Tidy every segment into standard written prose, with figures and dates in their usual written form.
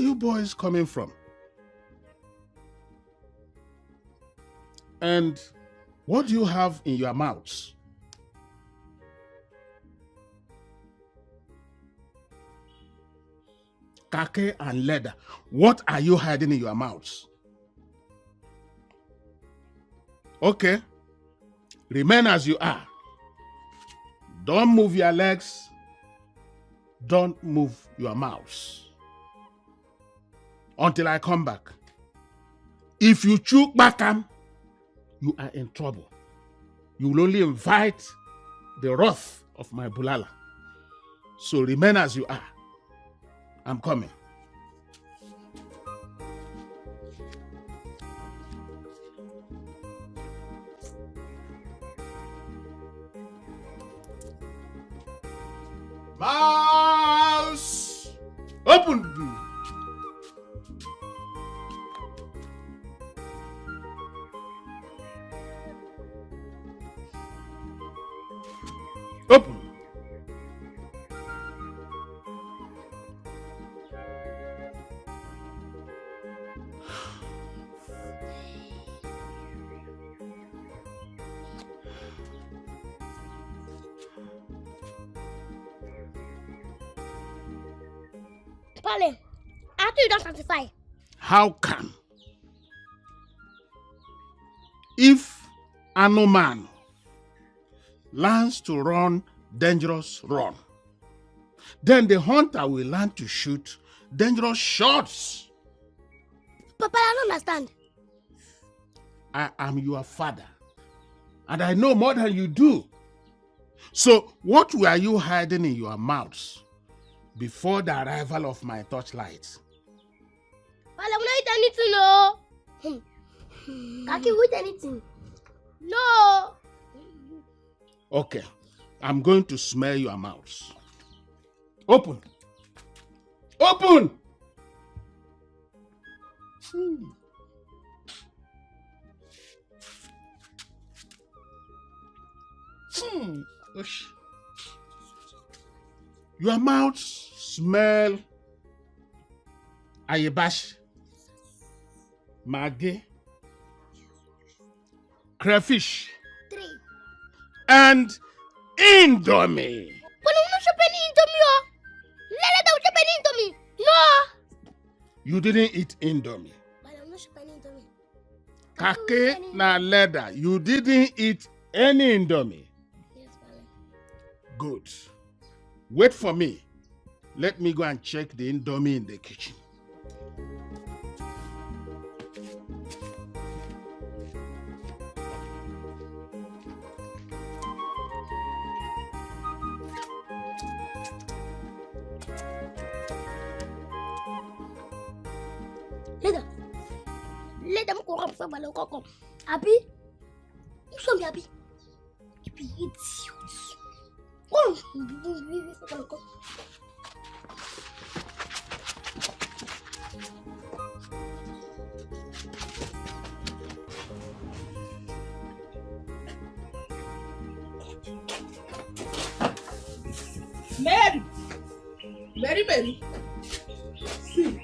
you boys coming from? And what do you have in your mouths? Kake and leather. What are you hiding in your mouths? Okay. Remain as you are. Don't move your legs. Don't move your mouths. Until I come back. If you choke back, you are in trouble. You will only invite the wrath of my bulala. So remain as you are. I'm coming. Mouse! Open! Open! Pale, after you don't satisfy. How come? If an man learns to run dangerous run, then the hunter will learn to shoot dangerous shots. Papa, I don't understand. I am your father, and I know more than you do. So what were you hiding in your mouths before the arrival of my torchlight? Pale, I'm not eating anything, no. Can't you eat anything? No. Okay, I'm going to smell your mouths. Open. Open! Ush. Your mouth smell ayabash, maggi, crayfish, 3. and indomie. But I'm not shopping Indomie, oh. Let them shop Indomie. No. You didn't eat indomie. But I'm not shopping Indomie. Kake na leather. You didn't eat any indomie. Yes, Pale. Good. Wait for me. Let me go and check the indomie in the kitchen. Let them go up from Maloko. Abby? You saw me, Abby. You be idiot. Oh, Mary. See,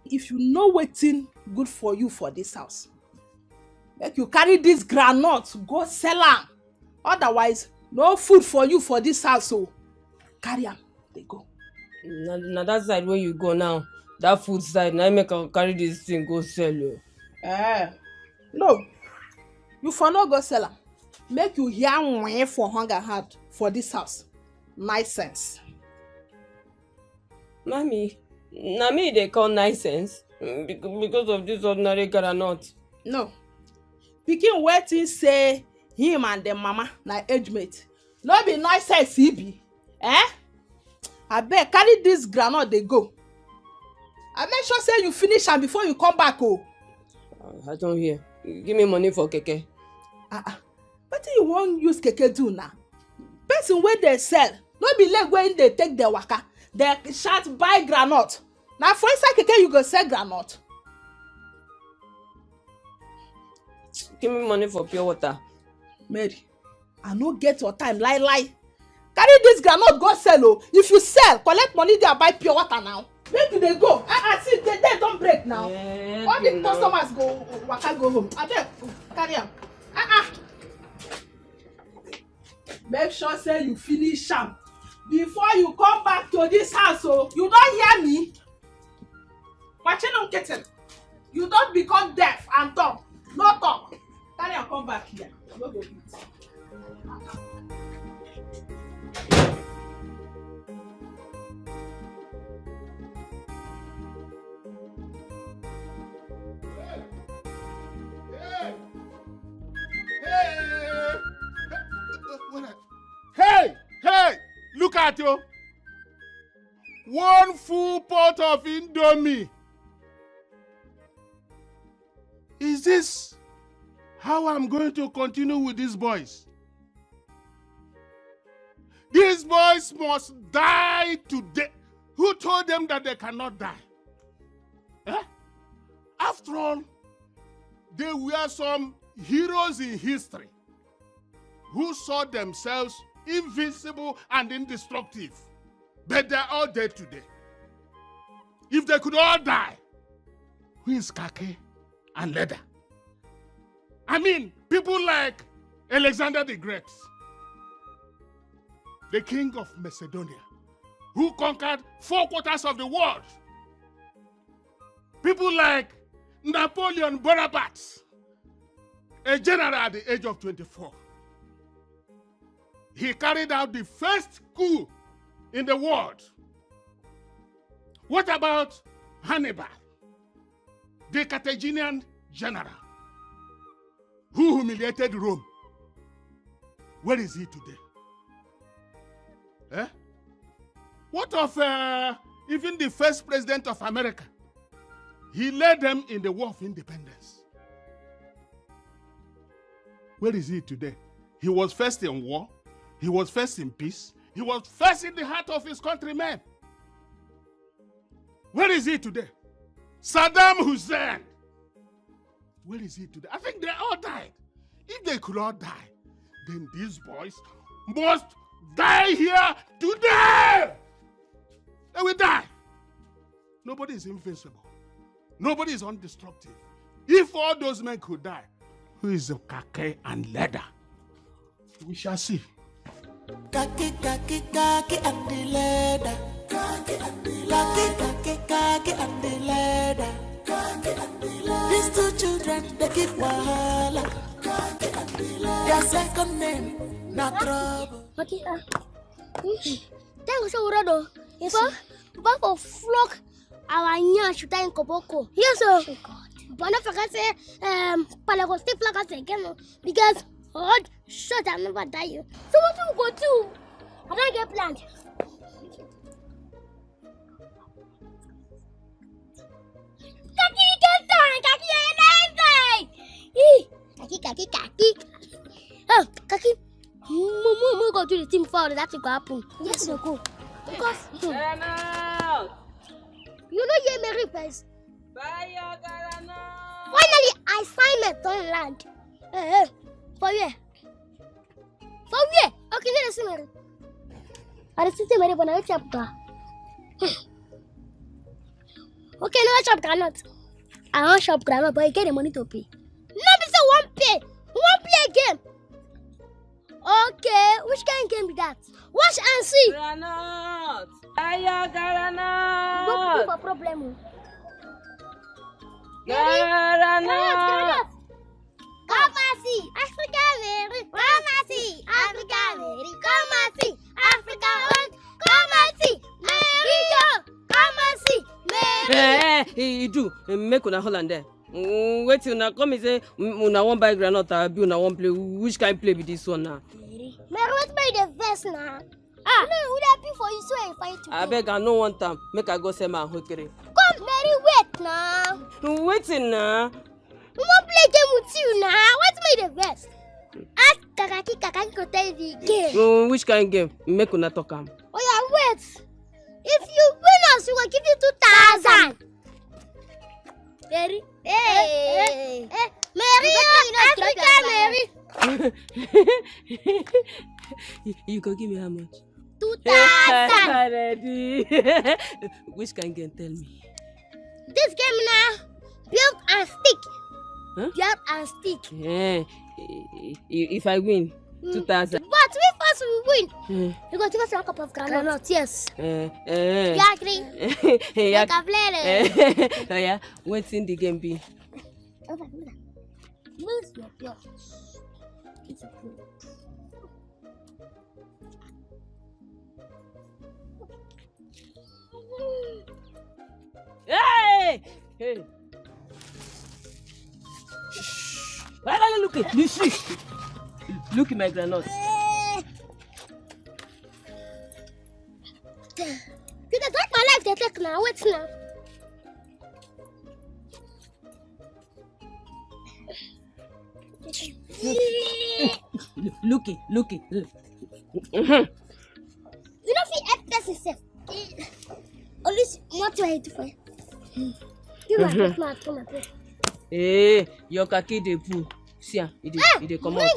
if you know wetin good for you for this house, make you carry this groundnut go sell am. Otherwise, no food for you for this house. So carry am, dey go. Na that side where you go now, that food side, now make I carry this thing go sell you. No, you for no go sell am. Make you hear when for hunger hard for this house. Nice sense. Mommy, na me they call nice sense because of this ordinary groundnut. No, pikin wetin say him and dem mama na age mate. No be nice sense e be. Abeg carry this groundnut dey go. I make sure say you finish am before you come back. Oh. I don't hear. Give me money for keke. Wetin you wan use keke do now? Person wey dey sell no be leg wey dey take dey waka. Dey shout buy groundnut. Na for inside keke you go sell groundnut. Give me money for pure water. Mary, I no get your time lie. Carry this groundnut go sell. Oh. If you sell, collect money there buy pure water now. Make you dey go. See, they don't break now. Yeah, All the customers go waka go home. Abeg, carry am. Make sure say you finish am before you come back to this house. Oh, you don't hear me? You don't become deaf and talk. No talk. Carry am come back here. No go eat. Hey! Look at you. One full pot of Indomie. Is this how I'm going to continue with these boys? These boys must die today. Who told them that they cannot die? Eh? After all, they were some heroes in history who saw themselves invincible and indestructible. But they're all dead today. If they could all die, who is khaki and leather? I mean, people like Alexander the Great, the king of Macedonia, who conquered 4/4 of the world. People like Napoleon Bonaparte, a general at the age of 24. He carried out the first coup in the world. What about Hannibal, the Carthaginian general who humiliated Rome? Where is he today? Eh? What of even the first president of America? He led them in the War of Independence. Where is he today? He was first in war. He was first in peace. He was first in the heart of his countrymen. Where is he today? Saddam Hussein. Where is he today? I think they all died. If they could all die, then these boys must die here today. They will die. Nobody is invincible. Nobody is indestructible. If all those men could die, who is the khaki and leather? We shall see. Khaki and the leather. Khaki and the leather. Khaki and the leather. These two children, they give wahala. Their second name, not trouble. Okay, thank you, Urado. But for flock our nyash time koboko. Yes, sir. But not forget say Palago stay flag again because hard shut and never die. So what do we go to? I don't get planned. Kaki. Oh, Kaki. Mo go to the team for that to happen. Yes, you go. Because you know you Mary first. Finally, assignment on land. For where? Okay, let's see Mary. I just see Mary, but I chapter. Okay, no chapter not. I want shop grammar, but I get the money to pay. No, be so one play game. Okay, which kind of game be that? Watch and see. Granot. Don't have a problem. Granot. Come and see Africa, Mary. Come and see Africa, Mary. Come and see Africa. Come and see Mary. Come and see Mary. You do make una Holland there. Wait till una come and say una won't buy granite or be una won't play. Which kind play with this one now? Mary, what made the best now? No, would that be for you so I fight to I beg I no want time. Make I go say my hokere. Come, Mary, wait now. Waiting now. We won't play game with you now. What made the best? Ask Kakaki go tell you the game. Which kind game? Make una talk am. Oh yeah, wait. If you win us, we will give you 2,000. Mary. Hey. Mary, Africa, Mary. You go give me how much? 2000. Ready. Which kind game? Tell me. This game now, build and stick. Huh? Build and stick. Yeah. If I win, 2000. But we first will win. You go give us a cup of granite. Yes. You agree? Yeah. Like a play. Oh yeah. What's in the game be? Lose your blood. It's a good. Hey! Hey! Look at this. Look at my granite. You can take my life, they take now. Wait now. Look it. You know if you help this yourself. Only what you hate for. You might my plate. Hey, your kaki de poo. See, it come out.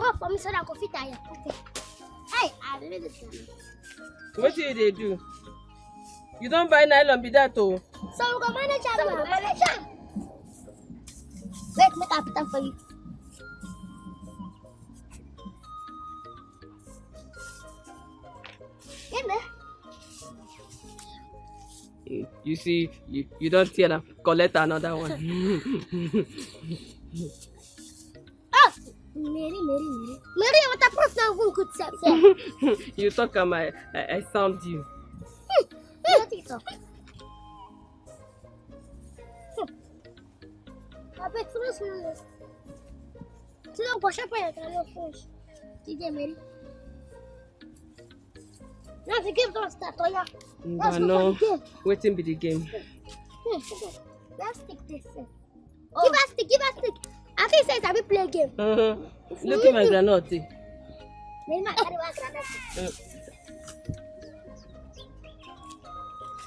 Oh, for me, so that I can fit tire. Hey, I really do. What do they do? You don't buy nylon be that oh. So we go manage am. Wait, make I put them for you. Get me. You see, you don't tear them. Collect another one. Oh, Mary, what a proof now who could say. You talk I sound you. What is up? I bet you was one. So don't wash up your fish. Did you, Mary? Now to give those that to you. No, waiting be the game. Let's stick this. Give us stick. I think it says I will play a game. Look at my granite. Maybe my carry one granite.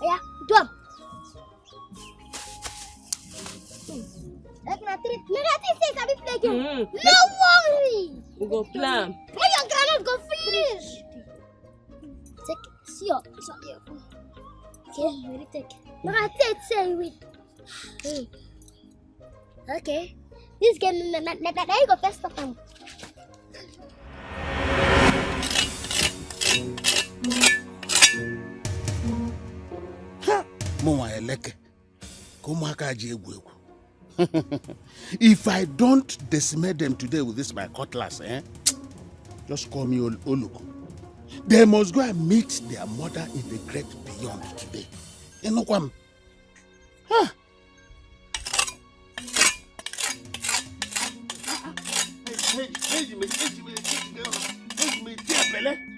Yeah, drum. Like na three. Maybe I think it says I will play a game. No worry. We go plan. When your granite go finish. Take see your phone. Okay, really take. No, I say wait. Okay. This game, now you go first of all. If I don't decimate them today with this my cutlass, just call me Oluko. They must go and meet their mother in the great beyond today. You know what?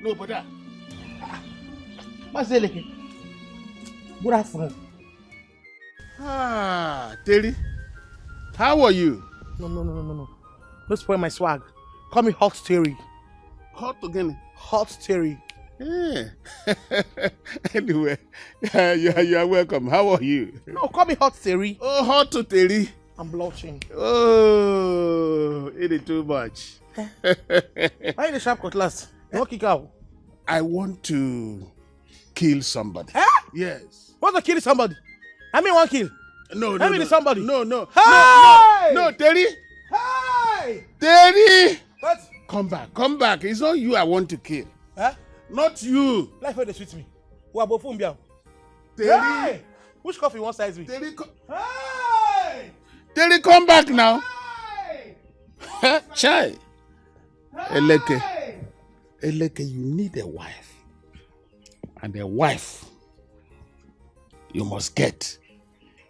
No, but good afternoon. Terry, how are you? No. Don't spoil my swag. Call me Hot Terry. Hot again? Hot Terry. Yeah. Anyway, you are welcome. How are you? No, call me Hot Terry. Oh, Hot to Terry. I'm blushing. Oh, it is too much. Why the sharp cutlass? You won't kick out. I want to kill somebody. Yes. Want to kill somebody? I mean one kill. No. I mean somebody. No. Hey! No, Terry. Hey! Terry! What? Come back. It's not you I want to kill. Not you. Life where they sweet me. Who are both Terry. Hey! Which coffee one size me? Terry, Hey! Terry, come back now. Hey! Chai. Eleke, you need a wife. And a wife you must get.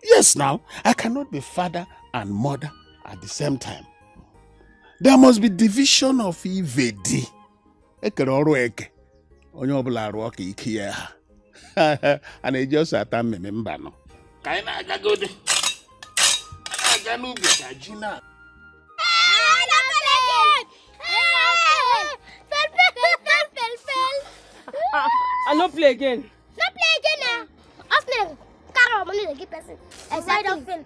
Yes, now, I cannot be father and mother at the same time. There must be division of Ivedi. Onye ọbụla arụ ọka ike ya. And it just atam me member no. Ka ị na-aga godi. Na-aga n'ubi ka ji na. I no play again. No play again now. After carry money to give person. Exactly.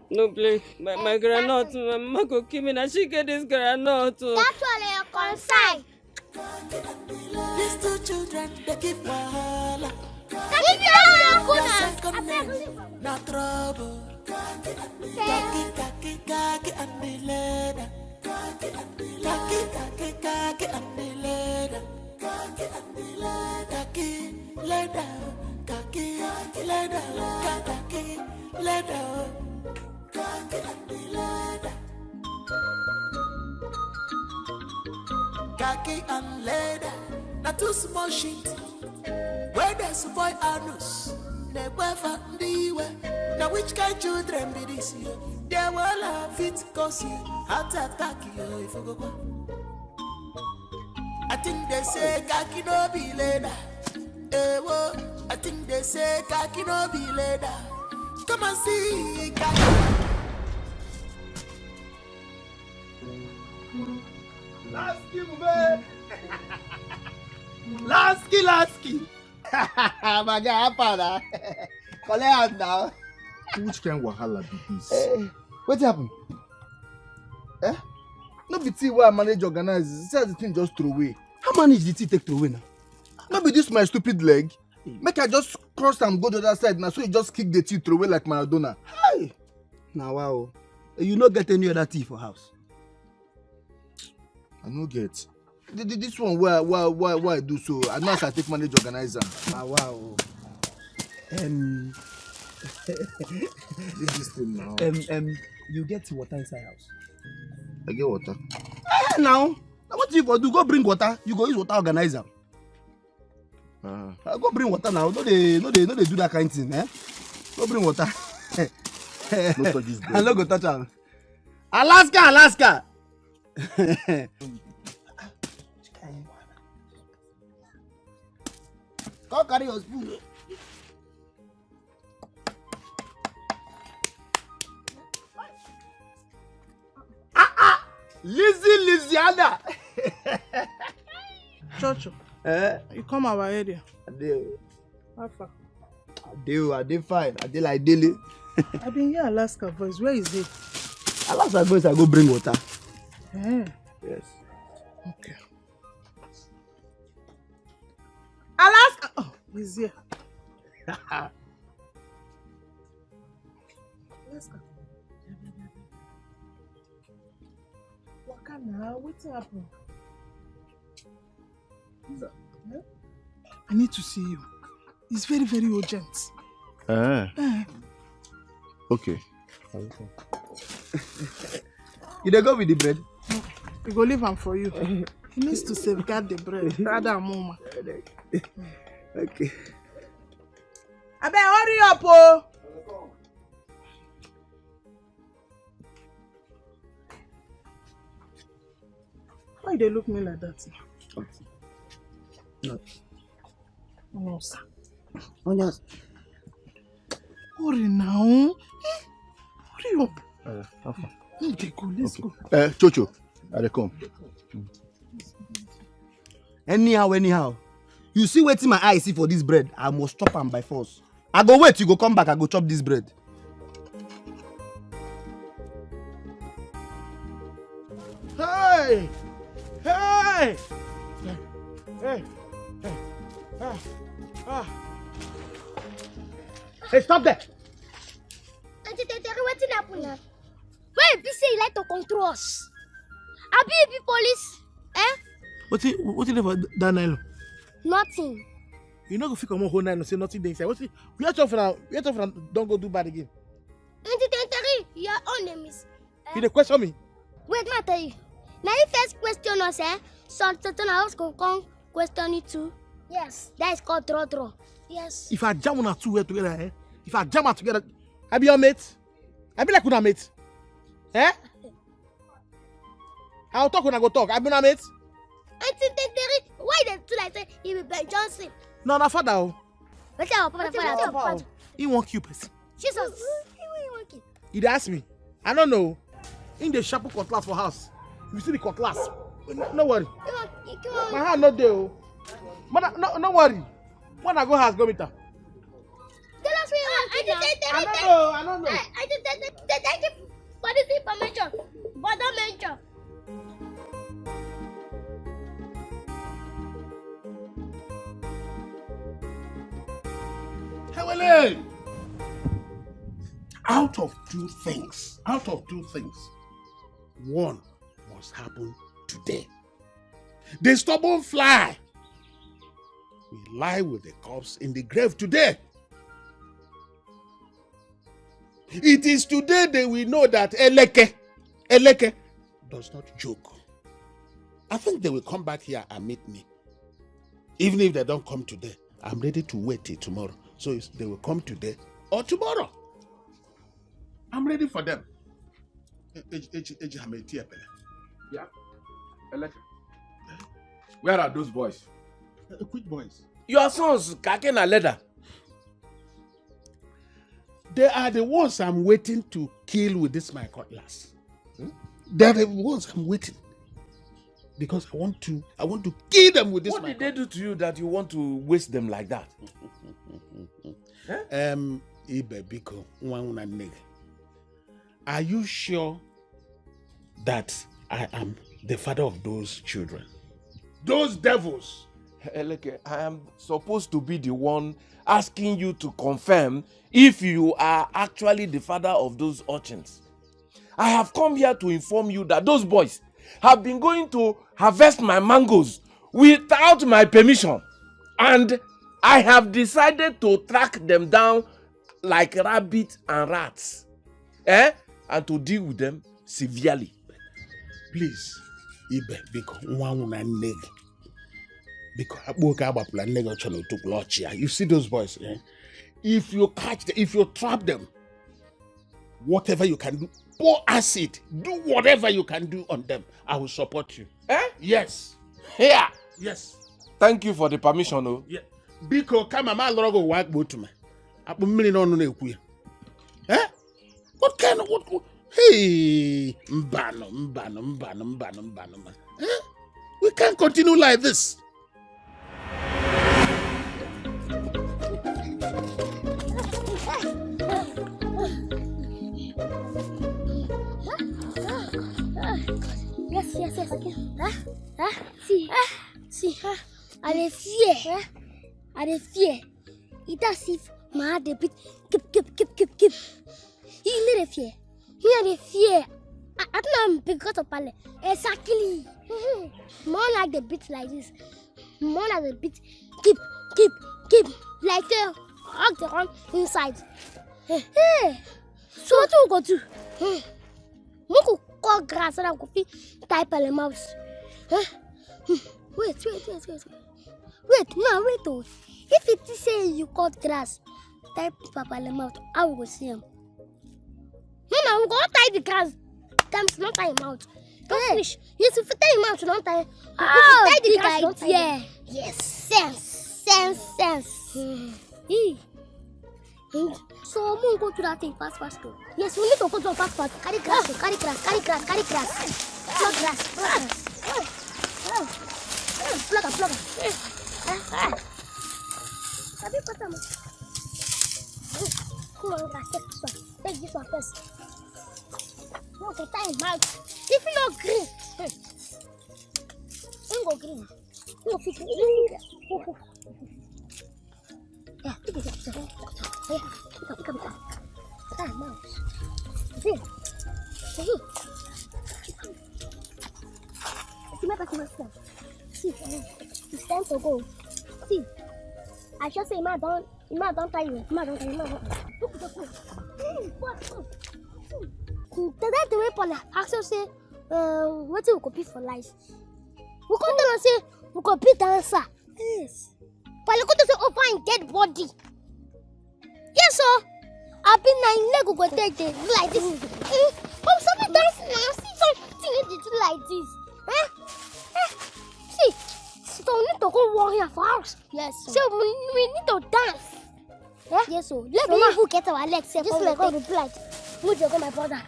No play. My granite. My mama go kill me. Now she get this granite. That's all your concern. These two children, they give wahala. No trouble. Kaki, kaki, kaki, and the leather. Kaki, kaki, kaki, and the leather. Kaki, leather. Kaki, leather. Kaki, leather. Kaki, and the leather. Kaki and leather. Not too small shit. Where there's a boy anus. Never found the way. Now which kind of children be this year? They will have it cause you heart attack you if you go. I think they say kaki no be leather. I think they say kaki no be leather. Come and see kaki. Lasky. My guy, Pada. Call out now. Which kind of wahala be this? What happened? No be tea where I manage organize. Say the thing just throw away. How manage the tea take throw away now? No be this my stupid leg. Make I just cross and go to the other side now, so you just kick the tea throw away like Maradona. Hey. Now wow. You not get any other tea for house? I no get. This one why I do so? I know I take manage organizer. Ah wow. This thing now. You get water inside house? I get water. Now what you go do? Go bring water. You go use water organizer. Go bring water now. No they do that kind of thing, eh? Go bring water. No touch this I no go touch am. Alaska. Go carry your spoon. Louisiana. Chocho, you come our area. I do. How far? I do fine. I do like daily. I've been here Alaska voice. Where is it? Alaska voice, I go bring water. Yes. Okay. Alaska. Oh, he's here. Alaska. Now, what's happening? I need to see you. It's very, very urgent. Okay. You dey go with the bread? We go leave him for you. He needs to safeguard the bread. Rather, mama. Okay. I better hurry up, oh. Why they look me like that? No. No, sir. Oh, yes. Hurry now. Hurry up. Okay, go. Let's go. Chocho, I come. Anyhow. You see wetin my eye see for this bread, I must chop am by force. I go wait, you go come back, I go chop this bread. Hey! Hey, stop there! Auntie Teteri, what's happening now? Why you say you like to control us? I be police, eh? What's it for that nylon? Nothing. You know, if you come on whole nylon, say nothing inside. What's it? We are tough now. Don't go do bad again. Auntie Teteri, your own name is. You dey question me? Wait, ma tell you. Now you first question us, eh? Something else go come question you too. Yes, that is called draw. Yes. If I jam on two together, eh? If I jam her together, I be your mate. I be like una mate. Eh? I'll talk when I go talk. I be una mate. Auntie Teteri, why they do like say he be Ben Johnson? No, na father. Oh. What's your father? He won't kill person. Jesus. He won't kill. He dey ask me. I don't know. In the sharp cutlass for house. If you see the cutlass, no worry. My hand not there. Oh. But no worry. When I go house, go meet her. Tell us where you want to. I don't know. I thank you for this information, but don't mention. explain. Out of two things, one must happen today. The stubborn fly will lie with the corpse in the grave today. It is today they will know that Eleke does not joke. I think they will come back here and meet me. Even if they don't come today, I'm ready to wait till tomorrow. So they will come today or tomorrow. I'm ready for them. Yeah. Eleke. Where are those boys? Which boys? Your sons, Kake na leather. They are the ones I'm waiting to kill with this my cutlass. They're the ones I'm waiting. Because I want to kill them with this. What did they do to you that you want to waste them like that? Are you sure that I am the father of those children? Those devils. Eleke, I am supposed to be the one asking you to confirm if you are actually the father of those urchins. I have come here to inform you that those boys have been going to harvest my mangoes without my permission, and I have decided to track them down like rabbits and rats, and to deal with them severely. Please, Ibe, you see those boys, if you catch them, if you trap them, whatever you can do, pour acid, do whatever you can do on them, I will support you. Yes. Here. Yes. Thank you for the permission. Oh. Yeah. Biko kama ma logo work both me. Apu mmiri no na ekwu. What kind of what? Hey, mbano. We can't continue like this. Yes, okay. See, I dey fear. It as if my heart dey beat, keep. You need a fear. You need a fear. I don't know because of Pale. Exactly. More like the beat like this. More like the beat, keep. Like the hug the on inside. Hey. So what you go do? Muku cut grass and I go fit type on the mouse. Wait. No, wait. Oh. If it is say you cut grass, type Papa in the mouth, I will see him. No, we go tie the grass. Times not tie him out. Don't finish. Yes, if you tie him out, don't tie. Oh, tie the grass, don't tie. Yeah. Yes, sense. So we go to that thing fast. Yes, we need to go to fast. Carry grass. Plug grass. Plug. Come on, grass. Take this one first. Okay, time out. If you not green, don't go green. No, fix it. Yeah, pick it up. Time out. See. See, it's time to go. See, I just say, man, don't tie you. That's the way Paula actually say, what do we copy for life? We come down and say, we copy dancer. Yes. Paula go to say, oh, find dead body. Yes, sir. I've been leg go take the like this. Oh, something dancing now. See something you do like this. See, so we need to go walk here for house. Yes, sir. So we need to dance. Yes, sir. Let me even get our legs. Just like all the blood. Move your my brother.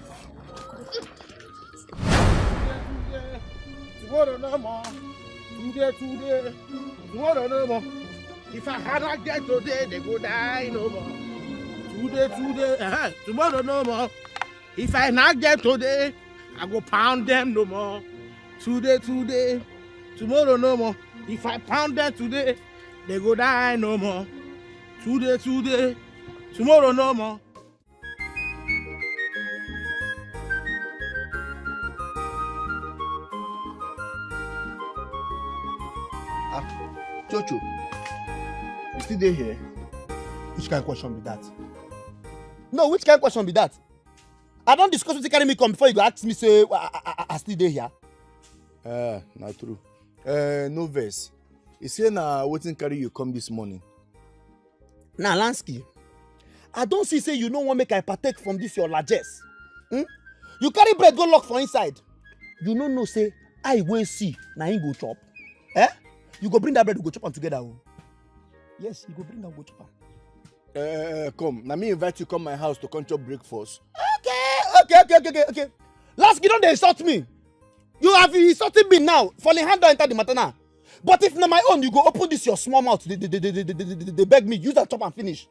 Tomorrow no more. Today. Tomorrow no more. If I had not get today, they go die no more. Today. Tomorrow no more. If I not get today, I go pound them no more. Today. Tomorrow no more. If I pound them today, they go die no more. Today. Tomorrow no more. Chocho, you still there here? Which kind of question be that? No, which kind of question be that? I don't discuss with you carry me come before you go ask me say I still there here. Not true. No verse. You say na wetin carry you come this morning. Now, Lansky, I don't see say you no want make I partake from this your largesse. You carry bread go lock for inside. You no know say I will see na him go chop. You go bring that bread, we go chop am together. Oh. Yes, you go bring am go chop am. Come. Now me invite you come my house to come chop breakfast. Okay. Lansky, don't they insult me? You have insulted me now. Falling hand down enter the matter now. But if na my own, you go open this your small mouth. They beg me. Use that chop and finish.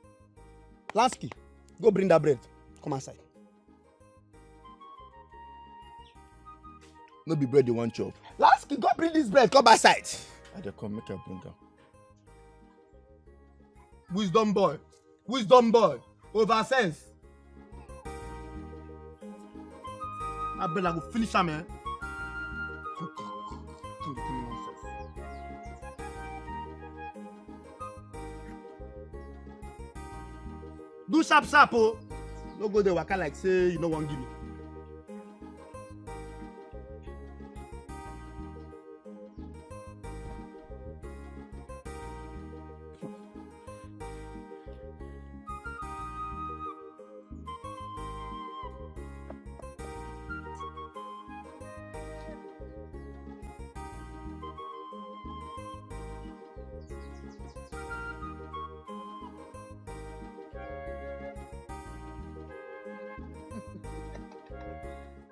Lansky, go bring that bread. Come outside. No be bread you want chop. Lansky, go bring this bread. Come outside. I dey come make I bring am. Wisdom boy. Over sense. I bet I go finish am, man. Do sharp, oh. No go there waka like say you no wan give me.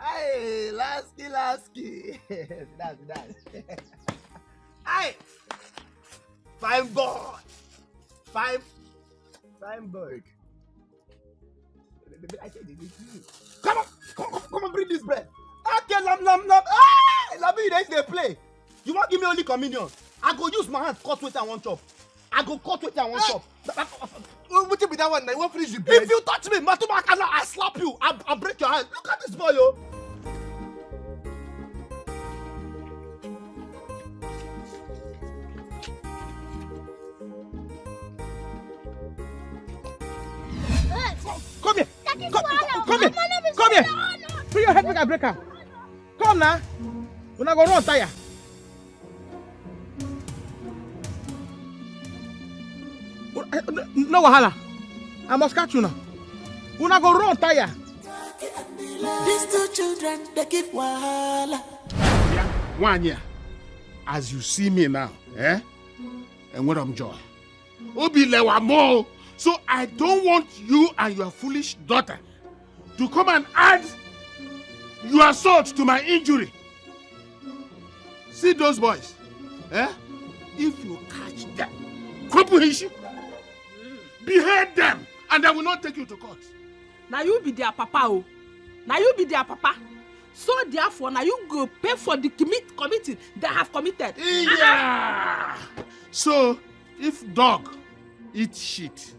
Hey, Lasky. That's. Hey, fine boy. Come on, bring this bread. Okay, lam. Hey, Labi, they dey play. You want give me only communion? I go use my hand cut with and one chop. What will be that one? You won't finish the bread. If you touch me, Matumakana, I slap you. I break your hand. Look at this boy, yo. Come here. Put your head make I break her. Come now. We're not gonna run tire. No wahala. I must catch you now. We're not gonna run tire. These two children, they give wahala. Yeah, 1 year. As you see me now, and what I'm joy. Obi lewa mo. So I don't want you and your foolish daughter to come and add your salt to my injury. See those boys, If you catch them, comprehension, behead them, and I will not take you to court. Now you be their papa, So therefore, now you go pay for the committing they have committed. Yeah. So if dog eat shit,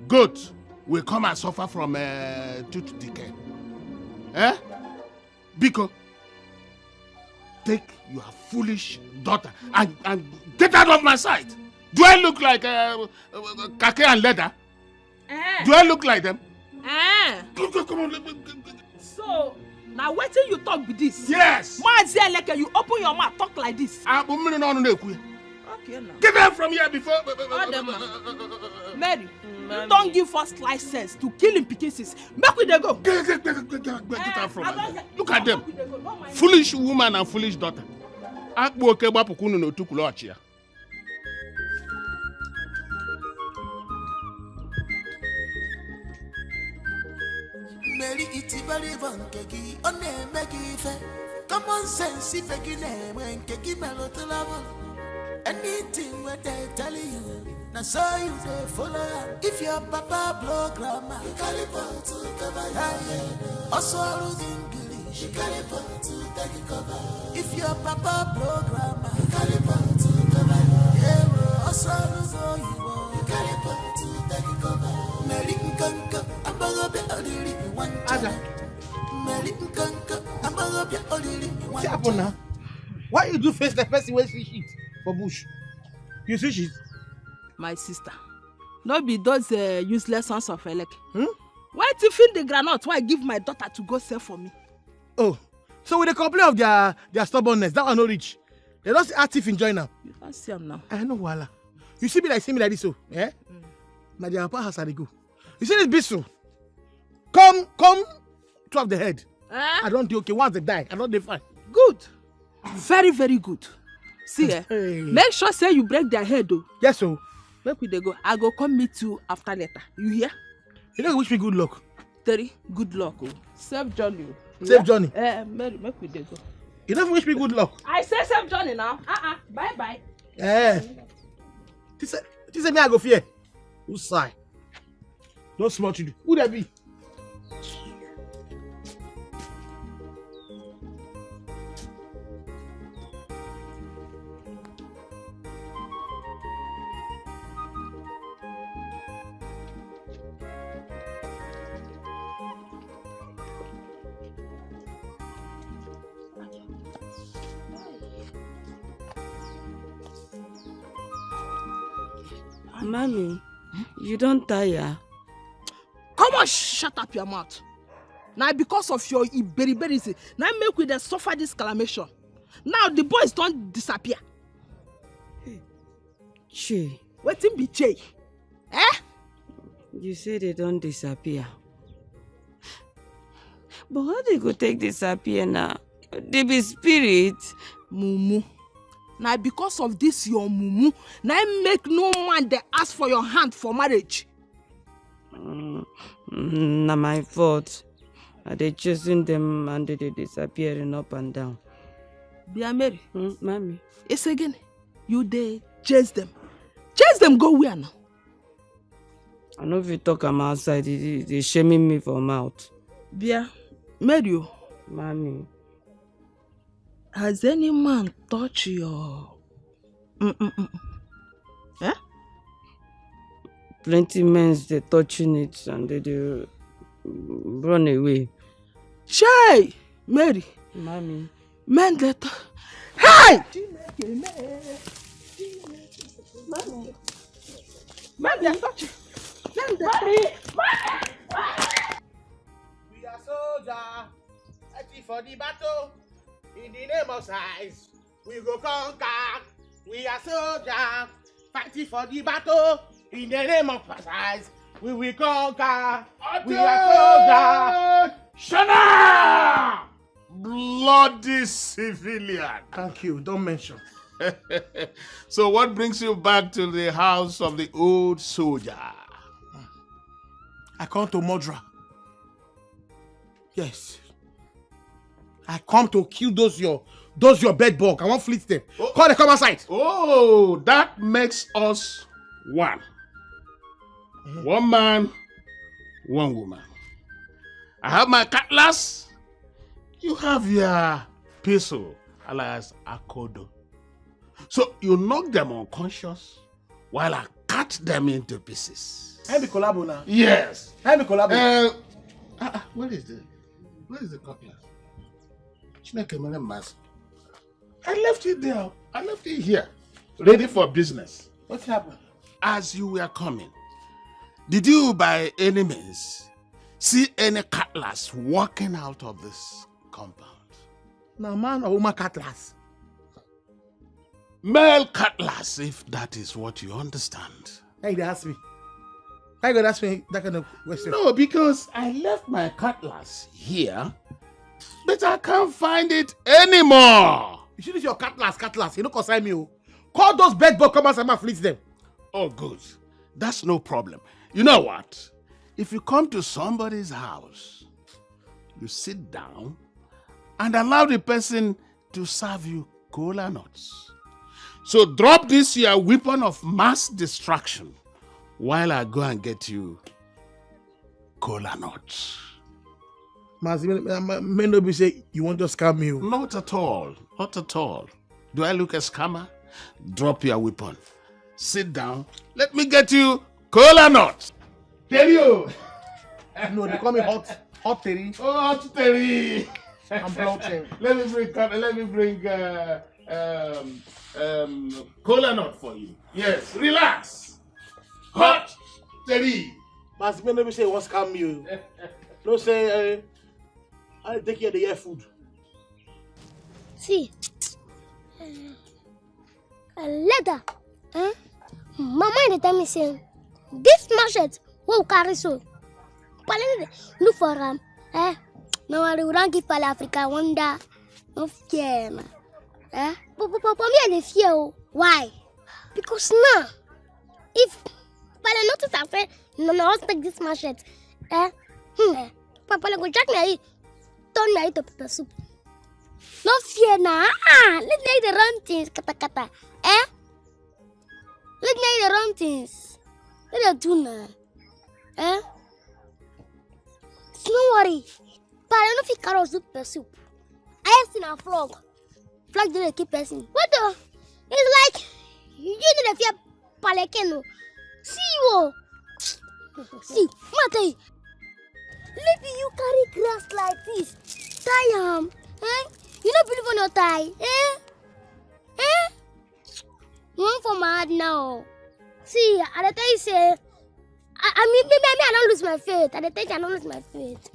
goat will come and suffer from tooth decay. Because take your foolish daughter and get out of my sight. Do I look like kake and leather? Do I look like them? Come on. So now wait till you talk with this. Yes. You open your mouth, talk like this. Okay, now. Get them from here before. Mary, you don't give us license to kill in pieces. Make we dey go. Get them from here. Look at them. Foolish woman and foolish daughter. Mary itibali bankeki one meki fe. Common sense if you name when keki melody level. Anything what they tell you, now so you say follow. If your papa blow grammar, you carry on to cover your head. Also lose English, you carry on to take cover. If your papa blow grammar, you carry on to cover your head. Also lose all you carry on to take cover. nkanka ambagabia olili wancha. Ada. Mary nkanka ambagabia olili What's happened now? Why you do face the person when see shit for bush? You see shit? My sister, no be those useless sons of Elek. Hmm? Why to feed the granite? Why give my daughter to go sell for me? Oh, so with the complaint of their stubbornness, that one no reach. They don't see active in join now. You can't see them now. I know wala. You see me like this, so yeah? Now their papa has to go. You see this bisu? Come to have the head. I don't do okay once they die. I don't they fine. Good. Very, very good. See, Hey. make sure say you break their head though. Yes, so. Make we dey go. I go come meet you after later. You hear? You know, wish me good luck. Terry, good luck. Oh. Safe journey. Safe journey. Mary, make we dey go. You don't wish me good luck. I say safe journey now. Bye bye. This is me I go fear. Who sigh? Don't smart you do. Who that be? Mommy, you don't tire. Come on, shut up your mouth. Now because of your iberiberism, now make we dey suffer this calamation. Now the boys don't disappear. Che, Wetin be Che? you say they don't disappear. But how they go take disappear now? They be spirit. Mumu. Now because of this your mumu, now make no man dey ask for your hand for marriage. Na my fault. Are they chasing them and they disappearing up and down? Bia Mary, Mommy. it's again. You dey chase them. Chase them go where now? I know if you talk I'm outside, they shaming me for mouth. Bia, Mary, Mommy. has any man touched your Plenty men they touching it and they run away. Shay, Mary, Mommy. men dey Hey! Men dey touch. Men dey We are soldier, ready for the battle. In the name of size, we go conquer. We are soldier, fighting for the battle. In the name of size, we will conquer. We are soldier. Shana! Bloody civilian. Thank you. Don't mention. So what brings you back to the house of the old soldier? I come to murder. Yes. I come to kill those your bed bug. I want fleet them. Oh. Call them come outside. Oh, that makes us one. One man, one woman. I have my cutlass. You have your pistol, alias Akodo. So you knock them unconscious while I cut them into pieces. I be collabo now. Yes. I be collabo. Where is the cutlass? I left it there. I left it here, ready for business. What happened? As you were coming, did you by any means see any cutlass walking out of this compound? Now man or woman cutlass? Male cutlass, if that is what you understand. Hey, they ask me. How you gonna ask me that kind of question? No, because I left my cutlass here, but I can't find it anymore. You should use your cutlass. You don't concern me. Oh. Call those bed bug come outside and fleet them. Oh, good. That's no problem. You know what? If you come to somebody's house, you sit down and allow the person to serve you cola nuts. So drop this your weapon of mass destruction while I go and get you cola nuts. May not be say you want to scam me. Not at all. Not at all. Do I look a scammer? Drop your weapon. Sit down. Let me get you cola nuts. Tell you. No, they call me hot Terry. Oh, hot Terry. I'm bloating. Let me bring cola nut for you. Yes, relax. Hot Terry. Mas me never say what's come you. No say I take care of the air food. See, later, Mama in the time is saying, this machete will carry so. Look for no worry, we don't give Pal Africa wonder. No fear, man. But me I dey fear. Why? Because now, if Pal notice I say, no, let's take this machete. Papa go jack me, turn me to pepper soup. No fear now. Let's make the wrong things, kata. Let's make the wrong things. Let us do now. Don't worry. But I don't think carrots do soup. I have seen a frog. Frog didn't keep person. What the? It's like you didn't fear palekeno. See you. See, Mate. Maybe you carry grass like this. Tie him. You don't believe on your tie. One for my head now. See, at the time you say, I mean, maybe I don't lose my faith. At the time I don't lose my faith.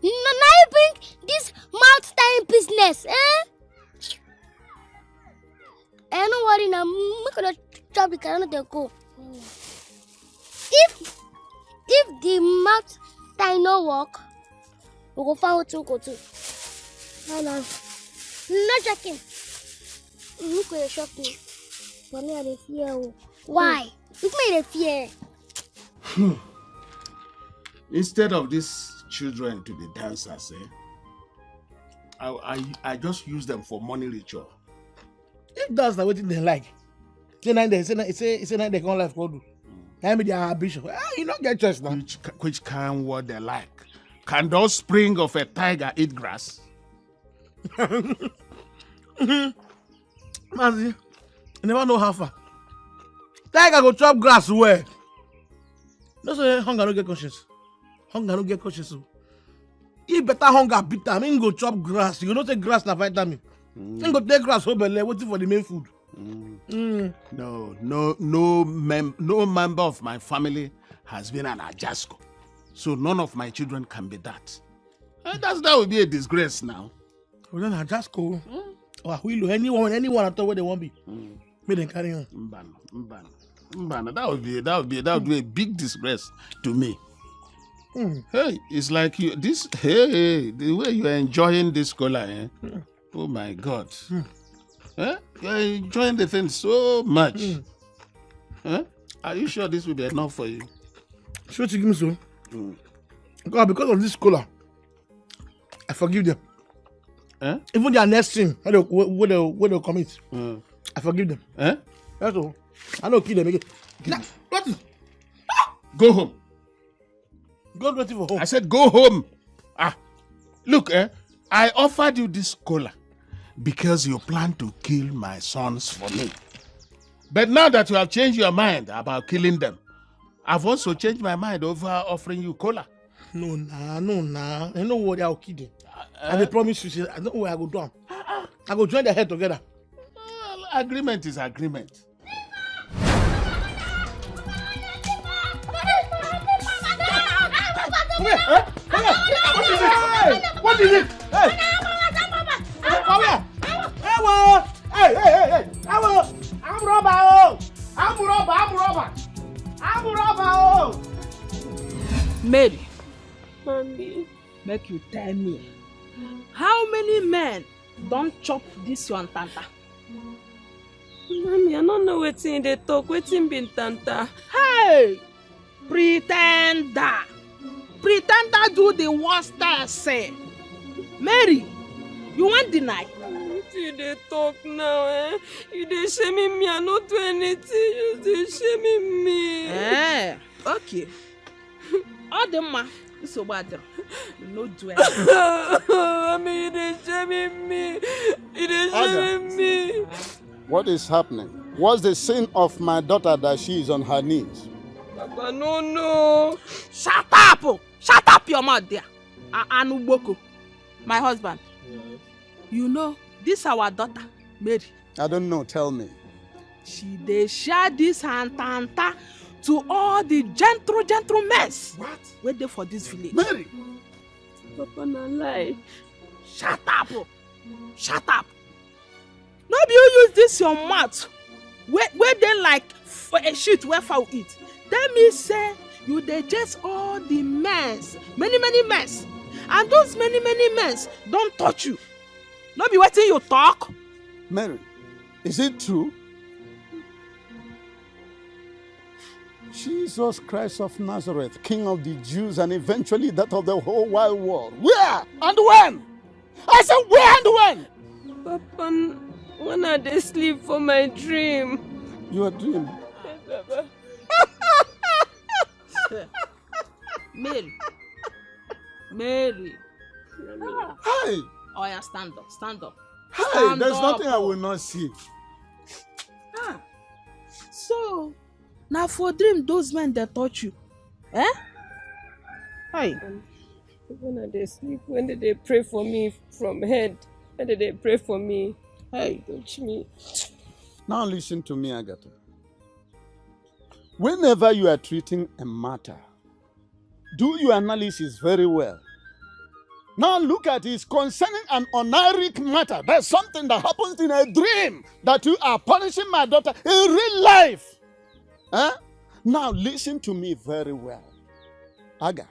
Now you bring this mouth tying business, don't worry now. I'm gonna chop the carrot and go. If the mouth tie no work, we go find what to go to. No checking. Look where you shop me. But me I dey fear. Why? Look me I dey fear. Instead of these children to be dancers, I just use them for money ritual. If that's not what they like, then they say they can't life go do. I mean, they are bishop. You don't get choice now. Which kind what they like? Can those spring of a tiger eat grass? Mazi, you never know how far. Tiger go chop grass where? No say hunger no get conscience. Hunger no get conscience. If better hunger beat am, him go chop grass. You know say grass na vitamin. Him go take grass whole belle waiting for the main food. No member of my family has been an ajasco. So none of my children can be that. That would be a disgrace now. Well, then ajasco. Anyone at all where they want be. May they carry on. Mbana. That would be a big disgrace to me. Hey, it's like the way you are enjoying this cola, Oh my God. You are enjoying the thing so much. Are you sure this will be enough for you? Sure to give me so. God, because of this cola, I forgive them. Even their next sin, where they'll commit, I forgive them. That's all. I don't kill them again. What? Go home. God waiting for home. I said go home. Look, I offered you this cola because you plan to kill my sons for me. But now that you have changed your mind about killing them, I've also changed my mind over offering you cola. No. I know what I'll kill them. And they promise you, I know where I go down. I go join their head together. Agreement is agreement. Come here. What is it? Hey! Come here! Hey! I'm robber! Mary, Mommy. make you tell me, how many men don't chop this your tanta? Mommy, I don't know wetin they talk. Wetin be tanta? Hey! Pretender do the worst I say. Mary, you won't deny. You dey talk now, You dey shaming me. I no do anything. You dey shaming me. Okay. All the ma, so bad. You no do anything. Mommy, you dey shaming me. You dey shaming me. What is happening? What's the sin of my daughter that she is on her knees? Papa, no. Shut up! Shut up your mouth there. Anuboko, my husband. Yes. You know, this our daughter, Mary. I don't know, tell me. They share this hantanta to all the gentlemen. What? Wait there for this village. Mary! Papa, na lie. Shut up! Shut up! No be you use this your mouth. Where they like a shit where fowl eat. Tell me say you dey just all the mess, many mess, and those many mess don't touch you. No be waiting you talk. Mary, is it true? Jesus Christ of Nazareth, King of the Jews and eventually that of the whole wide world. Where and when? I said where and when? Papa, when I dey sleep for my dream. Your dream? Mary. Hey! Oh yeah, stand up. Hey, stand there's up. nothing I will not see. So, now for dream those men that touch you. Eh? Hey. When I dey sleep, when did they pray for me from head? When did they pray for me? Hey, touch me. Now listen to me, Agatha. Whenever you are treating a matter, do your analysis very well. Now look at it concerning an oniric matter. There's something that happens in a dream that you are punishing my daughter in real life. Huh? Now listen to me very well. Aga.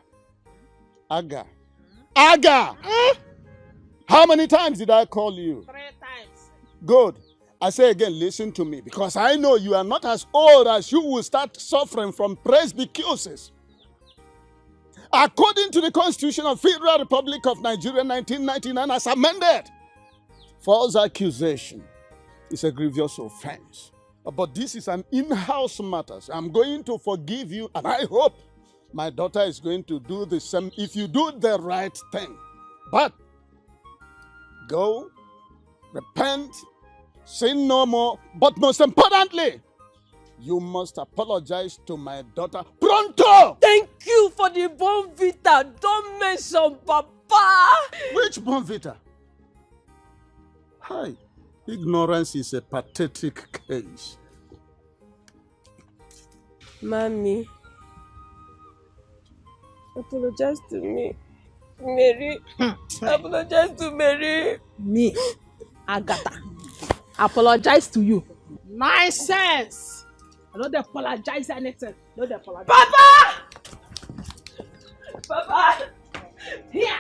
How many times did I call you? 3 times. Good. I say again, listen to me, because I know you are not as old as you will start suffering from presbycusis. According to the Constitution of Federal Republic of Nigeria 1999 as amended, false accusation is a grievous offense. But this is an in-house matter. So I'm going to forgive you, and I hope my daughter is going to do the same if you do the right thing. But go, repent, sin no more, but most importantly, you must apologize to my daughter pronto! Thank you for the bonvita. Don't mention Papa. Which bonvita? Hi. Ignorance is a pathetic case. Mommy, apologize to me. Mary, apologize to Mary. Me, Agatha, apologize to you. Nonsense. I don't apologize anything. Don't apologize. Papa! Papa! Here!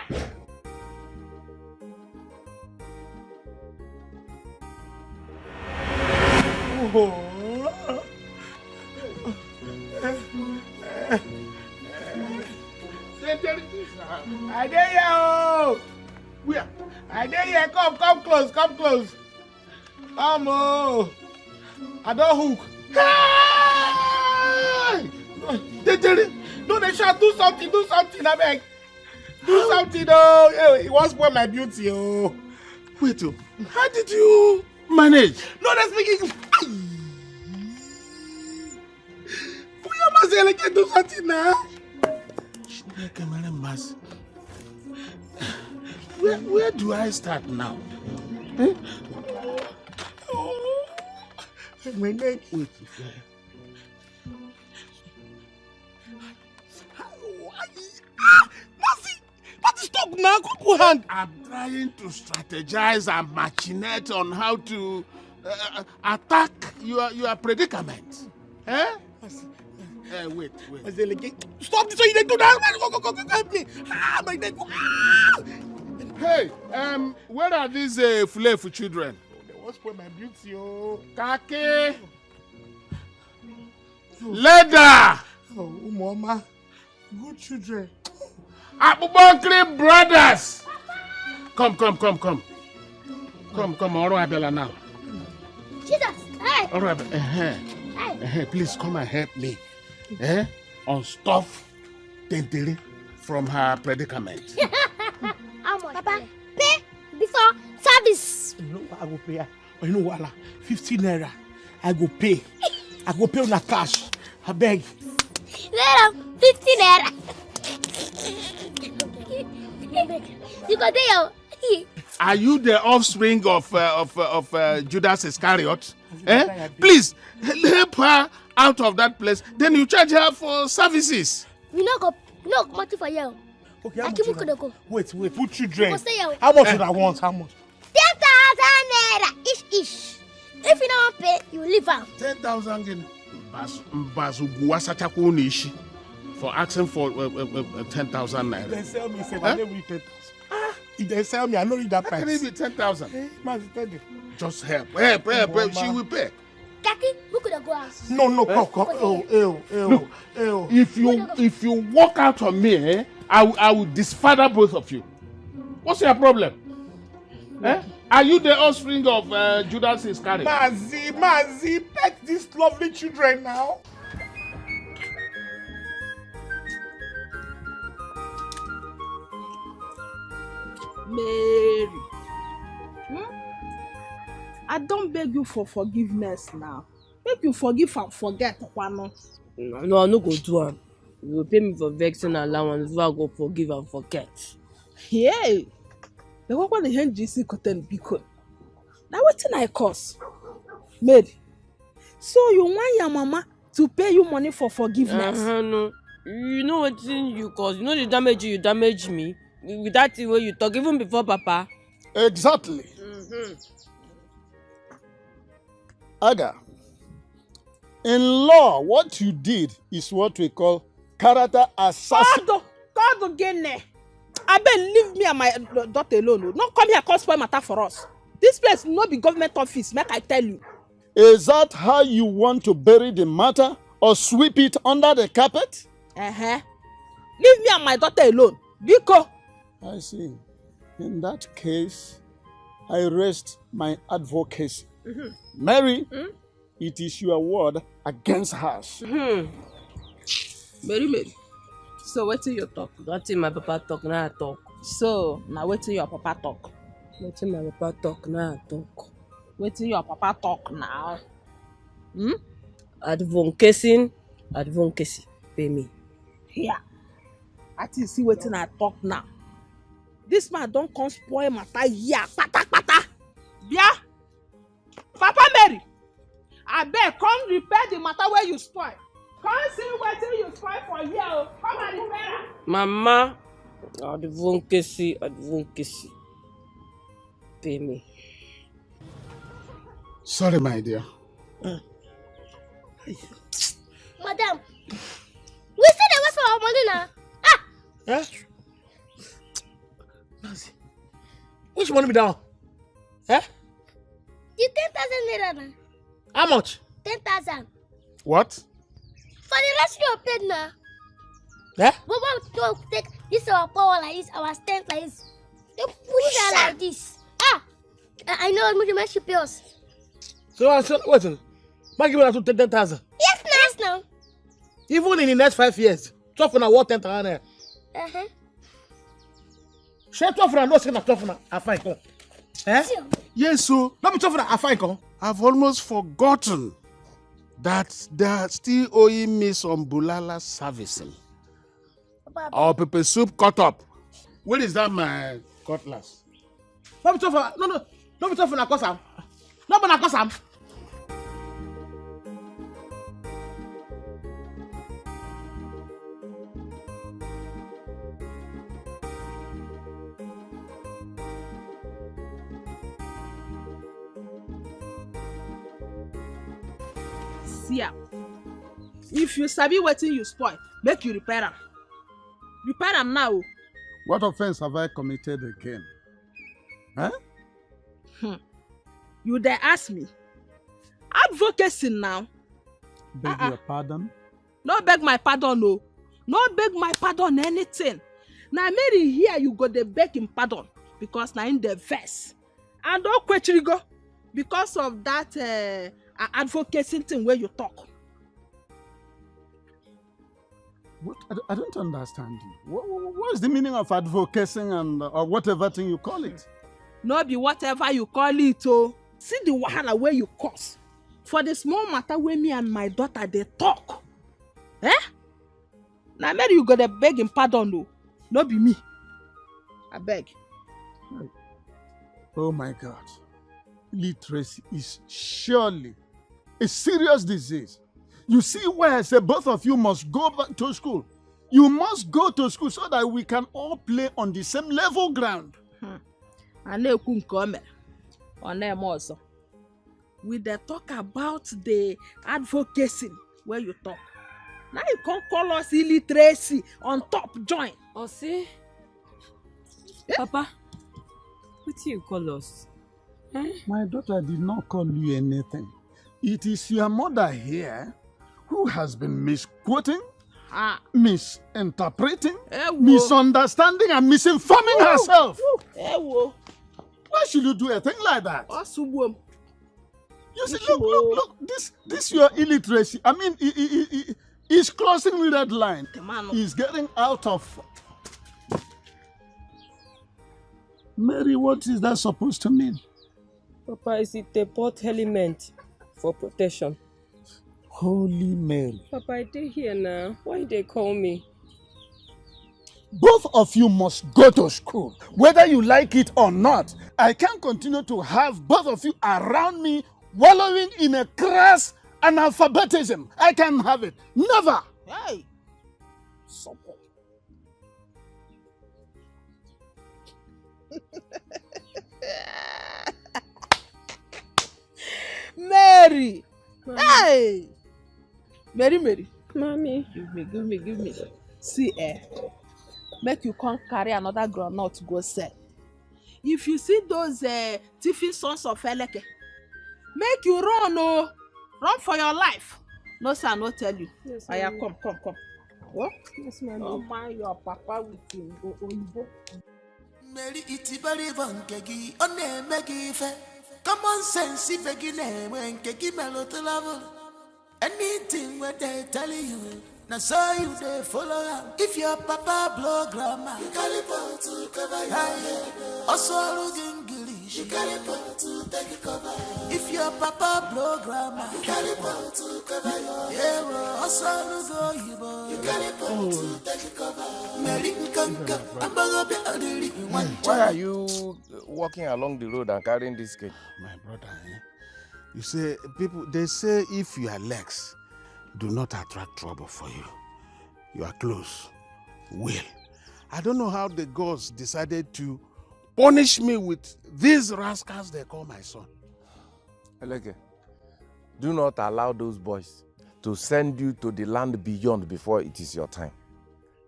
I dare you. Where? I dare you. Come close. Come, oh. I don't hook. Hey! No, they shall do something, I beg. Do something, oh. It was for my beauty, oh. Wait, how did you manage? No, that's making. We can do something now. Where do I start now? Eh? My name. Wait. Stop now, come hand. I'm trying to strategize and machinate on how to attack your predicament. Eh? Wait. Stop this, so you didn't do that. Go, help me. My neck. Hey, where are these Fulefu children? They was for my beauty, oh. Kake. Leather. Oh, mama. Good children. Abubakar brothers. Come. All right, Bella, now. Jesus, hey. All right, please come and help me. Unstuff Tentele from her predicament. How much? Papa, pay before service. You know what I go pay? You know what? 15 naira. I go pay on a cash. I beg. Let 15 naira. You got there. Are you the offspring of Judas Iscariot? Please help her out of that place. Then you charge her for services. We no go money for you. Okay, I keep looking go. Wait, put children. Stay here. How much would I want? How much? 10,000 naira ish. If you don't pay, you leave out. 10,000 guinea. For asking for 10,000 naira. They sell me, say, I never read 10,000. If they sell me, I don't read that price. How can it be 10,000? Man, just help. She will pay. Kaki, who could go out? No, come. Ew. If you walk out on me, I will disfather both of you. What's your problem? Are you the offspring of Judas Iscariot? Mazi, pet these lovely children now. Mary. I don't beg you for forgiveness now. Make you forgive and forget, Kwano. No, I no go do am. You will pay me for vexing allowance if I go forgive and forget. Hey, the one the NGC cotton biko. Now wetin I cause? Mary. So you want your mama to pay you money for forgiveness? No. You know wetin you cause. You know the damage you damage me. With that thing where you talk even before Papa. Exactly. Aga, in law, what you did is what we call character assassination. God again. I bet leave me and my daughter alone. Not come here and spoil matter for us. This place no be government office, make I tell you. Is that how you want to bury the matter or sweep it under the carpet? Leave me and my daughter alone. Biko. I see. In that case, I rest my advocacy. Mary, it is your word against hers. Mary. So wetin you talk? Wetin my papa talk, now I talk. So, now wetin your papa talk? Wetin my papa talk, now I talk. Wetin your papa talk now? Advocacy, pay me. Here. I think see wetin I talk now. This man don't come spoil matter here. Pata. Bia. Papa Mary. I beg, come repair the matter where you spoil. Come see wetin you spoil for here. Come and repair am. Mama, advocacy. Pay me. Sorry, my dear. Madam, we still dey wait for our money now. Which money be down? The 10,000 naira now. How much? 10,000. What? For the rest you paid now. But what don't take this our power like this, our strength like this. They put it like this. I know how much you pay us. So wait. Might give me 10,000. Yes, nice now. Even in the next 5 years, 12 na what 10,000. Share 12 na no say na 12 na afine come. Yes, so no be 12 na afine come. I've almost forgotten that they are still owing me some bulala servicing. Our pepper soup cut up. Where is that my cutlass? No be 12 na no be 12 na cause no be na cause If you sabi wetin you spoil, make you repair am. Repair am now. What offense have I committed again? You dare ask me? Advocacy now. Beg your pardon? No beg my pardon, no. No beg my pardon anything. Now Mary here you go dey beg him pardon because now in the verse. And don't go because of that advocacy thing where you talk. What? I don't understand you. What is the meaning of advocating and or whatever thing you call it? No be whatever you call it, oh. See the wahala where you cause. For the small matter where me and my daughter they talk. Now Mary, you gotta beg him pardon, no. No be me. I beg. Oh my God. Illiteracy is surely a serious disease. You see why I say both of you must go back to school. You must go to school so that we can all play on the same level ground. I know you come on them also. We dey talk about the advocacy where you talk. Now you can't call us illiteracy on top join. Oh, see? Papa, what do you call us? My daughter did not call you anything. It is your mother here who has been misquoting, misinterpreting, misunderstanding, and misinforming herself. Why should you do a thing like that? You see, look, this your illiteracy. I mean, he's crossing the red line. He's getting out of... Mary, what is that supposed to mean? Papa, is it a port element for protection? Holy Mary. Papa, I did here now. Why they call me? Both of you must go to school, whether you like it or not. I can't continue to have both of you around me wallowing in a crass analphabetism. I can't have it. Never. Hey. Support. Mary. Mommy. Hey. Mary. Mommy. Give me. See, make you come carry another groundnut to go sell. If you see those thieving sons of Eleke, make you run, oh. Run for your life. No, sir, no tell you. Yes, Aya, mommy. come. What? Yes, mommy. Oh, man, your papa with you. Oyibo. Mary itibari bankegi one megi fe. Common sense begin when kegi melot level. Anything where they tell you, now so you they follow them. If your papa blow grammar, you carry pot to cover your head. Also look English, you carry pot to take it cover. If your papa blow grammar, you carry pot to cover your head. Also look Oyibo, you carry pot to take it cover. Why are you walking along the road and carrying this cake? My brother, you say, people, they say if your legs do not attract trouble for you, your clothes will. I don't know how the gods decided to punish me with these rascals they call my son. Eleke, do not allow those boys to send you to the land beyond before it is your time.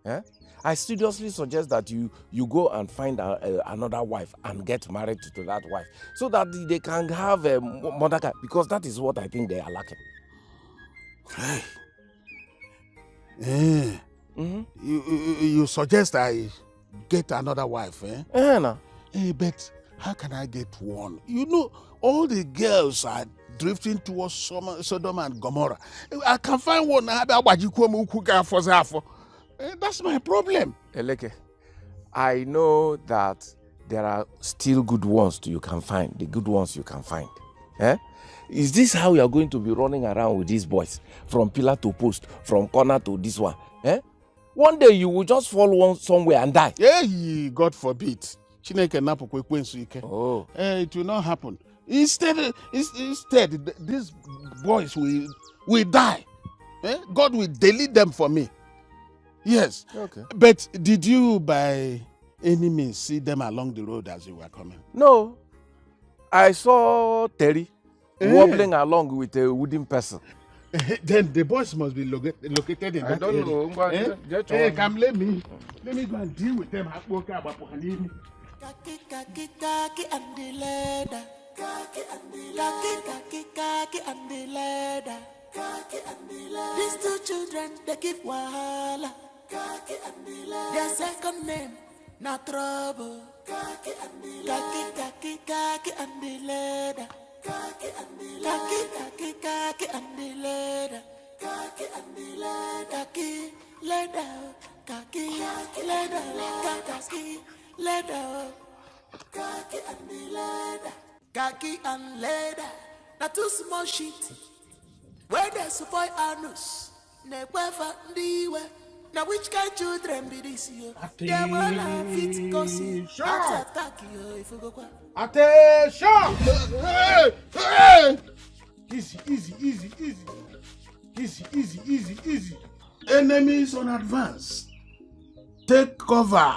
Eh? I seriously suggest that you go and find another wife and get married to that wife so that they can have a mother, because that is what I think they are lacking. Hey. You suggest I get another wife, eh? No. Hey, but how can I get one? You know, all the girls are drifting towards Sodom and Gomorrah. I can find one. That's my problem. Eleke, I know that there are still good ones you can find. The good ones you can find. Eh? Is this how you are going to be running around with these boys? From pillar to post, from corner to this one? Eh? One day you will just fall somewhere and die. Hey, God forbid. Oh. It will not happen. Instead, these boys will die. Eh? God will delete them for me. Yes. Okay. But did you by any means see them along the road as you were coming? No. I saw Terry wobbling along with a wooden person. Then the boys must be located in I that don't area. know. Hey, come, let me go and deal with them. Kaki and the leather. Kaki and the leather. These two children, they give wahala. Their second name, not trouble. Kaki and the leather. Kaki and the leather. Kaki and the leather. Kaki and the leather. Kaki leather. Kaki leather. Kaki leather. Kaki and the leather. Kaki and leather. Now two small sheet. Where they support anus. Ne wefa ndiwe. Now which kind children be this year? They will have it gossip. Attack you if you go qua. Attention! Hey! Easy, easy, easy, easy. Easy, easy, easy, easy. Enemies on advance. Take cover.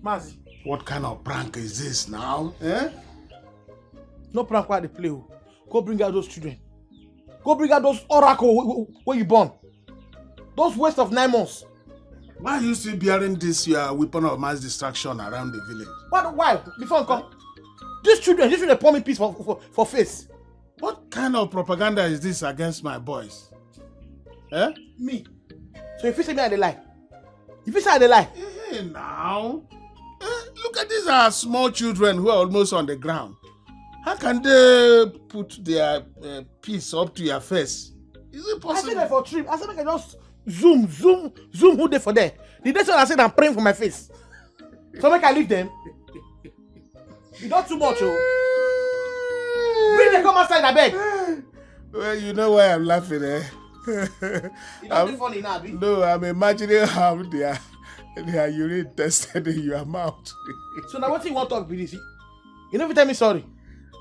Mazi. What kind of prank is this now? Eh? No prank why they play. Go bring out those children. Go bring out those oracle where you born. Those waste of 9 months. Why are you still bearing this your weapon of mass destruction around the village? Why? Before I come. These children pour me peace for face. What kind of propaganda is this against my boys? Eh? Me. So if you say me I dey lie. If you say I dey lie. Hey, now. Look at these are small children who are almost on the ground. How can they put their piece up to your face? Is it possible? I said that for trip. I said I can just zoom who they for there. The next one I said I'm praying for my face. So make I leave them. You don't too much, oh. Bring them come outside, I beg. Well, you know why I'm laughing, eh? You don't be funny now, no, I'm imagining how their urine tested in your mouth. So now what you want to talk with this? You never tell me sorry.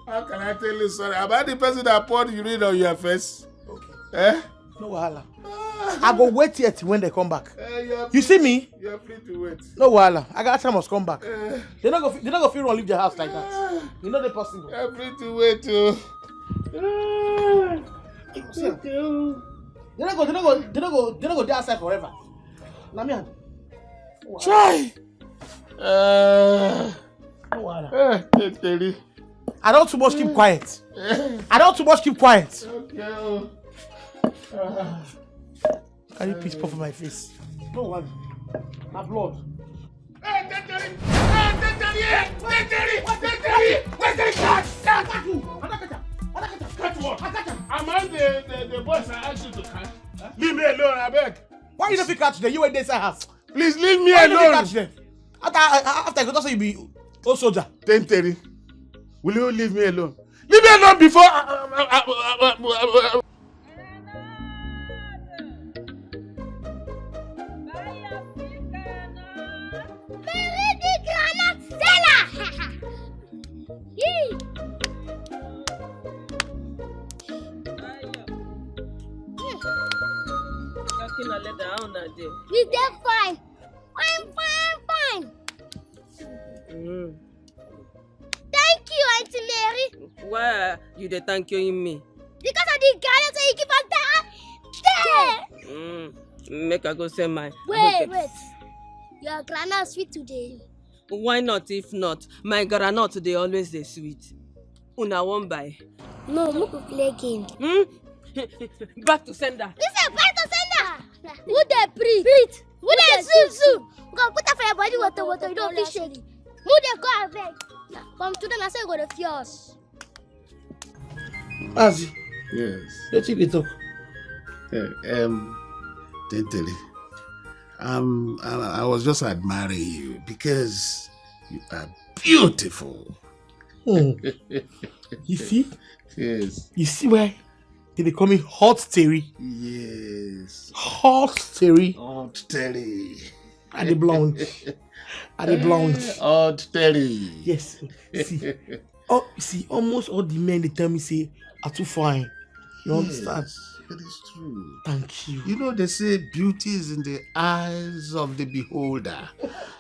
How can I tell you sorry? Am I the person that poured urine on your face? Okay. Eh? No wahala. I go wait here till when they come back. You see me? You're free to wait. No wahala. I got time must come back. They not go feel run leave their house like that. You know they possible. You're free to wait too. They not go there outside forever. Namian. Try. No wahala. I don't too much keep quiet. Okay. Can you please puff on my face? No one. My blood. Hey, am I the boss I asked you to catch? Leave me alone, I beg. Why you don't fit catch them? You went inside house. Please leave me Why alone. you don't catch them? After I go, that's how you be old soldier. 10:30. Will you leave me alone? Leave me alone before. We did fine. Fine. Thank you, Auntie Mary. Why you dey thank you me? Because of the guy that you give us that. Make I go send my. Wait. Your grandma sweet today. Why not? If not, my granite they always dey sweet. Una won't buy. No, we could play game. Back to sender. Listen, back to sender. Who they breathe? Who they zoom? Go put that for your body water. You don't feel shady. Who they go away? From today, I say go to Fios. Azi. Yes. Let's see the talk. Tentele. I was just admiring you because you are beautiful. You see? Yes. You see why they call me Hot Terry? Yes. Hot Terry. Hot Terry. Are they blonde? Hot Terry. Yes. See, almost all the men they tell me say are too fine. You understand? It is true. Thank you. You know they say beauty is in the eyes of the beholder,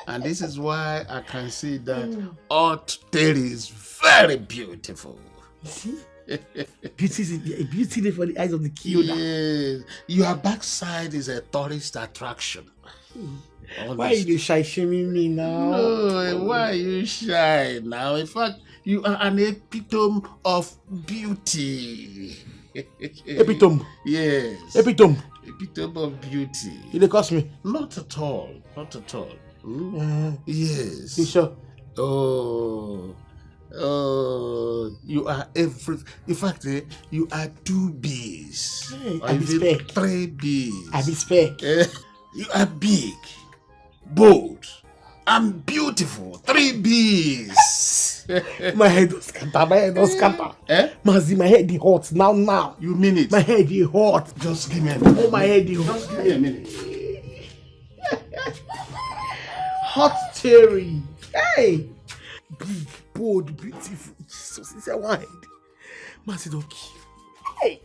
and this is why I can see that Hot Terry is very beautiful. You see? Beauty for the eyes of the beholder. Yes. Your backside is a tourist attraction. Why are you shy shaming me now? No, why are you shy now? In fact, you are an epitome of beauty. Epitome? Yes. Epitome of beauty. You dey cost me? Not at all. Yes. You sure? Oh, you are every. In fact, you are 2 B's. Hey, or I be even spec. 3 B's. I be spec. You are big, bold, and beautiful. 3 B's. My head was scatter. My head was scatter. Mazi, my head is hot now. You mean it? My head is hot. Just give me a minute. Oh, my head is hot. Just give me a minute. Hot cherry. Hey. Big, bold, beautiful. Jesus, it's a wine. Mazi, don't kill. Hey.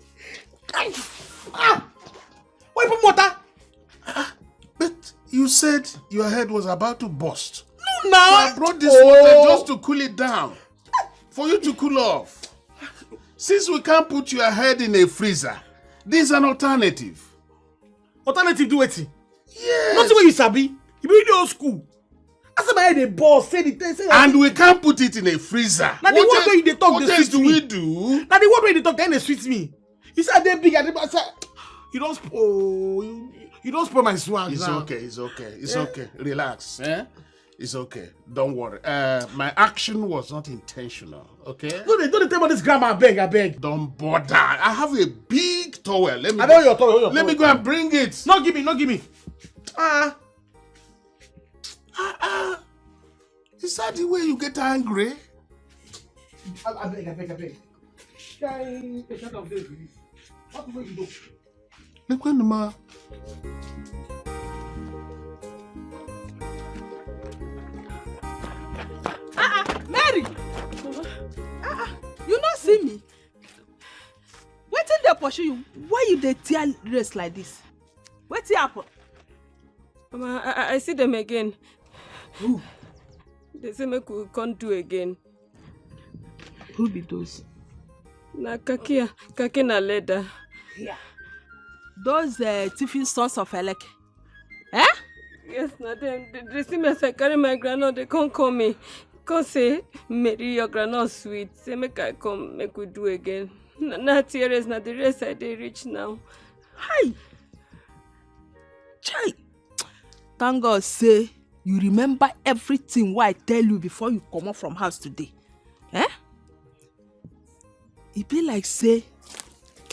Why put water? But you said your head was about to burst. No, now. So I brought this water just to cool it down. For you to cool off. Since we can't put your head in a freezer, this is an alternative. Alternative do it? Yes. Not the way you sabi. You be in the old school. I said my head a boss. Say the thing. And we can't put it in a freezer. Now the one way they talk, what they else sweet do me. we do? Now the one way they talk, then they sweet me. You said they big and they say, you don't you don't spoil my swag. It's now. okay. It's okay. It's okay. Relax. It's okay. Don't worry. My action was not intentional. Okay. Don't tell me this grammar. I beg. Don't bother. I have a big towel. Let me. I know your towel. Let me go and bring it. No, give me. Is that the way you get angry? I beg. Shut up, baby. What the way you do? Look when the ma. Mary! You not see me? Wetin dey pursue you? Why you dey tear race like this? Wetin happen? Mama, I see them again. Who? They say make we can't do again. Who be those? Na kaki na leather. Yeah. Those thieving sons of Eleke. Yes, na them. They see me as I carry my granola, they can't call me. Can't say, Mary, your granola sweet. Say make I come, make we do again. Na tears, na the rest I dey reach now. Hi. Chai. Thank God say you remember everything what I tell you before you come out from house today. It be like say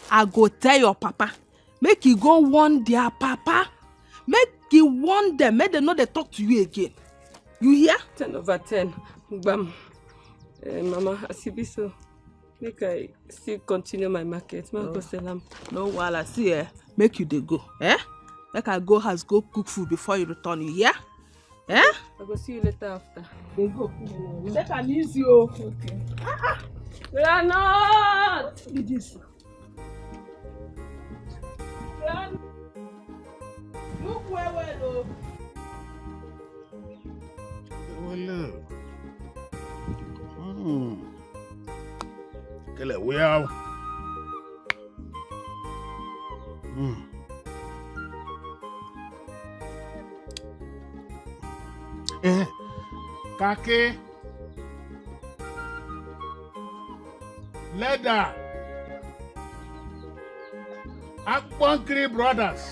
I go tell your papa, make you go warn their papa, make you warn them, make them know they talk to you again. You hear? 10 over 10. Bam. Mama, as you be so, make I still continue my market. No while I see make you dey go. Make I go house, go cook food before you return. You hear? I go see you later after. They go. Take an easy. Okay. Granot! What is this? Look well. Hello. Well. Kake. Leather. Akwankri brothers.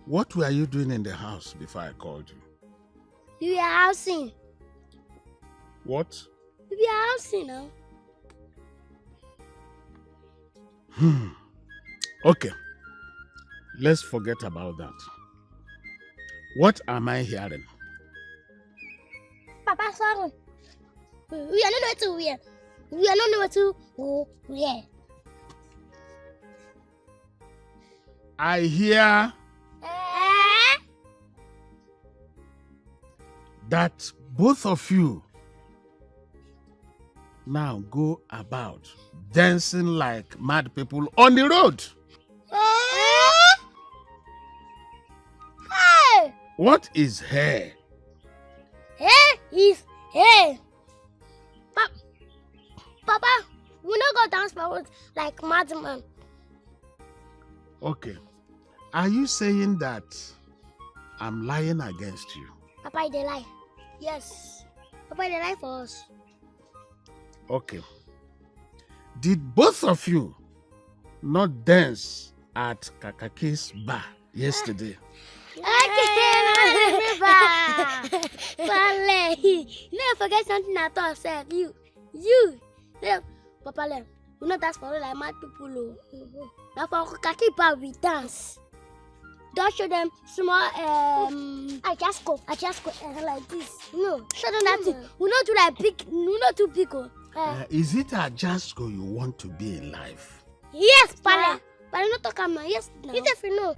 What were you doing in the house before I called you? We are housing. What? We are housing now. Okay. Let's forget about that. What am I hearing? Papa, sorry. We are not know to wear. We are not know to wear. I hear that both of you now go about dancing like mad people on the road. Hey! What is hair? Hair is hair. Papa, we not go dance forward like madman. Okay. Are you saying that I'm lying against you? Papa, they lie. Yes. Papa, they lie for us. Okay. Did both of you not dance at Kakaki's bar yesterday? Okay, Pale, you never forget something I thought, sir. You. Papa, We not dance for real like mad people. Now for kaki bar we dance. Don't show them small I just go like this. No, show them that thing. We not do like big. We not too big. Is it a just go you want to be in life? Yes, Pala. But you not talk about yes. No. Yes, if you know.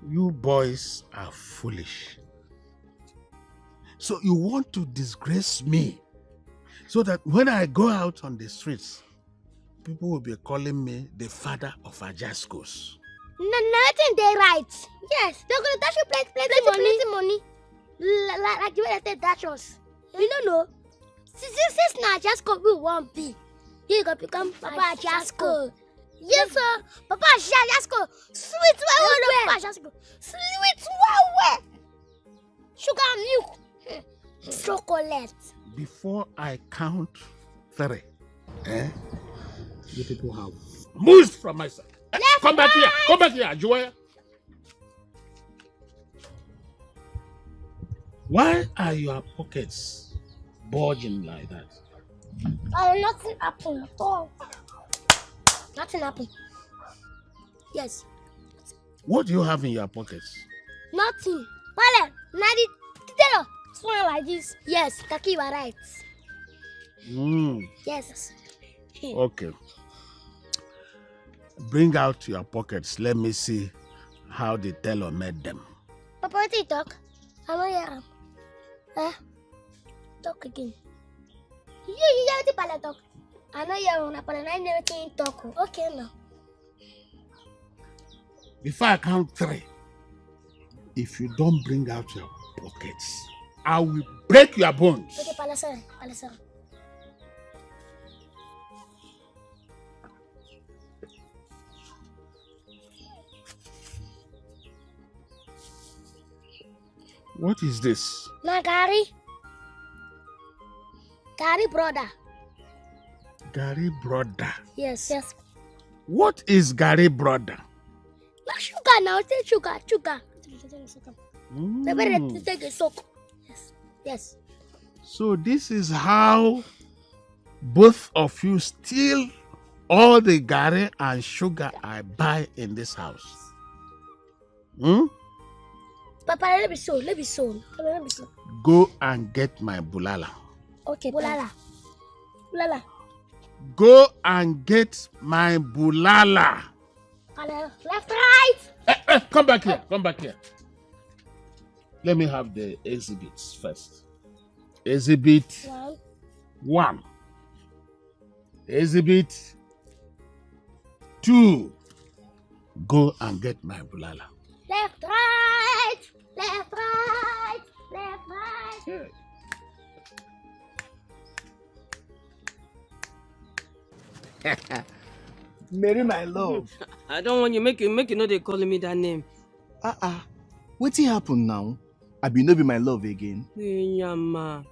You boys are foolish. So you want to disgrace me so that when I go out on the streets, people will be calling me the father of Ajaskos. Nothing they right. Yes, they're gonna dash you plenty money. Like the way they dash us. You don't know. Since now Ajasko we won't be. You gonna become Papa Ajasko. Yes, sir. Papa Ajasko. Sweet well. Papa Ajasko. Sweet well. Sugar milk. Chocolate. Before I count 3, you people have moved from my side. Come back here, Joya. Why are your pockets bulging like that? Nothing happened at all. Nothing happened. Yes. What do you have in your pockets? Nothing. Pale, Nadi, Titelo, swing like this. Yes, Kaki, you are right. Yes. Okay. Bring out your pockets. Let me see how the teller made them. Papa, what do you talk? I'm not here. Talk again. You have to Pale talk. I know you're on, but I never can talk. Okay, now. Before I count 3, if you don't bring out your pockets, I will break your bones. Okay, Pale, sir. What is this? Na Gary brother. Gary brother. Yes. What is Gary brother? Na sugar now, take sugar. Maybe take a soak. Yes. So this is how both of you steal all the Gary and sugar I buy in this house. Papa, let me so. Go and get my bulala. Okay, bulala. Go and get my bulala. Left, right. Come back here. Let me have the exhibits first. Exhibit 1. Exhibit 2. Go and get my bulala. Left, right. Yeah. Mary, my love. I don't want you make you know they calling me that name. Wetin happen now? I be no be my love again. Yama.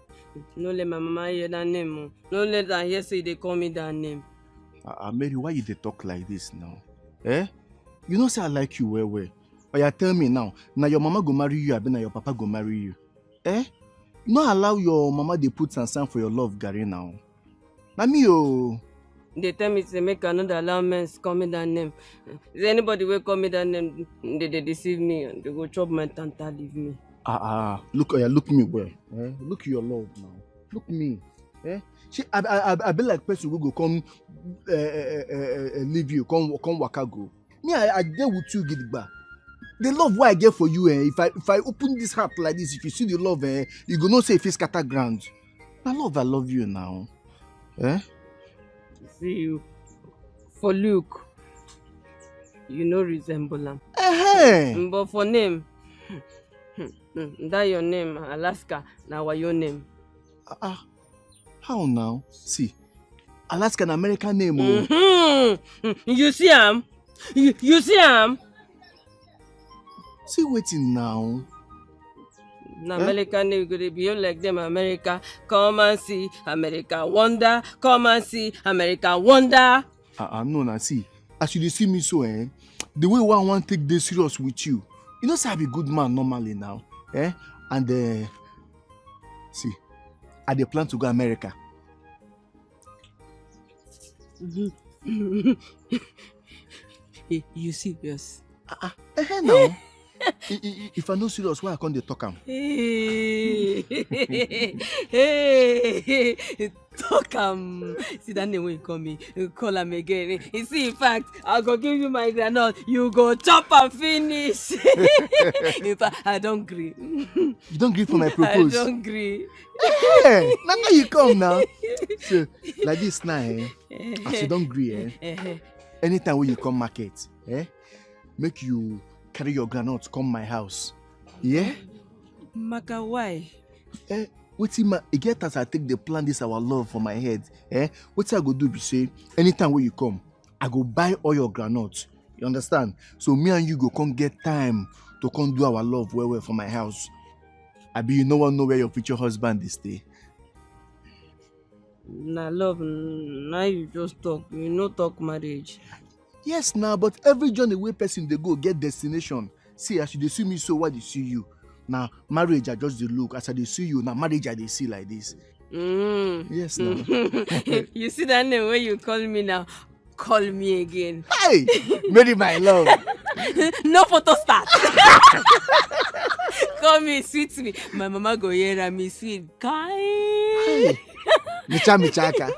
No let my mama hear that name. No let her hear say they call me that name. Mary, why you dey talk like this now? You know say I like you well. Oya, tell me now your mama go marry you, abi na your papa go marry you? No allow your mama dey put sand for your love, Gary now. Na me o. They tell me to make another allow men call me that name. Is anybody will call me that name? They deceive me and they go chop my tanta, leave me. Look, Oya, look me well. Look your love now. Look me. I be like person who go come leave you, come waka go. Me, I dey with you, gidigba. The love what I get for you, if I open this heart like this, if you see the love, you go not say if it's scatter ground. I love you now. See you. For look, you know resemble him. But for name, that your name, Alaska, now your name. How now? See, Alaska an American name. You see him? You see him? See waiting now. American name gonna behave like them. America, come and see. America wonder, come and see. America wonder. No, now see. As you see me so, the way I want to take this serious with you. You know, say I be good man normally now, And see, I dey plan to go America. You serious? Now. If I no serious, why I can't they talk am? Hey, talk am. See that name when you call me, you call him again. You see, in fact, I'll go give you my granite. You go chop and finish. In fact, I don't agree. You don't agree for my propose? I don't agree. Hey, now you come now. So, like this now, as you don't agree, anytime when you come market, make you carry your granite come my house. Yeah? Maka, why? Wetin e get as I take the plan this our love for my head. Wetin I go do be say, anytime when you come, I go buy all your granite. You understand? So me and you go come get time to come do our love well for my house. Abi you no one know where your future husband is stay. Na love, now you just talk. You no talk marriage. Yes, now, but every journey way person they go get destination. See, as you dey see me, so why they see you? Now, marriage I just the look. As I dey see you, now marriage I dey see like this. Yes, now. You see that name when you call me now? Call me again. Hey, Mary, my love. No photo start. Call me, sweet me. My mama go hear me sweet. Kai. Michaka.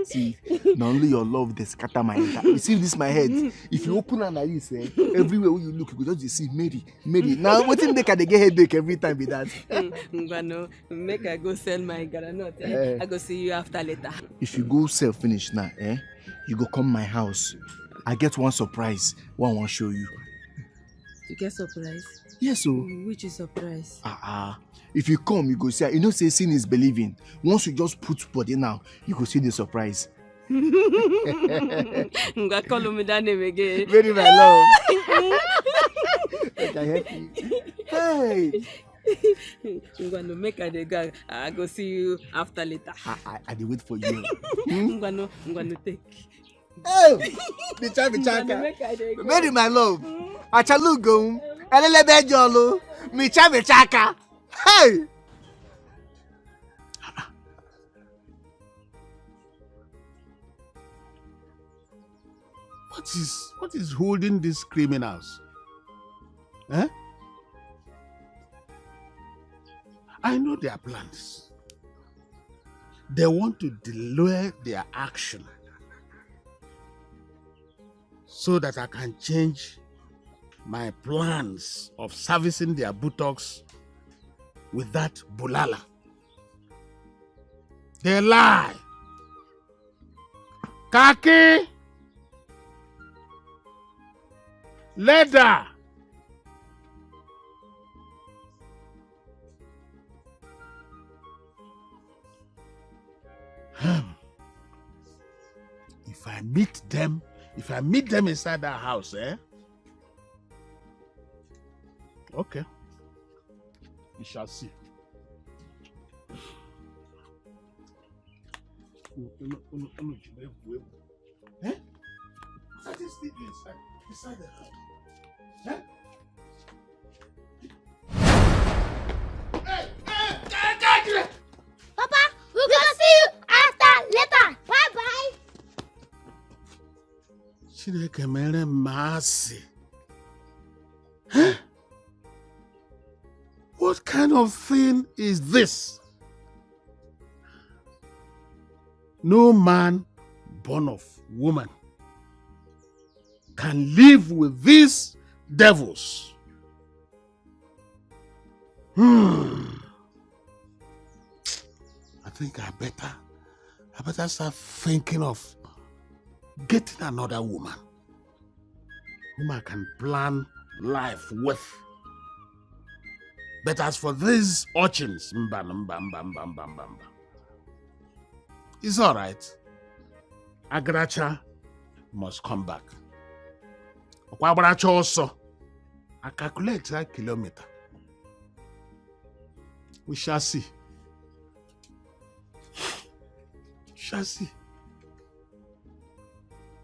See, not only your love they scatter my head. You see this my head. If you open an eyes, everywhere where you look, you go just see Mary. Now, what if they can get headache every time with that? Ngwano, make I go sell my granite. I go see you after later. If you go sell finish now, you go come my house. I get one surprise. One I want show you. You get surprise? Yes, so. Which is surprise? If you come, you go see. You know, say seeing is believing. Once you just put body now, you go see the surprise. Ngwa call me that name again. Very my love. I can help you. Hey. Ngwano, make I go. I go see you after later. I dey wait for you. Ngwano, take. Oh, Michaka. Very my love. Achalugo. Elelebe jolo. Michaka. Hey. What is holding these criminals? I know their plans. They want to delay their action so that I can change my plans of servicing their buttocks with that bulala. They lie. Kaki. Leather. If I meet them inside that house, okay. We shall see. I just need you inside the house. Papa, we're gonna see you after later. Bye-bye. Chineke mere mercy. What kind of thing is this? No man born of woman can live with these devils. I think I better start thinking of getting another woman whom I can plan life with. But as for these urchins, it's all right. Agracha must come back. Okwabracha also. I calculate that kilometer. We shall see.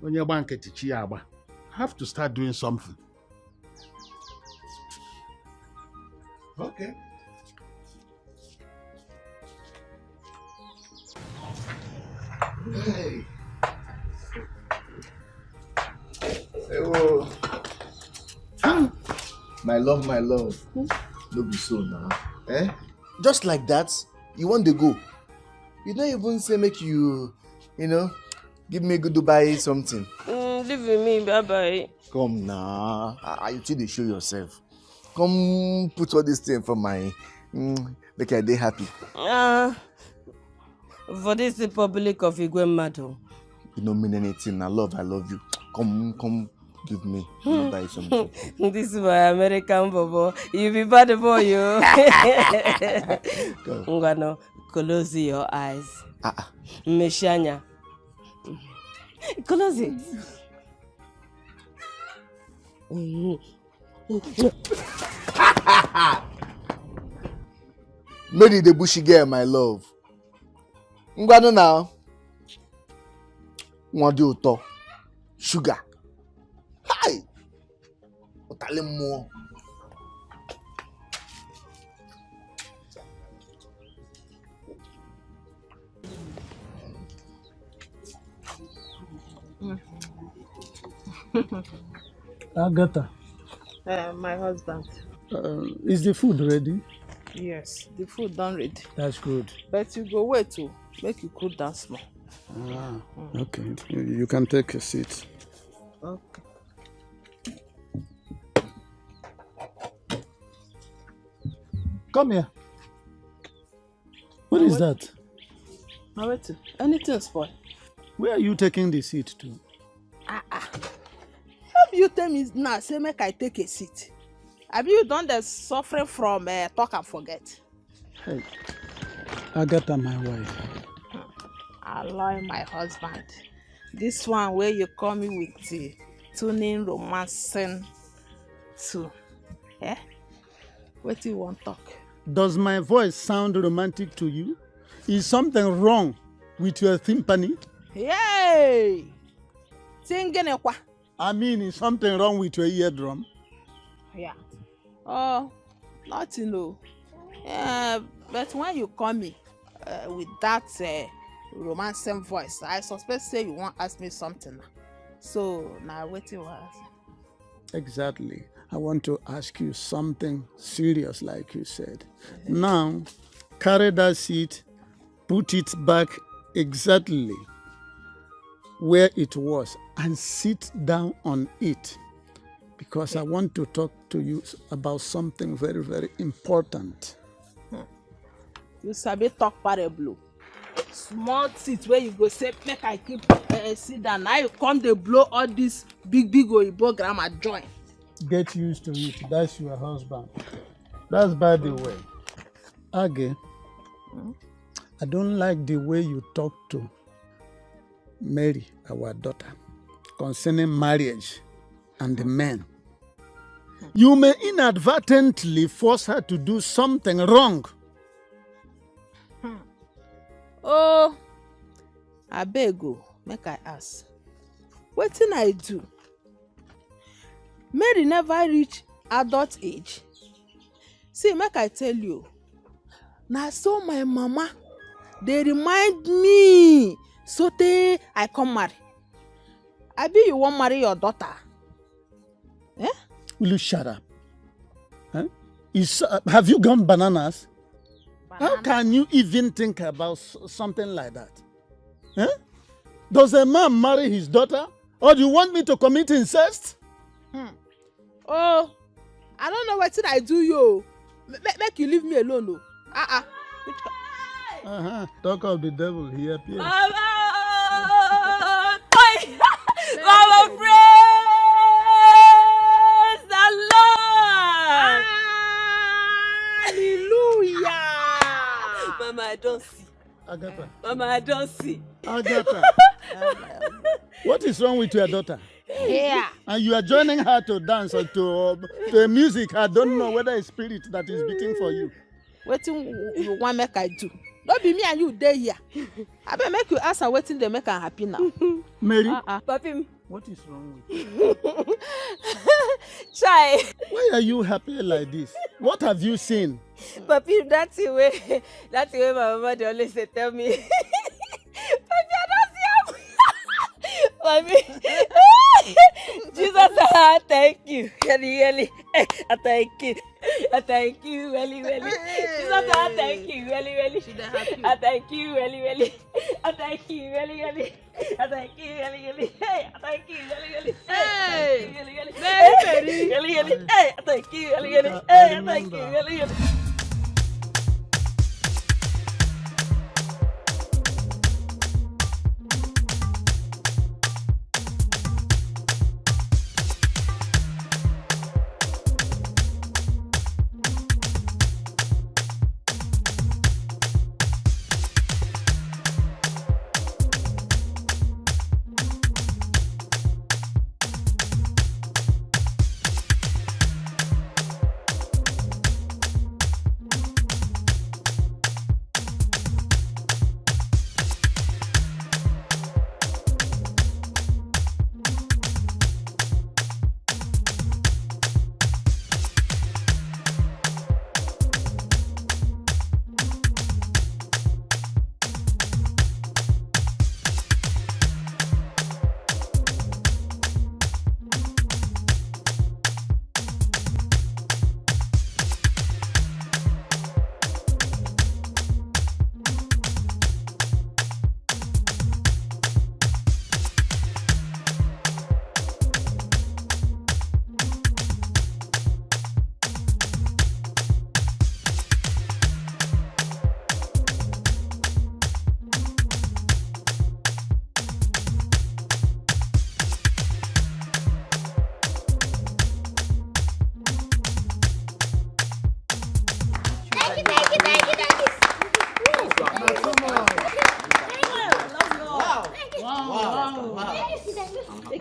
When you're bank at Chiaba, I have to start doing something. Okay. Hey. My love, my love. Don't be so now. Eh? Just like that, you want to go. You don't even say make you give me a good Dubai something. Leave with me, bye-bye. Come now. You think they show yourself. Come put all this thing for my make I dey happy. For this the public of Igwemado. You don't mean anything. I love you. Come give me buy something. This is my American bobo. You be bad boy, you. Ngano, close your eyes. Meshanya. Close it. Mary the bushy girl, my love. Ngwano now. What do you talk? Sugar. Hi. Otale mo. Agatha. My husband. Is the food ready? Yes, the food done ready. That's good. But you go wait to make you cool down small. Okay. You can take a seat. Okay. Come here. What is that? Now wait. Anything spoil? Where are you taking the seat to? Help you tell me now, say make I take a seat. Have you done the suffering from talk and forget? Hey, Agatha, my wife. Allow my husband. This one where you call me with the tuning romancing too. Eh? What do you want to talk? Does my voice sound romantic to you? Is something wrong with your timpani? Yay! Singing what? I mean, is something wrong with your eardrum? Yeah. Oh, nothing, no. But when you call me with that romancing voice, I suspect say you want to ask me something. So now waiting was. Exactly. I want to ask you something serious, like you said. Now, carry that seat, put it back exactly where it was, and sit down on it. Because I want to talk to you about something very, very important. You sabi talk parable. Small seat where you go say, make I keep sit down. Now you come to blow all this big Oyibo grammar join. Get used to it. That's your husband. That's by the way. Age, I don't like the way you talk to Mary, our daughter, concerning marriage and the men. You may inadvertently force her to do something wrong. Oh, I beg you, make I ask. Wetin I do? Mary never reach adult age. See, make I tell you. Na so my mama, they remind me sotey I come marry. Abi you wan marry your daughter? Eh? Will you shut up? Huh? Have you gone bananas? How can you even think about something like that? Huh? Does a man marry his daughter? Or do you want me to commit incest? Oh, I don't know what I do you. Make you leave me alone. Talk of the devil, he appears. Mama, Mama, praise the Lord. Hallelujah. Mama, I don't see. Agatha. Mama, I don't see. Agatha. What is wrong with your daughter? Yeah. And you are joining her to dance or to music. I don't know whether it's spirit that is beating for you. Wetin you want make I do? Don't be me and you dey here. I better make you ask her wetin dey make her happy now. Mary, Papi, what is wrong with you? Chai. Why are you happy like this? What have you seen? Papi, that's the way my mama dey always dey tell me. Papi, I don't see her. Papi. Jesus, thank you. Really. Thank you. Thank you, really. Jesus, thank you, really. Thank you, really. Thank you, really. Thank you, really. Hey, thank you, really. Hey, Really. very. Really. Hey, thank you, really. Hey, thank you, really.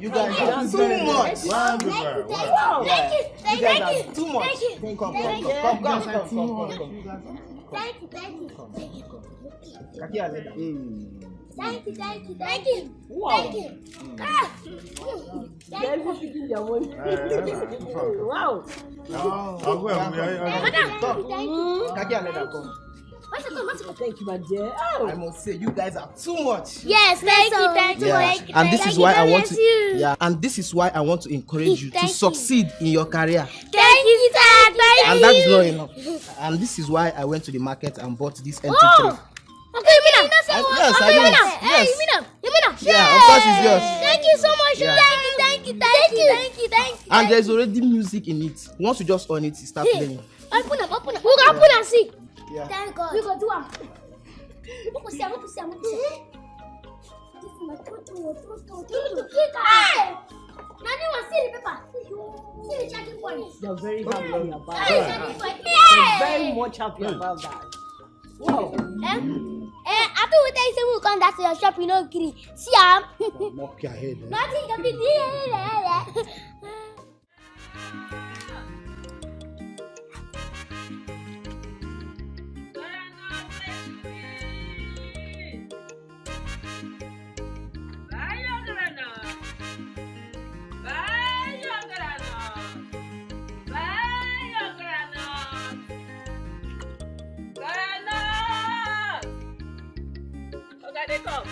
You guys are too much. Thank you. You guys are too much. Come. Thank you. Kakia, let Thank you. Wow. Thank you. Wow. Kakia, let her come. Thank you, my dear. I must say, you guys are too much. Yes, thank you. And this is why I want to. You. Yeah, and this is why I want to encourage you to Thank you. succeed in your career. Thank you, sir. And that is not enough. And this is why I went to the market and bought this MP3. Oh. Okay, you mean Yes, I mean. Yes. You mean Yeah, of course it's yours. Thank you so much. Yeah. Thank you. And there's already music in it. Once you just on it, you start playing. Open up. We go open and see. Yeah. Thank God. We go do am. Open see. Hey! Nani was see the paper. See the charging point. You're very happy about Charging that. point. You're very much happy about that. Wow. I thought we tell you we come back to your shop, you know, agree. See am. Knock your head. Nothing can be done. They come.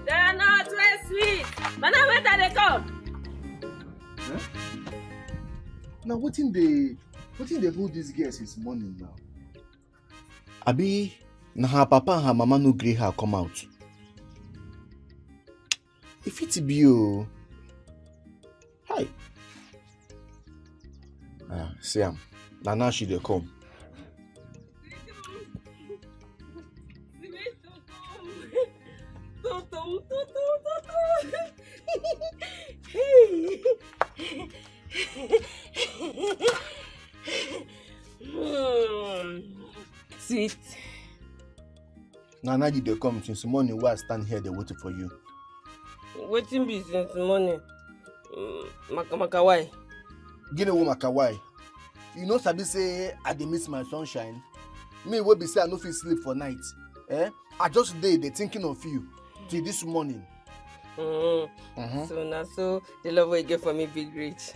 They are not very sweet. But now when they come? Now what in they hold these girls this morning now? Abi, na her papa and her mama no gree her come out. If it be you, hi. See am. Now she dey come. Sweet. Nana, you dey come since morning. Where I stand here, they waiting for you. Waiting be since morning. Maka why? Gini wo maka why? You know sabi say I dey miss my sunshine. Me wey be say I no fit sleep for night. I just dey thinking of you till this morning. So now so the love you get for me big rich.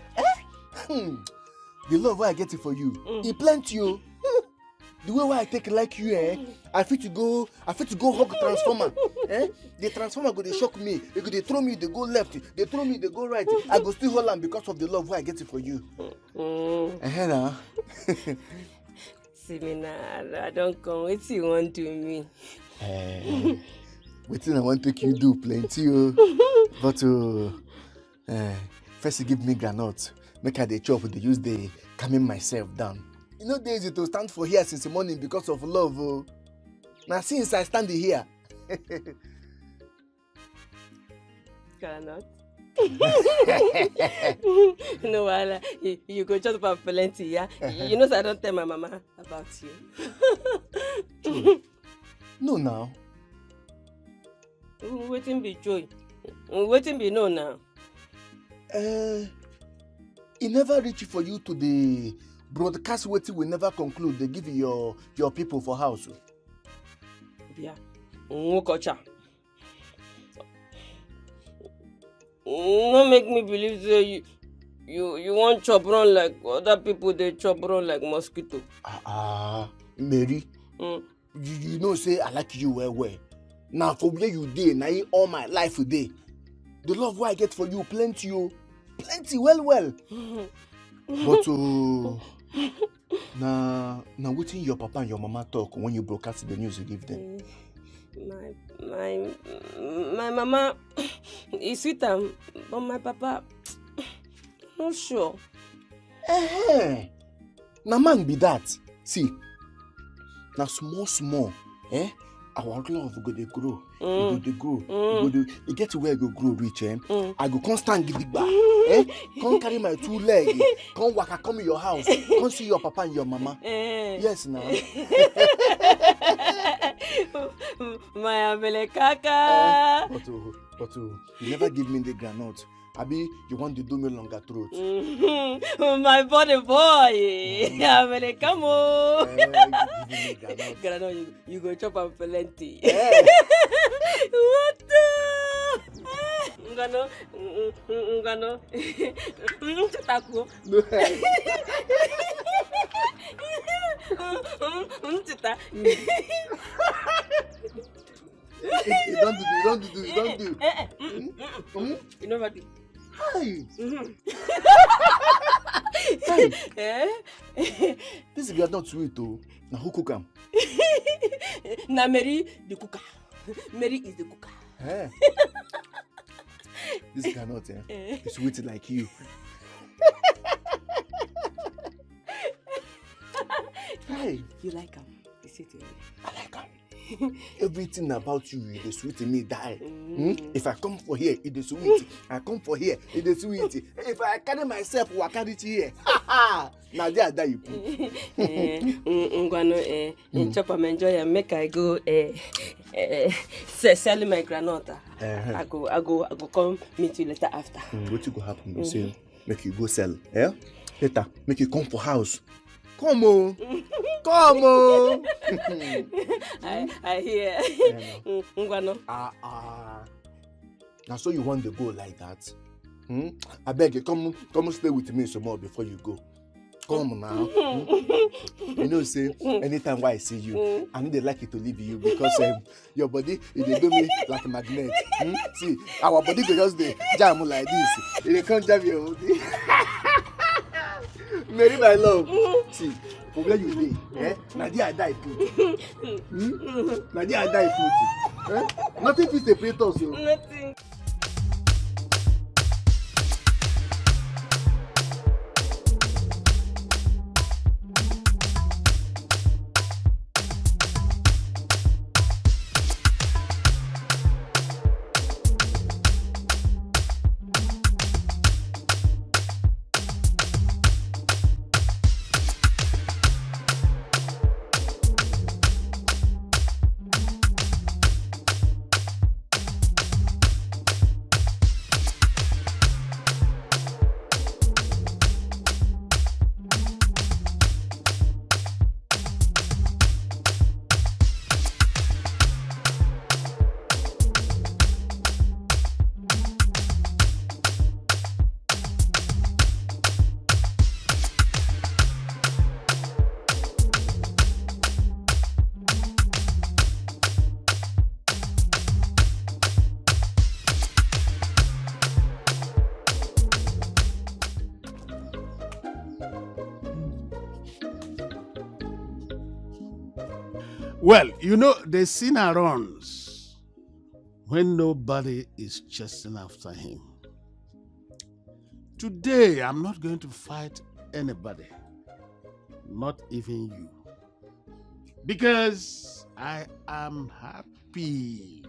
The love I get it for you, it plenty you. The way why I take like you, I fit to go hug transformer. The transformer go dey shock me. They go dey throw me, they go left. They throw me, they go right. I go still hold am because of the love why I get it for you. Now. See me now, I don't come. What you want to me? Wetin I want take you do plenty but first you give me groundnut. Make I dey chop, they use the calming myself down. You know dey easy to stand for here since the morning because of love. Now since I stand here. Cannot. No, Wala, you go just for plenty, yeah? You know, so I don't tell my mama about you. No, now. Waiting be joy. Waiting be no now. It never reach for you to the broadcast waiting will never conclude. They give you your people for house. Yeah. Kocha. No make me believe that you want chop run like other people, they chop run like mosquito. Mary, you know say I like you well. Now for where you dey, now all my life today. The love why I get for you plenty, well. But now waiting your papa and your mama talk when you broadcast the news you give them. My mama is sweet, but my papa not sure. Now man be that. See, now small, our love go dey grow. It go dey grow. It get to where it go grow rich, I go constant gidigba. Come carry my 2 legs. Come waka, come in your house. Come see your papa and your mama. Yes, now. My abele kaka. But you never give me the granite. Abi, you want to do me longer throat. My body boy. Abele come on. Granite, you go chop am plenty. What the? Ngano. Chataku. Chita. You don't do. You know what? Hi. This girl not sweet though. Now who cook am? Na Mary the cooker. Mary is the cooker. This girl not is sweet like you. Hey, you like him? Is it I like him. Everything about you is sweet to me die. If I come for here, it is sweet. I come for here, it is sweet. If I carry myself, I carry it here. Now there die you put. Chop and enjoy and make I go sell my granota. I go come meet you later after. What you go happen? You say make you go sell. Later, make you come for house. Come on. I hear. Now so you want to go like that? I beg you, come stay with me some more before you go. Come now. You know, say anytime I see you, I need like it to leave you because your body they do me like a magnet. See, our body go just dey jam like this. They can't jam your body. Mary, my love. See, for where you dey, now there I die put. Now there I die put. Nothing fit separate us. Nothing. Well, you know, the sinner runs when nobody is chasing after him. Today, I'm not going to fight anybody, not even you, because I am happy.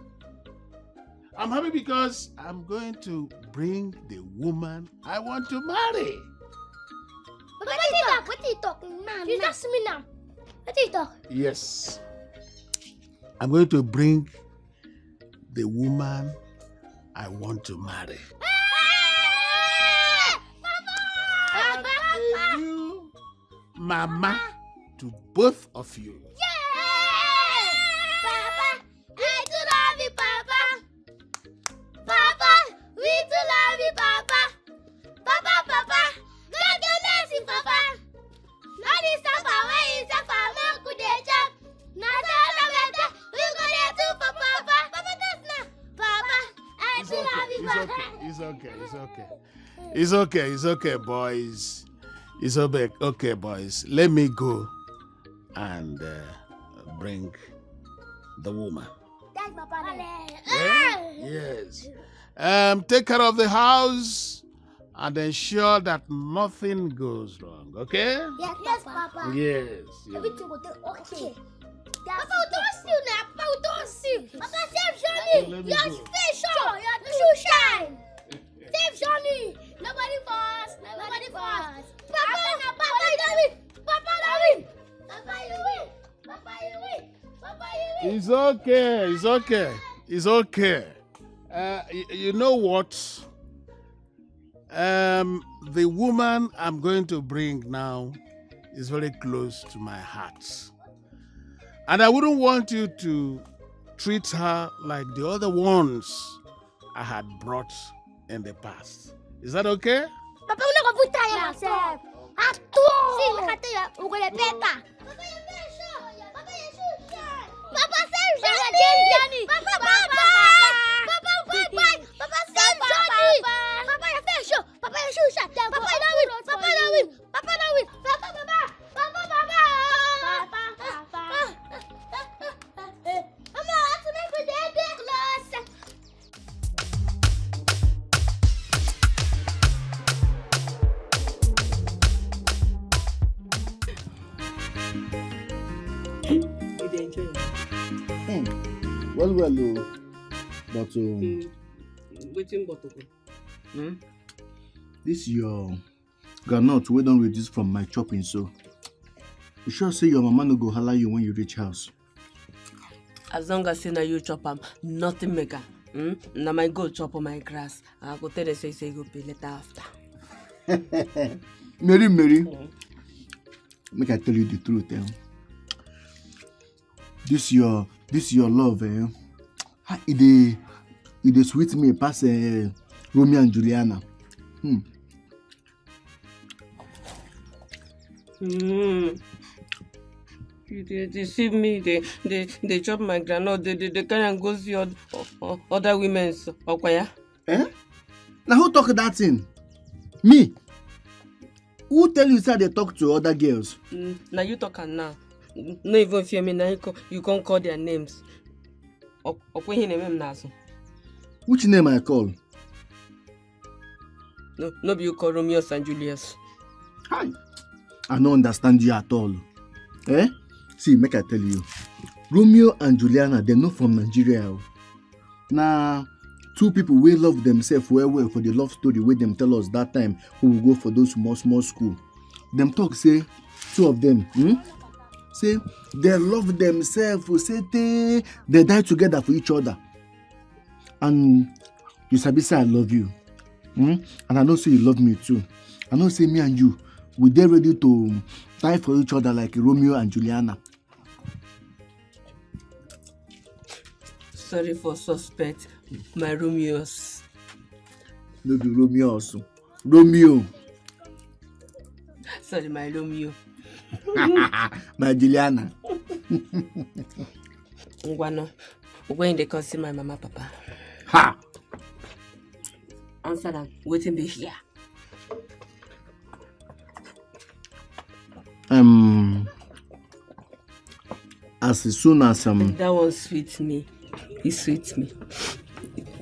I'm happy because I'm going to bring the woman I want to marry. What are you talking now? You ask me now. What are you talking? Yes. I'm going to bring the woman I want to marry. And a new mama to both of you. Papa, I do love you, Papa. Papa, we do love you, Papa. Papa, God bless you, Papa. Not this Papa, where is Papa? Mom could jump. Not that we go there too, Papa. Papa, that's not. Papa, I do love you, Papa. It's okay, boys. It's okay, boys. Let me go and bring the woman. That's Papa. Yes. Take care of the house and ensure that nothing goes wrong, okay? Yes, Papa. Yes. Everything will be okay. Papa will don't see you now. Papa will don't see you. Papa, save Johnny. Your face shine. Your shoe shine. Save Johnny. Nobody falls. Papa, you win. Papa, you win. It's okay. You know what? The woman I'm going to bring now is very close to my heart. And I wouldn't want you to treat her like the other ones I had brought in the past. Is that okay? Papa, we're not going to put yourself. At all. See, look at you. We're going to pay Papa, your shoe shine. Papa, save Johnny. Papa, save Johnny. Papa, your face show. Papa, your shoe shine. Papa, don't win. Papa, Mama, I have to make a day close. You dey enjoy it? Well, oh. But Wetin bottle? this your groundnut wey don reduce from my chopping, so you sure say your mama no go holler you when you reach house? As long as say na you chop am, nothing make am. Na my goat chop on my grass. I go tell them say you go pay later after. Mary, make I tell you the truth, eh? This your love, eh? It dey sweet me pass Romeo and Juliana. You dey deceive me. They chop my groundnut. They carry and go see other women's okwaya. Eh? Now who talk that thing? Me? Who tell you say they talk to other girls? Now you talk am now. No even fear me. Now you can't call their names. Okwehi name naso. Which name I call? No be you call Romeo and Julius. Hi. I don't understand you at all. Eh? See, make I tell you. Romeo and Juliana, they're not from Nigeria. Nah, two people will love themselves well for the love story where them tell us that time who will go for those small school. Them talk say, two of them, say they love themselves, say they die together for each other. And you sabi say I love you. And I know say you love me too. I know say me and you, we dey ready to die for each other like Romeo and Juliana. Sorry for suspect, my Romeos. No be Romeo also. Romeo. Sorry, my Romeo. My Juliana. Ngwano, when they come see my mama, papa. Ha! Answer them, waiting be here. as soon as That one sweets me. It sweets me.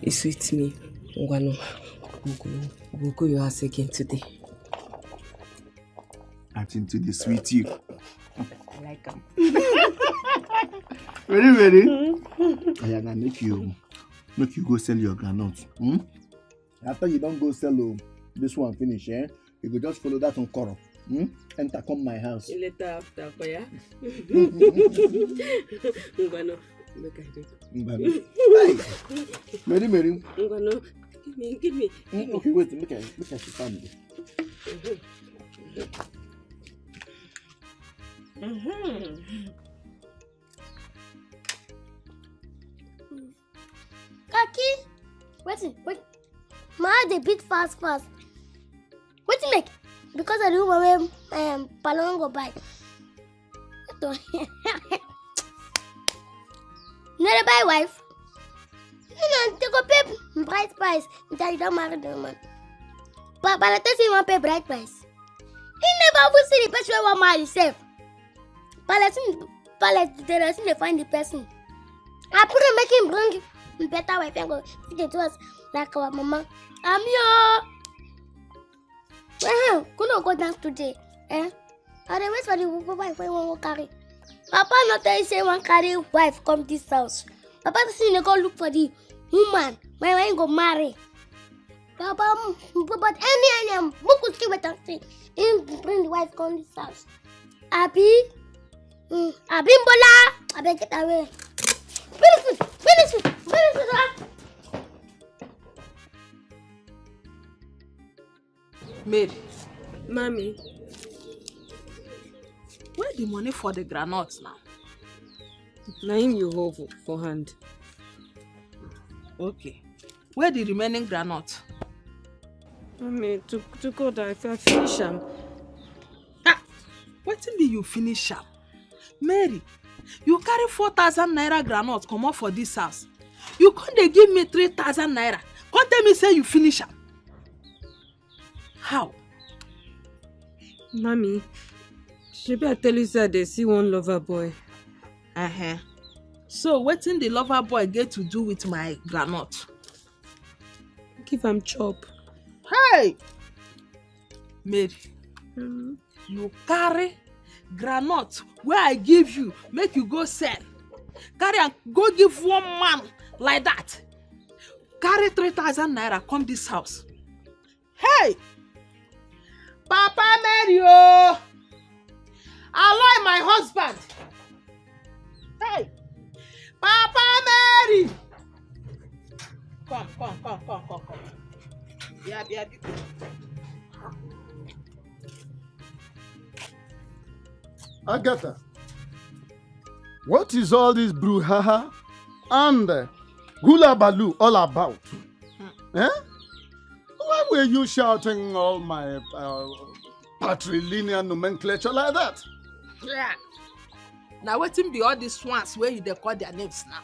It sweets me. Ngwano, we'll go your house again today. I think today sweet you. I like them. Ready? I am gonna make you go sell your groundnuts. After you don't go sell this one finish, you go just follow that on Koro. Enter come my house. Later after, yeah. Ngwano, make I do. Mary. Ngwano, give me. Okay, wait, look at the family. Kaki, wait. My they beat fast. What you make? Because I do my palong go by. Not buy wife. No, they go pay bright price. You don't marry the man. But I tell you, want pay bright price. He never will see the person who marry himself. But they find the person. I put him make him bring better wife and go see the two us like our mama. I'm your. Couldn't go dance today. I wait for the wife when one will carry. Papa not tell you say one carry wife come this house. Papa say go look for the woman when you go marry. Papa, but any could see what I say. Bring the wife come this house. Abi, Abimbola, I beg get away. Finish it. Mary, Mommy, where the money for the granuts now? na him you hold for hand. Okay. Where the remaining granite? Mommy, to go there if I finish am. Wetin be you finish am? Mary, you carry 4,000 naira granite comot for this house. You come dey give me 3,000 naira. Come tell me say you finish am. How? Mommy, shebi I tell you say I dey see one lover boy. So wetin the lover boy get to do with my granite? Give am chop. Hey! Mary, you carry granite wey I give you make you go sell. Carry am go give one man like that. Carry 3,000 naira come this house. Hey! Papa Mary, allow my husband. Hey! Papa Mary! Come. Yeah. Agatha, what is all this brouhaha and hula baloo all about? Why were you shouting all my patrilineal nomenclature like that? Yeah. Now wetin be all these swans where you dey call their names now?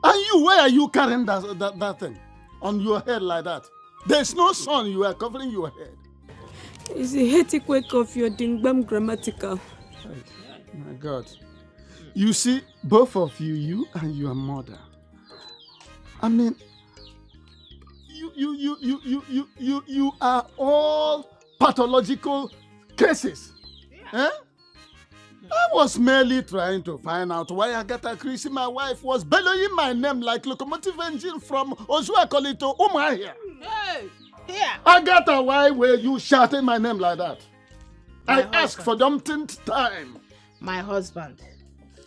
And you, where are you carrying that thing on your head like that? There's no sun, you are covering your head. It's a hectic wake of your dingbam grammatical. My God. You see, both of you, you and your mother. I mean, you are all pathological cases. I was merely trying to find out why Agatha Chrissy, my wife, was bellowing my name like locomotive engine from Ozuakoli to Umahia. Hey! Here! Agatha, why were you shouting my name like that? I asked for the umpteenth time. My husband,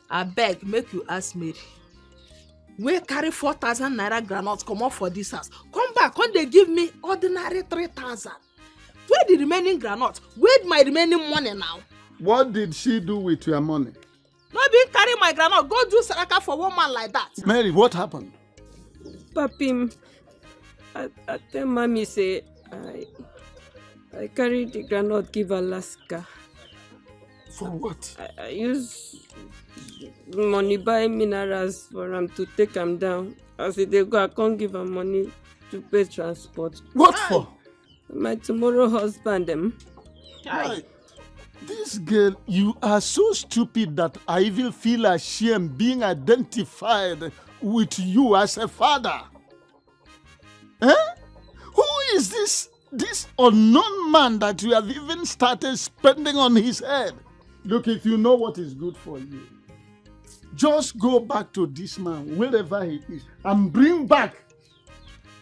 I beg, make you ask Mary. We carry 4,000 naira granite come up for this house. Come back, come they give me ordinary 3,000. Where the remaining granite? Where my remaining money now? What did she do with your money? No be carry my granite, go do saraka for one man like that. Mary, what happened? Papi, I tell mommy say I carry the granite give Alaska. For what? I use money buy minerals for am to take am down. As they go, I can't give am money to pay transport. What for? My tomorrow husband them. Right. This girl, you are so stupid that I even feel ashamed being identified with you as a father. Eh? Who is this unknown man that you have even started spending on his head? Look, if you know what is good for you, just go back to this man, wherever he is, and bring back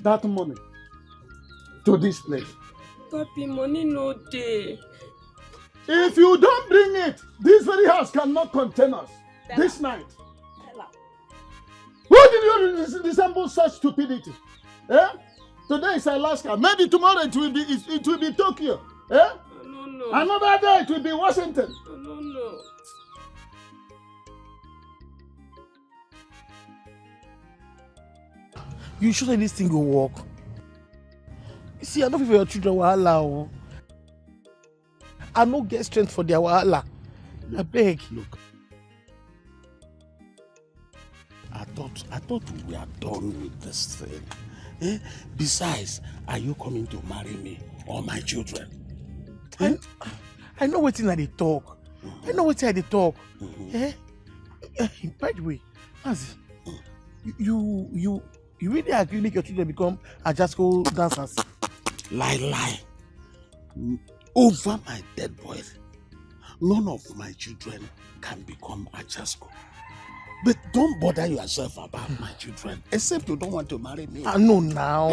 that money to this place. Papi, money no day. If you don't bring it, this very house cannot contain us. This night. Who did you resemble such stupidity? Eh? Today is Alaska. Maybe tomorrow it will be Tokyo. Eh? No. Another day it will be Washington. No. You sure this thing will work? You see, I don't feel for your children wahala. I no get strength for their wahala. I beg. Look. I thought we are done with this thing. Eh? Besides, are you coming to marry me or my children? Eh? I know what they talk. I know what they talk. Eh? By the way, Mazi, you really agree make your children become Ajasco dancers? Lie. Over my dead boys, none of my children can become Ajasco. But don't bother yourself about my children, except you don't want to marry me. I know now.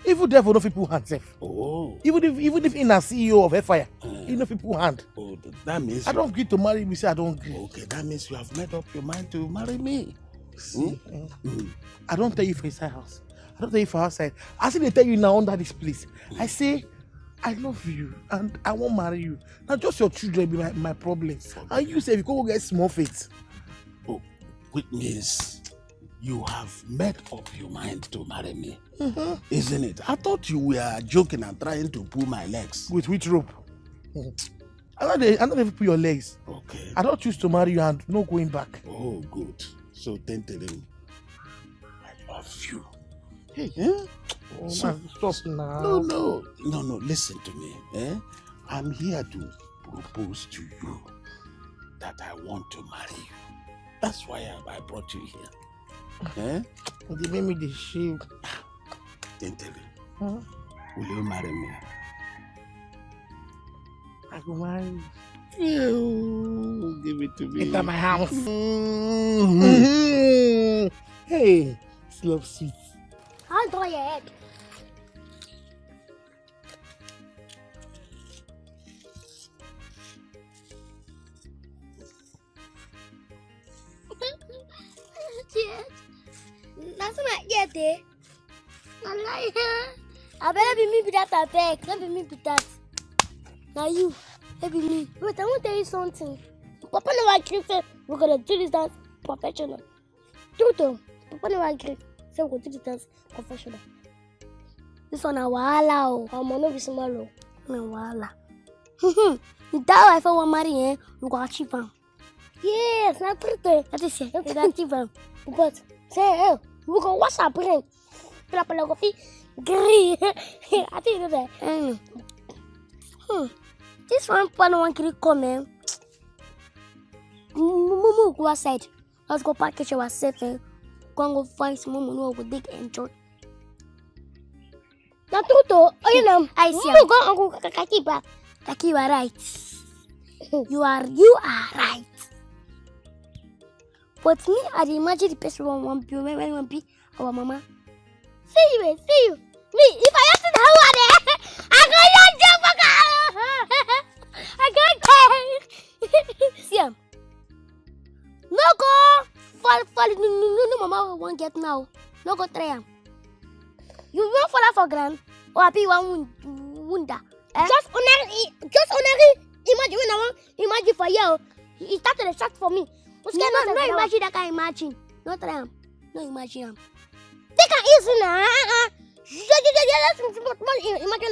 Even therefore, no people hand self. Oh. Even if in a CEO of Fire, you know people hand. Oh, that means I don't agree to marry me. Say I don't agree. Okay, that means you have made up your mind to marry me. I don't tell you for inside house. I don't tell you for outside. I say they tell you now under this place. I say I love you and I won't marry you. Now just your children be my problem. And you say you go get small faith. Oh, which means you have made up your mind to marry me, isn't it? I thought you were joking and trying to pull my legs. With which rope? I don't even pull your legs. Okay. I don't choose to marry you and no going back. Oh, good. So then tell him, I love you. Hey, Oh, so, stop now. No. Listen to me. Eh? I'm here to propose to you that I want to marry you. That's why I brought you here. Eh? They made me the shame. Then tell him, will you marry me? I go marry you. Give it to me. Enter my house. Hey, slow sweet. I'll draw your head. That's not yet, eh? I better be me with that, I beg. Let me be that. Now you, maybe me. Wait, I want to tell you something. Papa never agreed say we're going to do this dance professional. True, Papa never agreed say we're going to do this dance professional. This one a wahala. I'm not be small. Wahala. That wife I want marry, eh? We go achieve him. Yes, not pretty. That is it. We go achieve him. But say, hey, we go wash our brain. Coffee, green. I think you know that. This one can come, eh? Mumu go outside. Let's go package ourselves, eh? Go find some Mumu who will dig enjoy. Now, Toto, you know, I see. You go Uncle Kakiba. Kaki, you are right. You are right. But me, I imagine the person one be our mama. See you. Me, if I have to how I go see him. No go fall. No, mama won't get now. No go try him. You won't fall for grand or be one wonder. Just honorary. Imagine when I want imagine for you. He started a shot for me. No, imagine that I imagine. Not try him. No imagine him. Take an easy now.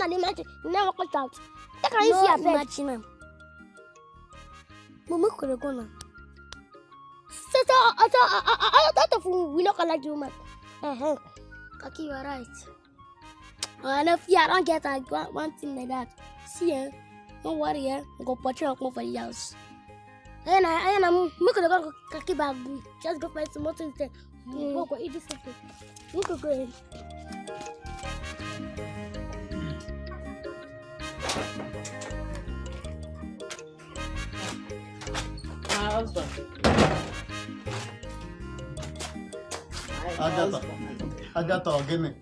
Imagine. Never cut out. Take an easy imagine him. Mama could go now. So I thought of we not like you, man. Kaki, you are right. And if you don't get one thing like that, see, Don't worry, yeah. Go portray a for the house. And I'm making a kaki bag. Just go find some more things there. Go eat this something. Look at go. My husband. Agatha Ogene,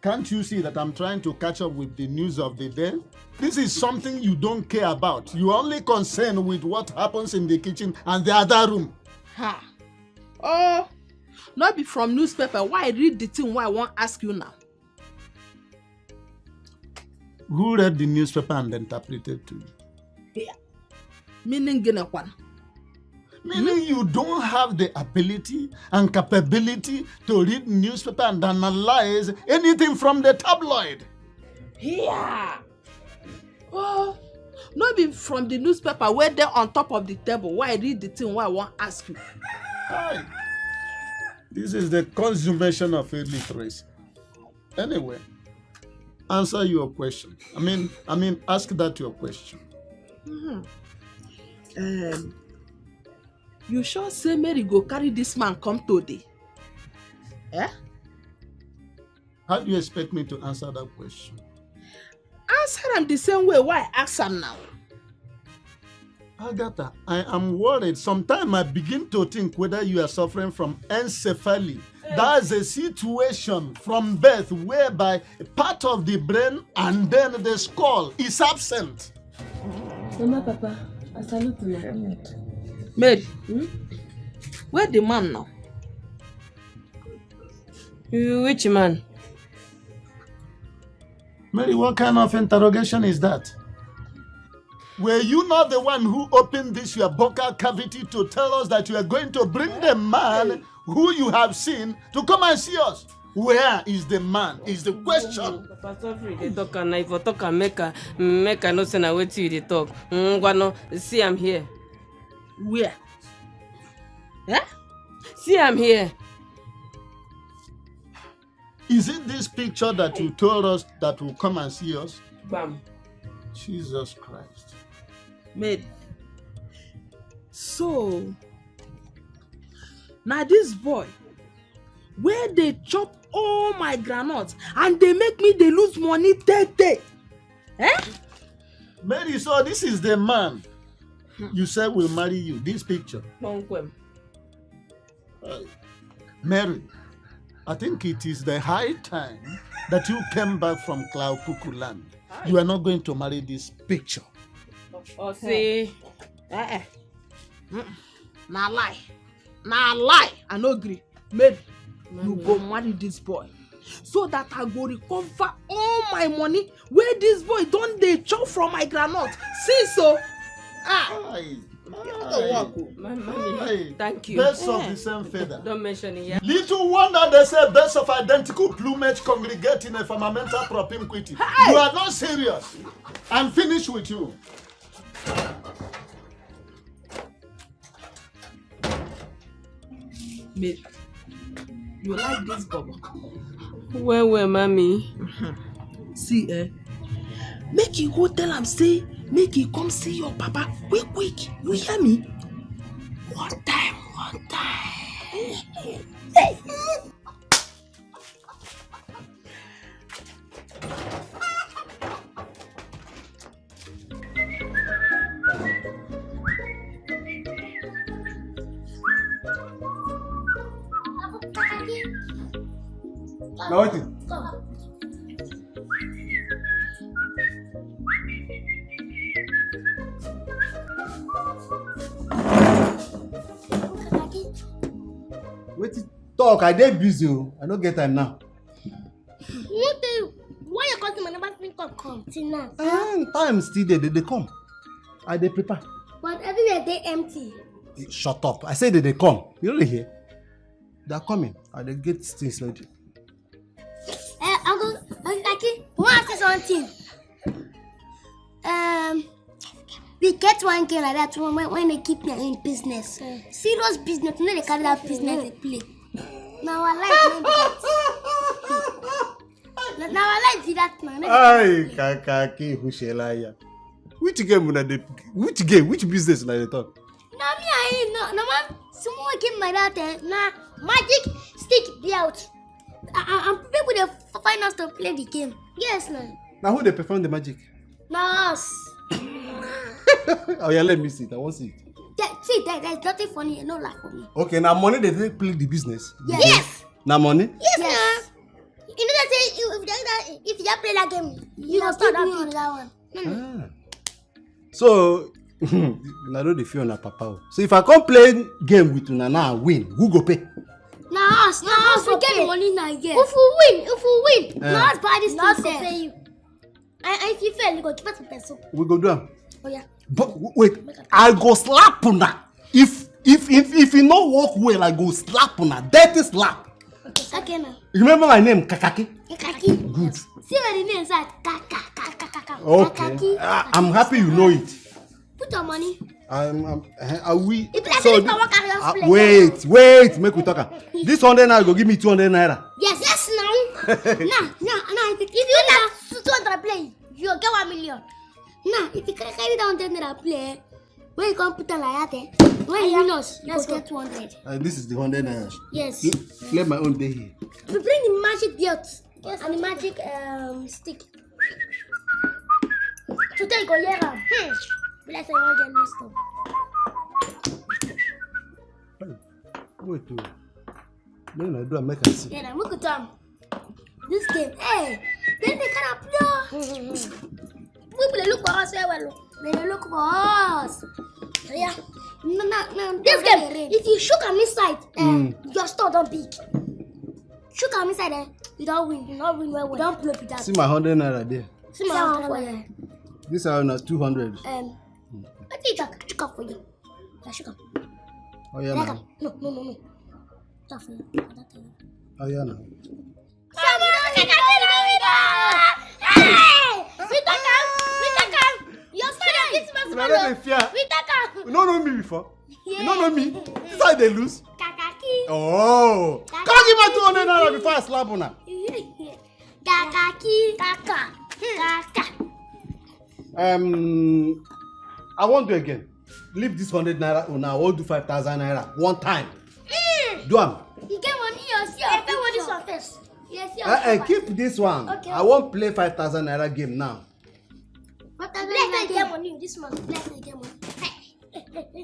can't you see that I'm trying to catch up with the news of the day? This is something you don't care about. You're only concerned with what happens in the kitchen and the other room. Ha. Oh, not be from newspaper. Why I read the thing? Why I won't ask you now? Who read the newspaper and interpreted to you? Yeah. Meaning gonna one. Meaning you don't have the ability and capability to read newspaper and analyze anything from the tabloid. Yeah. Oh, not be from the newspaper where they're on top of the table. Why I read the thing? Why I won't ask you? Hi. This is the consummation of illiteracy. Anyway, answer your question. I mean, ask that your question. You sure say Mary go carry this man come today? Eh? How do you expect me to answer that question? Answer him the same way why I ask him now. Agatha, I am worried. Sometimes I begin to think whether you are suffering from encephaly. That's a situation from birth whereby part of the brain and then the skull is absent. Mama, Papa, I salute you. Mary, where the man now? Which man? Mary, what kind of interrogation is that? Were you not the one who opened this your buccal cavity to tell us that you are going to bring the man who you have seen to come and see us? Where is the man? Is the question. Papa, sorry, they talk and if I talk and make I no say na wetin you dey talk. Ngwano, see I'm here. Where? Eh? See I'm here. Is it this picture that you told us that will come and see us? Bam. Jesus Christ. Mary. So, now this boy, where they chop all my groundnuts and they make me they lose money 30. Eh? Mary, so this is the man you said will marry you. This picture. Mary, I think it is the high time that you came back from Cloud Cuckoo land. You are not going to marry this picture. Oh, see. Nah lie. I no agree. Mary, you go marry this boy so that I go recover all my money where this boy don't they chop from my groundnut. See so? Mommy, thank you. Birds of the same feather. Don't mention it. Yeah. Little wonder they say birds of identical plumage congregate in a firmamental propinquity. Hey! You are not serious. I'm finished with you. Mary, you like this bubble? Well, mommy. See, make you go tell him, say, make you come see your papa quick. You hear me? One time. Hey! Now what? Wait, talk. I dey busy. I don't get time now. Why your customer never think of come till now? Time still there. They come. I dey prepare. But everywhere they empty. Shut up. I say they come. You really hear? They are coming. I dey get things ready. Uncle, I want to say something. We get one game like that when they keep me in business. Serious business, you know they carry that business they play. Now I like that. Now I like that man. Ay, kakaki hushelaya. Which game una dey? Which game? Which business una dey talk? No, me, no man. Small game like that, nah, magic stick be out. I'm people the finance to play the game. Yes, no. Now who dey perform the magic? Nah, us. Oh yeah, let me see it. I want to see it. There's nothing funny, no laugh for me. Okay, now money they take play the business. Yes. Now money? Yes. You know that say if you play that game, you will start doing that one. So na no dey fear una papa. So if I come play game with una now and win, who go pay? Now us we get the money now. Yes. If we win, now us buy this thing pay you. And if you fail, you go give us a peso. We go do am. Oh yeah. But wait, I go slap una. If you no work well, I go slap una. Dirty slap. Okay now. You remember my name, Kakaki? Kakaki. Good. See where the name is at? Kaka. Okay. I'm happy you know it. Put your money. Are we? Wait, make we talk. This 100 naira go give me 200 naira. Yes, now. Now, if you that 200 play, you get 1 million. Now, if you carry down 100 naira play, when you come put on like that, when you win us, you get 200. This is the 100 naira. Yes. Let my own day here. We bring the magic belt and the magic stick. Today you go hear am. Let's say you want get new stuff. Wait, no, do I make a see? Yeah, now look at them. This game, hey, then they kind of play. People they look for us very well. They look for us. Yeah. No. This game, if you shook them inside, your store don't big. Shook them inside, you don't win. You don't win well. You don't play with that. See my 100 naira there. See my 100 naira. This are not 200. I think I shook up for you. I shook up. Oh yeah, now. No. Tough. Oh yeah, now. We take him. Your son is Christmas man. We take him. You don't know me before. You don't know me. This is how they lose. Kakaki. Oh. Come give me 200 naira before I slap on her. Kakaki. Kaka. I won't do again. Leave this 100 naira on. I won't do 5,000 naira one time. Do am. You get money, you see. I pay this one first. Yes, keep this one. Okay. I won't play 5,000 naira game now. Let me get money. This one. Let me get money.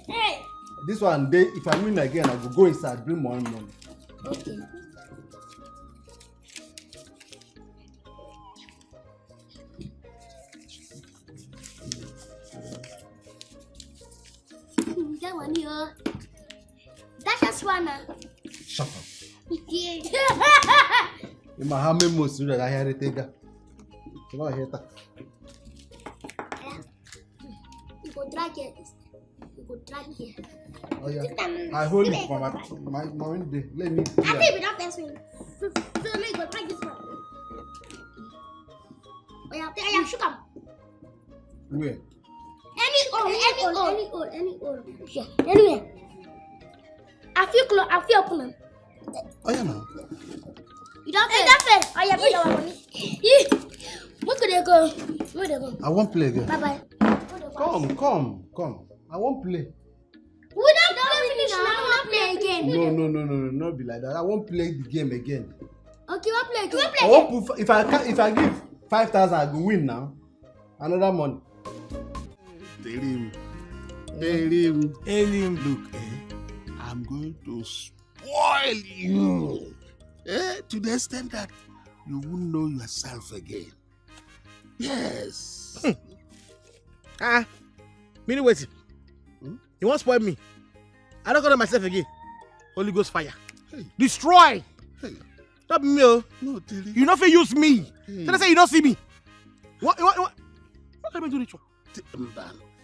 Hey. This one, if I win again, I will go inside, bring more money. Okay. Get money, that's just one. Shut up. In my hammer most that I had it. Come on, here. You go drag it. Here. Oh yeah. I hold it for my day. Let me. I think without that swing. So let me go drag this one. Oh yeah, I shook up. Where? Any old. Yeah. Anyway. I feel open. Oh yeah, now. You don't feel. Oh yeah, pay your money. Where could they go? I won't play again. Bye. Come. I won't play. We don't finish now. We don't play again. No, not be like that. I won't play the game again. Okay, we'll play again. I won't put, if I give 5,000, I will win now. Another money. Tell him. Look, I'm going to spoil you. To the extent that you won't know yourself again. Yes. Meaning wait. You won't spoil me. I don't call myself again. Holy Ghost fire. Hey. Destroy. Hey. Not me. No, tell him. You not use me. Hey. Tell us say you don't see me. What can I do this one?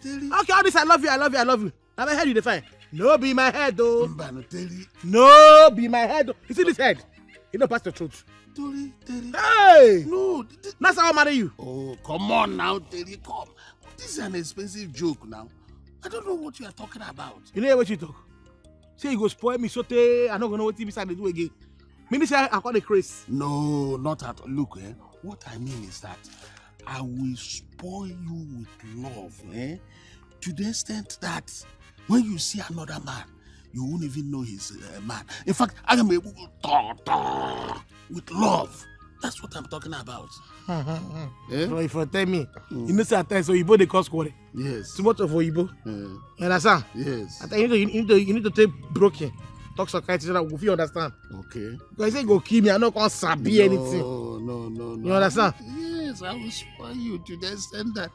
Tell him. Okay, all this I love you. Now my head you define. No be my head though. Tell him. No be my head though. You see this head? You don't pass the truth. Tell him. Hey! No. That's how I marry you. Oh, come on now, Terry, come. This is an expensive joke now. I don't know what you are talking about. You know what you talk? Say you go spoil me, I'm not gonna know what TV side they do again. Maybe say I call the craze. No, not at all. Look, what I mean is that I will spoil you with love, to the extent that when you see another man, you won't even know he's a man. In fact, I am able to talk with love. That's what I'm talking about. So if you tell me, you know, say at times Oyibo they cause quarrel. Yes. Too much of Oyibo. You understand? Yes. At times you need to take broken. Talk psychiatrist so that we understand. Okay. Because I say go kill me, I not gonna sabi anything. No. You understand? Yes, I will spoil you to the extent that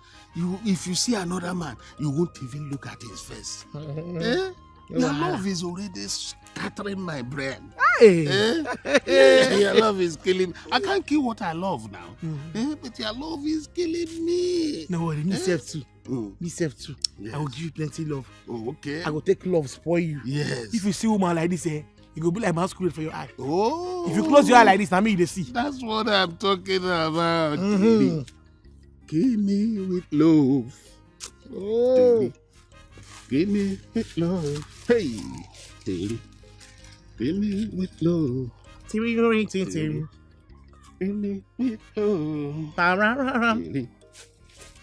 if you see another man, you won't even look at his face. Your love is already scattering my brain. Hey. Your love is killing me. I can't kill what I love now. But your love is killing me. No worry, me self too. Me self too. Yes. I will give you plenty love. Oh, okay. I will take love, spoil you. Yes. If you see woman like this, you go be like masquerade for your eye. Oh. If you close your eye like this, now me they see. That's what I'm talking about. Kill me with love. Oh. Kill me with love. Hey. Kill me with love. Kill me with love.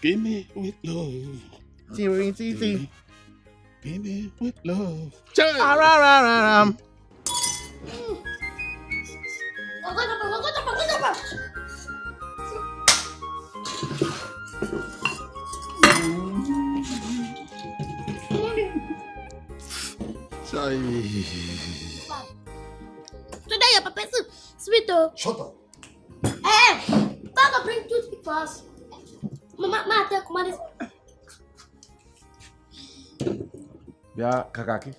Give me with love. Give me with love. Sorry. Today your papa soup, sweet though. Shut up. Papa bring toothpick for us. Mama, take command. Yeah, Kakaki.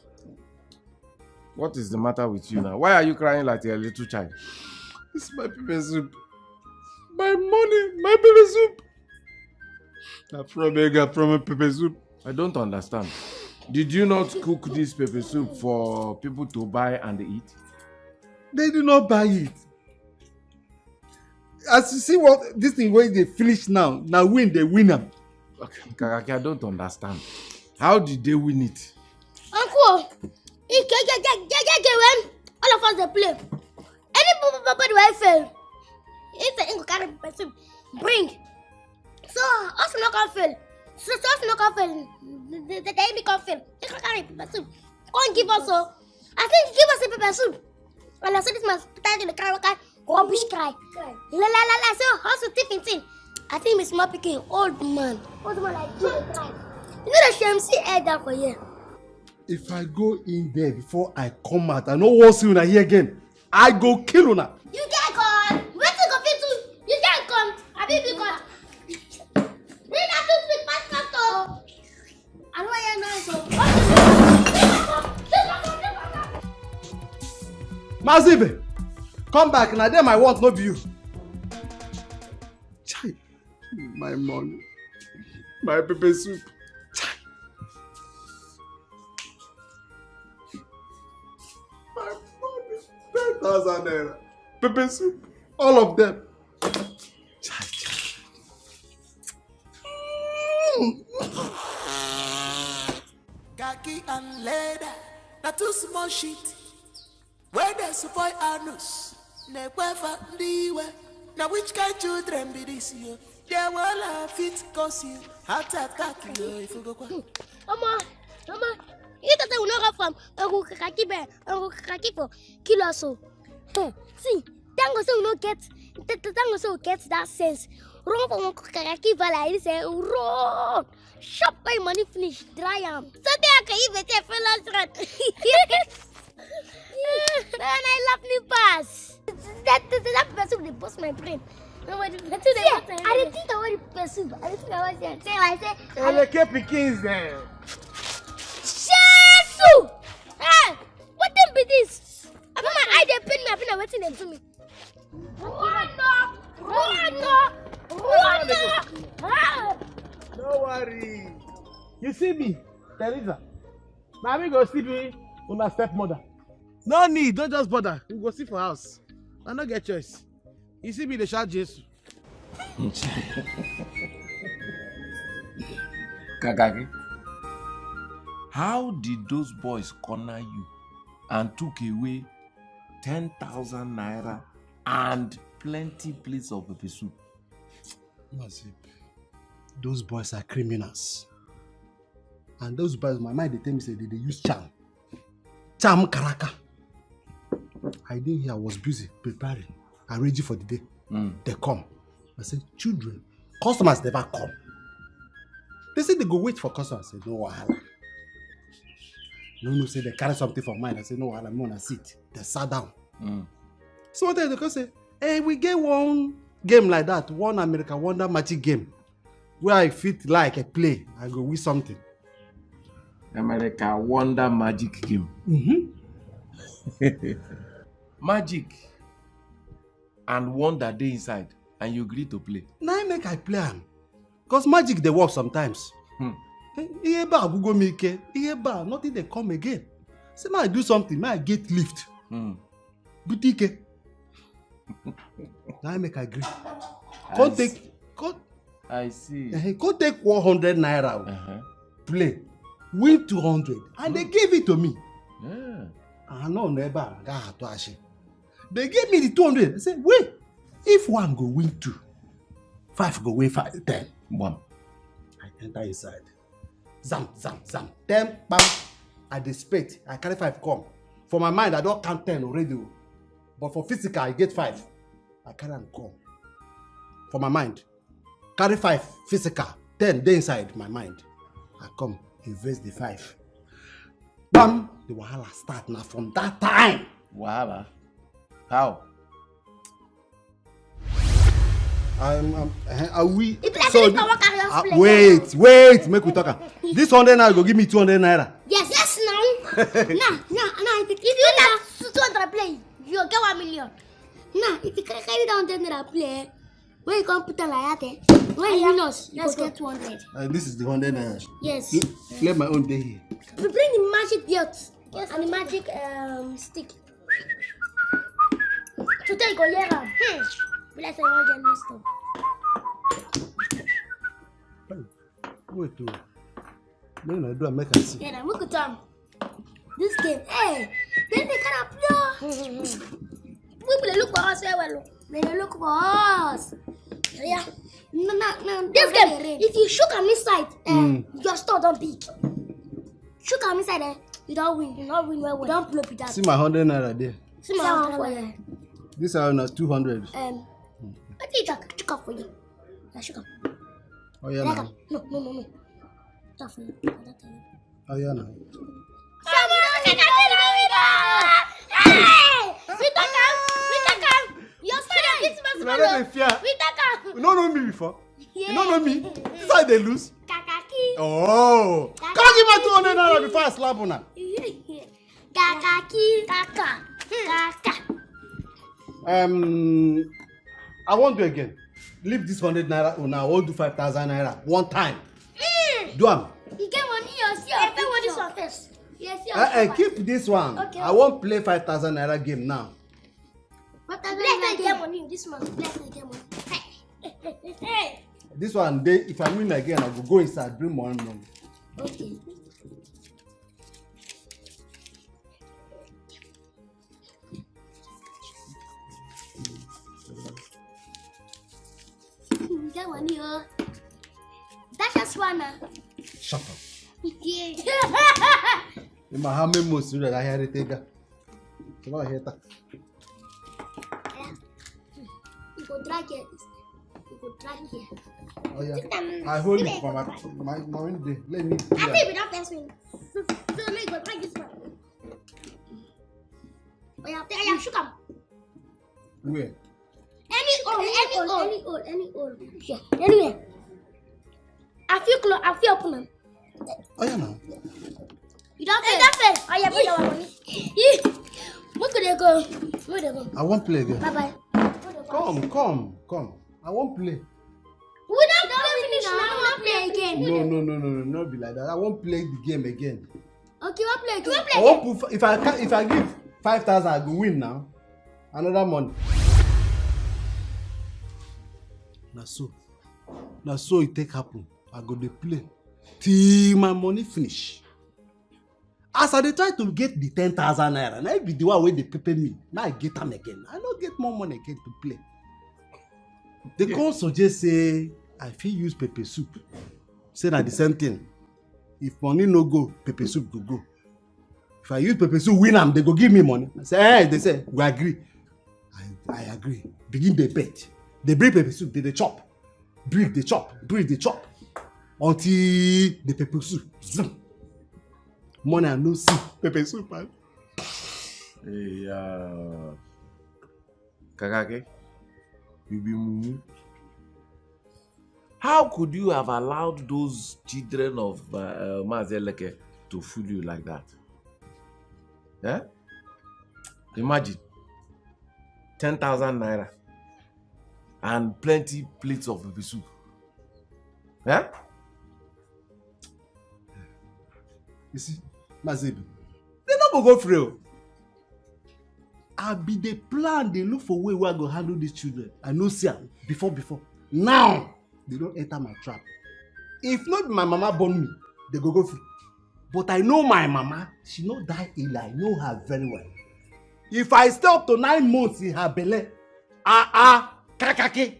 What is the matter with you now? Why are you crying like a little child? It's my pepper soup. My money, my pepper soup. From a pepper soup. I don't understand. Did you not cook this pepper soup for people to buy and eat? They do not buy it. As you see what this thing when they finish now win the winner. Okay, Kakaki, I don't understand. How did they win it? Uncle, when all of us they play. Anybody will fail. If the English carry person bring, so us not can fail. So us not can fail. The enemy can fail. They can carry person. Can't give us so. I think give us a pepper soup. And I said this man started the cry. Rubbish cry. La. So how's the tipping thing? I think Miss Ma picking old man like you cry. You know the shame see head down for you. If I go in there before I come out, I no want see una here again. I go kill una. You can't come. Wait till go fit too. You can't come. I be because. Bring that toothpick past pastor. I know you're nice. Mazibe, come back. Now them I want, no be you. Chai, my money, my pepper soup. Chai. My money, 10,000 naira. Pepper soup, all of them. Chai. Khaki and leather, not too small shit. Where they support anus, ne wefa ndiwe. Now which kind children be this year? They will have fit cause you heart attack you if you go kwa. Mama, you thought I will not have Uncle Kaki for kill us so. See, Tango so no get that sense. Run for Uncle Kaki Vala, say run. Shop my money finish, dry am. So I can even take fellas red. And I love new pass. That person will bust my brain. I didn't think I want to pursue. I didn't think I was there. I said, I like Pekins there. Shesu! Hey, what them be this? I'm not my eye, they pin me. I've been waiting them to me. Run! Don't worry. You see me, Teresa. Now we go sleep with my stepmother. No need, don't just bother. We go sleep for house. I don't get choice. You see me, the shout Jesus. Kakaki, how did those boys corner you and took away 10,000 naira and plenty plates of pepper soup? Mazip, those boys are criminals. And those boys, my mind, they tell me, say they use charm. Charm karaka. I didn't hear, I was busy preparing and ready for the day. They come. I said, children, customers never come. They say they go wait for customers. I said, no wahala. No, say they carry something from mine. I said, no wahala, I'm gonna sit. They sat down. So what they say, hey, we get one game like that, one American Wonder Magic game, where I fit like a play. I go with something. America Wonder Magic game. Magic and wonder dey inside, and you agree to play. Now I make I play am. Because magic they work sometimes. Iyeba Google me ke. Iyeba, nothing they come again. Say may I do something, may I get lift. Boutique. Now I make I agree. I see. Go take 100 naira. Play. Win 200. And they gave it to me. Yeah. I know never got to ash. They gave me the 200. I said, wait, if one go win 2, 5 go win 5, 10. One. I enter inside. Zam. 10, bam. I display. I carry 5 come. For my mind, I don't count 10 already. But for physical, I get 5. I carry and come. For my mind. Carry 5 physical. 10 they inside my mind. I come, invest the 5. Bam! The wahala start now from that time. Wahala? How? We. So wait, make we talk. This 100 naira go give me 200 naira. Yes, now. Now, if you have 200 play, you get 1 million. Now, if you carry down 10 naira play, when you come put on like that, when you lose, let's get 200. This is the 100 naira. Yes. Let my own day here. We bring the magic belt and the magic stick. Today go here. We like to get this stuff. Wait, no, do I make a see? Yeah, look at them. This game, hey, then they kind of play. We will look for us, they look for us. Yeah. No. This game, if you shoot them inside, your store don't beat. Shoot them inside there, you don't win. You don't win well. You don't blow it down. See my 100 naira there. See my 100 for you. This are now 200. I think I shook up for you. I shook up. Oh yeah, now. No. Tough for you. Oh yeah, now. Hey! We take him. You're scared. This must be we take him. You don't know me before. You don't know me. This is how they lose. Kakaki. Oh. Can't give my 200 naira before I slap on her. Kakaki. Kaka. I won't do again. Leave this 100 naira on now. I won't do 5,000 naira one time. Do am. You get money yourself. You get money first. Yes, keep this one. Okay. I won't play 5,000 naira game now. But I get money. This one, bless I get money. Hey. This one, if I win again, I will go inside, bring more money. Okay. You get money, that's just one. Shut up. Yeah. In my hammer, most that I had it. Come on, here. You go drag it. Oh yeah. I hold it for my day. Let me. I think we don't dance with. So let me go drag this one. Oh yeah, shook up. Where? Any old. Yeah. Anyway. I feel open. Oh yeah, now. You don't fail. Oh yeah, put your money. Where could they go? Where they go? I won't play again. Bye. Come. I won't play. We don't finish now. We don't play again. No, not be like that. I won't play the game again. Okay, we'll play again. I won't put, if I give 5,000, I go win now. Another money. Now so it take happen. I go to play till my money finish. As I try to get the 10,000 naira, now be the one where they pay me. Now I get them again. I don't get more money again to play. They can't suggest say I feel use pepper soup. Say that the same thing. If money no go, pepper soup go. If I use pepper soup, win them, they go give me money. I say, hey, they say, we agree. I agree. Begin the bet. They bring pepper soup, they chop. Breathe, they chop. Breathe, they chop. Until the pepper soup. Zoom. Money I no see. Pepper soup, man. Hey, Kakake, you be mumu. How could you have allowed those children of Mazeleke to fool you like that? Yeah? Imagine 10,000 naira and plenty plates of baby soup. Yeah? You see, Mazebi, they not go free. I be the plan, they look for way where I go handle these children. I know see before. Now, they don't enter my trap. If not my mama born me, they go free. But I know my mama, she no die ill. I know her very well. If I stay up to 9 months in her belly, kakake.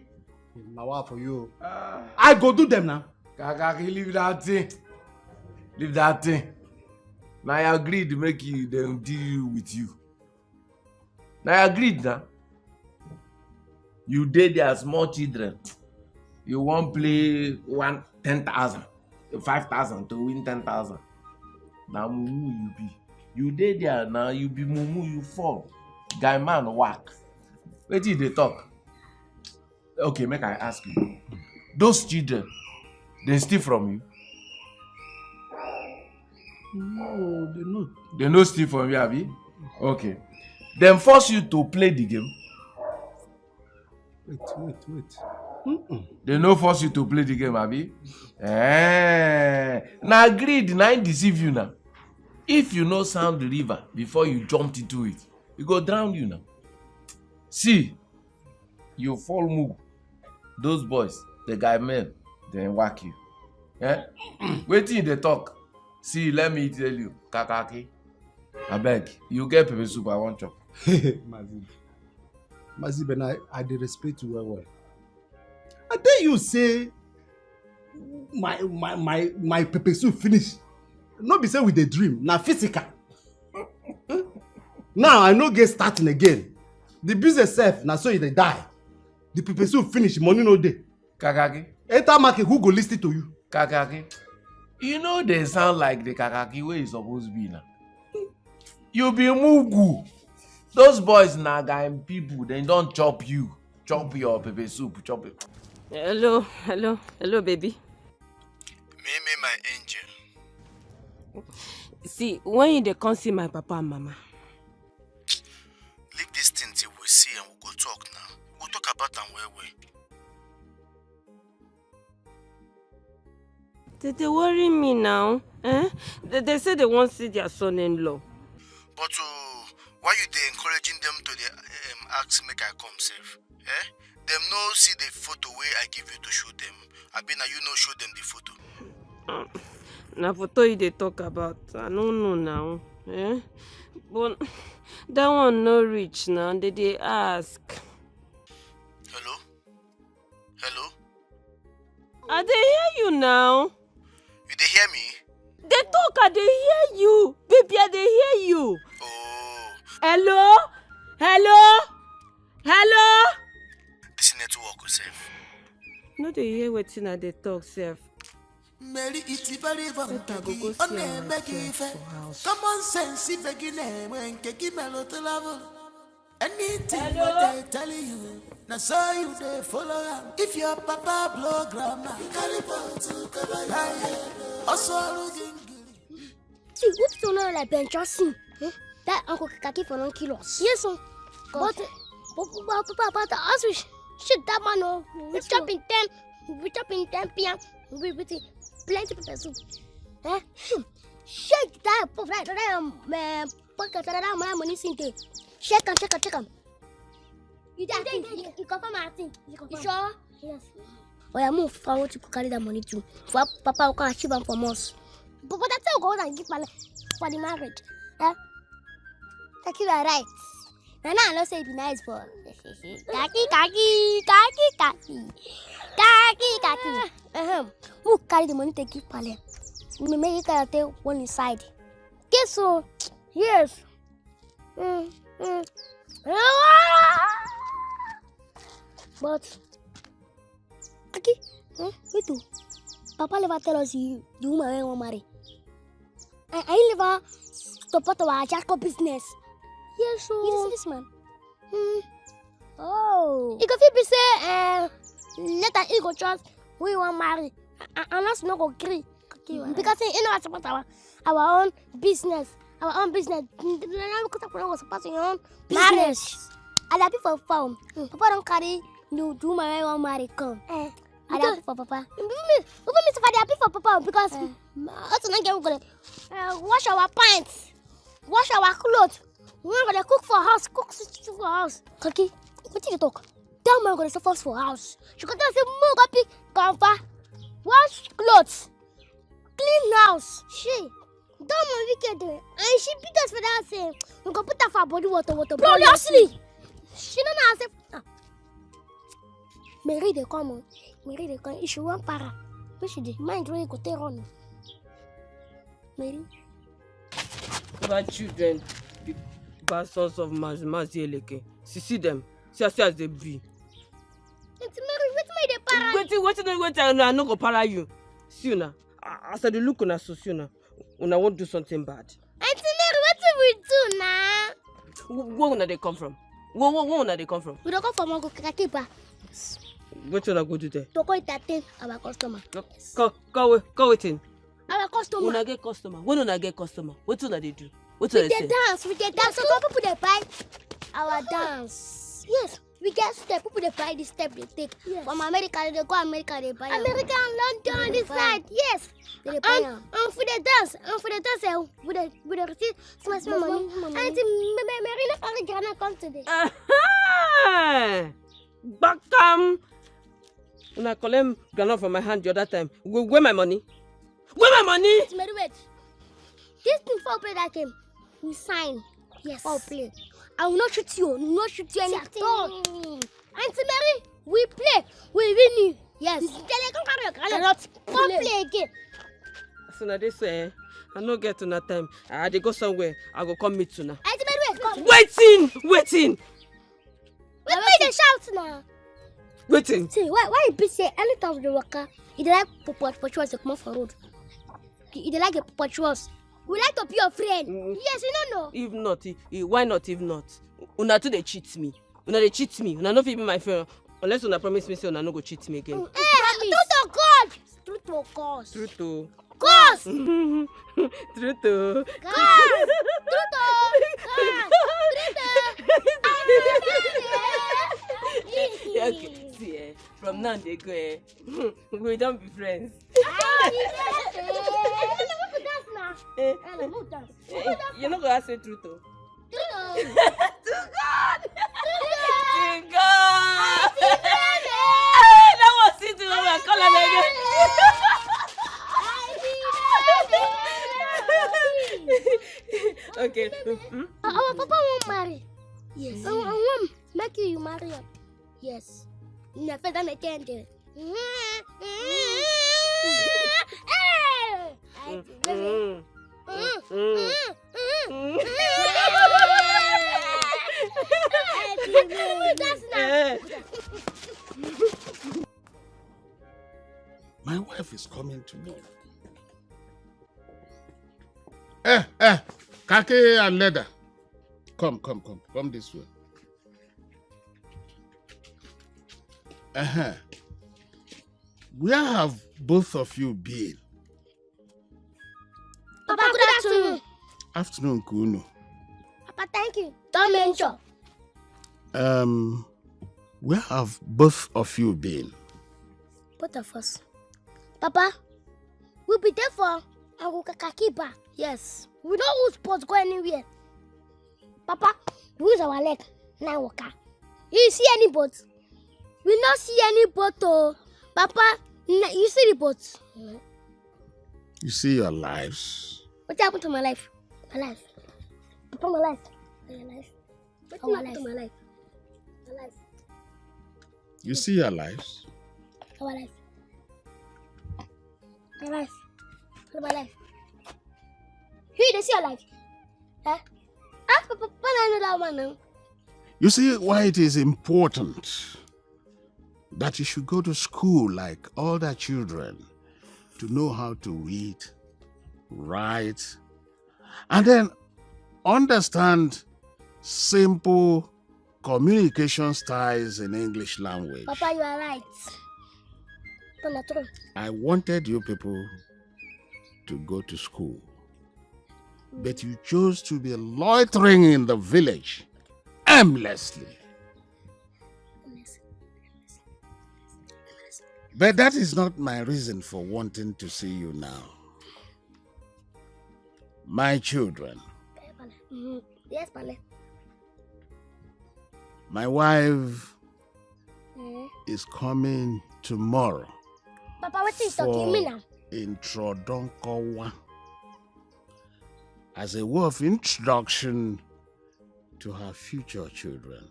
Now for you. I go do them now. Kakake, leave that thing. Leave that thing. Now I agreed to make you them deal with you. Now I agreed now. You did their small children. You won't play 10,000, 5,000 to win 10,000. Now mumu you be. You did there now you be mumu you fall. Guy man whack. Wait till they talk. Okay, make I ask you. Those children, they steal from you? No, they not. They no steal from you, Abi? Okay. Then force you to play the game. Wait. They no force you to play the game, Abi? Now agreed, now I deceive you now. If you know sound the river before you jumped into it, it go drown you now. See, you fall move. Those boys, the guy men, they whack you. Wait till they talk. See, let me tell you, Kakaki. I beg, you get pepper soup, I want chop. Mazib, and I dey respect you well. I tell you, say my pepper soup finish. Not be say with a dream, now physical. Now I no get starting again. The business self, now so they die. The pepper soup finish, money no day. Kakaki. Enter market, who go listen to you? Kakaki. You know they sound like the Kakaki where you supposed to be now. You be mugu. Those boys naga and people, they don't chop you. Chop your pepper soup, chop it. Hello, baby. Mimi, my angel. See, when you dey come see my papa and mama. Leave this thing till we see and we'll go talk now. We'll talk about them well. They worry me now. They say they won't see their son-in-law. But why you they encouraging them to ask make I come safe? Them no see the photo where I give you to show them. I mean, you no show them the photo. Na photo you they talk about. I don't know now. But that one no reach now. They ask. Hello? I dey hear you now. You they hear me? They talk, I dey hear you. Baby, I dey hear you. Oh. Hello? This network safe. No, they hear wetin I dey talk, sef. Mary, it's very important. Common sense, if I give them when keki melo to level. Anything what they tell you, now so you they follow them. If your papa blow grandma, carry to cover your head. Also looking. See, what's to know like Ben Johnson? That Uncle Kaki for 9 kilos. Yes, sir. But as we shit that man, we chop in 10 p.m. We plenty of soup. Shake that pop right there, pocket that my money sink. Check him. You confirm my thing. You sure? Yes. Oh, yeah, move forward to carry that money too. For Papa will come achieve them from us. But that's how go and give money for the marriage. Take you right. And now I don't say it be nice for. Kaki. Who carry the money to give Pale? Me make it carry take one inside. Guess so. Yes. But Kaki, wait too. Papa never tell us you woman won't marry. I never support our Jacob business. Yes, so you see this man. Oh. If you say let us go trust we want marry. And us not go agree. Because you know support our own business. Our own business. Was supporting your own business. I like for farm. Papa don't carry you do my own marry come. I like for Papa. Me happy for Papa because us not get wash our pants, wash our clothes. We're gonna cook for house, for house. Kaki, what did you talk? That man gonna suffer for house. She got to say more copy, comfort, wash clothes, clean house. She, that man wicked, and she beat us for that same. We gonna put her for body water. Bro, honestly, she don't know herself. Mary they come. If she want para, what she did? Mind really go take on. Mary. About children, the bastards of Mazieleke. See them. See as they be. It's Mary, wait Wait, I no go para you. See now, as I look on so soon, when I want to do something bad. Auntie Mary, what do we do now? Where they come from? Where they come from? We don't come from Uncle Kakiba. What you go do there? To go entertain our customer. Go waiting. Our customer. When I get customer, what do they do? What do they say? We dance. So people they buy our dance. Yes. We get step. People they buy this step they take. Yes. From America, they go America, they buy. America and London this side. Yes. They buy. And for the dance, we the receive small money. And Marina Farigana come today. Back when I collect granite from my hand the other time, where my money? Where my money? Wait. This thing for play that game, we sign. Yes. For play. I will not shoot you. Any at all. Auntie Mary, we play. We win you. Yes. Cannot play again. So now this way, I no get to that time. I dey go somewhere. I go come meet you now. Auntie Mary, come. Waiting. Wait the shout now. Waiting. See, why you be say anytime the worker, he like patrols to come off the road. He like the patrols. We like to be your friend. Yes, you don't know. If not, why not? If not, una too they cheat me. Una no fit be my friend unless una promise me say una no go cheat me again. True to God. True to God. True to God. True to God. Okay, see, from now they go, we don't be friends. You're not gonna say true to. To God! That was it. I call him again. Okay. Our papa won't marry. Yes. I want make you marry him. Yes. Never done again. My wife is coming to me. Kaki and leather. Come this way. Where have both of you been? Papa, good afternoon. Afternoon, Kuno. Papa, thank you. Don't mention. Where have both of you been? Both of us. Papa, we'll be there for Uncle Kakiba. Yes. We don't use boats go anywhere. Papa, we use our leg. Now walk. You see any boat? We not see any boat. Oh. Papa, you see the boat? You see your lives. What happened to my life? My life. Papa, my life. My life. Our life. My life. My life. You see your lives? Our life. My life. My life. Who does your life? Huh? You see why it is important that you should go to school like other children to know how to read, write, and then understand simple communication styles in English language. Papa, you are right. I wanted you people to go to school, but you chose to be loitering in the village aimlessly. But that is not my reason for wanting to see you now. My children. Yes, Pale. My wife is coming tomorrow. Papa, what is talking me now? Introdonkowa. As a way of introduction to her future children.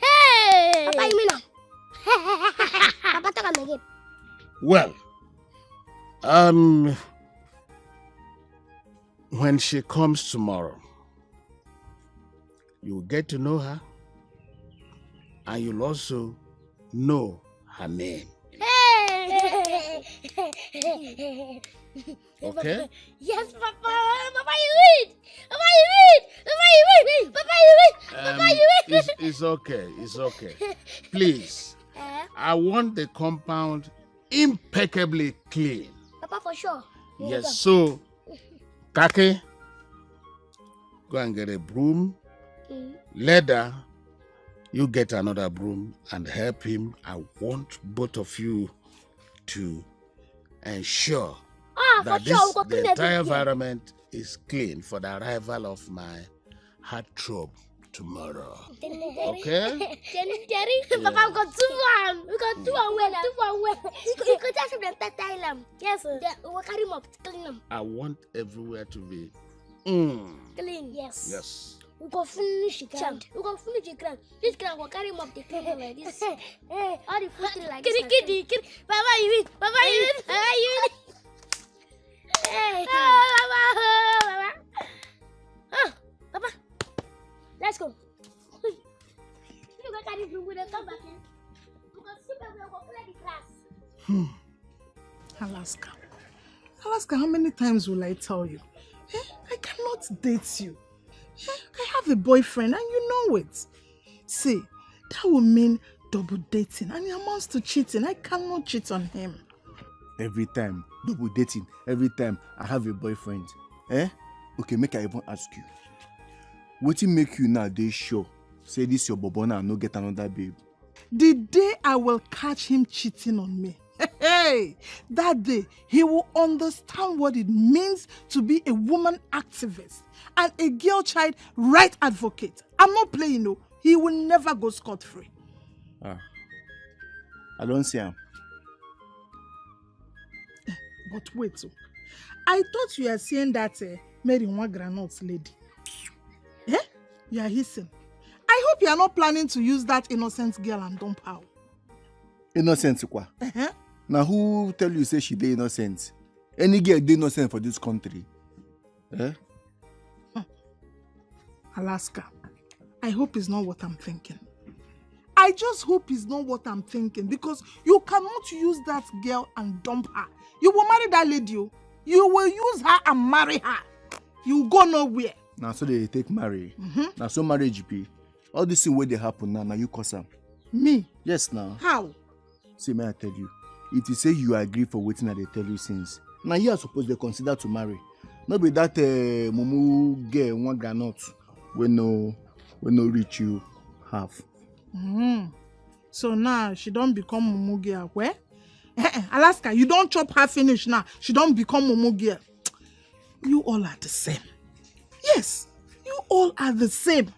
Hey! Papa, you mean now? Papa, talk again. Well, when she comes tomorrow, you'll get to know her, and you'll also know her name. Hey! Okay? Yes, Papa. Papa, you read. Papa, you read. Papa, you read. Papa, you read. Papa, you read. It's okay. It's okay. Please, I want the compound impeccably clean. Papa, for sure. Yes, so, Kake, go and get a broom. Leather, you get another broom and help him. I want both of you to ensure that the entire environment is clean for the arrival of my heartthrob tomorrow. Okay? Jerry, Papa, we got 2-1. We got 2-1. You could just have the Thailand. Yes, we'll carry him up, clean them. I want everywhere to be clean. Yes. Yes. We go finish the ground. We go finish the ground. This ground will carry him up the clean like this. All the food like this. Kitty. Papa, you win. Papa, you win. Papa, you win. Papa, let's go. You go carry the broom with come back here. We go sit and we go play the class. Alaska, how many times will I tell you? I cannot date you. I have a boyfriend and you know it. See, that will mean double dating and it amounts to cheating. I cannot cheat on him. Every time, double dating. Every time I have a boyfriend. Okay, make I even ask you. What will make you now dey sure? Say this your bobona and no get another babe. The day I will catch him cheating on me, that day he will understand what it means to be a woman activist and a girl child right advocate. I'm not playing, no. He will never go scot-free. I don't see him. But wait, so I thought you were saying that Mary one granote lady. You are hissing. I hope you are not planning to use that innocent girl and dump her. Innocent kwa? Now who tell you say she dey innocent? Any girl dey innocent for this country? Alaska, I hope it's not what I'm thinking. I just hope it's not what I'm thinking because you cannot use that girl and dump her. You will marry that lady. You will use her and marry her. You go nowhere. Now so they take marry. Now so marriage be. All this thing where they happen now you cause them. Me? Yes now. How? See, may I tell you? If you say you agree for waiting that they tell you since, now you are supposed to consider to marry. Not be that mumu girl one granite when no reach you half. So now she don't become mumu girl. Where? Alaska, you don't chop her finish now. She don't become mumu girl. You all are the same. Yes, you all are the same.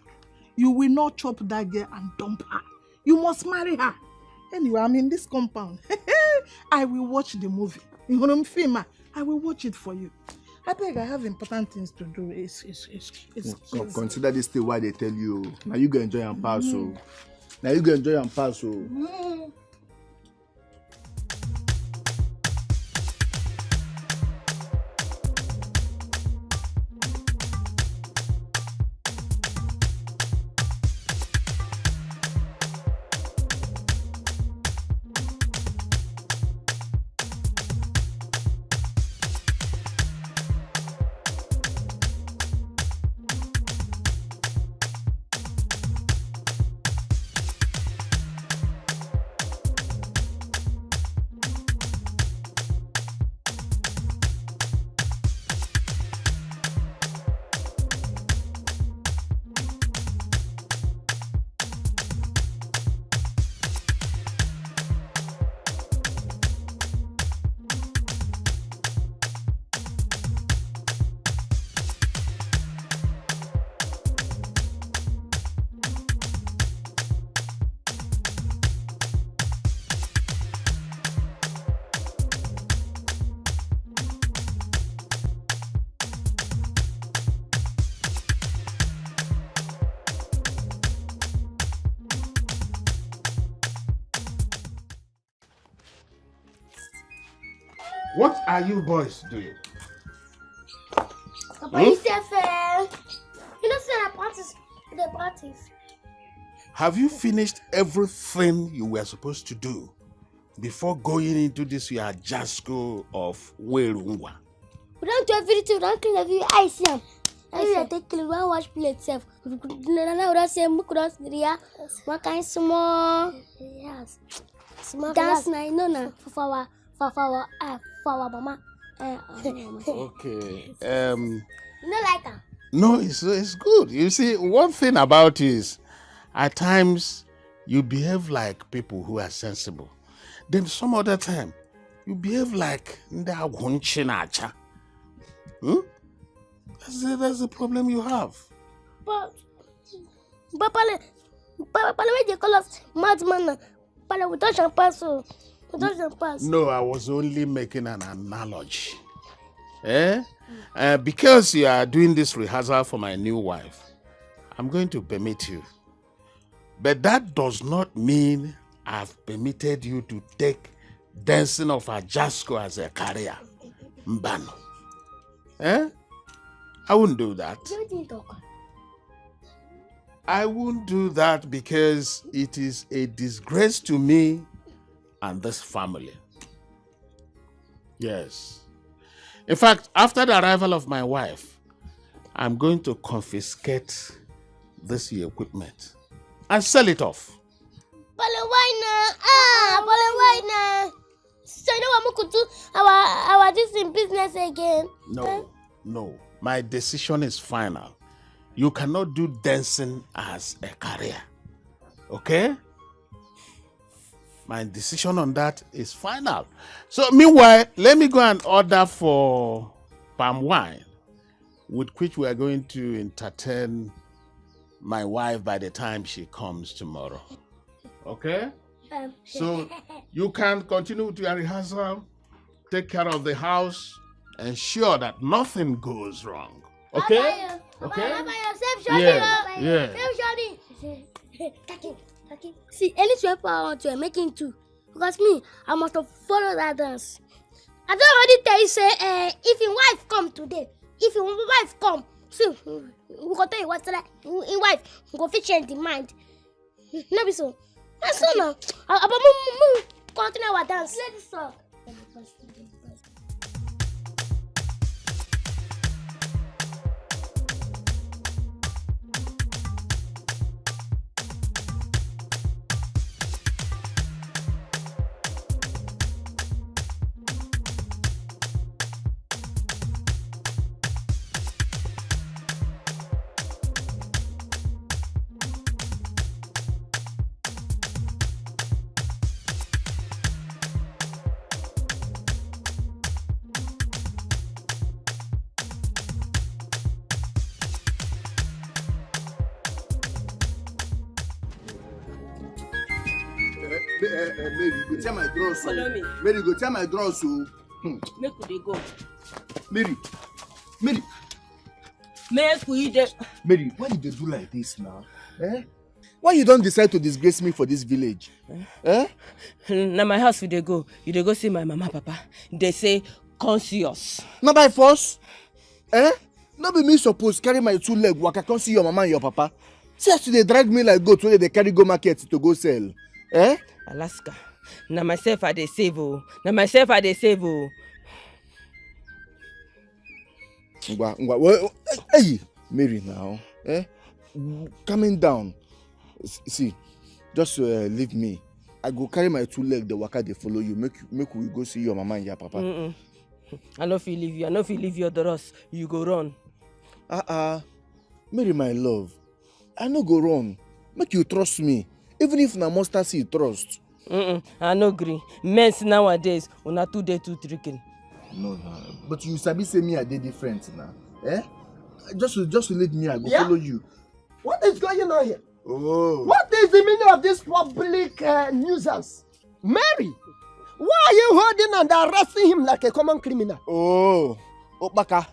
You will not chop that girl and dump her. You must marry her. Anyway, I'm in this compound. I will watch the movie. I will watch it for you. I beg, I have important things to do. Consider this thing why they tell you. Now you go enjoy and pass. So now you go enjoy and pass. So. What are you boys doing? Papa, you say fair. You know, say I practice. The practice. Have you finished everything you were supposed to do before going into this your Jasko of Werungwa? We don't do everything. We don't clean every. I see him. I see. Take clean. We don't wash plate self. We don't say we don't ria. What kind small? Yes. Small. Dance na no na for our mama. Okay. No like her. No, it's good. You see, one thing about it is, at times you behave like people who are sensible. Then some other time you behave like Ndagwunchinacha. That's the problem you have. But when they call us madman, we don't pass. No, I was only making an analogy. Because you are doing this rehearsal for my new wife, I'm going to permit you. But that does not mean I've permitted you to take dancing of Ajasko as a career. Mbano. I wouldn't do that. I won't do that because it is a disgrace to me and this family. Yes. In fact, after the arrival of my wife, I'm going to confiscate this equipment and sell it off. Why now? So you know what we could do our this in business again? No. My decision is final. You cannot do dancing as a career. Okay? My decision on that is final. So meanwhile, let me go and order for palm wine, with which we are going to entertain my wife by the time she comes tomorrow. Okay? So you can continue with your rehearsal, take care of the house, ensure that nothing goes wrong. Okay? Okay? Yeah. See, at least you have power to making two. Because me, I must have followed that dance. I don't already tell you, say, if your wife come today, if your wife come, see, we go tell you what's that. Your wife, we go fit change the mind. No be so. That's so now. But continue our dance. Let's stop. Mary, go tell my draws. Follow me. Mary, go tell my draws. Make we go. Mary, Mary, Make we dey. Mary, why you dey do like this now? Eh? Why you don't decide to disgrace me for this village? Eh? Na my house we dey go. You dey go see my mama, papa. They say conscious. Not by force. Eh? No be me suppose carry my 2 leg waka come see your mama and your papa. See as they drag me like goat when they carry go market to go sell. Eh? Alaska. Na myself I dey save oh. Na myself I dey save oh. Hey, Mary now. Eh? Coming down. See, just leave me. I go carry my 2 leg, the waka they follow you. Make we go see your mama and your papa. I no fit leave you. I no fit leave you the rest. You go run. Mary, my love. I no go run. Make you trust me. Even if na mustard seed trust. I no agree. Men nowadays, una too tricking. No. But you sabi say me I dey different now. Eh? Just leave me, I go follow you. What is going on here? Oh. What is the meaning of this public nuisance? Mary, why are you holding and arresting him like a common criminal? Oh, Opaka,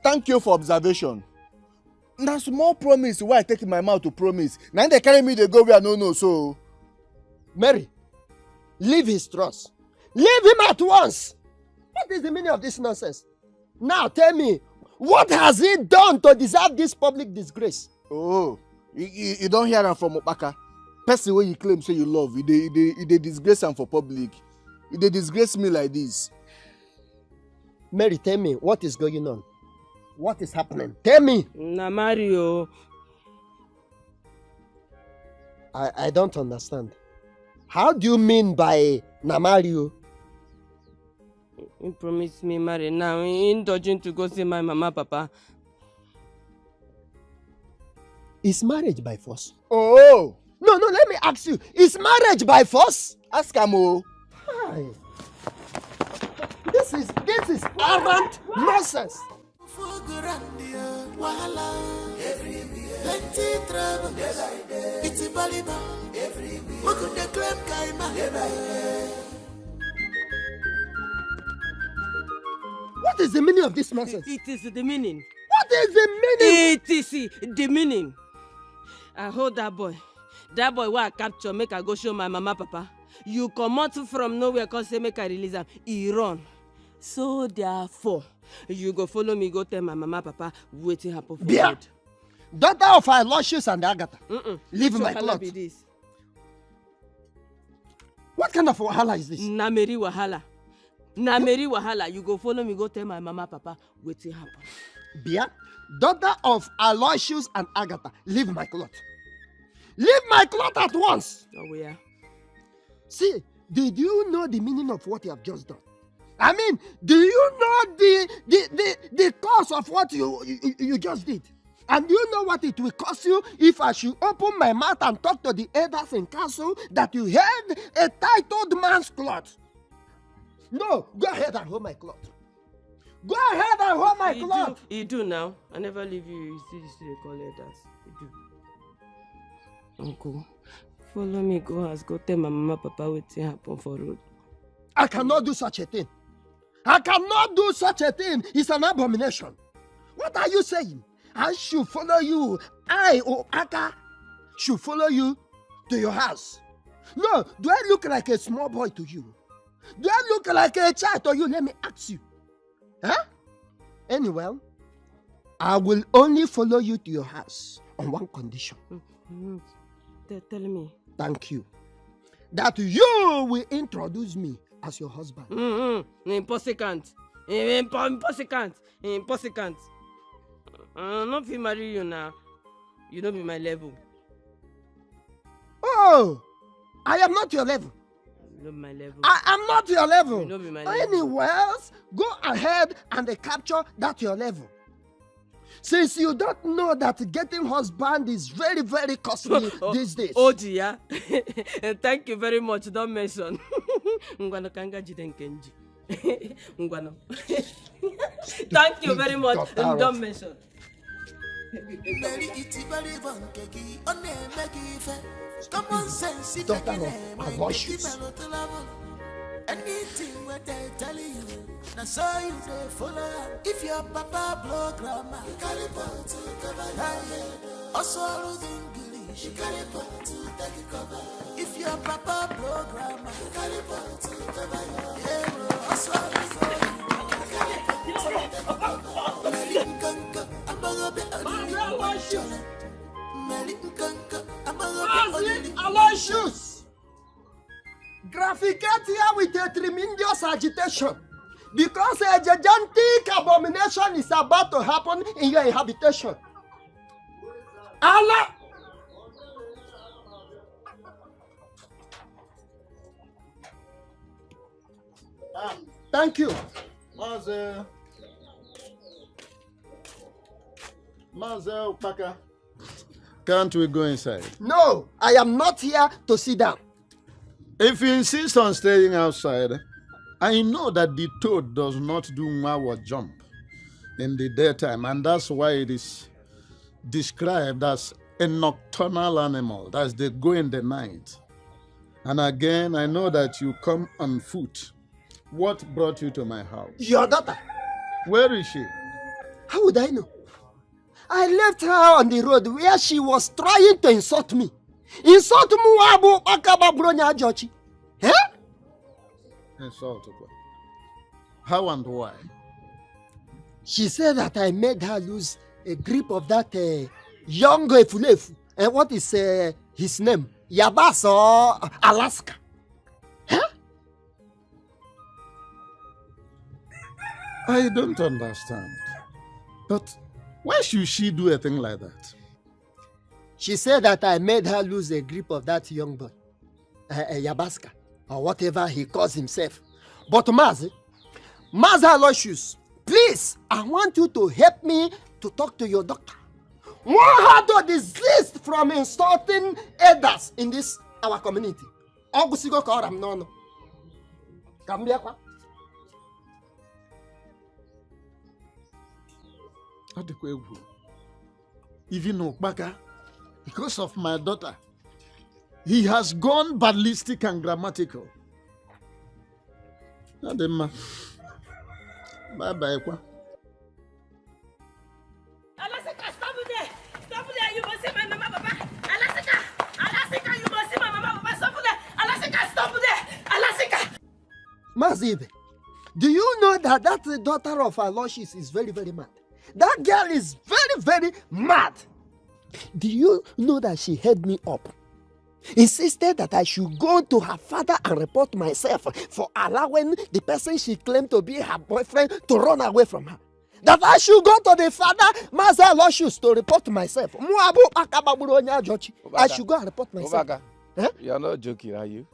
thank you for observation. Now small promise why I take in my mouth to promise. Now they carry me, they go where I no know so. Mary, leave his trust. Leave him at once. What is the meaning of this nonsense? Now tell me, what has he done to deserve this public disgrace? Oh, you don't hear him from Opaka. Person where you claim say you love, they disgrace him for public. They disgrace me like this. Mary, tell me, what is going on? What is happening? Tell me. Na Mario. I don't understand. How do you mean by na Mario? He promised me marry now. He indulging to go see my mama, papa. Is marriage by force? Oh! No, let me ask you. Is marriage by force? Ask Amo. Hi. This is arrant nonsense. Plenty trouble, it's a baliba. We could declare Kaima. What is the meaning of this nonsense? It is the meaning. What is the meaning? It is the meaning. I hold that boy. That boy where I capture, make I go show my mama, papa. You come out from nowhere cause say make I release him. He run. So therefore, you go follow me, go tell my mama, papa, waiting happen for Bia. Daughter of our Aloysius and Agatha. Leave so my cloth. What kind of wahala is this? Na Mary wahala. Na Mary wahala. You go follow me, go tell my mama, papa, waiting happen. Bia, daughter of Aloysius and Agatha, leave my cloth. Leave my cloth at once. Oh, yeah. See, did you know the meaning of what you have just done? I mean, do you know the cause of what you just did? And do you know what it will cost you if I should open my mouth and talk to the elders in council that you held a titled man's cloth? No, go ahead and hold my cloth. Go ahead and hold my cloth. You do now. I never leave you. You still call elders. You do. Uncle, follow me, go house, go tell my mama, papa waiting happen for road. I cannot do such a thing. I cannot do such a thing. It's an abomination. What are you saying? I should follow you. I, Aka, should follow you to your house. No, do I look like a small boy to you? Do I look like a child to you? Let me ask you. Huh? Anyway, I will only follow you to your house on one condition. Tell me. Thank you. That you will introduce me as your husband. Impossible. Impossible. I'm not fit marry you now. You don't be my level. Oh, I am not your level. You know my level. I am not your level. You know be my level. Anyways, go ahead and capture that your level. Since you don't know that getting husband is very, very costly these days. Oh dear. Thank you very much. Don't mention. Ngwano kanga jiden kenji. Ngwano. Thank you very much. Don't mention. Daughter of Aloysius. Anything what they tell you, now so you say follow. If your papa blow grandma, you carry ball to cover your head. Also lose English, you carry ball to take it cover. If your papa blow grandma, you carry ball to cover your head. Also lose Aloysius! Graphicat here with a tremendous agitation because a gigantic abomination is about to happen in your habitation. Allah! Thank you. Mazel Paka. Can't we go inside? No, I am not here to sit down. If you insist on staying outside, I know that the toad does not do mawa jump in the daytime, and that's why it is described as a nocturnal animal. That's they go in the night. And again, I know that you come on foot. What brought you to my house? Your daughter. Where is she? How would I know? I left her on the road where she was trying to insult me. Insult me, Abu Akababronya Jochi. Eh? Insult. How and why? She said that I made her lose a grip of that young Efulefu. And what is his name? Yabas or Alaska? Huh? I don't understand. But why should she do a thing like that? She said that I made her lose a grip of that young boy, Yabaska, or whatever he calls himself. But Mazi Aloysius, please, I want you to help me to talk to your doctor. Want her to desist from insulting others in this our community. Ogusigo Koram no. Kambiakwa. Even Okbaka, because of my daughter, he has gone ballistic and grammatical. Bye bye. Alasika, stop there! Stop there! You must see my mama, Papa! Alasika, you must see my mama, Papa! Stop there! Alasika, stop there! Alasika! Mazibe, do you know that the daughter of Aloysius is very, very mad? That girl is very, very mad. Do you know that she held me up? Insisted that I should go to her father and report myself for allowing the person she claimed to be her boyfriend to run away from her. That I should go to the father, Master Aloysius, to report myself. I should go and report myself. Huh? You're not joking, are you?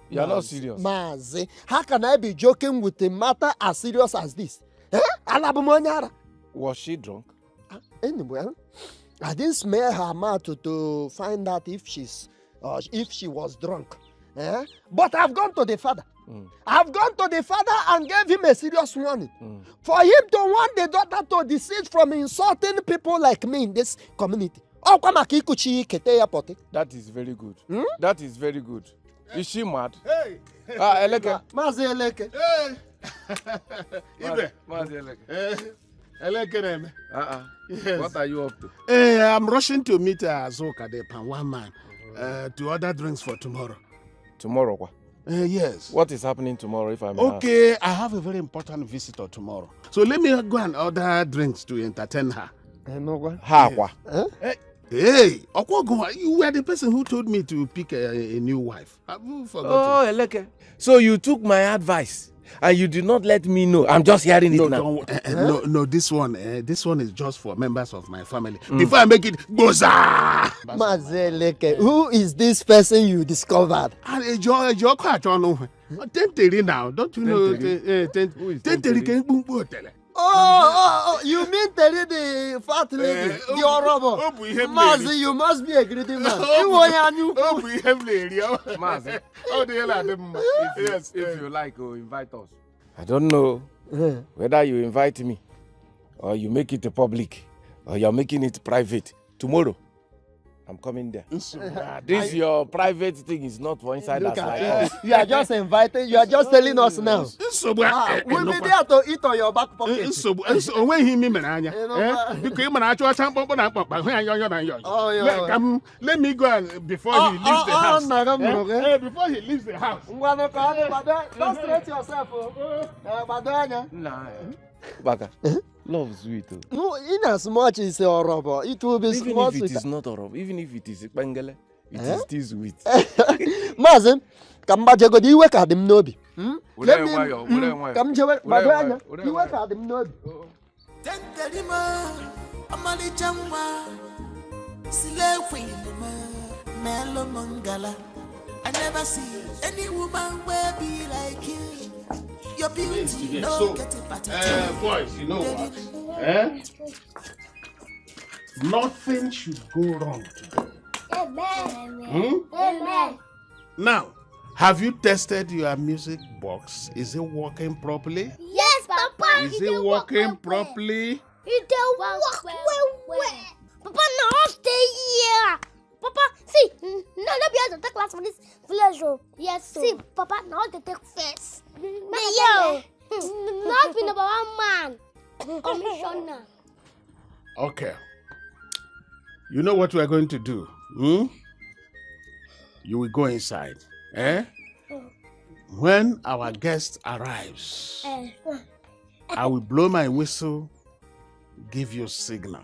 You're not serious. Mazi, how can I be joking with a matter as serious as this? Was she drunk? Anyway, I didn't smell her mouth to find out if she was drunk. But I've gone to the father. I've gone to the father and gave him a serious warning. For him to want the daughter to desist from insulting people like me in this community. That is very good. That is very good. Is she mad? Hey! Eleke. Mazi Eleke. Hey! Mazi Eleke. Eleke. Yes. What are you up to? I'm rushing to meet Azoka, the Panwa man, to order drinks for tomorrow. Tomorrow, what? Yes. What is happening tomorrow, if I may Okay, ask? I have a very important visitor tomorrow. So let me go and order drinks to entertain her. What? Hey, you were the person who told me to pick a new wife. Have you forgotten? Oh, Eleke. So you took my advice and you did not let me know. I'm just hearing it now. No, this one is just for members of my family. Before I make it, Boza! Mazeleke, who is this person you discovered? Tenteri now, don't you know? Tenteri. Oh, you mean Terry the fat lady, the horrible? Mazi, you must be a greedy man. Mazi, if you like, invite us. I don't know whether you invite me or you make it public or you're making it private tomorrow. I'm coming there. This your private thing is not for insiders like us. You are just inviting. You are just telling us now. We'll be there to eat on your back pocket. When he me mananya, because you manage to champ up on a papa. Let me go and before he leaves the house. Before he leaves the house. Don't stress yourself, Nah, Baka. Love sweet. No, in as much as horrible, it will be even small if it sweet. is not horrible, even if it is bangale, it is still sweet. Mazen, come back, go. You work at them, Nobi. Let me come, Joe. Madonna, you work at them, Nobi. Tenterima, Amali Jamwa, Silewi, Melo Mangala. I never see any woman will be like you. Your beauty, no get it better. Boys, you know what? Nothing should go wrong today. Amen. Amen. Now, have you tested your music box? Is it working properly? Yes, Papa. Is it working properly? It work well. Papa, now stay here. Papa, see, no, be able to take class for this village. Yes, sir. See, Papa, now to take first. Yo, not be number one man. Commissioner. Okay. You know what we are going to do? You will go inside. When our guest arrives, I will blow my whistle, give you signal.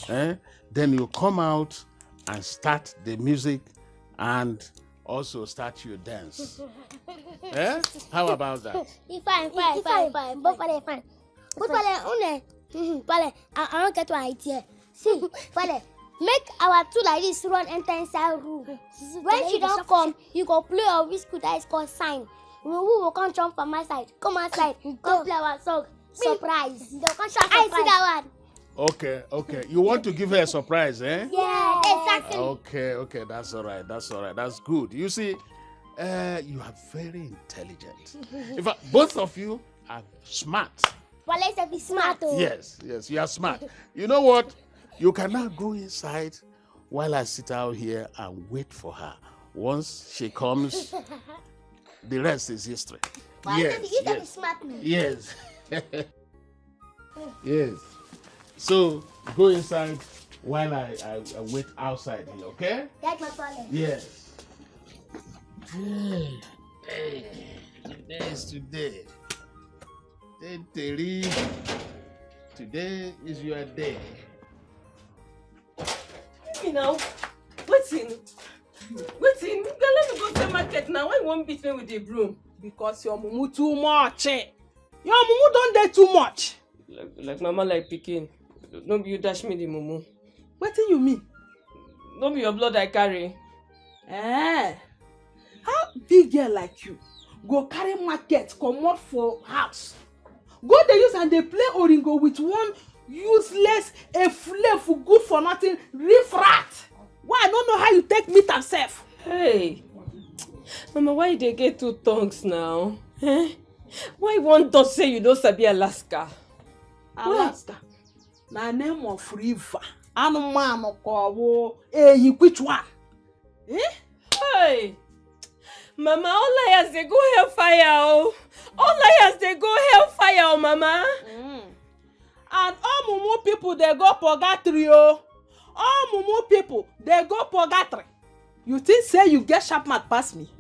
Then you come out and start the music and also start your dance. How about that? Fine. Both for the fine. But I don't get what idea. See, make our two like this run enter inside room. When she don't come, you go play a whistle that is called sign. We will come jump from my side. Come outside. Come play our song. Surprise. I see that one. Okay. You want to give her a surprise, eh? Yeah, exactly. Okay. That's all right. That's good. You see, you are very intelligent. In fact, both of you are smart. Well, let's be smart. Yes, you are smart. You know what? You can now go inside while I sit out here and wait for her. Once she comes, the rest is history. Well, yes. Smart. Yes. Yes. So go inside while I wait outside here, okay? That's my problem. Yes. Hey, today is today. Today is your day. You know, what's in? Let me go to the market now. Why won't beat me with the broom? Because your mumu too much. Your mumu don't dare too much. Like mama like picking. No be you dash me the mumu. What do you mean? No be your blood I carry. How big girl like you go carry market come out for house? Go they use and they play oringo with one useless a flav good for nothing riff-rat. Why I don't know how you take meat and self? Hey, Mama, why they get two tongues now? Why one don't say you don't sabi Alaska? Alaska. Na name of river. Anumano ko which one? Hey, Mama, all liars they go hellfire. All liars they go hellfire, Mama. And all mumu people they go purgatory. All mumu people they go purgatory. You think say you get sharp mouth pass me?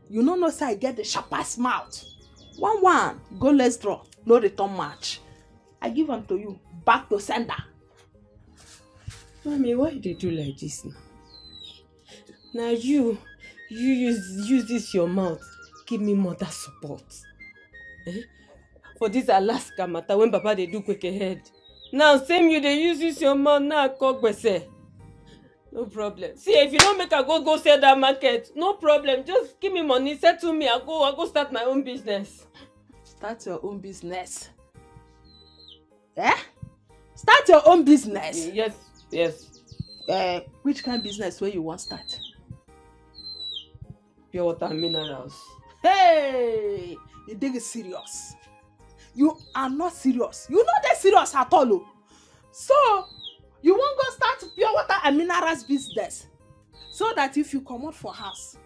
You know say I get the sharpest mouth. 1-1, go let's draw. No return match. I give them to you. Back to sender. Mommy, why they do like this now? Now you use this your mouth. Give me mother support. For this Alaska matter when Papa they do quick ahead. Now same you they use this your mouth now kogbese. No problem. See if you don't make a go sell that market, no problem. Just give me money, settle me. I go start my own business. Start your own business. Start your own business. Yes. Which kind of business where you want start? Pure water and minerals. Hey, you dig it serious. You are not serious. You know they're serious at all. So You won't go start pure water and minerals business. So that if you come out for house,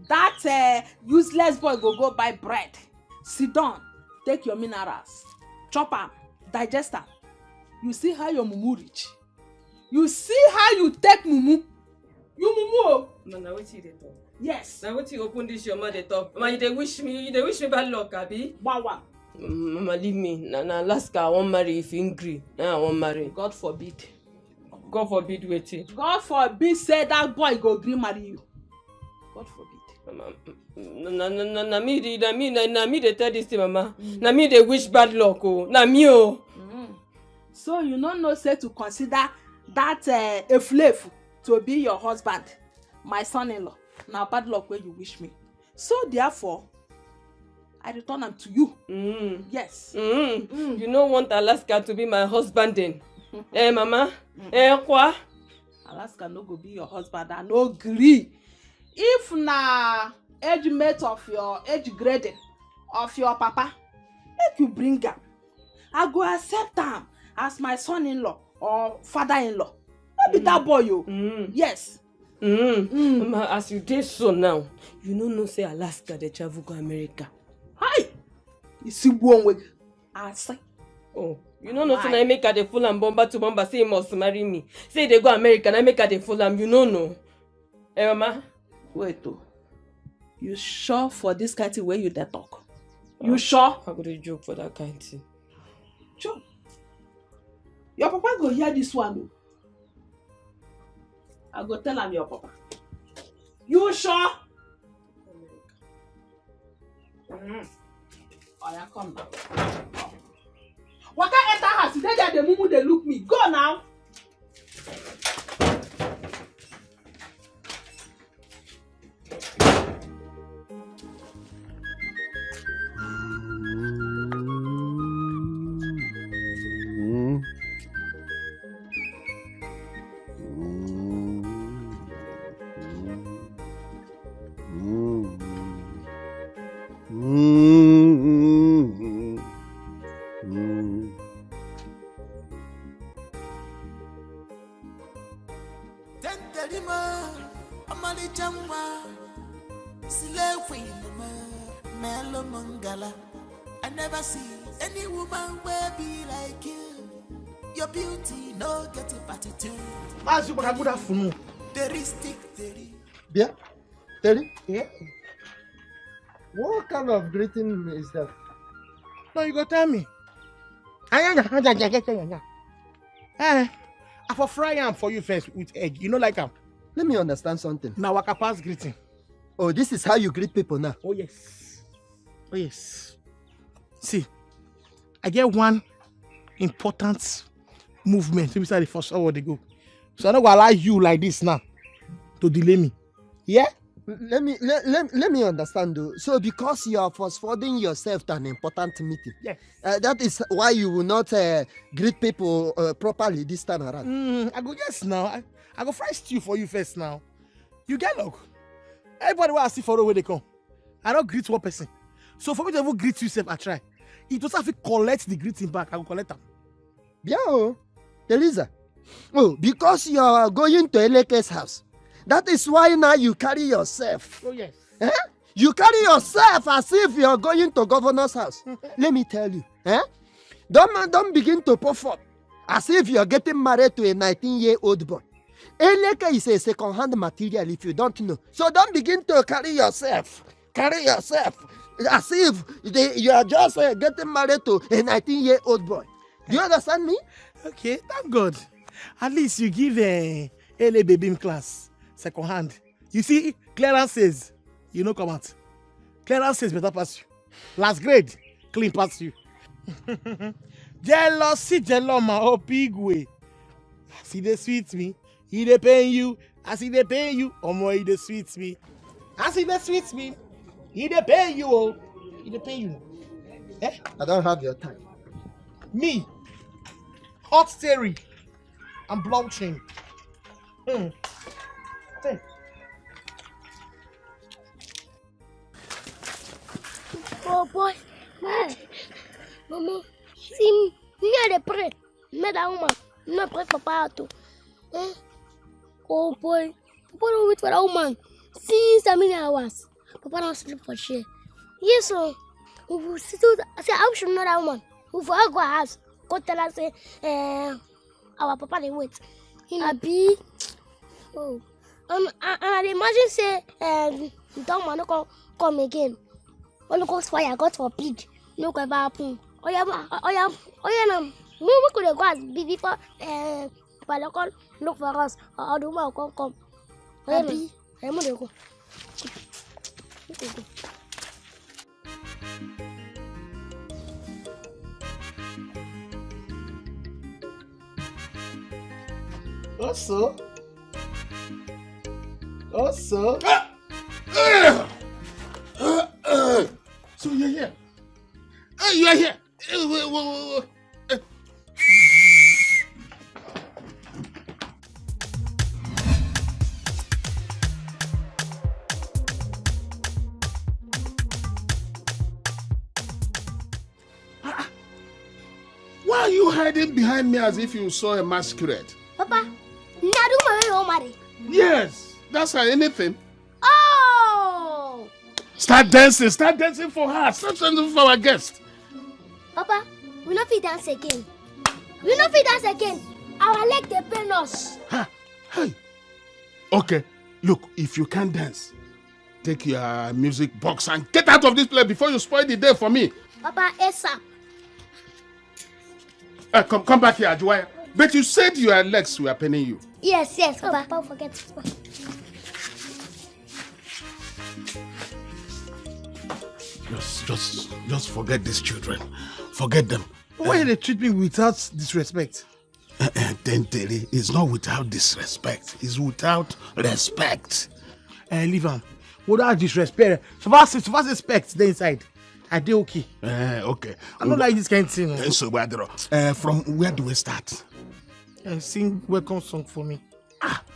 that useless boy go buy bread. Sit down, take your minerals, chop am, digest am. You see how your mumu reach. You see how you take mumu. You mumu oh. Now what you dey talk? Yes. Now what you open this your mouth dey talk? Mama, you dey wish me bad luck, abi? Wawa. Mama, leave me. Na last guy I wan marry if he gree. Now I wan marry. God forbid. God forbid wetin? God forbid say that boy go gree marry you. God forbid. Mama, na me dey tell this thing, Mama. Na me dey wish bad luck, oh. Na me, oh. So you no know say to consider that eflefu to be your husband, my son-in-law. Now bad luck where you wish me. So therefore, I return am to you. Yes. You no want Alaska to be my husband then? Mama? Kwa? Alaska no go be your husband. I no gree. If na age mate of your age grading of your papa, make you bring am. I go accept am as my son-in-law or father-in-law. No be that boy, you. Yes. Mama, as you dey so now, you no know say Alaska dey travel go America. Hi! You see one way. I say. Oh, you no know say na make her dey fool am bomba to bomba say he must marry me. Say they go America, na make her dey fool am. You no know. Mama? Wait oh. You sure for this kind of thing where you dey talk? You sure? I go dey joke for that kind of thing. Sure. Your papa go hear this one. I go tell him your papa. You sure? Oh, yeah, come now. Waka enter house, they there the mumu they look me. Go now. I never see any woman will be like you. Your beauty no get a attitude. Good afternoon. Yeah? Terry? Yeah? What kind of greeting is that? No, you go tell me. I for fry am for you first with egg. You know like am. Let me understand something. Now waka pass greeting. Oh, this is how you greet people now? Oh yes. Oh yes. See, I get one important movement inside the first hour they go. So I'm not gonna allow you like this now to delay me. Yeah? Let me understand though. So because you are forwarding yourself to an important meeting, yes. That is why you will not greet people properly this time around. I go yes now. I go fry stew for you first now. You get luck. Everybody will see for the way they come. I don't greet one person. So for me to even greet you, I try. It doesn't have to collect the greeting back. I will collect them. Yeah, Eliza. Oh, because you are going to Eleke's house. That is why now you carry yourself. Oh yes. You carry yourself as if you are going to governor's house. Let me tell you. Don't begin to puff up as if you are getting married to a 19-year-old boy. Eleke is a second-hand material if you don't know. So don't begin to carry yourself. Carry yourself as if you are just getting married to a 19-year-old boy. Do you understand me? Okay, thank God. At least you give a LA baby class second hand. You see, Clarence says, you know, come out. Clarence says better pass you. Last grade, clean pass you. Jealousy, jeloma, oh big way. See they sweet me. He they paying you. I see they paying you. Oh more he they sweet me. I see they sweet me. He they pay you. Oh, he they pay you. Eh? I don't have your time. Me, hot theory, and blanching. Hey. Oh boy, Mama, see me at the pray. Me that woman, No, pray Papa too. Eh? Oh boy. Papa don't wait for that woman. Since how many hours? Papa don't sleep for sure. Yes, sir. We will still say I should know that woman. We will go house. Go tell her say our papa they wait. Abi. Oh. And I imagine say that man no come again. All goes fire, God forbid. No go ever happen. Oh yeah, now. We could go as before Papa look for us. Or the woman will come. Abi. I'm gonna go. Also. So you're here. You are here. Why are you hiding behind me as if you saw a masquerade? Papa, marry. Yes, that's her anything. Oh! Start dancing for her. Start dancing for our guest. Papa, we not fit dance again. Our leg they pain us. Hey. Okay, look, if you can't dance, take your music box and get out of this place before you spoil the day for me. Papa, ASAP. Come back here, Ajuaya. But you said your legs were paining you. Yes, Papa. Don't forget. Just forget these children. Forget them. Why they treat me without disrespect? Tentele is not without disrespect. It's without respect. Leave him. Without disrespect. So far respect, they inside. I do okay. Okay. I don't like this kind of thing. So, from where do we start? Sing welcome song for me.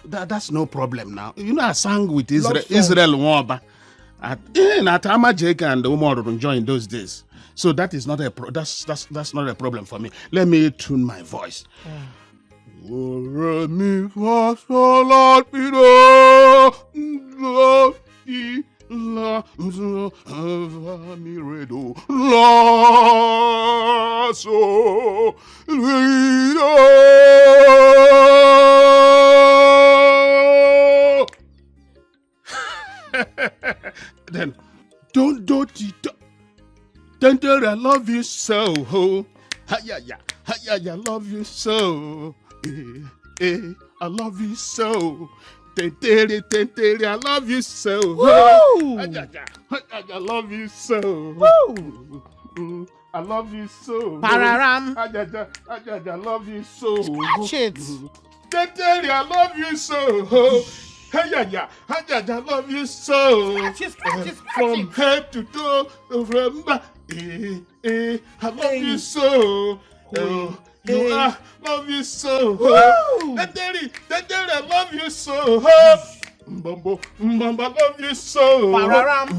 That's no problem now. You know, I sang with Israel Wamba at Amajeka and the woman joined those days. So that is not that's not a problem for me. Let me tune my voice. La mi redo la so Then don't tell I love you so. I love you so. I love you so. Tentele, I love you so. Woo! I love you so. Woo! I love you so. Pararam. I love you so. Catch it. Tentele, I love you so. I love you so. Catch it. From head to toe, from back. I love you so. I love you so. Daddy, I love you so. Bumbo, I love you so. Pararam.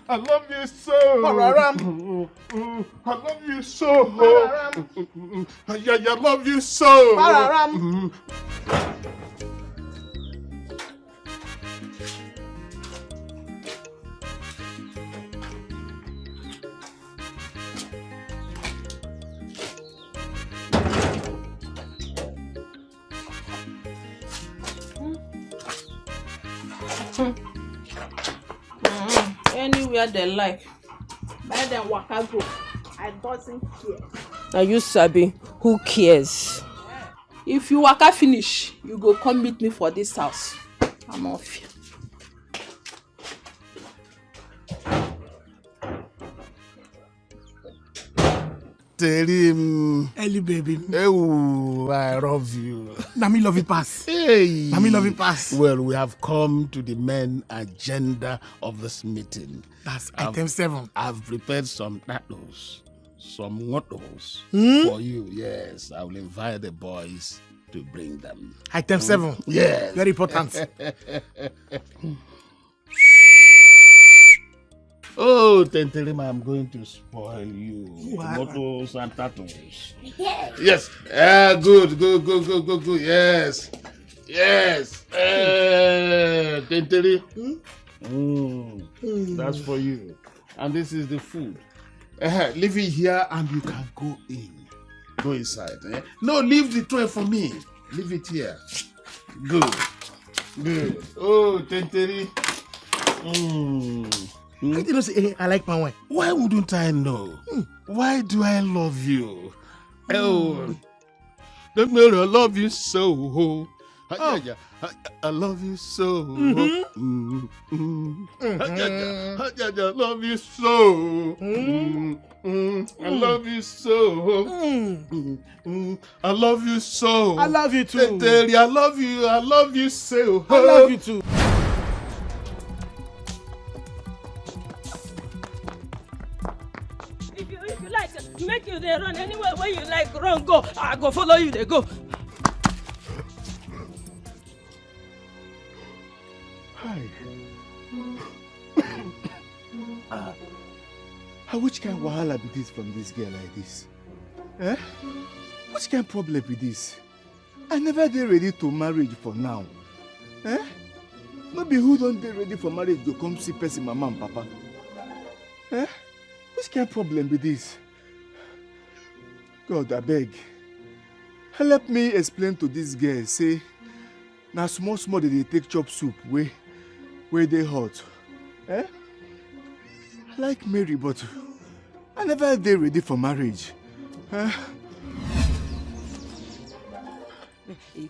I love you so. Pararam. I love you so. Pararam. I love you so. Pararam. Anywhere they like. Let them waka go. I doesn't care. Now you sabi, who cares? If you waka finish, you go come meet me for this house. I'm off here. Tell him, Ellie baby. oh, I love you. Now me love it pass. Hey. Now me love it pass. Well, we have come to the main agenda of this meeting. That's item 7. I've prepared some tacos, some mottos for you. Yes, I will invite the boys to bring them. Item 7. Yes. Very important. Oh, Tenterima, I'm going to spoil you. What? Tomatoes and tattoos. Yes. Yes. Good. Yes. Tenteri. That's for you. And this is the food. Leave it here and you can go in. Go inside. No, leave the tray for me. Leave it here. Good. Oh, Tenteri. I didn't say I like my wine. Why wouldn't I know? Why do I love you? Oh, don't know I love you so. I love you so. I love you so. I love you so. I love you so. I love you too. Daddy, I love you so. I love you too. If you like, make you dey run anywhere where you like, run go. I go follow you, they go. Which kind of wahala be this from this girl like this? Which kind of problem be this? I never dey ready to marriage for now. No be who don't dey ready for marriage go come see person mama and papa. Which kind of problem be this? God, I beg. Help me explain to this girl, say, na small they take chop soup where they hot. I like Mary, but I never dey ready for marriage.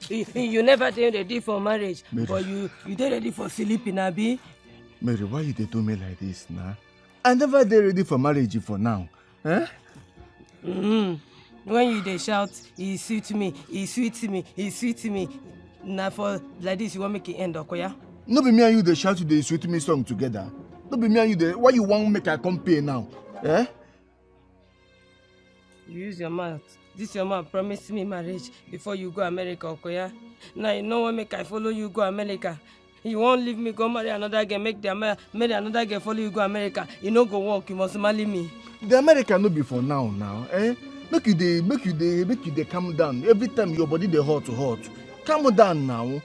You never dey ready for marriage, Mary. but you dey ready for sleeping, abi? Mary, why you dey do me like this, nah? I never dey ready for marriage for now. When you dey shout, he sweet me, he sweet me, he sweet me. Na for like this you want make it end, Okoya? No be me and you dey shout the sweet me song together. No be me and you dey. Why you want make I come pay now? You use your mouth. This your mouth promise me marriage before you go America, Okoya. Now you know what make I follow you go America. You won't leave me go marry another girl, marry another girl follow you go America. You no go work, you must marry me. The America no be for now, Make you dey calm down. Every time your body dey hot. Calm down now.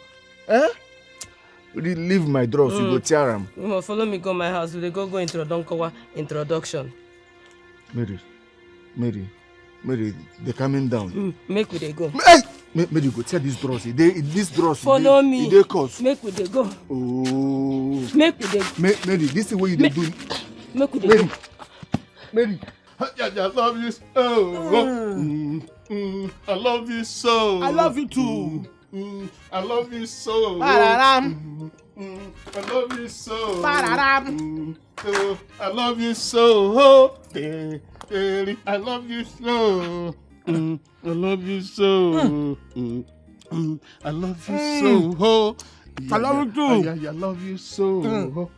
Leave my dress, you go tear am. You must follow me go my house. We go introduction. Mary, they coming down. Make we dey go. Hey! Mary, go tear this dress. This dress. Follow me. They cause. Make we dey go. Oh. Make we dey. Mary, this is what you dey do. Make we dey go. Mary. I love you so. I love you so. I love you too. I love you so. Pararam. I love you so. Pararam. I love you so. I love you so. I love you so. I love you so. I love you too. I love you so.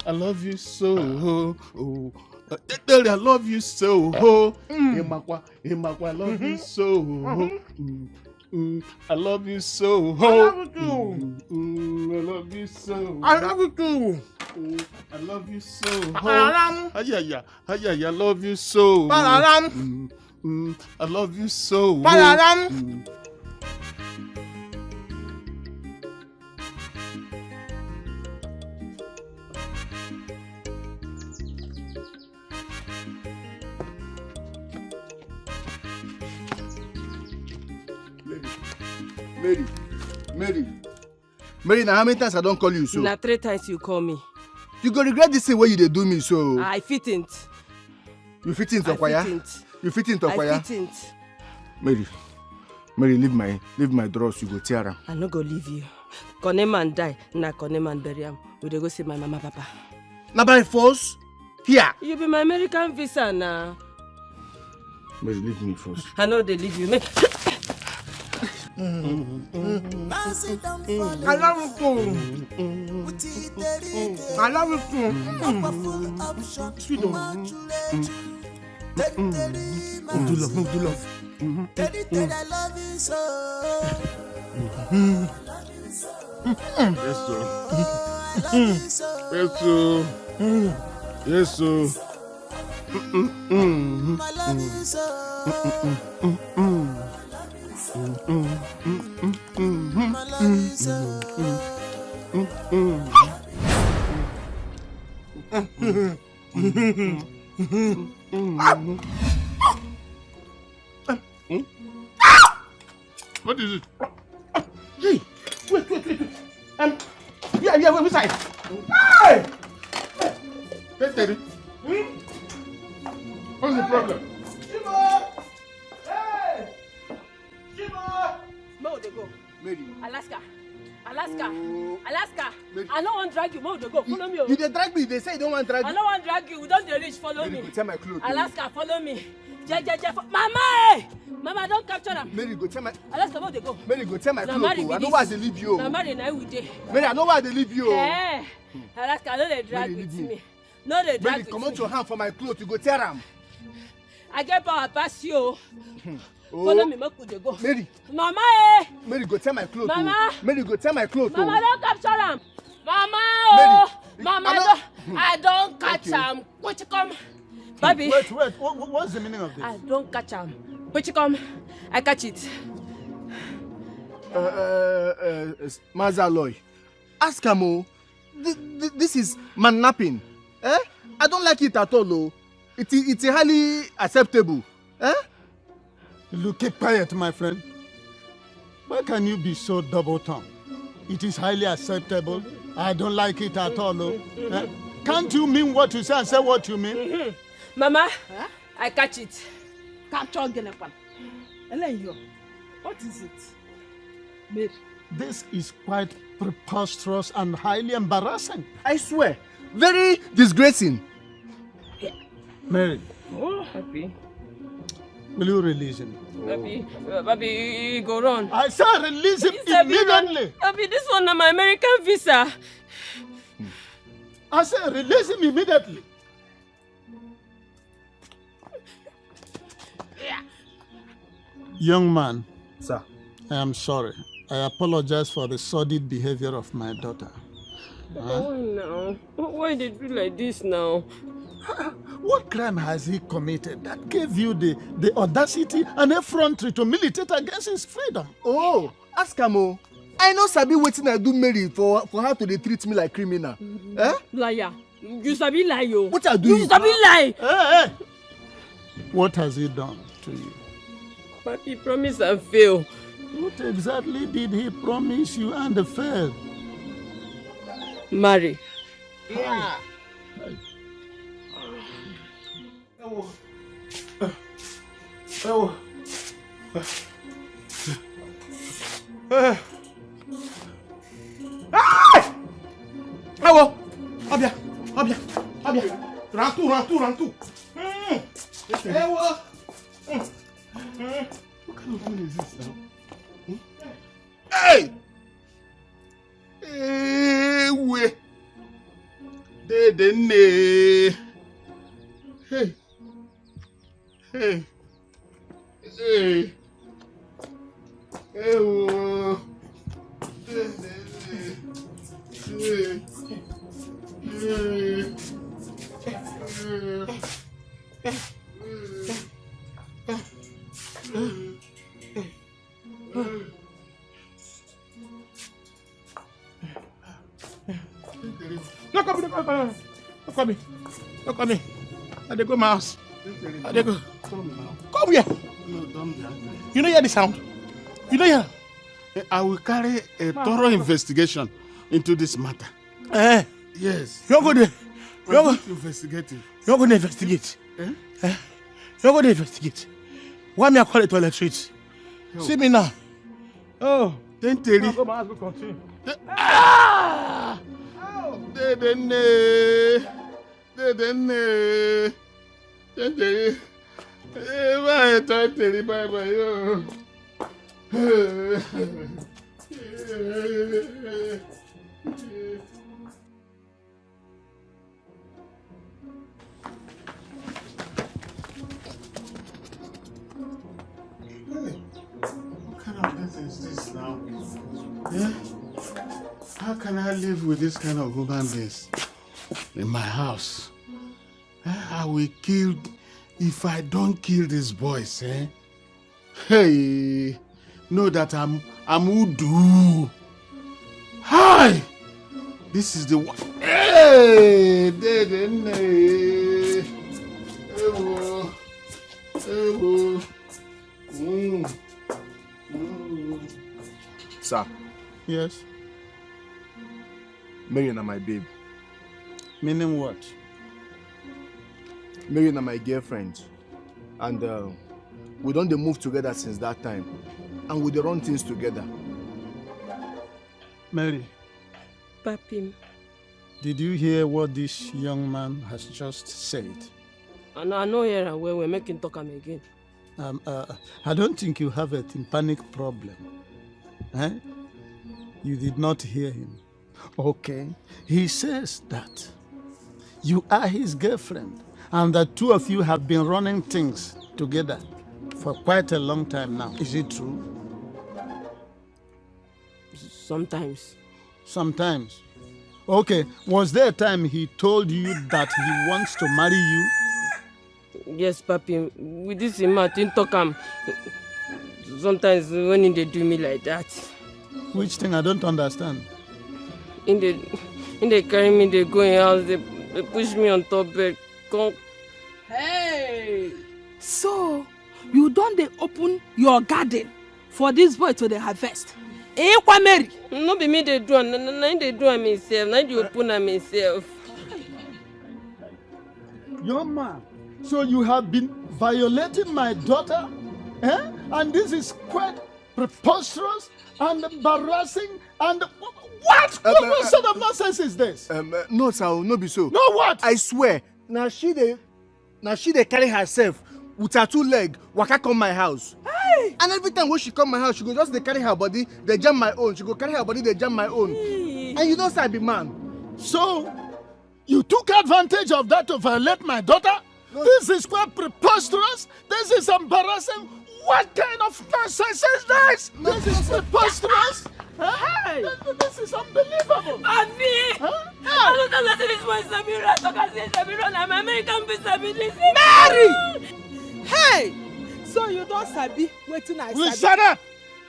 I love you so. I love you so. Imakwa, I love you so. I love you so. I love you so. I love you too. I love you so. Pararam. I love you so. Pararam. I love you so. Pararam. Mary, now how many times I don't call you so? Na 3 times you call me. You go regret this thing where you dey do me so. I fitn't. You fit into Okwaya? You fit into Okwaya? I fitn't. Mary, leave my drawers, you go tear am. I no go leave you. Koneman die, na Koneman bury am. We dey go see my mama papa. Na by force? Here. You be my American visa now. Mary, leave me first. I know they leave you. I love you too. I love you too. Sweet dog. Do love. I love you so. Yes, sir. Yes, sir. Yes, sir. My love is so. My love is so. What is it? Hey, wait. Yeah, wait, which side? Hey! Hey, Terry. What's the problem? Shiva! Hey! Shiva! Where would they go? Mary. Alaska. Oh. Alaska. Mary. I don't want to drag you. Where would they go? Follow me. You dey drag me. They say you don't want to drag I me. don't want to drag you. We don't reach. Follow Mary, me. go tell my clothes. Alaska, follow me. Mama, eh! Mama, don't capture them. Mary, go tell my. Alaska, where they go? Mary, go tell my Na clothes. marry I be know this. why they leave you. Na marry na we dey. Mary, I know why they leave you. Eh. Alaska, no dey drag Mary, with leave me. No dey drag Mary, with come me. out your hand for my clothes. You go tear them. I get power pass you. Oh. Follow me, make we dey go. Mary. Mama, eh! Mary, go tell my clothes. Mama. Mary, go tell my clothes. Mama, don't capture am. Mama, Mary, oh! Mama, I don't catch Okay. am. Which come? Baby. Wait. What's the meaning of this? I don't catch am. Which come? I catch it. Mazaloy, ask him. Oh, this is man-napping. Eh? I don't like it at all. Oh, it's highly acceptable. Eh? Look, keep quiet, my friend. Why can you be so double-tongued? It is highly acceptable. I don't like it at all. Oh. Eh? Can't you mean what you say and say what you mean? Mama, I catch it. Capture Genepan. Elenyo, what is it? Mary. This is quite preposterous and highly embarrassing. I swear, very disgracing. Mary, Oh, happy. will you release him? Baby, you go run. I said release him immediately. Baby, this one is my American visa. I said release him immediately. Young man, Sir. I am sorry. I apologize for the sordid behavior of my daughter. Why now? Why they do like this now? What crime has he committed that gave you the audacity and effrontery to militate against his freedom? Oh, ask him. Oh, I know Sabi waiting I do Mary for her to dey treat me like criminal. Eh? Liar. You sabi lie, yo. What I do? You sabi lie. Hey! What has he done to you? Papi promise and fail. What exactly did he promise you and fail? Marry. Yeah. Abia. Round two. What kind of woman is this now? Hey! Ewe! Dedene! Hey! Ewo! Look at me. I dey go my house. I dey go. Come here. You know hear the sound? You know hear? I will carry a thorough investigation into this matter. Yes. You're going to investigate. You're going to investigate. You're going to investigate. Why me I call it toiletries? See me now. Oh, then Terry. Ah! Dedene. Terry. Why Terry? Bye. What kind of letter is this now? Yeah? can I live with this kind of human beings in my house? I will kill if I don't kill these boys, eh? Hey, know that I'm Udu. Hi! This is the one. Hey! Sir. Yes? Mary na my babe. Meaning what? Mary na my girlfriend. And we don't dey move together since that time. And we dey run things together. Mary, Papi. did you hear what this young man has just said? I know here and where we're making talk him again. I don't think you have a tympanic problem. Eh? You did not hear him. Okay. He says that you are his girlfriend and the two of you have been running things together for quite a long time now. Is it true? Sometimes. Sometimes. Okay. Was there a time he told you that he wants to marry you? Yes, Papi. With this in talk him. Sometimes when they do me like that. Which thing? I don't understand. In they carry me, they go in house, they push me on top bed. Come. Hey! So, you don't dey open your garden for this boy to the harvest? Eh, Mary? No be me they do, na they do am myself, na they open am myself. Young man, so you have been violating my daughter? Eh? And this is quite preposterous and embarrassing and... What? What sort of nonsense is this? No, sir, no be so. No what? I swear. Now she dey carry herself with her 2 legs, waka come my house. Hey! And every time when she come my house, she go just dey carry her body, they jam my own. She go carry her body, they jam my own. Hey. And you know, sir, I be man. So, you took advantage of that to violate my daughter? No. This is quite preposterous. This is embarrassing. What kind of nonsense is this? No, this is preposterous. Hey! This is unbelievable. Papi! Huh? I don't understand this boy Samira. Talk as if Samira and I'm American disability. Mary! Hey! So you don't sabi waiting I Will sabi. shut up!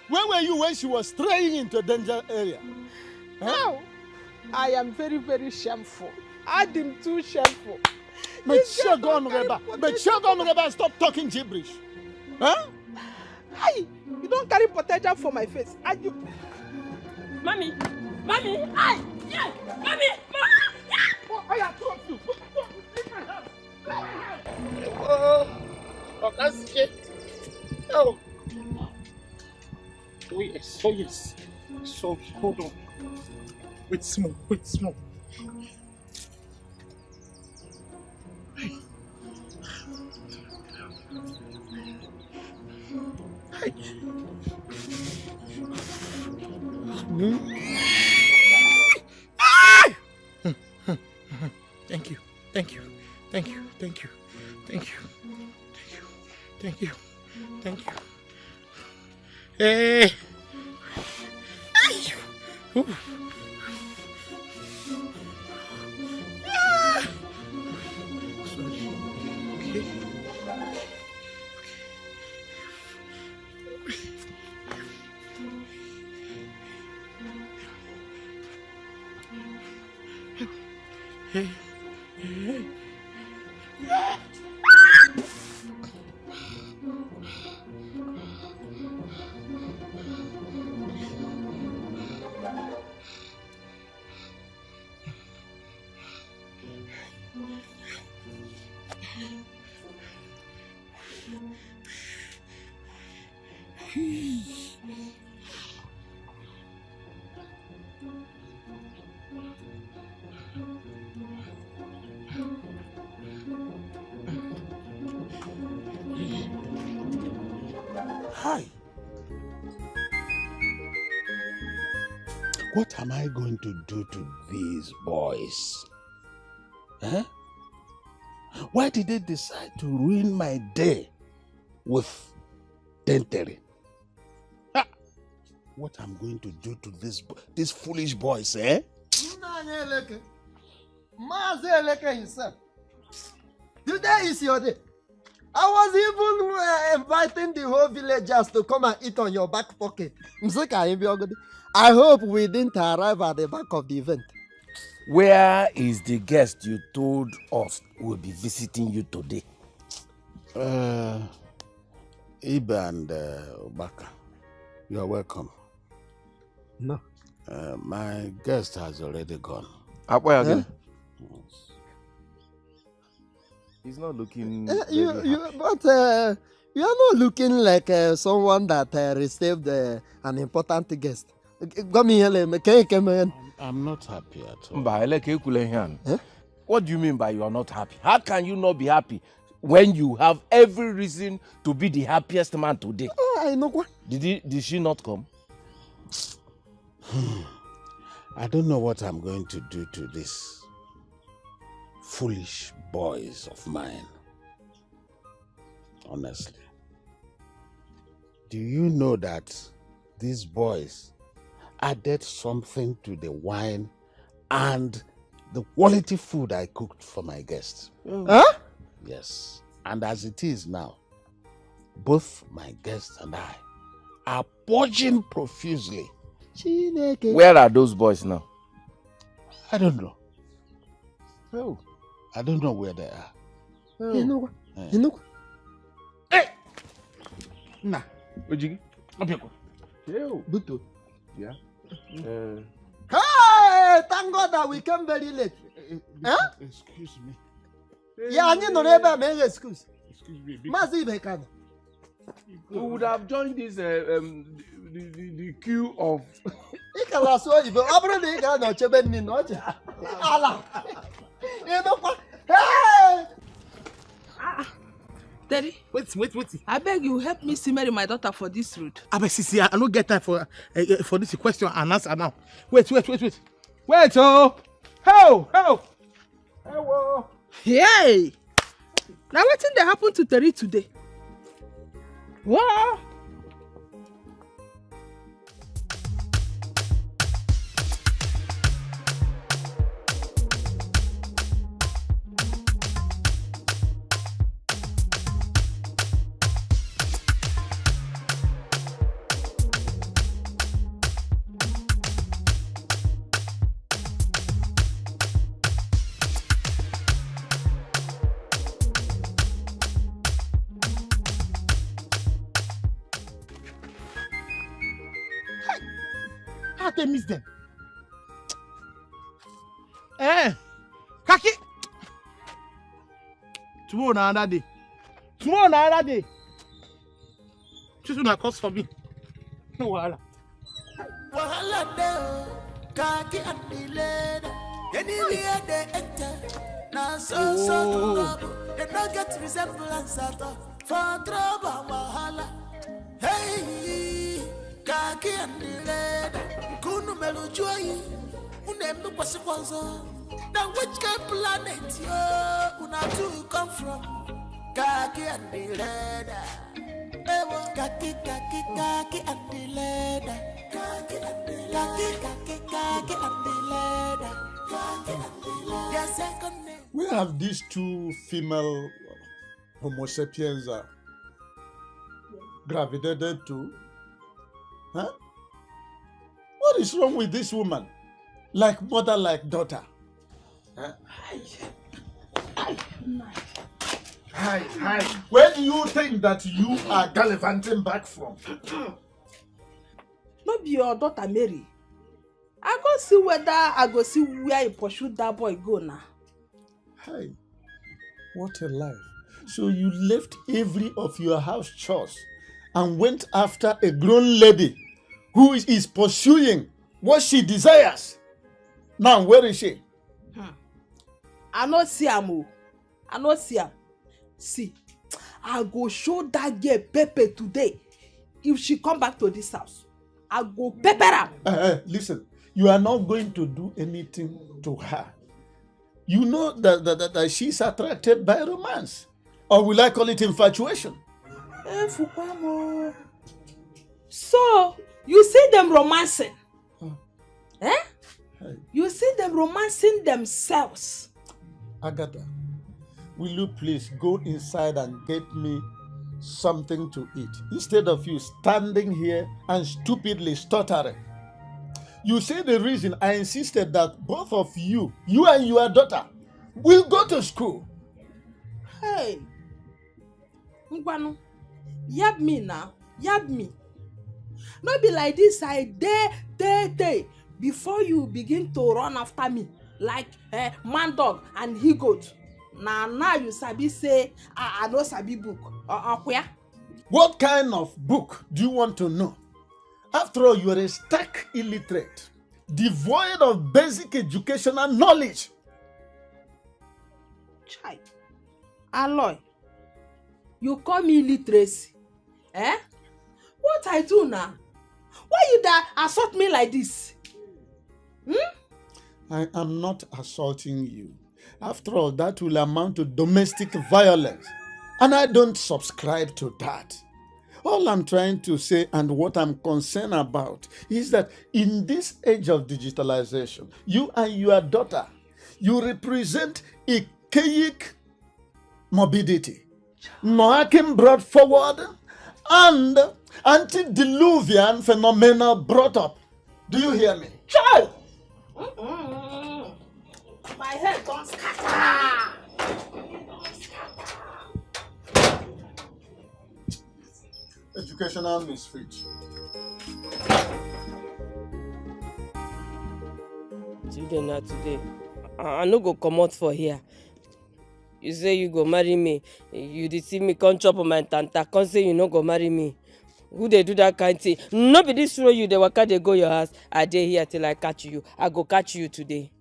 Where were you when she was straying into danger area? Now, I am very, very shameful. I am too shameful. Make sure go on, Reba. Make sure go on, Reba, and stop talking gibberish. Huh? Hey, you don't carry potential for my face. And you... Mommy! Ay! Yeah! Mommy! Oh, I have two of you. Leave my house. Leave my house. Oh, that's it. Oh. Oh, yes. Oh, yes. So, hold on. Wait small. Thank you. Hey. Ooh. Sorry. Okay. Hey. Hi. What am I going to do to these boys? Huh? Why did they decide to ruin my day with dentary? what I'm going to do to these foolish boys, eh? Mazi Eleke himself. Today is your day. I was even inviting the whole villagers to come and eat on your back pocket. I hope we didn't arrive at the back of the event. Where is the guest you told us will be visiting you today? Ibe and Obaka, you are welcome. No. My guest has already gone. Again? He's not looking But very happy. you are not looking like someone that received an important guest. I'm not happy at all. What do you mean by you are not happy? How can you not be happy when you have every reason to be the happiest man today? I know what. Did she not come? I don't know what I'm going to do to these foolish boys of mine. Honestly. Do you know that these boys added something to the wine and the quality food I cooked for my guests? Huh? Yes. And as it is now, both my guests and I are purging profusely. Where are those boys now? I don't know. Oh. I don't know where they are. You know what? You know what? Hey! Nah. Ojigi? Buto. Yeah. Hey! Thank God that we came very late. Huh? Excuse me. Yeah, I need no neighbor make excuse. Excuse me. Mazi Bekano. We would have joined this the queue of Ikala so ibe obro na iga no chebe nni no che. Ala. You know what? Hey! Daddy, Wait. I beg you help me see Mary, my daughter, for this road. Sisi, I don't get time for this question and answer now. Wait. Wait, oh. Hello. Hey! Now what thing that happened to Terry today? What? How they miss them? Kaki. Tomorrow na another day. Choose una cause for me. No wahala. Wahala de kaki and the lady. Anywhere they enter, now so trouble. They don't get resemblance at all. For trouble, wahala. Hey, kaki and the lady. Kunu melujoyi, unembe kwasikwanzo. Now which kind of planet you una to come from? Kaki and the leather. Ewo kaki and the leather. Kaki and the leather. Their second name. Where have these two female Homo sapiens gravitated to? Huh? What is wrong with this woman? Like mother, like daughter. Huh? Hi. Where do you think that you are gallivanting back from? Not be your daughter Mary. I go see whether I go see where you pursue that boy go now. Hi. What a life. So you left every of your house chores and went after a grown lady who is pursuing what she desires. Now, where is she? I not see am. I not see am. See, I go show that girl Pepe today. If she come back to this house, I go pepper her. Listen, you are not going to do anything to her. You know that she's attracted by romance. Or will I call it infatuation? So, you see them romancing. Eh? You see them romancing themselves. Agatha, will you please go inside and get me something to eat instead of you standing here and stupidly stuttering? You say the reason I insisted that both of you and your daughter, will go to school. Hey, Ngwanu, yab me now, yab me. Not be like this, I day before you begin to run after me like man dog and he goat. Now you sabi say I no sabi book. What kind of book do you want to know? After all, you are a stark illiterate, devoid of basic educational knowledge. Chai, Aloy, you call me illiteracy? Eh? What I do now? Why you that assault me like this? I am not assaulting you. After all, that will amount to domestic violence. And I don't subscribe to that. All I'm trying to say and what I'm concerned about is that in this age of digitalization, you and your daughter, you represent archaic morbidity. Noakim brought forward and antediluvian phenomena brought up. Do you hear me? Child! My head don't scatter. Educational misfit. Today na today. I no go comot for here. You say you go marry me. You deceive me, come chop on my tanta, come say you no go marry me. Who dey do that kind thing? No be this road you dey waka dey go your house. I dey here till I catch you. I go catch you today.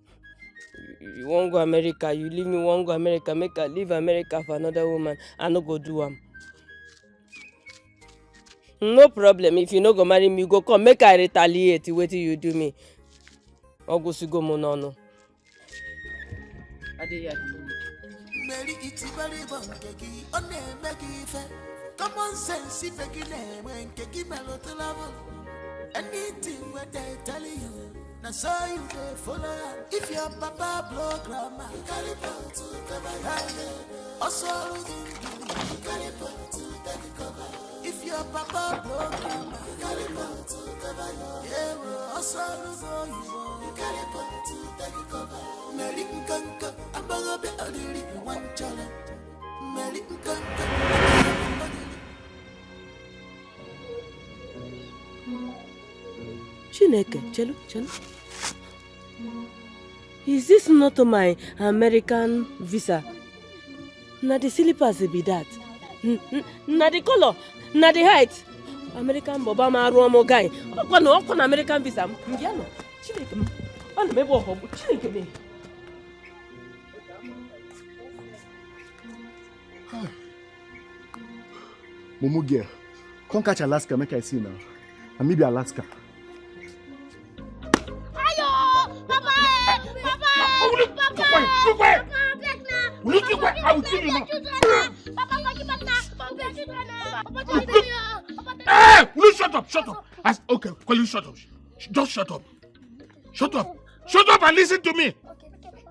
You wan go America, you leave me wan go America, make I leave America for another woman. I no go do am. No problem. If you no go marry me, you go come make I retaliate wetin you do me. Ogusigo monono. I dey here. Mary itibari bankeki one meki fe. Common sense if you name when keki melo to level. Anything what they tell you, now so you dey follow. If your papa blow grandma, carry pon to cover your also carry pon to take cover. If your papa blow grandma, carry pon to cover your yeah, also you carry pon to take cover. Mary nkanka abaga be adiri one chala. Mary nkanka. Chineke, chelu. Is this not my American visa? Na the slippers be that. Na the color, na the height. American boba ma ruomo guy. Okwa na American visa. Ngiano. Chineke. Ana mebo hobu. Chineke me. Momo girl, come catch Alaska, make I see now. And maybe Alaska. Will you keep quiet? I will kill you now. Hey! Will you shut up? Shut up. Okay, will you shut up? Just shut up. Shut up. Shut up and listen to me.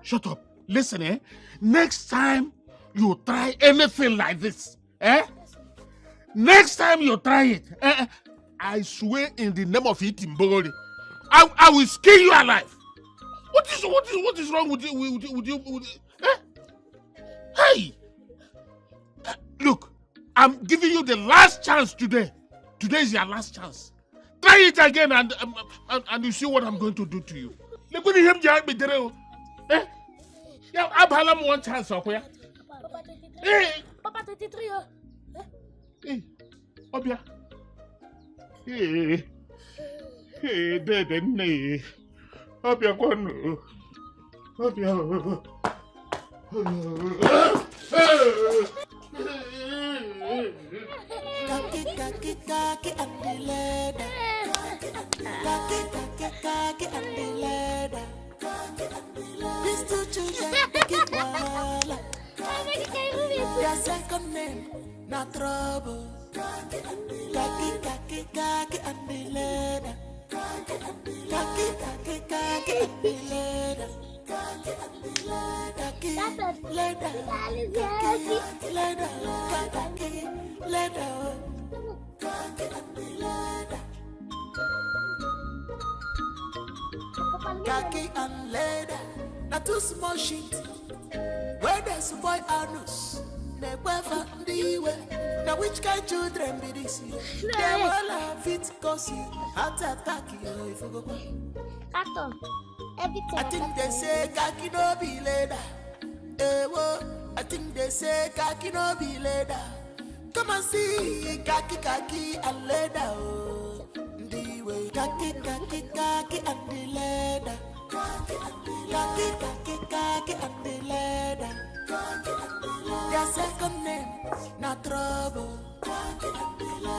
Shut up. Listen, eh? Next time you try anything like this, eh? Next time you try it, I swear in the name of Itimbori, I will skin you alive. What is wrong with you? Eh? Hey! Look, I'm giving you the last chance today. Today is your last chance. Try it again and you see what I'm going to do to you. Look at him, eh? Yeah, I've had one chance, okay? Hey! Papa 33. Hey, Obia. Hey, Dede, Obia, one. Obia. Kaki and the leather. Kaki and the leather. These two children they keep wala. Their second name, not trouble. Kaki and Khaki and leather, not too small shit. Where there's a boy anus, never the way. Now which kind children be this? They will have it cause you heart attack you if you go. Everything. I think they say khaki no be leather. I think they say khaki no be leather. Come and see khaki and leather. Oh, the way khaki and the leather. Khaki and the leather. Their second name, not trouble.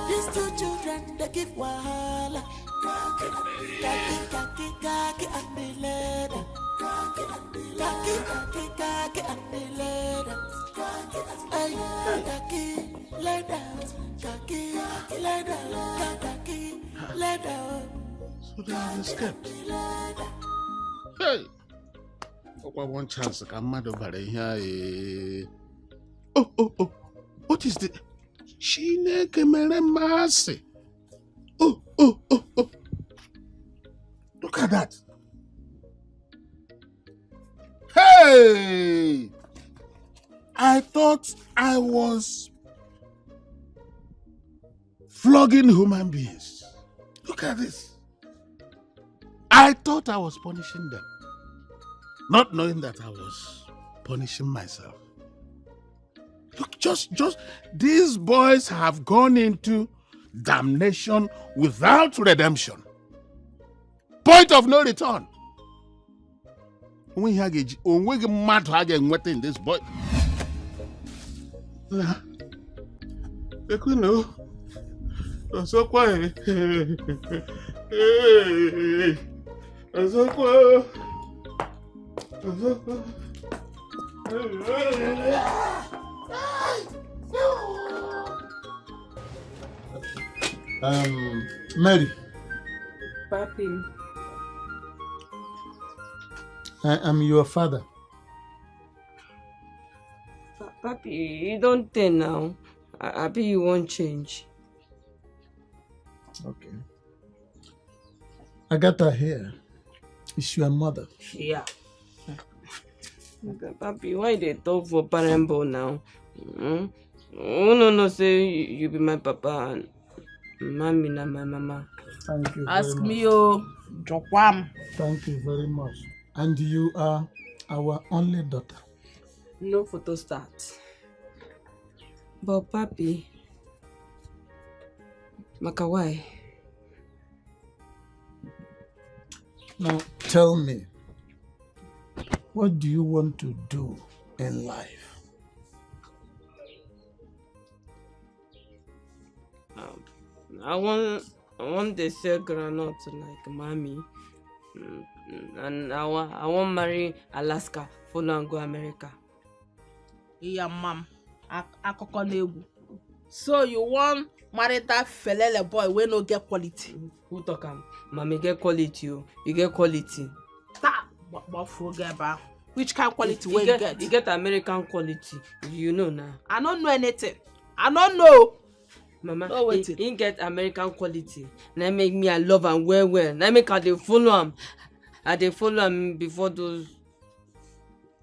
These two children they give wahala. Khaki and the leather. Khaki and the leather. Hey, khaki leather. Khaki leather. So they have escaped. Hey! One chance I can mad over here. Oh. What is the Chineke mere mercy? Oh. Look at that. Hey! I thought I was flogging human beings. Look at this. I thought I was punishing them, not knowing that I was punishing myself. Look, just these boys have gone into damnation without redemption. Point of no return. We have mad in this boy. So quiet. Mary. Papi. I am your father. Papi, you don't tell now. I bet you won't change. Okay. Agatha here is your mother. Yeah. Okay, Papi, why they talk for parental now? Oh no, say you be my papa and mommy na my mama. Thank you. Ask very me, much. oh, Jokwam. Thank you very much. And you are our only daughter. No photo start. But Papi, Maka, why? Now tell me, what do you want to do in life? I want to sell granite like mommy, and I want marry Alaska, follow and go America. Yeah, mom. Akoko. So you want marry that felele boy wey no get quality? Who talk am? Mommy get quality, you get quality. But forget about which kind of quality you you get? You get American quality, you know now. I don't know anything. I don't know. Mama, no, he get American quality. Now make me I love am well. Now make I dey follow am. I dey follow am before those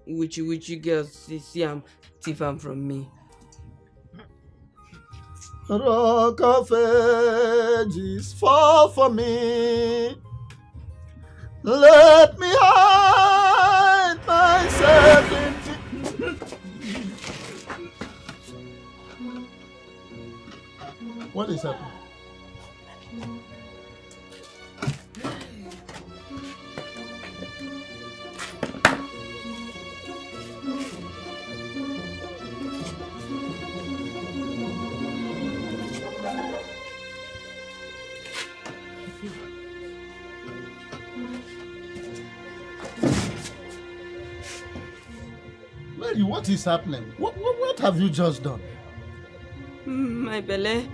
witchy girls see am thief am from me. Rock of ages, fall for me. Let me hide myself in What is happening? Mary, what is happening? What have you just done? My belly.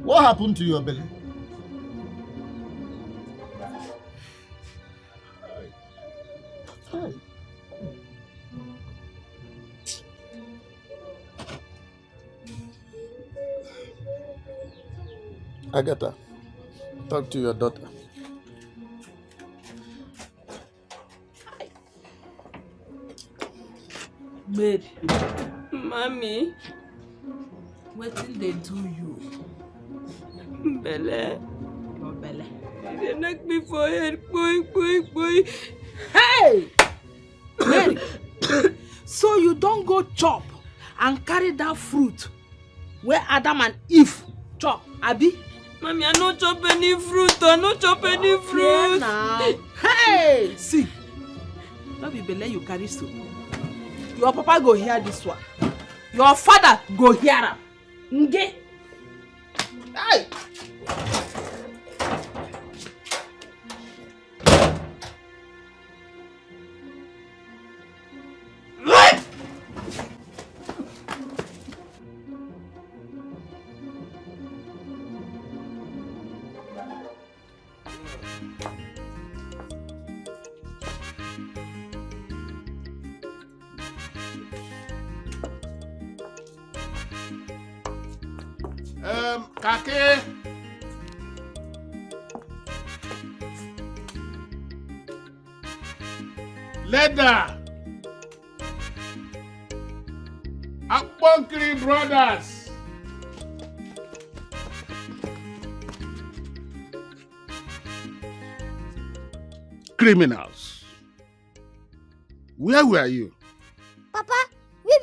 What happened to your belly? Agatha, talk to your daughter. Mary. Mommy. What did they do you? Belle. Your belly. They knock me for head. Boy. Hey! Mary. So you don't go chop and carry that fruit where Adam and Eve chop, Abi? Mommy, I no chop any fruit. I no chop any fruit. Now. Hey! See. No be belle you carry so. Your papa go hear this one. Your father go hear am. Nge. Hey! Kake. Leather. Akponkiri brothers. Criminals. Where were you? Papa, we were.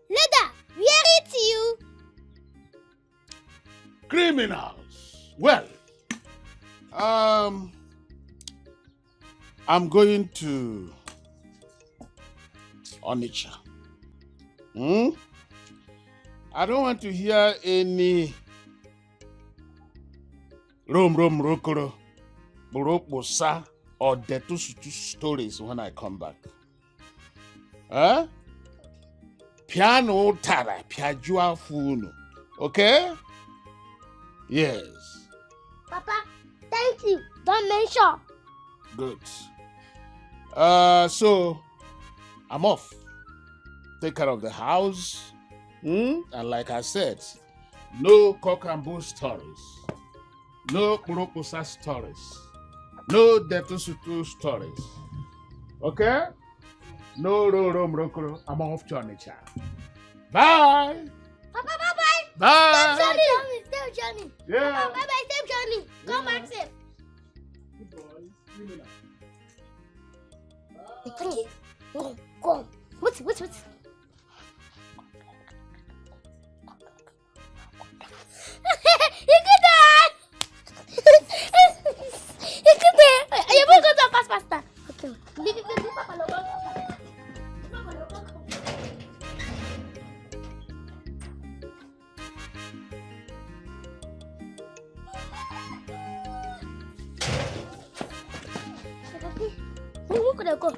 Leather, where it you? Criminals. Well, I'm going to Onitsha. I don't want to hear any rokoro, buroposa, or detusutu stories when I come back. Piano tara, piajua funu. Okay? Yes. Papa, thank you. Don't mention. Good. So I'm off. Take care of the house. And like I said, no cock and bull stories. No Kuroposa stories. No Detusutu stories. Okay? No Rokoro. I'm off to Onitsha. Bye. Papa, bye-bye. Bye. Stay Johnny. Yeah. Papa, bye-bye, stay Johnny. Come back safe. Go. What's? You will go to faster. Okay. Go.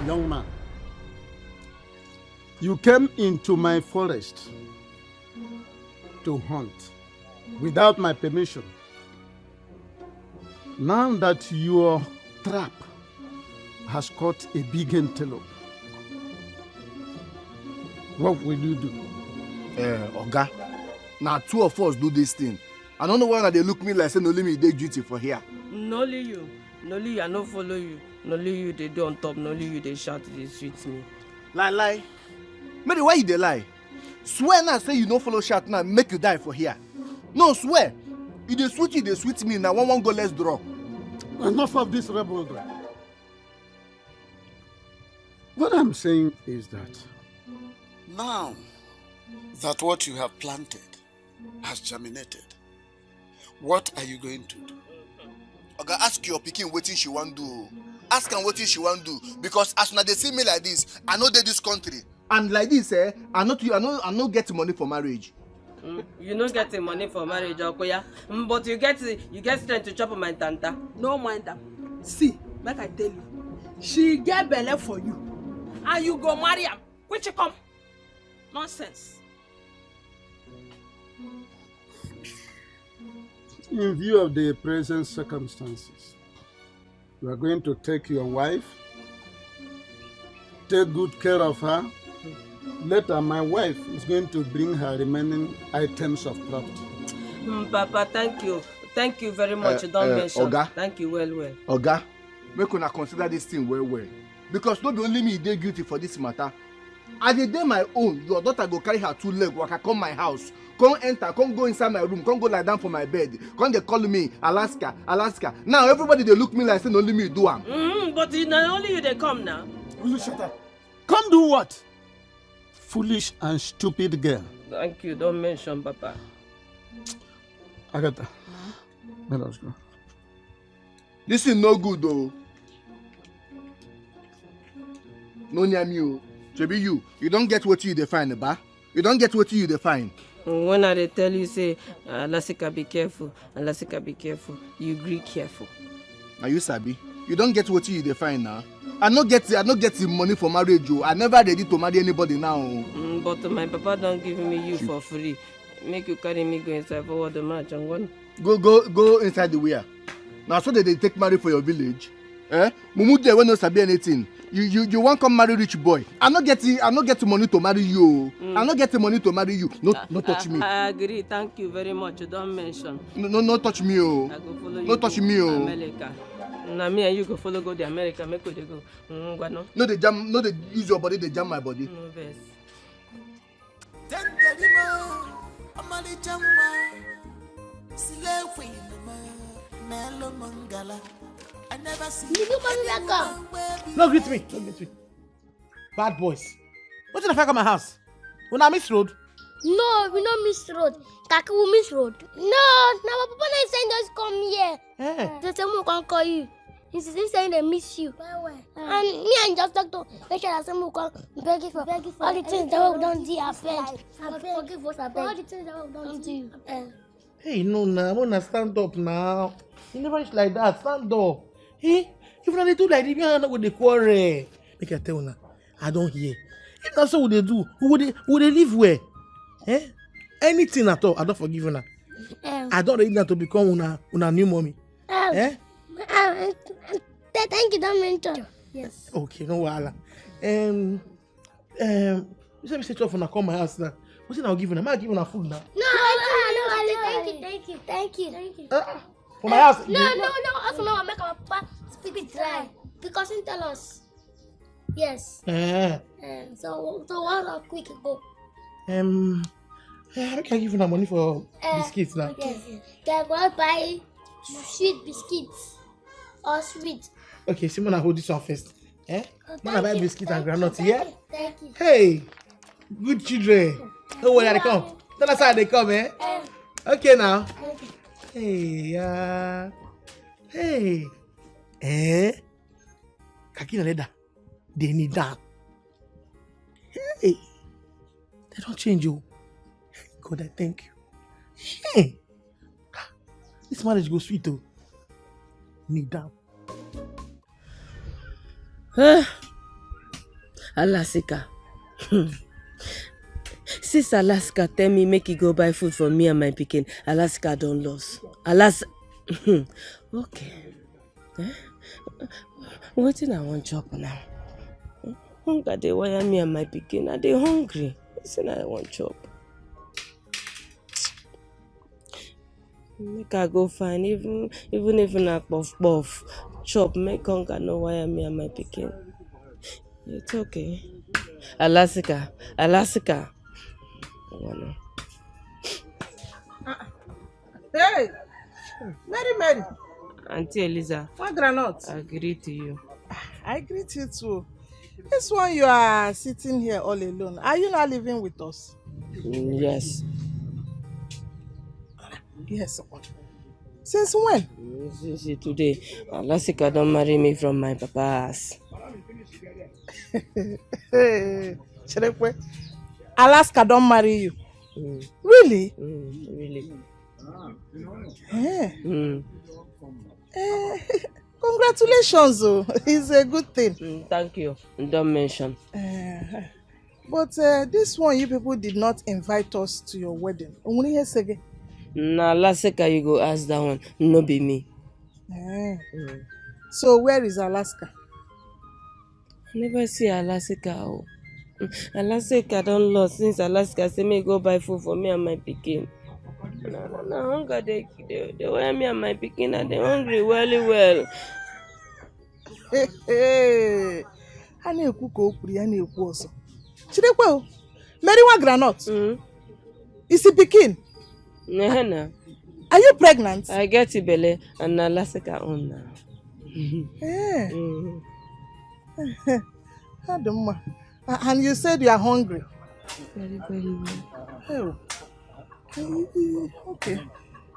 Young man, you came into my forest to hunt without my permission. Now that your trap has caught a big antelope, what will you do? Oga, now two of us do this thing. I don't know why they look me like saying only me take duty for here. No only you, I no follow you. No only you they do on top, no only you they shout, they sweet me. Lie. Mary, why you dey lie? Swear now say you no follow shout now, make you die for here. No, swear. You dey sweet me now. One go, let's draw. Enough of this rebelry. What I'm saying is that now that what you have planted has germinated, what are you going to do? Oga, ask your pikin wetin she wan do. Ask am wetin she wan do, because as una dey see me like this, I no dey this country. And like this, I no get money for marriage. You no get the money for marriage, Okoya. But you get strength to chop my tanta. No mind them. See, make I tell you, she get belle for you, and you go marry am. Which you come? Nonsense. In view of the present circumstances, you are going to take your wife, take good care of her, Later, my wife is going to bring her remaining items of property. Papa, thank you. Thank you very much. Don't mention. Oga. Thank you well. Oga, make una consider this thing well. Because not be only me dey guilty for this matter. I dey my own. Your daughter go carry her 2 legs, waka come my house, come enter, come go inside my room, come go lie down for my bed, come they call me Alaska. Now everybody they look me like saying only me do am. But not only you they come now. Will you shut up? Come do what? Foolish and stupid girl. Thank you. Don't mention, Papa. Agatha, let us go. This is no good though. No near me. Maybe you don't get what you define, ba? You don't get what you define. When I tell you say, Lasika be careful, be careful, you agree careful. Are you sabi? You don't get what you define now. I not get the money for marriage. I never ready to marry anybody now. But my papa don't give me you for free. Make you carry me go inside forward the match and one. Go inside the where. Now so that they take marry for your village. Mumu there when no sabi anything. You want come marry rich boy. I not get the money to marry you. I not get the money to marry you. No touch me. I agree. Thank you very much. Don't mention. No touch me. I go follow you. No touch me. America. Now me and you go follow go to America. Make we go. No they jam. No they use your body. They jam my body. No best. I never see No greet me. Bad boys. What did I find at my house? When I miss road? No, we don't miss road. Kaki will miss road. No, my papa is saying just come here. The same will come call you. He's saying they miss you. And me and just talk to make sure that someone will come beg you for all the things that we don't do. I beg. Forgive us, I beg. All the things that we don't do. Hey, no, I wanna stand up now. You never reach like that. Stand up. Hey, if they do like this, you not with the quarrel. Make I tell you now, I don't hear. If that's what they do, who would they live where? Anything at all, I don't forgive you now. I don't ready now to become una new mommy. Thank you, don't mention. Yes. Okay, no wahala. You said me say to her come my house now. What's it I'll give you? Am I giving her food now? No, thank you. For my house? No. Also, no, I make our papa speak dry because he tell us. Yes. So what a quick go. How can I give you money for biscuits now? Yes. Can go buy sweet biscuits or sweet. Okay, Simon, I hold this one first. I buy biscuits and granola. Yeah. Thank you. Hey, good children. Don't worry, they come. Tell us how they come, Okay now. Hey, Kakina Leda, they need that. Hey, they don't change you. God, I thank you. Hey, this marriage goes sweet too. Need that. Alasika. Since Alaska tell me make you go buy food for me and my pikin, Alaska don't lose. Okay. Wetin I want chop now? Hunger dey wire me and my pikin. I dey hungry. Listen, I want chop. Make I go find even if na puff chop. Make hunger no wire me and my pikin. It's okay. Alasika. Hey, Mary. Auntie Eliza. One granite. I agree to you. I greet you too. This one you are sitting here all alone. Are you not living with us? Yes. Yes. Since when? Since today. Alasika don't marry me from my papa's. Cherekwe, Alaska don't marry you. Really? Really. Congratulations, oh. It's a good thing. Thank you. Don't mention. But this one, you people did not invite us to your wedding. Na Alaska you go ask that one. No be me. So where is Alaska? I never see Alaska. Oh. Alaska don't lost since Alaska say me go buy food for me and my pikin. Na hunger they wear me and my pikin and they hungry well. A na-ekwu ka o kwuru ya na-ekwu ọzọ. Chidekwe o, meriwa groundnut. Isi pikin. Na. Are you pregnant? I get ibele and Alaska on now. And you said you are hungry. Very well. Okay.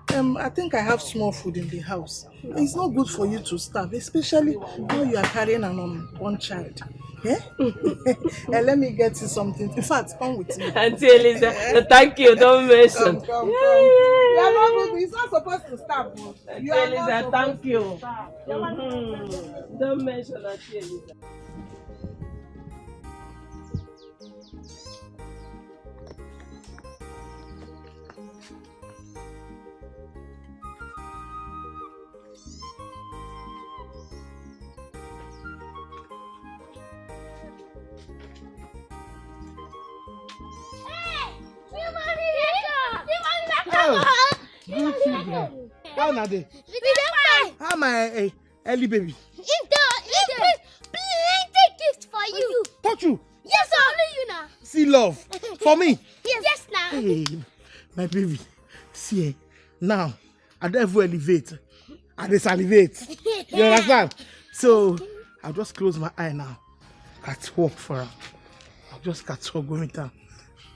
I think I have small food in the house. It's not good for you to starve, especially when you are carrying an unborn child. Yeah? Let me get you something. In fact, come with me. Auntie Eliza, thank you. Don't mention. Come. You are not good. It's not supposed to starve. Auntie Eliza, thank you. Don't mention Auntie Eliza. Good children. How are they? How my Ellie baby? Plenty gift for you. Touch you? Yes, only you now. See love for me? Yes, now. Hey, my baby. See, now I don't ever elevate. I just salivate. You understand? So I'll just close my eye now. Catwalk for her. I'll just catwalk going down.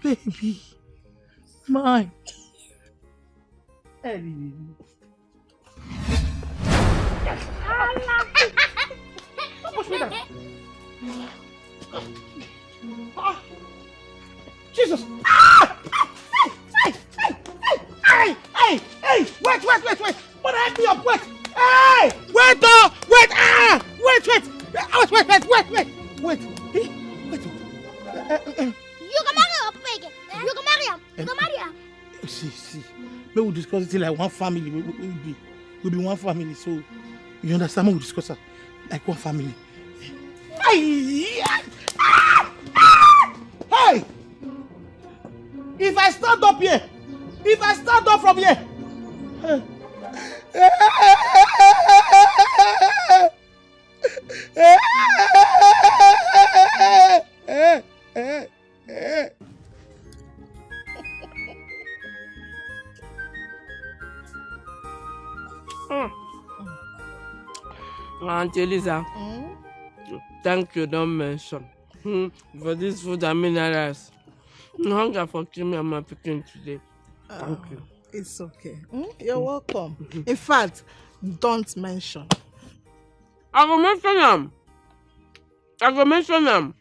Baby, mine. Ellie. Push me down. Jesus! Hey! Wait! What happened to your wait? Hey! Wait! Wait! Wait! You can marry your pig. You can marry him. See. We will discuss it like one family. We'll be one family. So you understand? We'll discuss it like one family. Hey! If I stand up from here, Auntie Eliza, thank you, don't mention. For this food and minerals. Hunger for me and my pikin today. Thank you. It's okay. You're welcome. In fact, don't mention. I go mention them.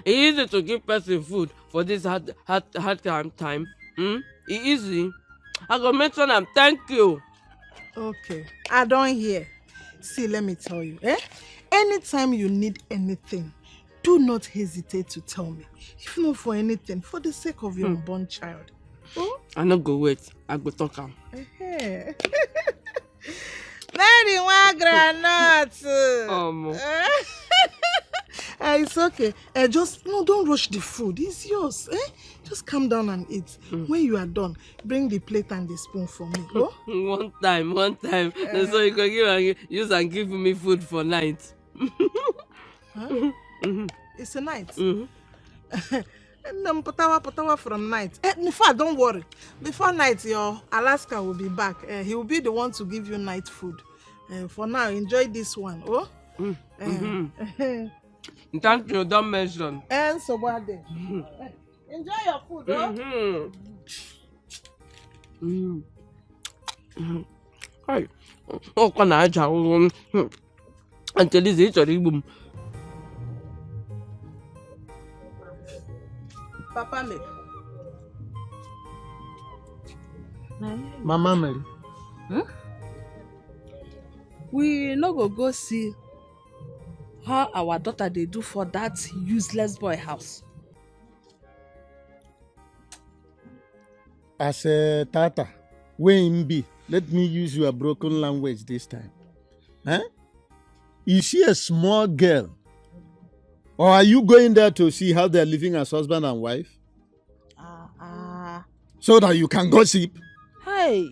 It's easy to give person food for this hard time. It's easy. I go mention them. Thank you. Okay. I don't hear. See, let me tell you. Anytime you need anything, do not hesitate to tell me. If not for anything, for the sake of your unborn child. I no go wait. I go talk am. Very one granite. It's okay. Don't rush the food. It's yours. Just calm down and eat. When you are done, bring the plate and the spoon for me. One time. So you can use and give me food for night. Huh? It's a night. Patawa from night. In fact, don't worry. Before night, your Alaska will be back. He will be the one to give you night food. For now, enjoy this one. Thank you, don't mention. So what day? Enjoy your food, Hey, can I tell until this is boom. Papa Mary. Mama Mary. We no go see how our daughter they do for that useless boy house. As a tata, when be, let me use your broken language this time. Is she a small girl Or are you going there to see how they're living as husband and wife? So that you can gossip? Hey,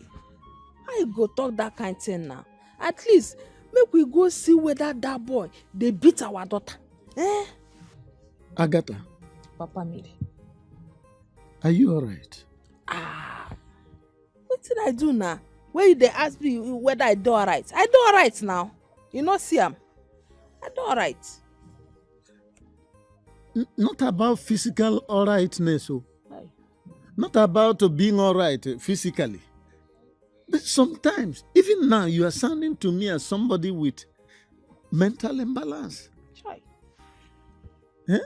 I go talk that kind thing now. At least, make we go see whether that boy, they beat our daughter. Eh? Agatha. Papa Mary. Are you alright? What did I do now? When they ask me whether I do alright. I do alright now. You know, see am. I do alright. Not about physical alrightness. Not about being alright physically. But sometimes, even now, you are sounding to me as somebody with mental imbalance. Eh?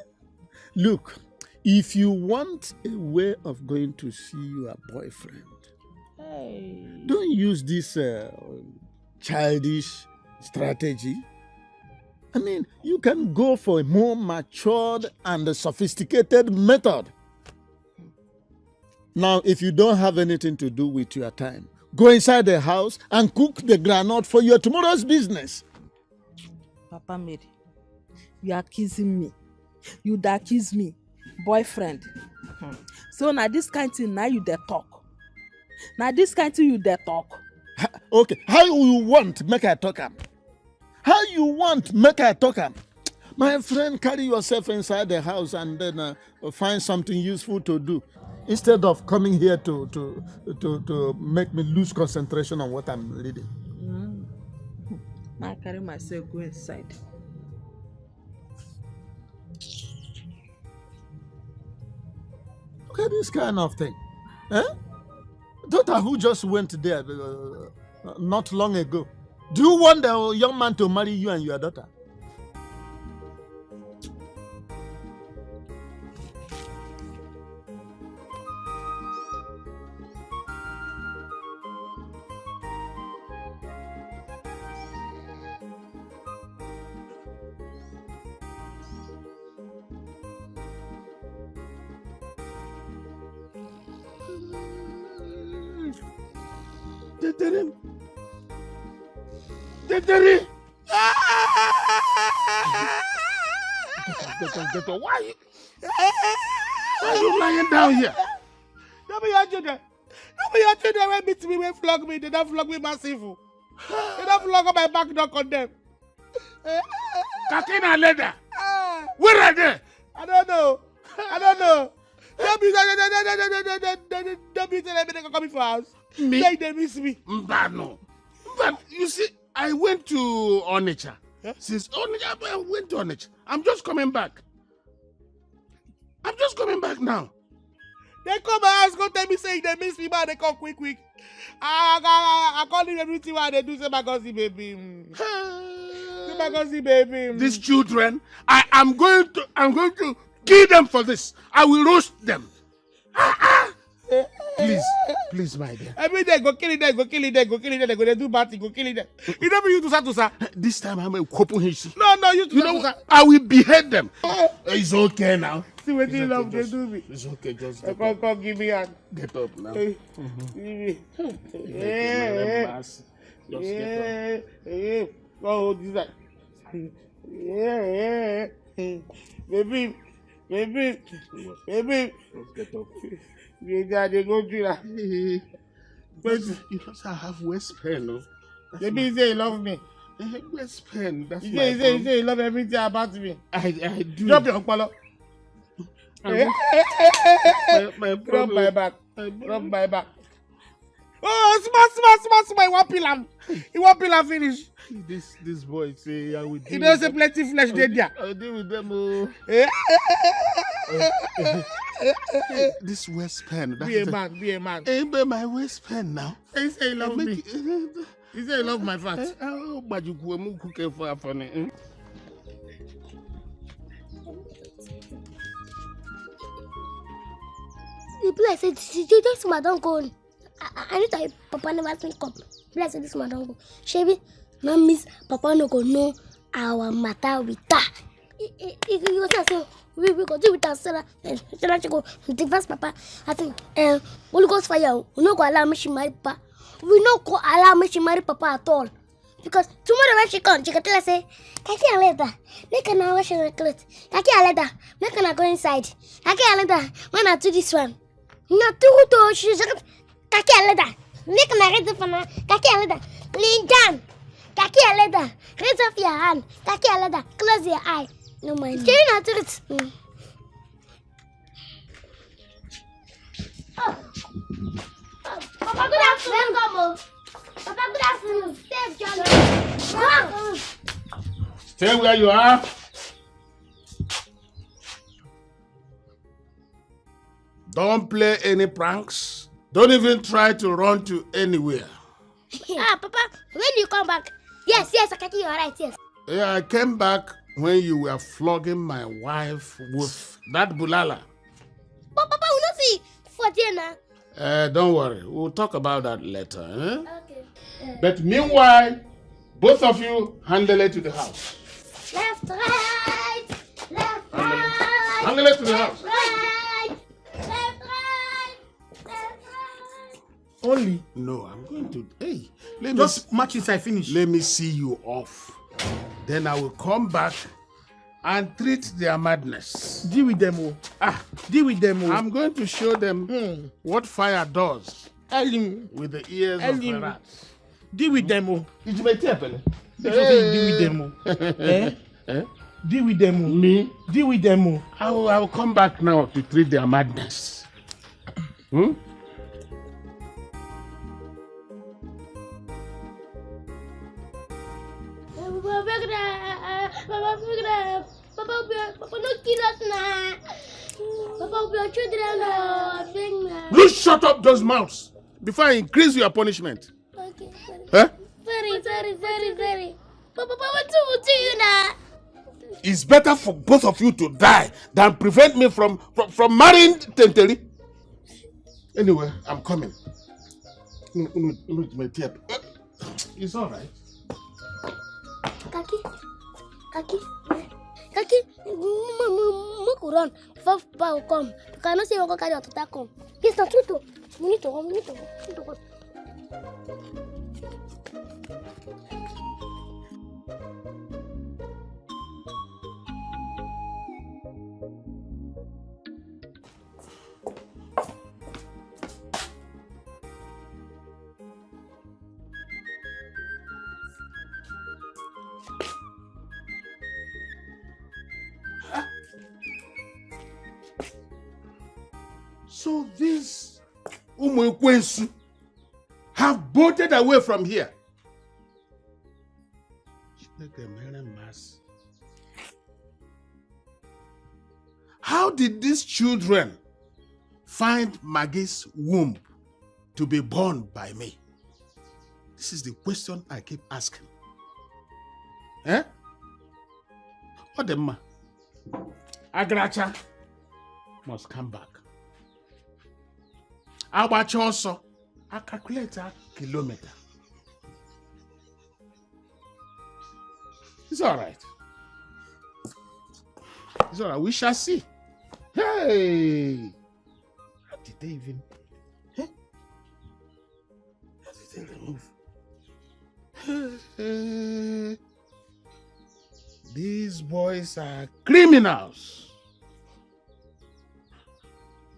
Look, if you want a way of going to see your boyfriend, don't use this childish strategy. I mean, you can go for a more matured and sophisticated method. Now, if you don't have anything to do with your time, go inside the house and cook the groundnut for your tomorrow's business. Papa Mary, you are accusing me. You da accuse me. Boyfriend. So now this kind of thing, now you dey talk. Now this kind of thing you dey talk. Okay, how you want make I talk am? How you want make I talk am? My friend, carry yourself inside the house and then find something useful to do. Instead of coming here to make me lose concentration on what I'm reading. I carry myself go inside. Look at this kind of thing. Eh? Daughter who just went there not long ago. Do you want the young man to marry you and your daughter? Dedere! Why are you lying down here? Don't be your children. Don't be your children when beat me, when flog me. They don't flog me massive. They don't flog on my back, don't condemn. Kakina leather. Where are they? I don't know. Don't be telling me they can come for us. Me? They miss me. No. But you see, I went to Onitsha. Yeah? Since Onitsha, I went to Onitsha. I'm just coming back. Now. They come my house, go tell me say they miss me, but they come quick. I call him everything while they do say my cousin baby. These children, I'm going to kill them for this. I will roast them. Please, my dear. Every day, go kill it. They go do bad thing, go kill it. You don't be you to say. This time I'm a couple history. No, you know, I will behead them. It's okay now. See what you love, they do me. It's okay, just come give me hand. Get up now. Give me. Just get up. Oh, this side. Baby. Just get up. They go through that. But you know, I have waist pain, no? Baby say you love me. Waist pain. That's you say you love everything about me. I do. Drop your collar. My Rub my back. Oh, smart. You want pillar finish. This boy say I will. He doesn't say plenty flesh there. I'll deal with them. This waist pen. Be a man. Hey, but my waist pen now. He say he love me. He say he love my fat. Oh, but you go and cook for me. The place said, this madam go. I need to Papa never seen come. Bless this madam go. Shebi, Miss Papa no go know our matter with her. He was saying, we go do with us, Sarah. Sarah go divorce Papa. I think, Holy Ghost fire. We no go allow me she marry Papa. We no go allow me she marry Papa at all. Because tomorrow when she comes, she can tell us, say, Kaki Aleda, make her now wash her clothes. Kaki Aleda, make her go inside. Kaki Aleda, when I do this one. Not too to she's Kaki Aleda, make her ready for now. Kaki Aleda, lean down. Kaki Aleda, raise off your hand. Kaki Aleda, close your eye. No mind. Can you not do it? Papa, good afternoon. Welcome. Papa, good afternoon. Stay where you are. Don't play any pranks. Don't even try to run to anywhere. Papa, when do you come back? Yes, Akaki, you're right, yes. Yeah, I came back when you were flogging my wife with that bulala. But Papa, we don't see for dinner. Don't worry. We'll talk about that later. Eh? Okay. But meanwhile, both of you handle it to the house. Left, right. Left, right. Handle it to the house. Right. Left, right. Only? No, I'm going to. Hey, just match inside finish. Let me see you off. Then I will come back and treat their madness. Deal with them, Deal with them, I'm going to show them what fire does. With the ears of the rats. Deal with them, It's my table. Deal with them, Deal with them, Me? Deal with them, I will come back now to treat their madness. Papa, don't kill us now. Papa, we are children. You shut up those mouths before I increase your punishment. Okay. Huh? Very. Papa, what do you now? It's better for both of you to die than prevent me from marrying Tenteli. Anyway, I'm coming. It's all right. Kaki, make we run before Papa will come. You cannot say you go carry your tata come. Yes, not true. We need to go. So these Umwekwensu have bolted away from here. How did these children find Maggie's womb to be born by me? This is the question I keep asking. Eh? Odemma, Agracha must come back. Abacha also, I calculate a kilometer. It's all right. It's all right. We shall see. Hey! How did they even... Huh? How did they remove? These boys are criminals.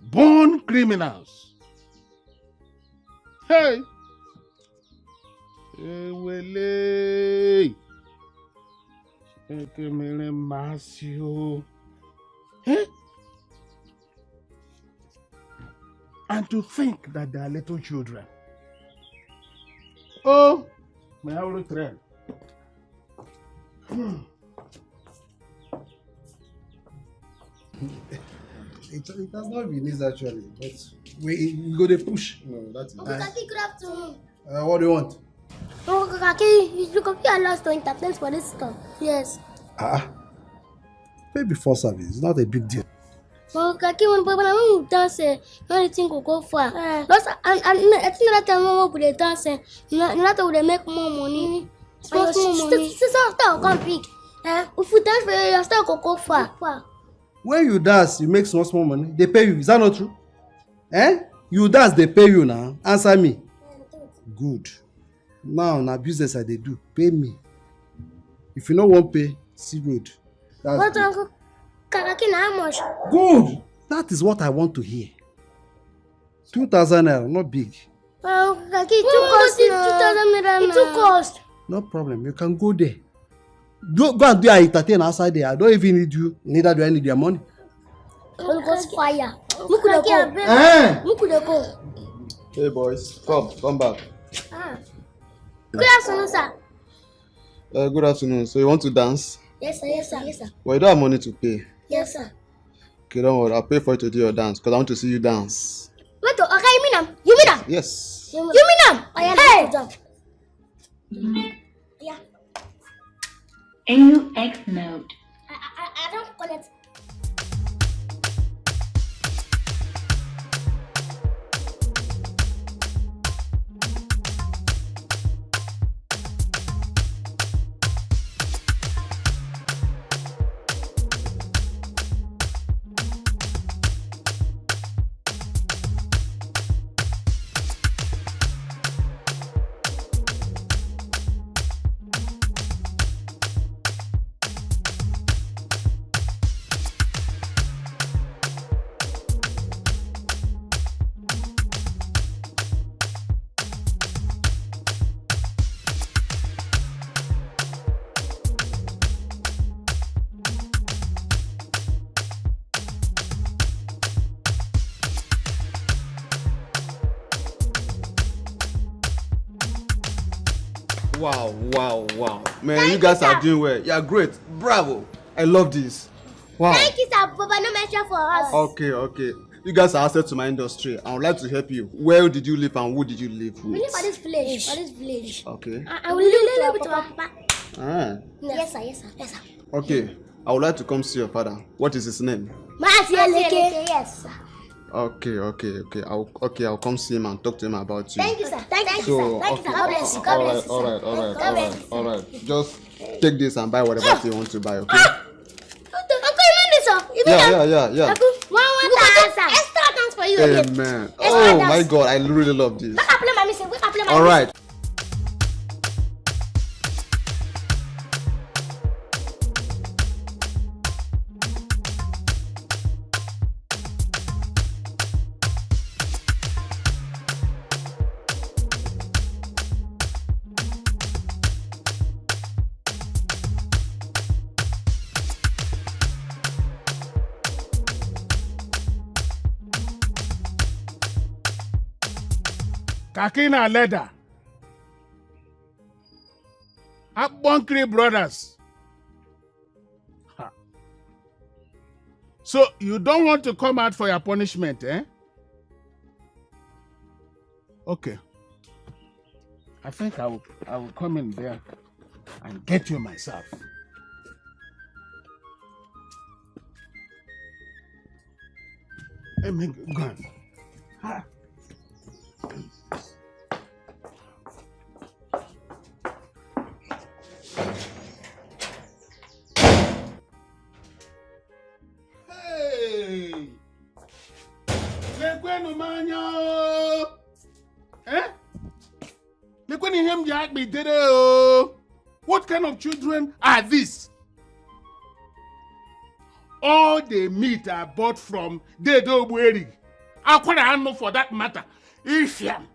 Born criminals. Hey! Ewele! Ekemele Masio. Hey! And to think that they are little children. Oh, my holy friend. It has not been easy actually, but we go to push. No, that's it. Kaki, good afternoon. What do you want? Oh, Kaki, you are lost to entertain for this stuff. Yes. Pay before service. It's not a big deal. Oh, Kaki, when we dance, everything will go far. And I think that time we will dance, not will make more money. Small money. Still come big. If we dance, we still go far. When you dance, you make small money. They pay you. Is that not true? You dance, they pay you now. Answer me. Good. Now, na business I dey do. Pay me. If you no wan pay, see road. But Uncle Kakaki, how much? Good. That is what I want to hear. 2,000 naira, not big. Uncle Kakaki, it too cost. 2,000 naira. It too cost. No problem. You can go there. Go and do your entertain outside there. I don't even need you. Neither do I need your money. Holy Ghost fire. Mukudeko. Mukudeko. Hey boys, come back. Good afternoon, sir. Good afternoon. So you want to dance? Yes, sir. Yes, sir. Yes, sir. Well, you don't have money to pay. Yes, sir. Okay, don't worry. I'll pay for you to do your dance because I want to see you dance. Wait, okay, you mean them? You mean them? Yes. You mean them? Hey! Yeah. AUX mode. I don't connect. Wow. Man, you guys are doing well. You're great. Bravo. I love this. Wow. Thank you, sir. But no mention for us. Okay. You guys are asset to my industry. I would like to help you. Where did you live and who did you live with? We live at this village. Okay. And we live with our papa. Yes, sir. Okay. I would like to come see your father. What is his name? Masieleke. Yes, sir. Okay. I'll come see him and talk to him about you. Thank you, sir. Thank you, sir. God bless you. All right. Just take this and buy whatever you want to buy, okay? Uncle, you mean this, sir? You mean Yeah. Uncle, 1,000 extra thanks for you. Amen. Oh my God, I really love this. All right. Kakina leather. Akbonkri brothers. So you don't want to come out for your punishment, eh? Okay. I think I will come in there and get you myself. Let me go on. Hey! Lekwenu manyo! Eh? Lekwenu him jak be dede o! What kind of children are these? All the meat I bought from Dedo Bueri. I could handle for that matter. Ifyam.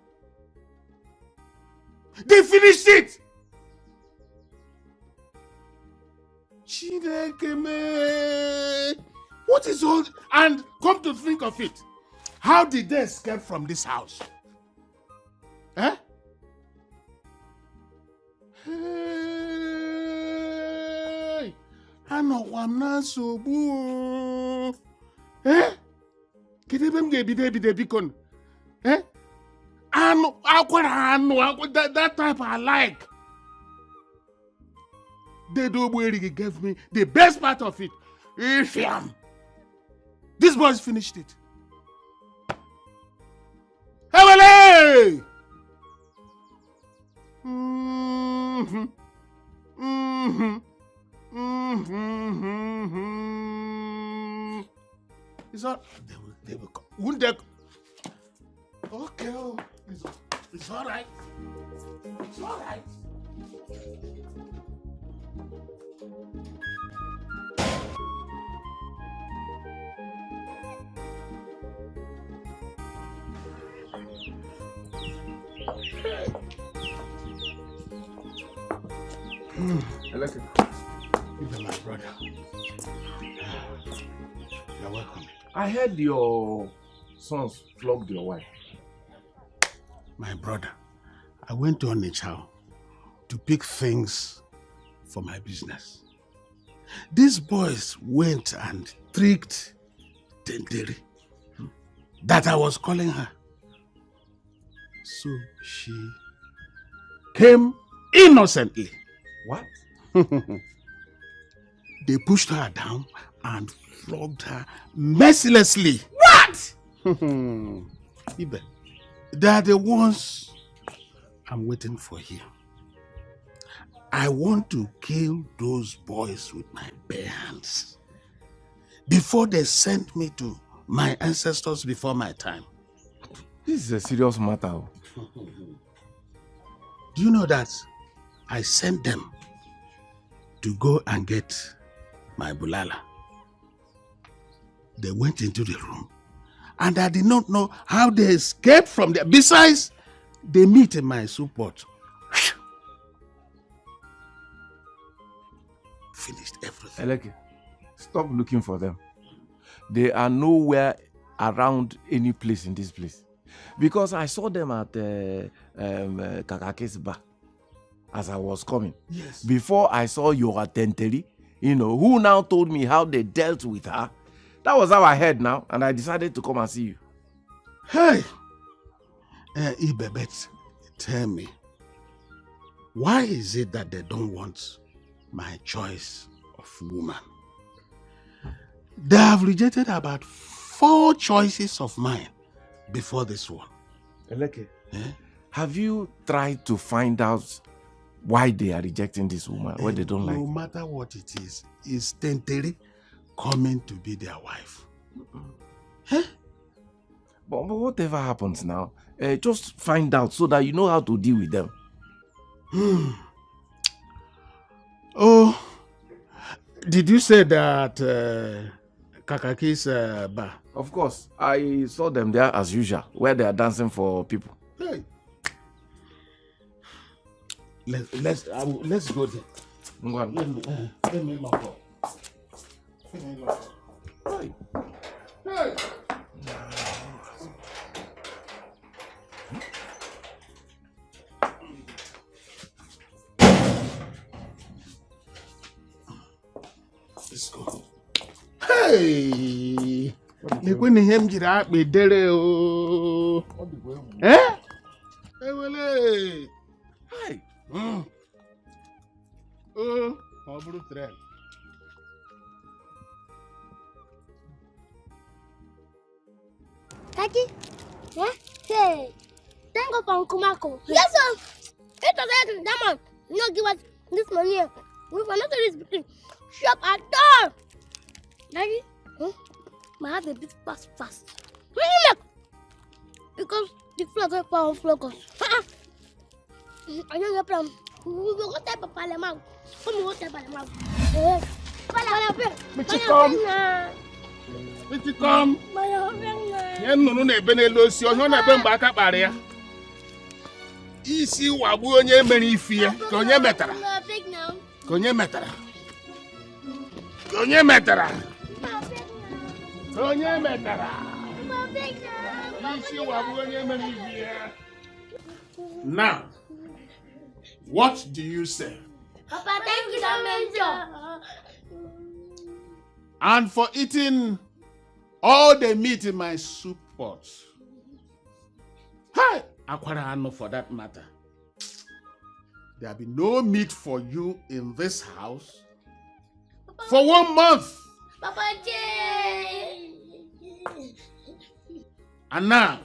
They finished it. Chineke me. What is all? And come to think of it, how did they escape from this house? Eh? Hey, I know I'm not so boo. Eh? Kidebem ge bikon. Eh? That type I like. They do gave me the best part of it. Ifyam. These boys finished it. Hey! It's all they will come. Won't they? Okay. It's all right. It's all right. I like it. You're my brother. You're welcome. I heard your sons flogged your wife. My brother, I went to Onitsha to pick things for my business. These boys went and tricked Tenteri that I was calling her. So she came innocently. What? They pushed her down and flogged her mercilessly. What? Ibe, they are the ones I'm waiting for here. I want to kill those boys with my bare hands before they send me to my ancestors before my time. This is a serious matter. Do you know that I sent them to go and get my bulala? They went into the room and I did not know how they escaped from there. Besides, they meet in my soup pot. Finished everything. Eleke, stop looking for them. They are nowhere around any place in this place. Because I saw them at Kakake's bar as I was coming. Yes. Before I saw your Tenteri, who now told me how they dealt with her. That was how I heard now, and I decided to come and see you. Hey! Ibebet, tell me, why is it that they don't want my choice of woman? They have rejected about 4 choices of mine before this one. Eleke, have you tried to find out why they are rejecting this woman, what they don't like? No matter what it is Tenteri coming to be their wife. But whatever happens now, just find out so that you know how to deal with them. Oh, did you say that Kakaki's bar? Of course, I saw them there as usual, where they are dancing for people. Hey. Let's go there. Let me lock up. Hey. Hey. Let's go. Hey! Lekweni hem jiri akpị dere o. Eh? Ewele. Hey. Oh, ọ bụrụ tren. Kaki? Yeah? Hey. Thank God for Uncle Marco. Yes, sir. It was that man. No, give us this money. We will not do this shop at all. Daddy, my heart a bit fast. Really? Because the floor going power flow. I know your plan. We will go type of parliament. Come on, type parliament. Come. Nye nnụnụ na-ebe n'elu osi, onye ọ na-ebe mgbe aka kpara ya. Isi wagbu onye mere ifi ya, ka onye metara. Ka onye metara. Ka onye metara. Ka onye metara. Isi wagbu onye mere ifi ya. Now, what do you say? Papa, thank you so much. And for eating all the meat in my soup pot. Hey! Akwara Ano for that matter. There'll be no meat for you in this house for 1 month. Papa J. And now,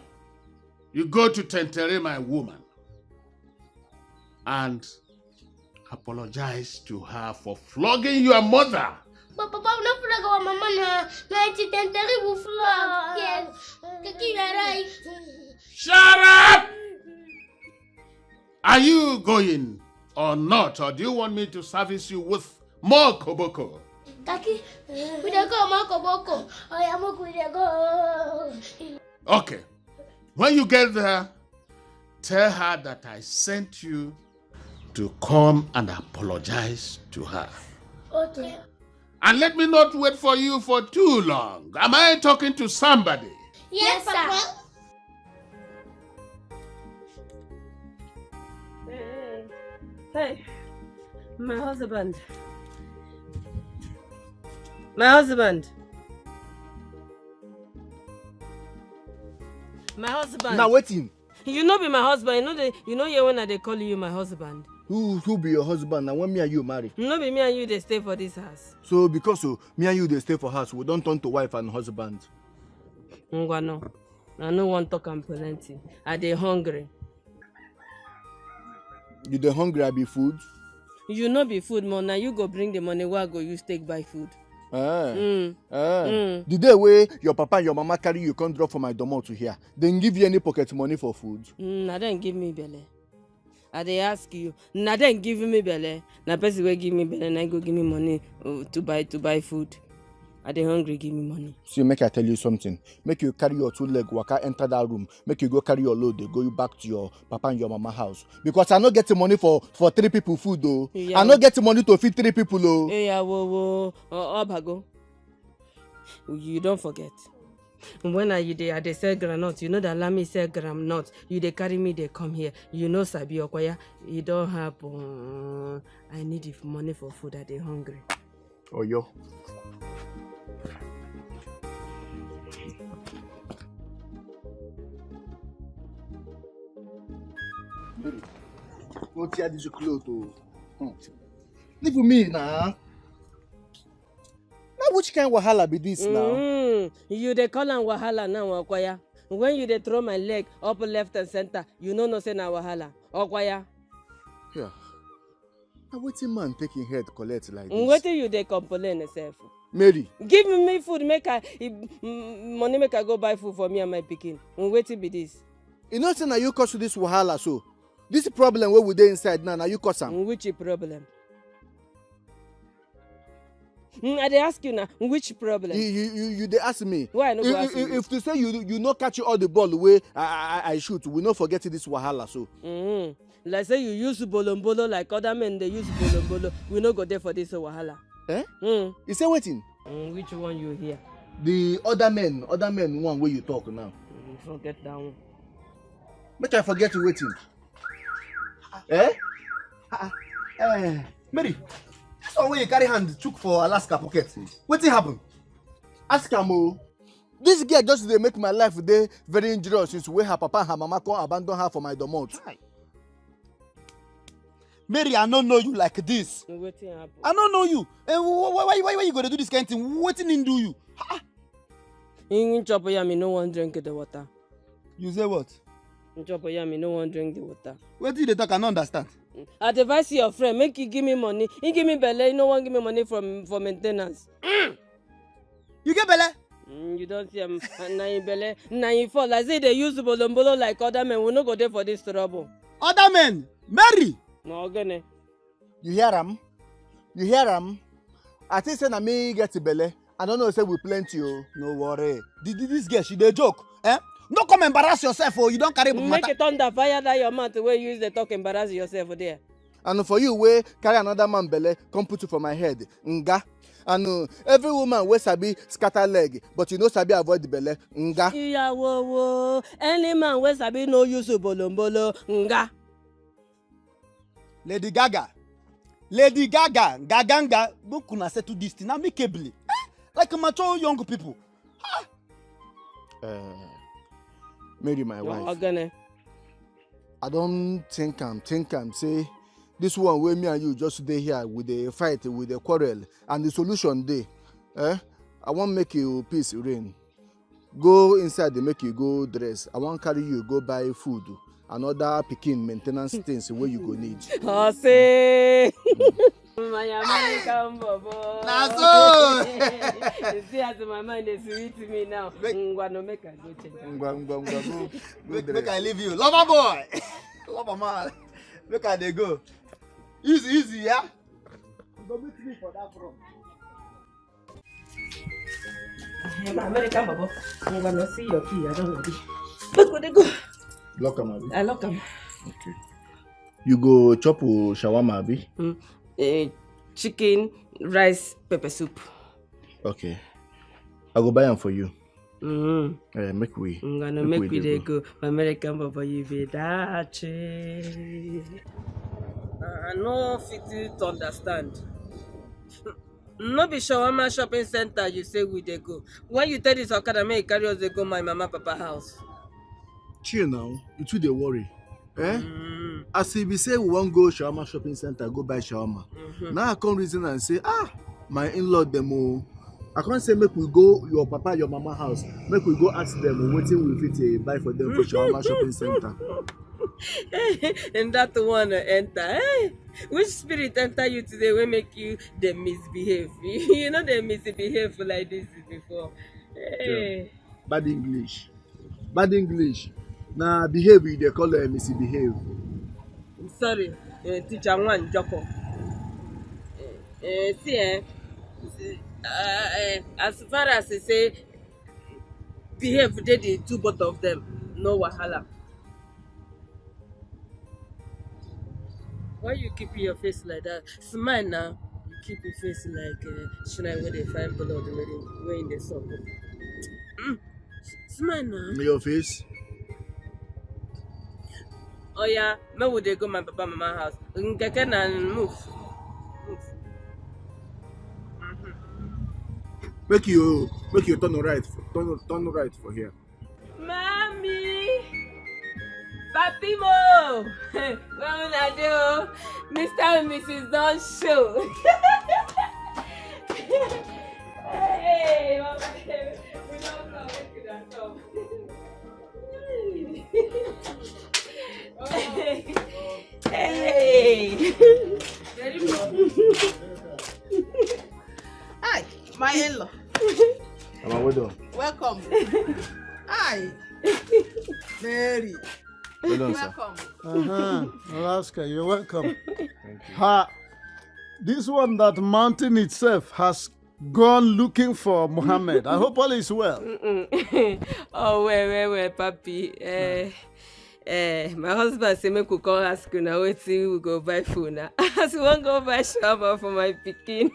you go to Tenteri, my woman, and apologize to her for flogging your mother. But Papa will not flag our mama now. It's a terrible flog. Yes. Kaki, you're right. Shut up! Are you going or not? Or do you want me to service you with more koboko? Kaki, we dey go Makoboko. We dey go. Okay. When you get there, tell her that I sent you to come and apologize to her. Okay. And let me not wait for you for too long. Am I talking to somebody? Yes, sir. Hey, my husband. My husband. Now waiting. You know be my husband. You know here when they call you my husband. Who be your husband? Now when me and you marry? No be me and you they stay for this house. So because me and you they stay for house, we don't turn to wife and husband. Ngwano. I no want talk and plenty. I dey hungry. You dey hungry? I be food. You no be food, man. Now you go bring the money where I go use take buy food. The day where your papa and your mama carry you come drop for my domot to here, they give you any pocket money for food? I don't give me belly. I dey ask you. Now then give me belly. Now person will give me belly and I go give me money to buy food. I dey hungry, give me money. See, make I tell you something. Make you carry your 2 leg, waka enter that room. Make you go carry your load, they go you back to your papa and your mama house. Because I no get the money for 3 people food though. Yeah. I no get the money to feed 3 people though. Yeah, Obago. You don't forget. When I dey sell groundnut, you know that Lami sell groundnut. You dey carry me, they come here. You know Sabi Okoya. You don't happen. I need money for food. I dey hungry. Oh yo. Go tear this clothes to. Leave with me now. Now which kind of wahala be this now? You dey call am wahala now, Okoya. When you dey throw my leg up left and center, you know no say na wahala. Okoya. Yeah. Now wetin man taking head collect like this? Wetin you dey complain yourself? Mary. Give me food, money make I go buy food for me and my pikin. Wetin be this? You know say na you cause this wahala so. This problem where we dey inside now, you cause am. Which problem? I dey ask you now, which problem? You dey ask me. Why I no go ask you? If to say you no catch all the ball way I shoot, we no forget this wahala so. Like say you use bolombolo like other men they use bolombolo, we no go there for this wahala. Eh? You say waiting? Which one you hear? The other men one where you talk now. Forget that one. Make I forget you waiting. Eh? Mary, this one where you carry hand took for Alaska pocket. What happen? Ask am. This girl just dey make my life dey very injurious since where her papa and her mama come abandon her for my domot. Mary, I don't know you like this. Wetin happen? I don't know you. Why you gonna do this kind of thing? Wetin him do you? In chop yam, no one drink the water. You say what? In chop yam, no one drink the water. What did they talk? I don't understand. I advise your friend, make you give me money. He give me belly, no one give me money for maintenance. You get belly? You don't see him. Now you belly, now you fall. I say they use bolombolo like other men. We no go there for this trouble. Other men, Mary. No, again. You hear him? You hear him? I think say na me get the belly. I don't know say we plenty oh. No worry. This girl she dey joke, eh? No come embarrass yourself or you don't carry. Make it thunder fire that your mouth where you use the talk embarrass yourself there. And for you where carry another man belly, come put it for my head. Nga. And every woman wey sabi scatter leg, but you know sabi avoid the belly. Nga. Yeah, wo. Any man wey sabi no use bolombolo. Nga. Lady Gaga, Gaganga, go kuna settle this thing amicably, like mature young people. Mary, my wife. Again. I don't think I'm say this one where me and you just stay here with the fight, with the quarrel, and the solution day. I want make you peace reign. Go inside, they make you go dress. I want carry you go buy food. Another pikin maintenance things where you go need. Oh, say. My money come, Bobo. Naso. You see, as my mind is sweet to me now. Ngwano make I go change. Make I leave you, lover boy, lover man. Look at they go. Easy, yeah? Don't meet me for that from. American Baba, I'm gonna see your key. I don't know. Let's go, they go. Lock him, Abi. I lock him. Okay. You go chop shawarma, Abi? Chicken, rice, pepper soup. Okay. I go buy them for you. Make we. I'm gonna make we go. American Baba, you be that. I no fit to understand. No be shawarma shopping center you say we dey go. When you tell this Okada make carry us dey go my mama papa house. Chill now, you too dey worry. As if we say we wan go shawarma shopping center, go buy shawarma. Now I come reason and say, my in-law them I can't say make we go your papa, your mama house. Make we go ask them wetin we fit buy for them for shawarma shopping center. And that one enter. Which spirit enter you today will make you they misbehave? You know they misbehave like this before. Yeah. Bad English. Now behavior they call them misbehave. Sorry, teacher one Joko. See, as far as they say, behave they the two both of them. No wahala. Why you keep your face like that? Smile now. You keep your face like shrine where they find blood where in the sun. Smile now. Your face? Oh yeah, me would they go my papa mama house. Nkeke na move. Make you turn right for here. Mommy! Papimo! What will I do? Mr. and Mrs. don't show. Hey, Mama, we don't know what could have come. Hey! Hi, my in-law. Well done. Welcome. Hi. Mary. Well done, sir. Welcome. Alaska, you're welcome. Thank you. This one, that mountain itself, has gone looking for Muhammad. I hope all is well. Oh, wait, papi. My husband say make we call ask you now wetin we go buy food now. As we wan go buy shawarma for my pikin.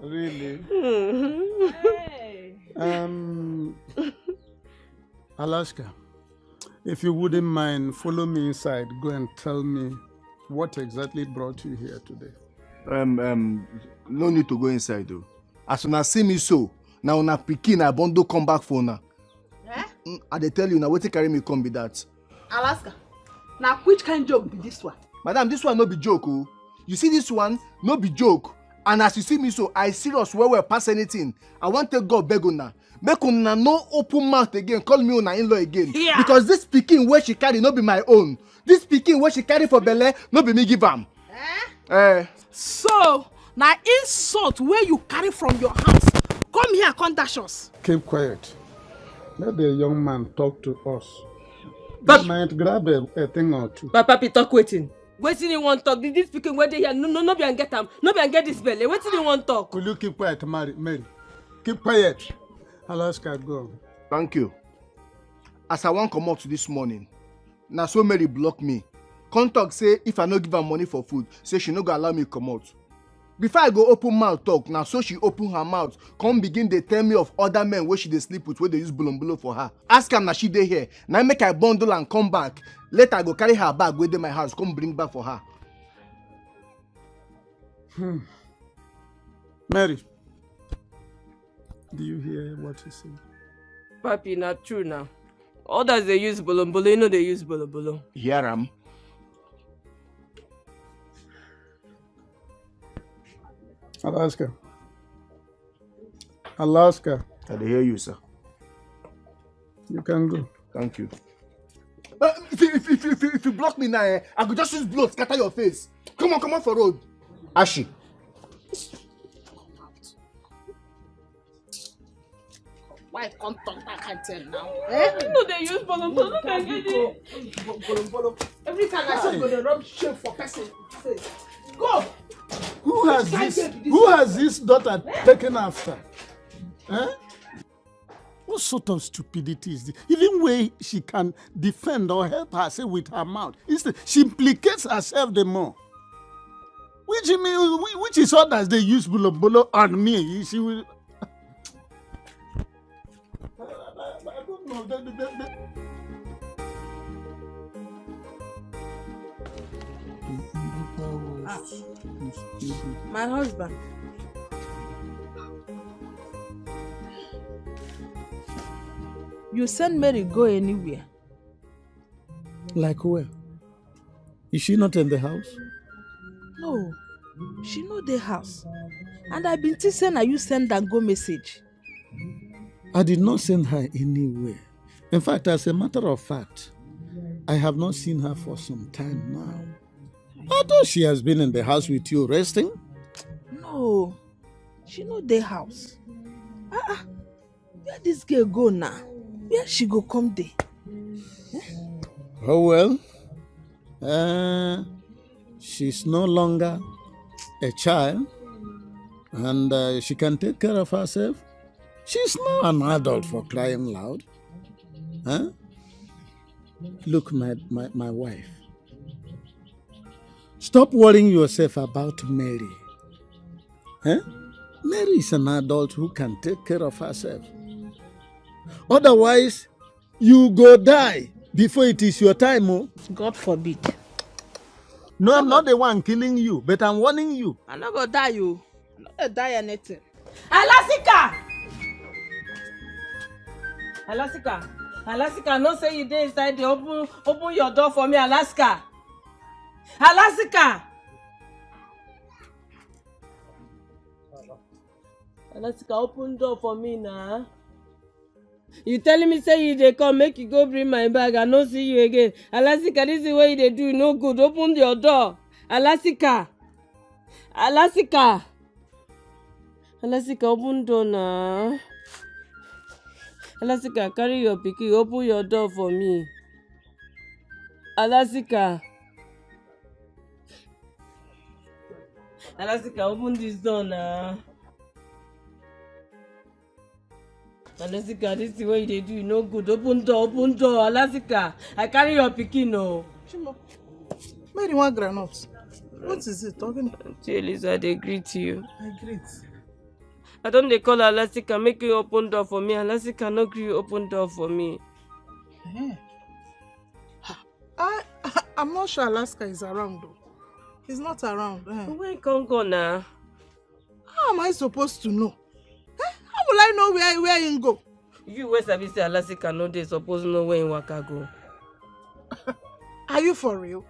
Really? Hey. Alaska, if you wouldn't mind, follow me inside. Go and tell me what exactly brought you here today. No need to go inside though. As una see me so, now una pikin I bondo come back for una. I dey tell you now wetin carry me come be that. Alaska, now which kind joke be this one? Madam, this one no be joke oh. You see this one, no be joke. And as you see me so, I serious well pass anything. I want to go beg una. Make una no open mouth again, call me una in-law again. Yeah. Because this pikin where she carry no be my own. This pikin where she carry for belle no be me give am. So, now insult where you carry from your house. Come here, come dash us. Keep quiet. Let the young man talk to us. But might grab a thing or two. Papa, talk waiting. Waiting you want talk. This speaking where they here. No be and get them. No be and get this belly. Waiting you want talk. Could you keep quiet, Mary? Keep quiet. Alaska, go. Thank you. As I want come out this morning, now so Mary block me. Come talk say if I no give her money for food, say she no go allow me come out. Before I go open mouth talk, now so she open her mouth, come begin they tell me of other men where she dey sleep with, where they use bulombulo for her. Ask her na she dey here. Now make I bundle and come back. Later I go carry her bag where dey my house, come bring back for her. Mary, do you hear what he said? Papi, not true now. Others they use bulombulo, you know they use bulombulo. Hear am. Alaska. I dey hear you, sir. You can go. Thank you. If you block me now, I could just use blood scatter your face. Come on for road. Ashi. Why can't talk that kind of thing now? No, they use bolo. Every time I say go to rub shame for person. Go. Who has this daughter taken after? Eh? What sort of stupidity is this? Even way she can defend or help herself with her mouth, instead she implicates herself the more. Which is others they use bulo on me. She will. I don't know. My husband. You send Mary go anywhere? Like where? Is she not in the house? No, she no dey house. And I been saying you send and go message. I did not send her anywhere. In fact, as a matter of fact, I have not seen her for some time now. I thought she has been in the house with you resting. No, she no dey house. Where this girl go now? Where she go come there? Oh well, she's no longer a child and she can take care of herself. She's now an adult, for crying loud. Huh? Look, my wife. Stop worrying yourself about Mary. Huh? Mary is an adult who can take care of herself. Otherwise, you go die before it is your time. Oh. God forbid. No, I'm not the one killing you, but I'm warning you. I'm not gonna die you. I'm not gonna die anything. Alasika! Alasika, no say you dey inside the open your door for me, Alaska. Alasika, open door for me now. You telling me say you dey come make you go bring my bag, I no see you again. Alasika, this is what you dey do, no good. Open your door. Alasika, open door now. Alasika, carry your pikin, open your door for me. Alasika, open this door now. Alasika, this is what you dey do, no good. Open door. Alasika, I carry your pikin, no. Shimo, Mary want groundnut. What is it? Talking? Auntie Eliza, they greet you. I greet. I don't dey call Alasika, make you open door for me. Alasika, no gree open door for me. I'm not sure Alaska is around though. He's not around. Where he can go now? How am I supposed to know? How will I know where he go? You where sabi say Alasika no dey suppose know where he waka go. Are you for real?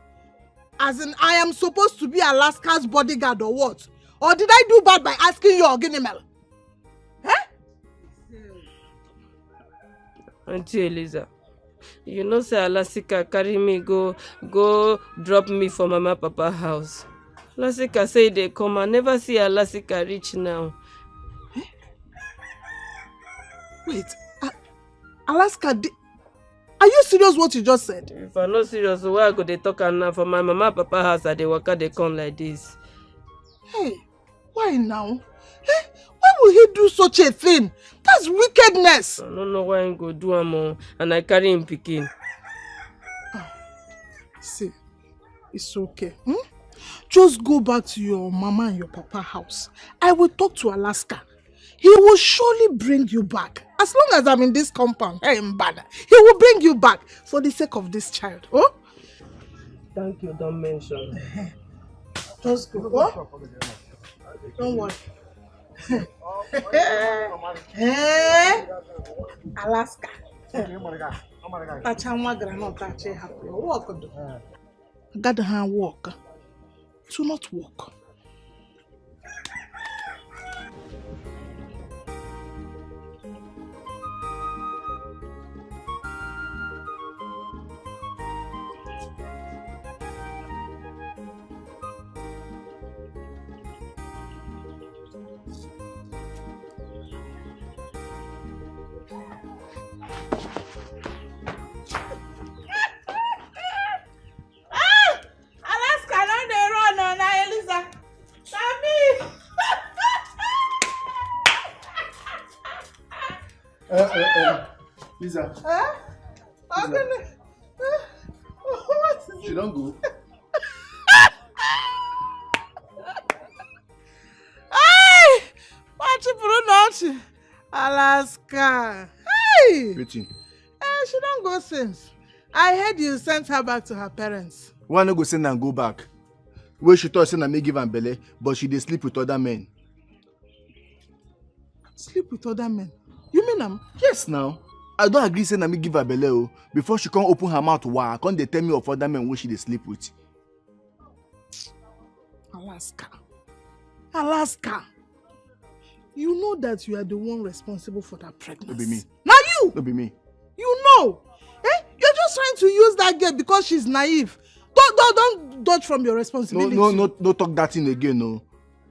As in, I am supposed to be Alaska's bodyguard or what? Or did I do bad by asking you Oginimel? Auntie Eliza, you know say Alasika carry me go drop me for Mama Papa house. Alasika say they come, I never see Alasika reach now. Wait, Alaska, are you serious what you just said? If I'm not serious, why I go dey talk am now for my Mama Papa house at the waka they come like this? Hey, why now? Why will he do such a thing? That's wickedness. I don't know why he go do am, and I carry him pikin. See, it's okay. Just go back to your mama and your papa house. I will talk to Alaska. He will surely bring you back. As long as I'm in this compound, he will bring you back for the sake of this child. Oh? Thank you, don't mention. Just go. Oh? Don't worry. Alaska. Gather her walk. To not walk. Lisa. She don't go. Hey! What you pronounce? Alaska. Hey! Waiting. She don't go since. I heard you sent her back to her parents. Why not go send and go back? Where she thought send and may give her belly, but she dey sleep with other men. Sleep with other men? You mean Yes, now. I don't agree send and me give her belly before she can't open her mouth. Why? Can't they tell me of other men where she dey sleep with? Alaska. You know that you are the one responsible for that pregnancy. Don't be me. Now you! Don't be me. You know. You're just trying to use that girl because she's naive. Don't dodge from your responsibility. No, talk that thing again, no.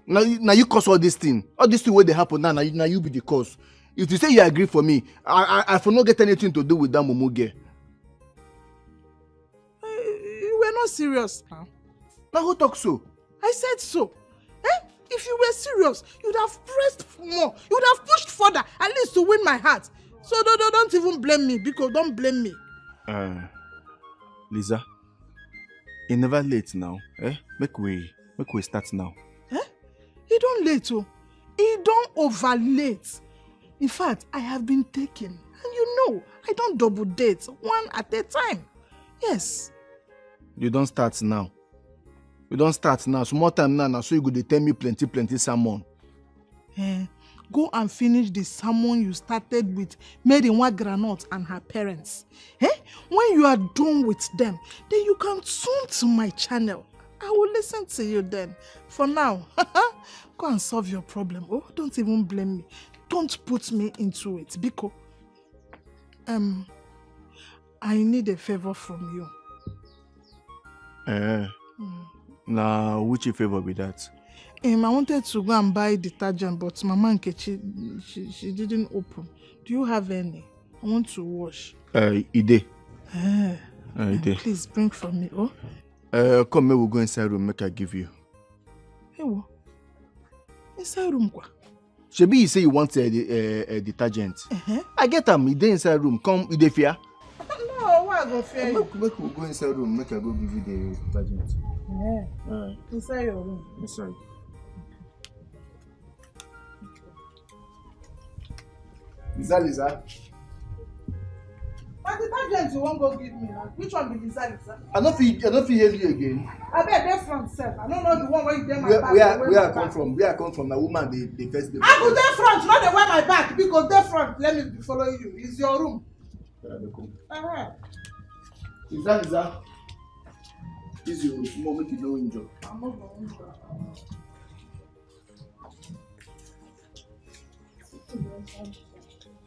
Now you cause all this thing. All this thing where they happen now you be the cause. If you say you agree for me, I for not get anything to do with that Momo girl. We're not serious now. Now who talk so? I said so. If you were serious, you'd have pressed more. You would have pushed further, at least to win my heart. So don't even blame me, because don't blame me. Lisa, it's never late now. Make we start now. It don't late, oh. It don't over late. In fact, I have been taken. And you know, I don't double date, one at a time. Yes. You don't start now. So more time now, so you go to tell me plenty sermon. Go and finish the sermon you started with Mary Granot and her parents. When you are done with them, then you can tune to my channel. I will listen to you then. For now, go and solve your problem. Oh, don't even blame me. Don't put me into it because I need a favor from you. Now, which favor be that? I wanted to go and buy detergent, but Mama Nkechi, she didn't open. Do you have any? I want to wash. Ide. Ide. Please bring for me, oh? Come, we'll go inside room, make I give you. Hey, what? Inside room, quoi? Shebi, you say you want a detergent. I get them, Ide inside room. Come, Ide fear. No, why go fear? Make we go inside room, make I go give you the detergent. Inside your room. Inside. Lisa. What detergent you won't go give me now? Which one be Lisa? I don't feel hear you again. I bet they from self. I don't know the one where you get my back. Where I come from? Where I come from? The woman they first day. I go there front, not the wear my back because there front. Let me be following you. It's your room. Lisa. This is your small make you no injure. I'm not going to injure.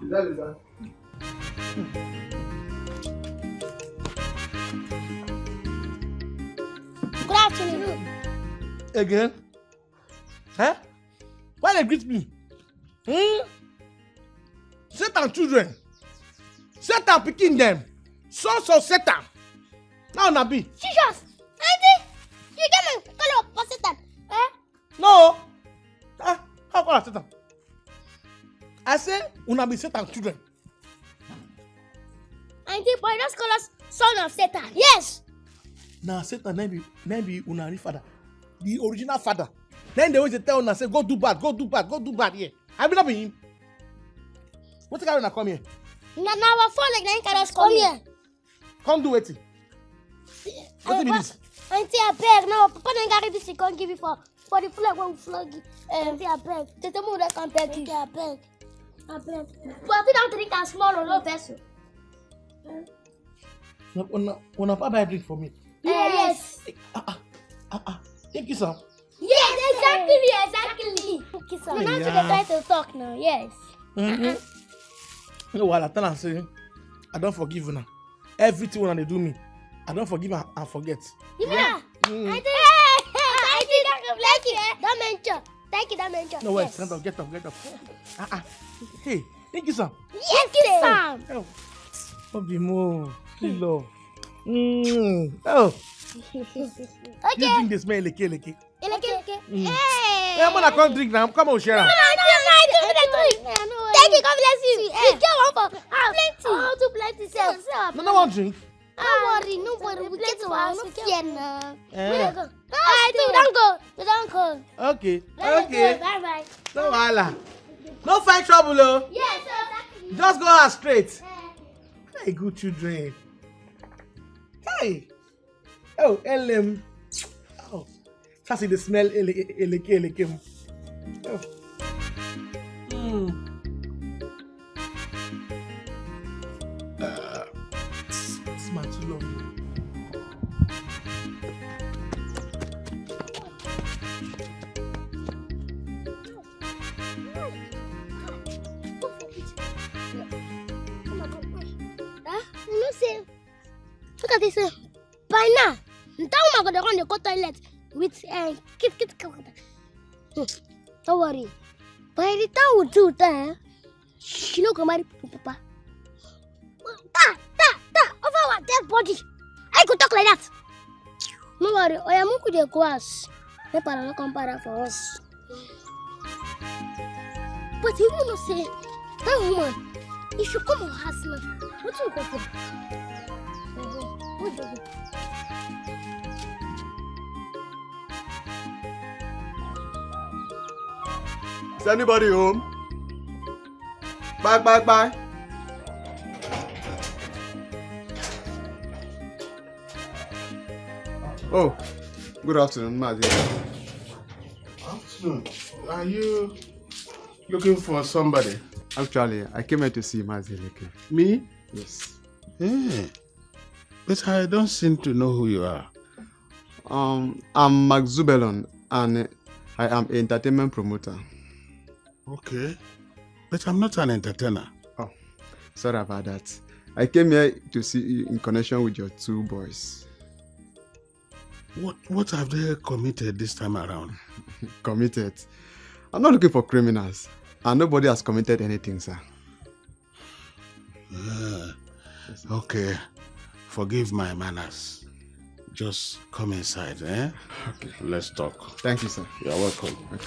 Lisa. Good afternoon. Again? Why they greet me? Satan children. Satan picking them. Sons of Satan. Now Nabi. Jesus! Auntie! You get my color for Satan. No. How call Satan? I say, una be Satan children. Auntie, boy, just call us son of Satan. Yes! Now Satan maybe una real father. The original father. Then they always tell una say, go do bad here. I be not be him. What the guy when I come here? Now our phone like nine can come here. Come do it. What be this? Auntie, I beg. No, Papa don't carry this. He can't give it for the flag when we flag it. Auntie, I beg. Tete mo that can't beg. Auntie, I beg. But I don't drink a small or low vessel. Una Papa buy drink for me. Yes. Thank you, sir. Yes, exactly. Thank you, sir. Now to try to talk now. Yes. You know what I tell her say, I don't forgive una. Everything when they do me, I don't forgive and forget. Yeah. I think that mention. Thank you, that mention. No way, yes. Get up. Hey, thank you, sir. Yes, sir. Oh, don't be more. Please, Lord. Oh. Okay. You drink this, man, leke. Hey. Yeah, I'm gonna come drink now. Come on, Sharon. Thank you, God bless you. You get don't drink? Don't worry, no worry. We get to our no fear now. Eh. We don't go. We don't go. Okay. Let's Okay. go. Bye-bye. No wahala. No find trouble, oh. Yes, sir. Just go out straight. Hey, good children. Hey. Oh, Elem. Oh. Just see the smell. Eleke. Oh. Smart too long. You know, say, look at this. By now, that woman gonna run the go toilet with kit. Don't worry. By the time we do that, she no go marry Papa. Over our dead body. I could talk like that. No worry. I am going to go house. My parents will come para for us. But you know, say, that woman, if you come to our house now, what will you go for? Is anybody home? Bye. Oh, good afternoon, Mazi. Afternoon. Are you looking for somebody? Actually, I came here to see Mazi. Me? Yes. Hey. But I don't seem to know who you are. I'm Mark Zubelon, and I am an entertainment promoter. Okay. But I'm not an entertainer. Oh, sorry about that. I came here to see you in connection with your two boys. What have they committed this time around? Committed? I'm not looking for criminals. And nobody has committed anything, sir. Okay. Forgive my manners. Just come inside, eh? Okay. Let's talk. Thank you, sir. You're welcome. Okay.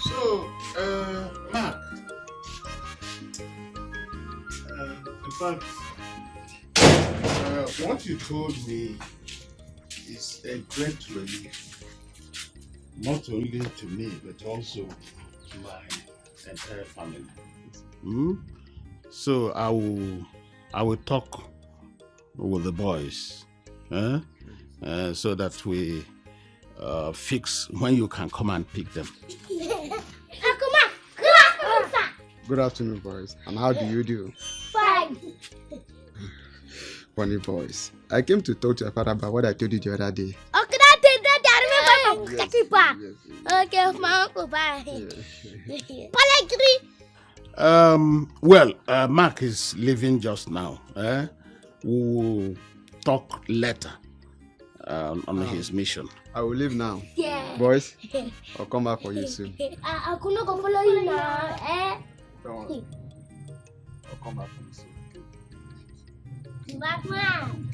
So, Mark, in fact, what you told me is a great relief, not only to me, but also to my entire family. So I will talk with the boys, so that we fix when you can come and pick them. Good afternoon, boys. And how do you do? Fine. Funny boys. I came to talk to your father about what I told you the other day. Okay, I remember. Yes. Okay, my uncle, bye. Well, Mark is leaving just now. We'll talk later on his mission. I will leave now. Yeah. Boys, I'll come back for you soon. I could not go follow you now. Don't worry. I'll come back for you soon.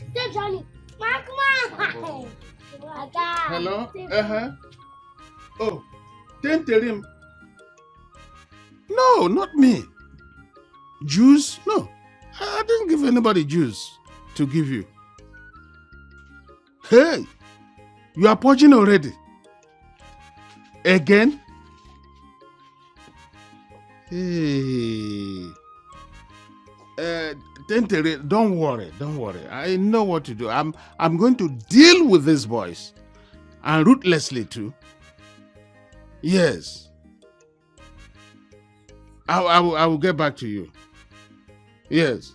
Stay Johnny. Hello? Oh, don't tell him. No, not me. Juice? No. I didn't give anybody juice to give you. Hey, you are purging already. Again? Hey. Don't worry. I know what to do. I'm going to deal with these boys. And ruthlessly too. Yes. I will get back to you. Yes.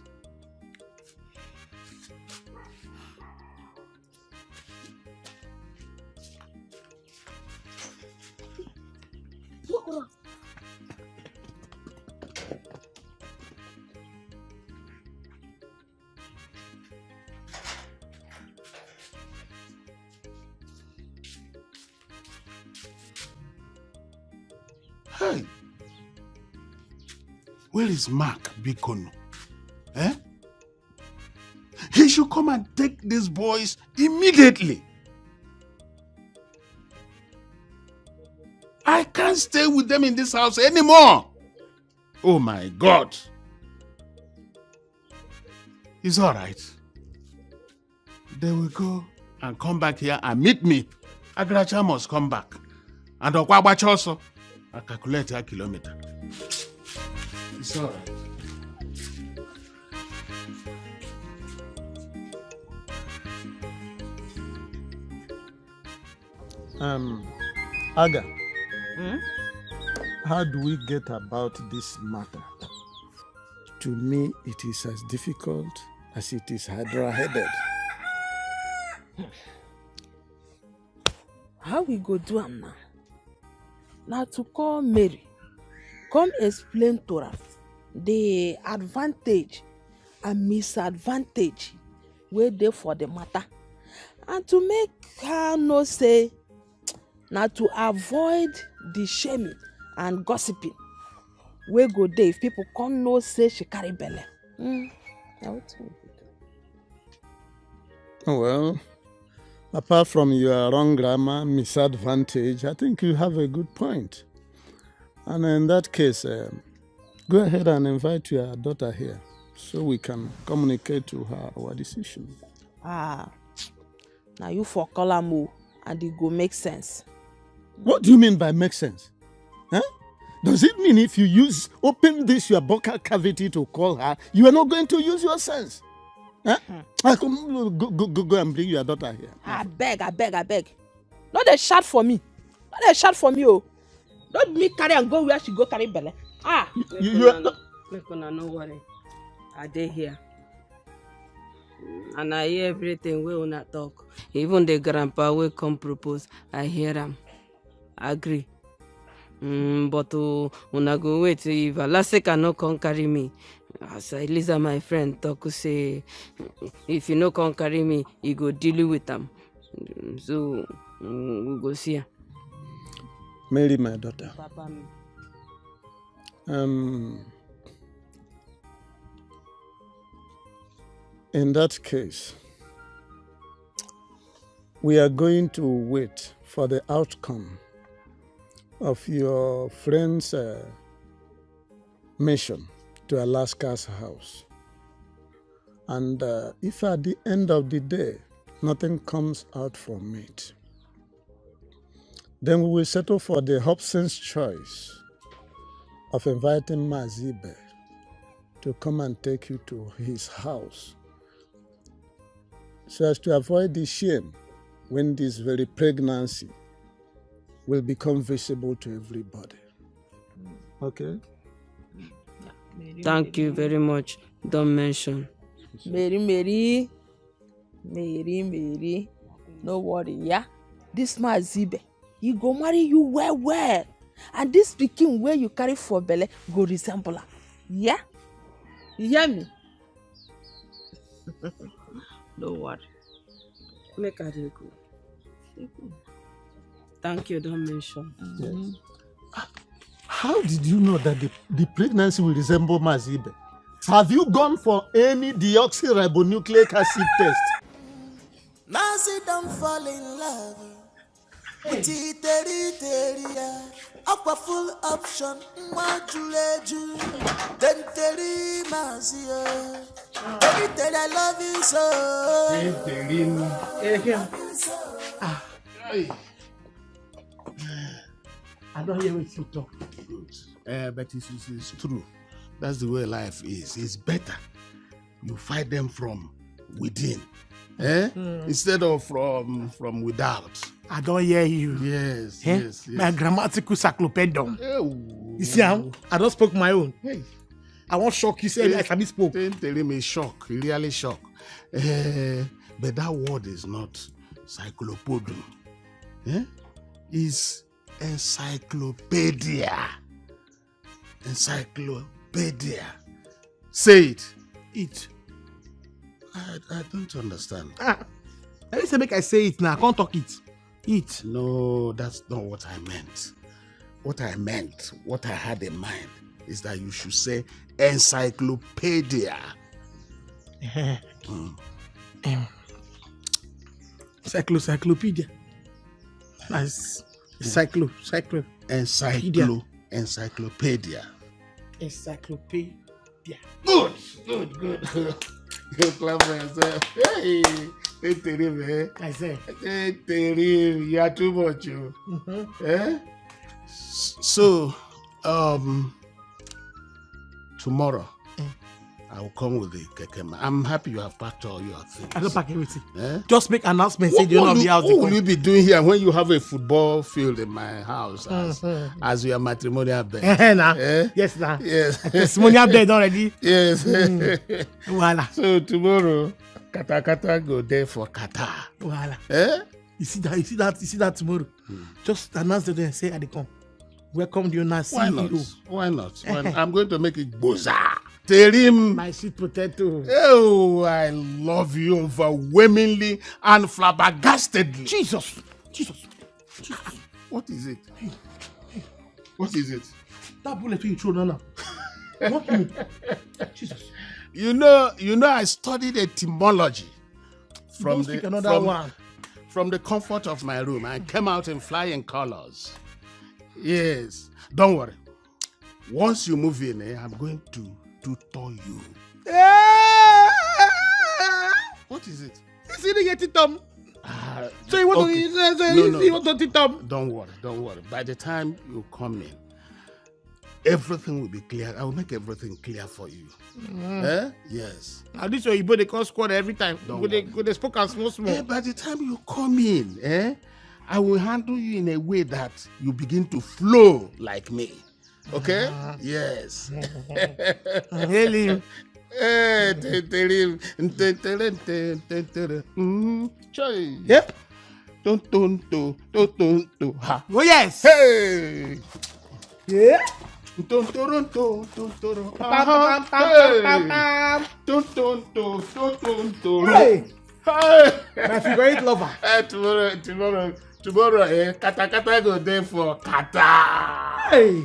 Hey. Where is Mark Bikono? Eh? He should come and take these boys immediately. I can't stay with them in this house anymore. Oh my God. It's all right. They will go and come back here and meet me. Agracha must come back. And Okwabacha also. I calculate a kilometer. It's all right. Aga, how do we get about this matter? To me, it is as difficult as it is hydra-headed. How we go do am now? Now to call Mary, come explain to her the advantage and misadvantage wey dey for the matter, and to make her know say na to avoid the shaming and gossiping wey go dey if people come know say she carry belle. Well, apart from your wrong grammar, misadvantage, I think you have a good point. And in that case, go ahead and invite your daughter here so we can communicate to her our decision. Now you for call am o, and it go make sense. What do you mean by make sense? Huh? Does it mean if you open this your buccal cavity to call her, you are not going to use your sense? Huh? Go and bring your daughter here. I beg. No dey shout for me. Oh. Don't me carry and go where she go carry belle. Make una no worry. I dey here. And I hear everything wey una talk. Even the grandpa wey come propose, I hear am. Agree. But una go wait if Alaseka no come carry me. As Eliza, my friend, talk say, if you no come carry me, you go deal with am. So we go see her. Mary, my daughter. Papa me. In that case, we are going to wait for the outcome of your friend's mission to Alaska's house. And if at the end of the day, nothing comes out from it, then we will settle for the Hobson's choice of inviting Mazibe to come and take you to his house, so as to avoid the shame when this very pregnancy will become visible to everybody. Okay? Thank you very much. Don't mention. Mary. No worry, yeah? This Mazibe, he go marry you well. And this pikin where you carry for belle go resemble her. Yeah? You hear me? No worry. Make her dey go. Thank you, don't mention. Yes. How did you know that the pregnancy will resemble Mazibe? Have you gone for any deoxyribonucleic acid test? Mazi don't fall in love. Teri, aqua full option, majuleju. Then teri Mazi, teri, I love you so. I don't hear what you talk. But it's true. That's the way life is. It's better you fight them from within, instead of from without. I don't hear you. Yes, Eh? yes. My grammatical cyclopedium. Oh. You see how I don't spoke my own. Hey. I won't shock you, say I can spoke. Telling me shock, really shock. But that word is not cyclopodium. It's encyclopedia. Encyclopedia. Say it. It. I don't understand. I didn't say make I say it now. I can't talk it. It. No, that's not what I meant. What I had in mind is that you should say encyclopedia. Encyclopedia. Nice. Encyclopedia. Encyclopedia. Encyclopedia. Good. You clap for yourself. Hey, it's terrible, eh? I say. It's terrible. You are too much, you. Eh? So, tomorrow, I will come with the kekema. I'm happy you have packed all your things. I don't pack everything. Eh? Just make announcement. Say you know the house. What will you be doing here when you have a football field in my house as your matrimonial bed? Yes, now. Yes. Testimonial bed already. Yes. Voila. So tomorrow, kata go there for kata. Voila. Eh? You see that tomorrow. Just announce it and say, I come. Welcome you now. Why not? Why not? I'm going to make it boza. Terim. My sweet potato. Oh, I love you overwhelmingly and flabbergastedly. Jesus. What is it? What is it? That bullet you throw now. What you mean? Jesus. You know, I studied etymology from the comfort of my room. I came out in flying colors. Yes. Don't worry. Once you move in, I'm going to tutor you. What is it? He's eating a titum. So you want to titum? Don't worry. By the time you come in, everything will be clear. I will make everything clear for you. Yes. And this way you they call squad every time. They spoke as small. By the time you come in, I will handle you in a way that you begin to flow like me. Okay? Yes. Really? Yep. Ha. Oh yes. Hey. Yeah. Hey. My favorite lover. Tomorrow, kata go there for kata. Hey.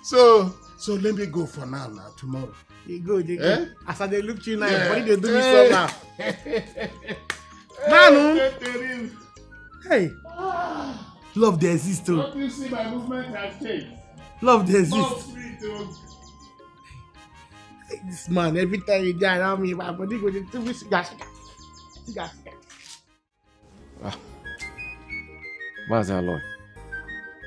So let me go for now. Tomorrow. You go. As I look to you now, body they do me so now. Nanu. Hey. Love the exist too. Don't you see my movement has changed? Love the exist. This man, every time you die around me, my body go to me cigar. Master Lord,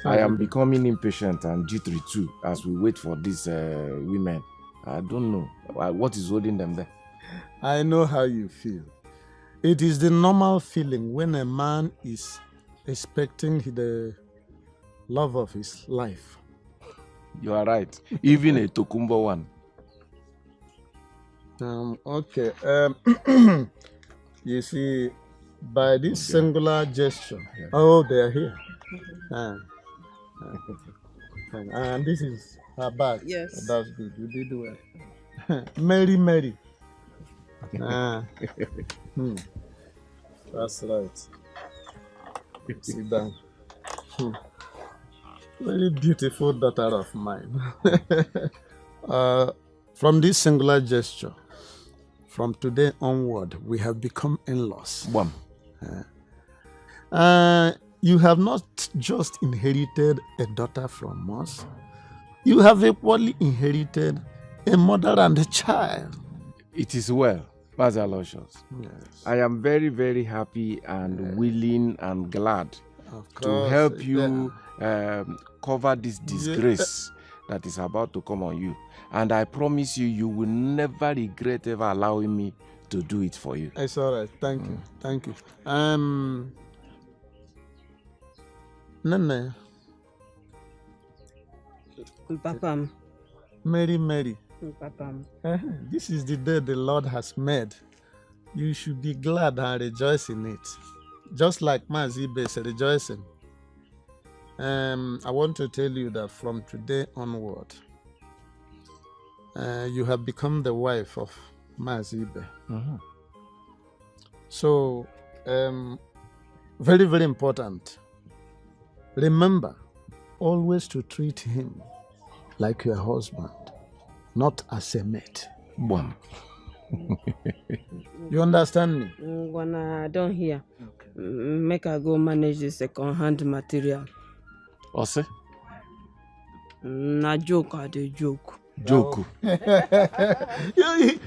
I am becoming impatient and jittery too as we wait for these women. I don't know what is holding them there. I know how you feel. It is the normal feeling when a man is expecting the love of his life. You are right. Even a Tokumbo one. Okay. You see, by this singular gesture, they are here. And this is her bag. Yes. That's good. You did well. Mary. That's right. Sit down. Very beautiful daughter of mine. From this singular gesture, from today onward, we have become in-laws. You have not just inherited a daughter from us, you have equally inherited a mother and a child. It is well, Master Aloysius. Yes. I am very, very happy and willing and glad to help you cover this disgrace that is about to come on you. And I promise you, you will never regret ever allowing me to do it for you. It's all right. Thank you. Nene. Papa. Mary. Papa. This is the day the Lord has made. You should be glad and rejoice in it. Just like Mazibe is rejoicing. I want to tell you that from today onward, you have become the wife of Mazibe. So, very, very important. Remember always to treat him like your husband, not as a mate. Bam. You understand me? When I don't hear, make I go manage the second-hand material. Ose? Na joke, I dey joke. Joke.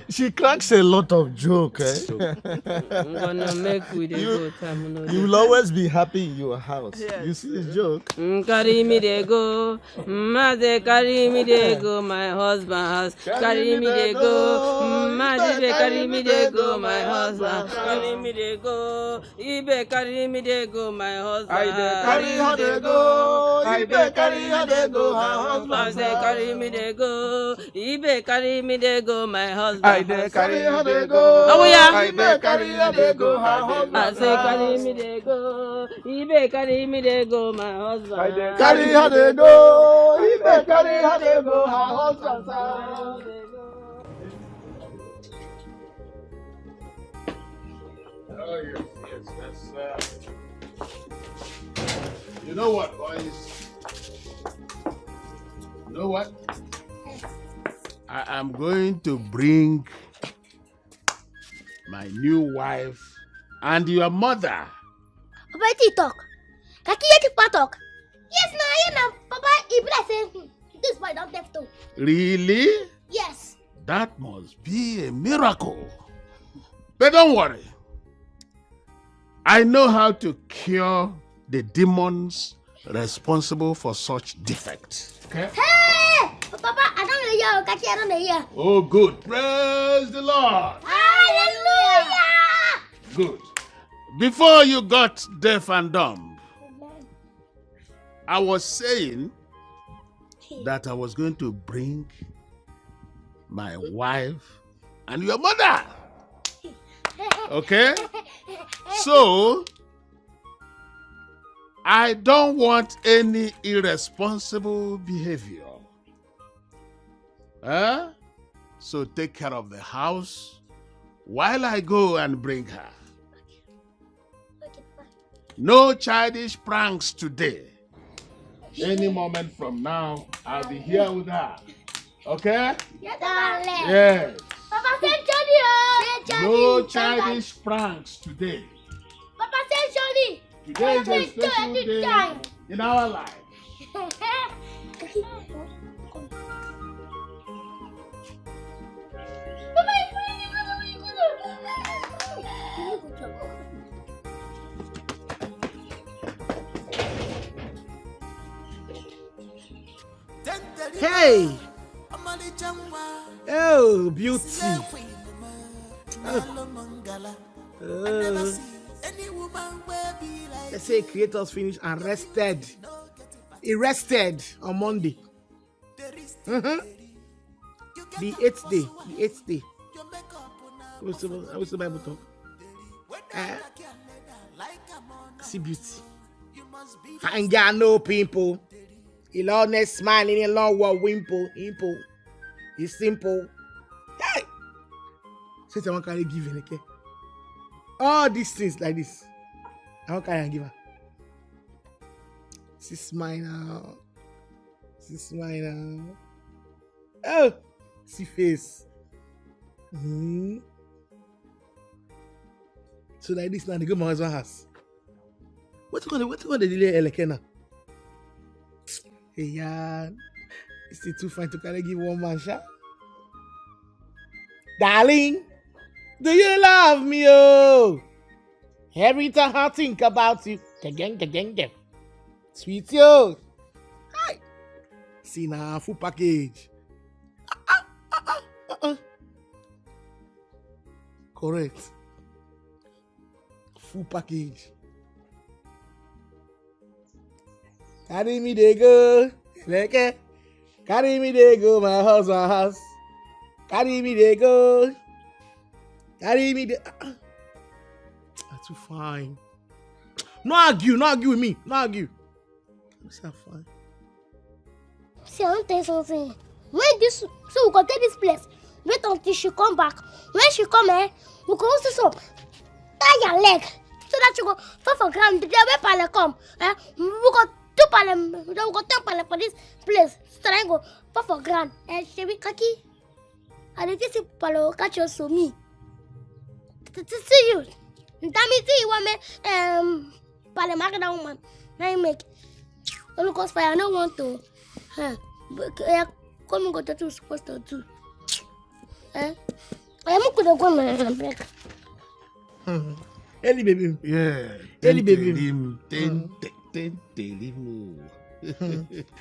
She cracks a lot of jokes. I'm gonna make with the go time. You will always be happy in your house. Yes. You see the joke? Carry me they go, mother carry me they go, my husband house. Carry me they go, mother carry me they go, my husband. Carry me they go, Ibe carry me they go, my husband. I carry her they go, Ibe carry her they go, her husband. I say carry me they go, Ibe carry me they go, my husband. I carry her they go, Ibe carry her they go, her husband. I say carry me they go, Ibe carry me they go, my husband. Carry her they go, Ibe carry her they go, her husband. Oh, yes. You know what, boys? You know what? I am going to bring my new wife and your mother. Papa, you talk. Kaki, you talk. Yes, na, Papa, Ibra say this boy don't have to. Really? Yes. That must be a miracle. But don't worry. I know how to cure the demons responsible for such defects. Okay? Hey! Papa, I don't hear you. Kaki, I don't hear. Oh, good. Praise the Lord. Hallelujah! Good. Before you got deaf and dumb, I was saying that I was going to bring my wife and your mother. Okay? So, I don't want any irresponsible behavior. So take care of the house while I go and bring her. No childish pranks today. Any moment from now, I'll be here with her. Okay? Yes, darling. Yes. Papa, say Johnny. No childish pranks today. Papa, say Johnny. Today is a special day in our life. Hey! Oh, beauty. They say creators finish and rested. He rested on Monday. The 8th day. The 8th day. What's the Bible talk? See beauty. Fine girl, no pimple. He'll always smile in a long wall wimple. Imple. It's simple. Hey! Say someone can give her, okay? All these things like this. How can I give her? She smile now. She smile now. Oh! See face. So like this now, they go my husband's house. What you gonna delay Elekena? Hey, yeah. It's still too fine to kind of give one man shot. Darling, do you love me? Oh, every time I think about you, sweet yo. Hi. See now, full package. Correct. Full package. Carry me they go, like carry me they go, my husband house. Carry me they go, carry me they. That's too fine. No argue with me. No argue. That's not fine. See, I want to tell you something. So we go take this place. Wait until she come back. When she come, we go also so tie your leg so that you go fall for ground. The way Pale come, we go do do palem, don't go to palem for this place. Strango, but for grand. And she be kaki. And it is palo catch your so me. To see you. Damn it, you want me palemaka woman. Now make. Look us fire. I don't want to. Come go to supposed to do. I am going to go and back. Eli baby. Yeah. Eli baby. You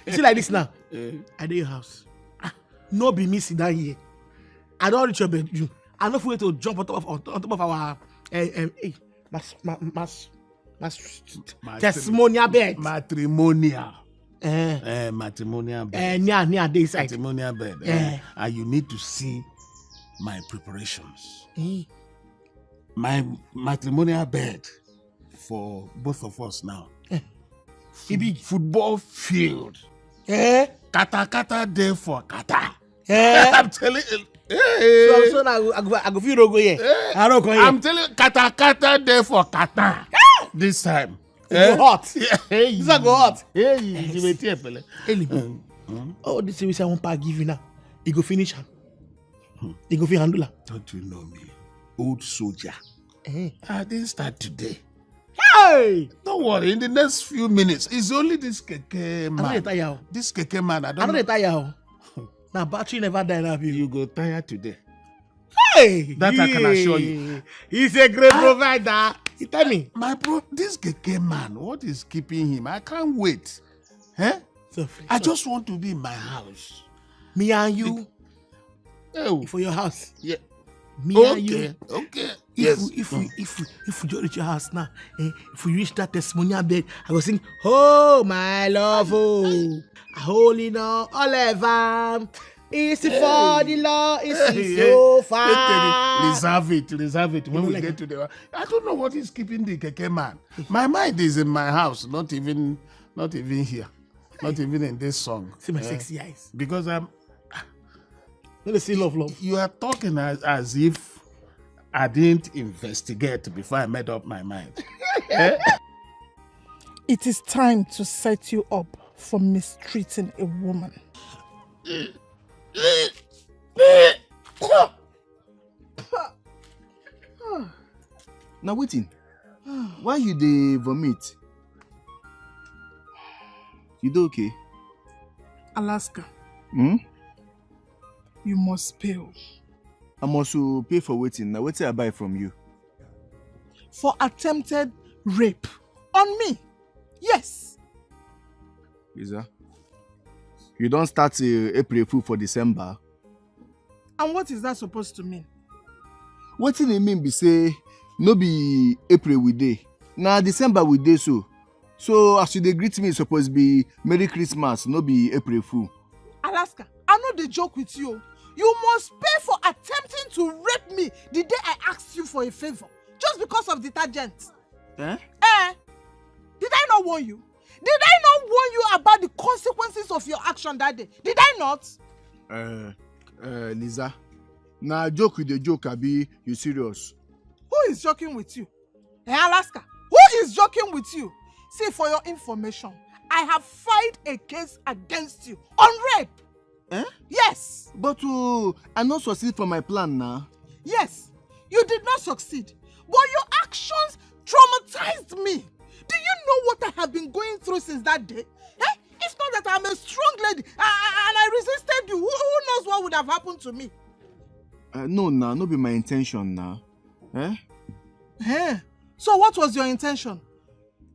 see like this now. I do your house. No be me sit down here. I don't reach your bedroom. I don't wait to jump on top of our testimonial bed. Matrimonial. Matrimonial bed. Near this side. Matrimonial bed. And you need to see my preparations. My matrimonial bed for both of us now. Football field. Kata day for kata. I'm telling you. So now I go feel go here. I don't go here. I'm telling you, kata day for kata. This time. It's hot. This is go hot. Oh, this is I want to give you now. You go finish him. You go handle her. Don't you know me? Old soldier. I didn't start today. Hey! Don't worry, in the next few minutes, it's only this keke man. I don't tire. This keke man, I don't tire. Now battery never die now. You go tired today. Hey! That I can assure you. He's a great provider. You tell me. My bro, this keke man, what is keeping him? I can't wait. I just want to be in my house. Me and you. For your house. Yeah. Me and you. Okay. If we reach your house now, if we reach that testimonial bed, I will sing, oh my love, oh, holy no, Oliver, is for the law, is so far. Reserve it. When we get to the, I don't know what is keeping the keke man. My mind is in my house, not even here, not even in this song. See my sexy eyes. Because I'm. Let us see love. You are talking as if I didn't investigate before I made up my mind. It is time to set you up for mistreating a woman. Now waiting. Why you dey vomit? You do okay? Alaska. Hmm? You must pay. I must pay for waiting. Now what I buy from you? For attempted rape. On me. Yes. Lisa, you don't start April Fool for December. And what is that supposed to mean? What do they mean be say, no be April we day. Now December we day so. So as you dey greet me, it's supposed to be Merry Christmas, no be April Fool. Alaska, I know they joke with you. You must pay for attempting to rape me the day I asked you for a favor. Just because of detergent. Eh? Did I not warn you? Did I not warn you about the consequences of your action that day? Did I not? Lisa. Now joke with the joke, Abi, you serious? Who is joking with you? Alaska, who is joking with you? See, for your information, I have filed a case against you on rape. Yes. But I not succeed for my plan now. Yes, you did not succeed. But your actions traumatized me. Do you know what I have been going through since that day? It's not that I'm a strong lady and I resisted you. Who knows what would have happened to me? No be my intention now. So what was your intention?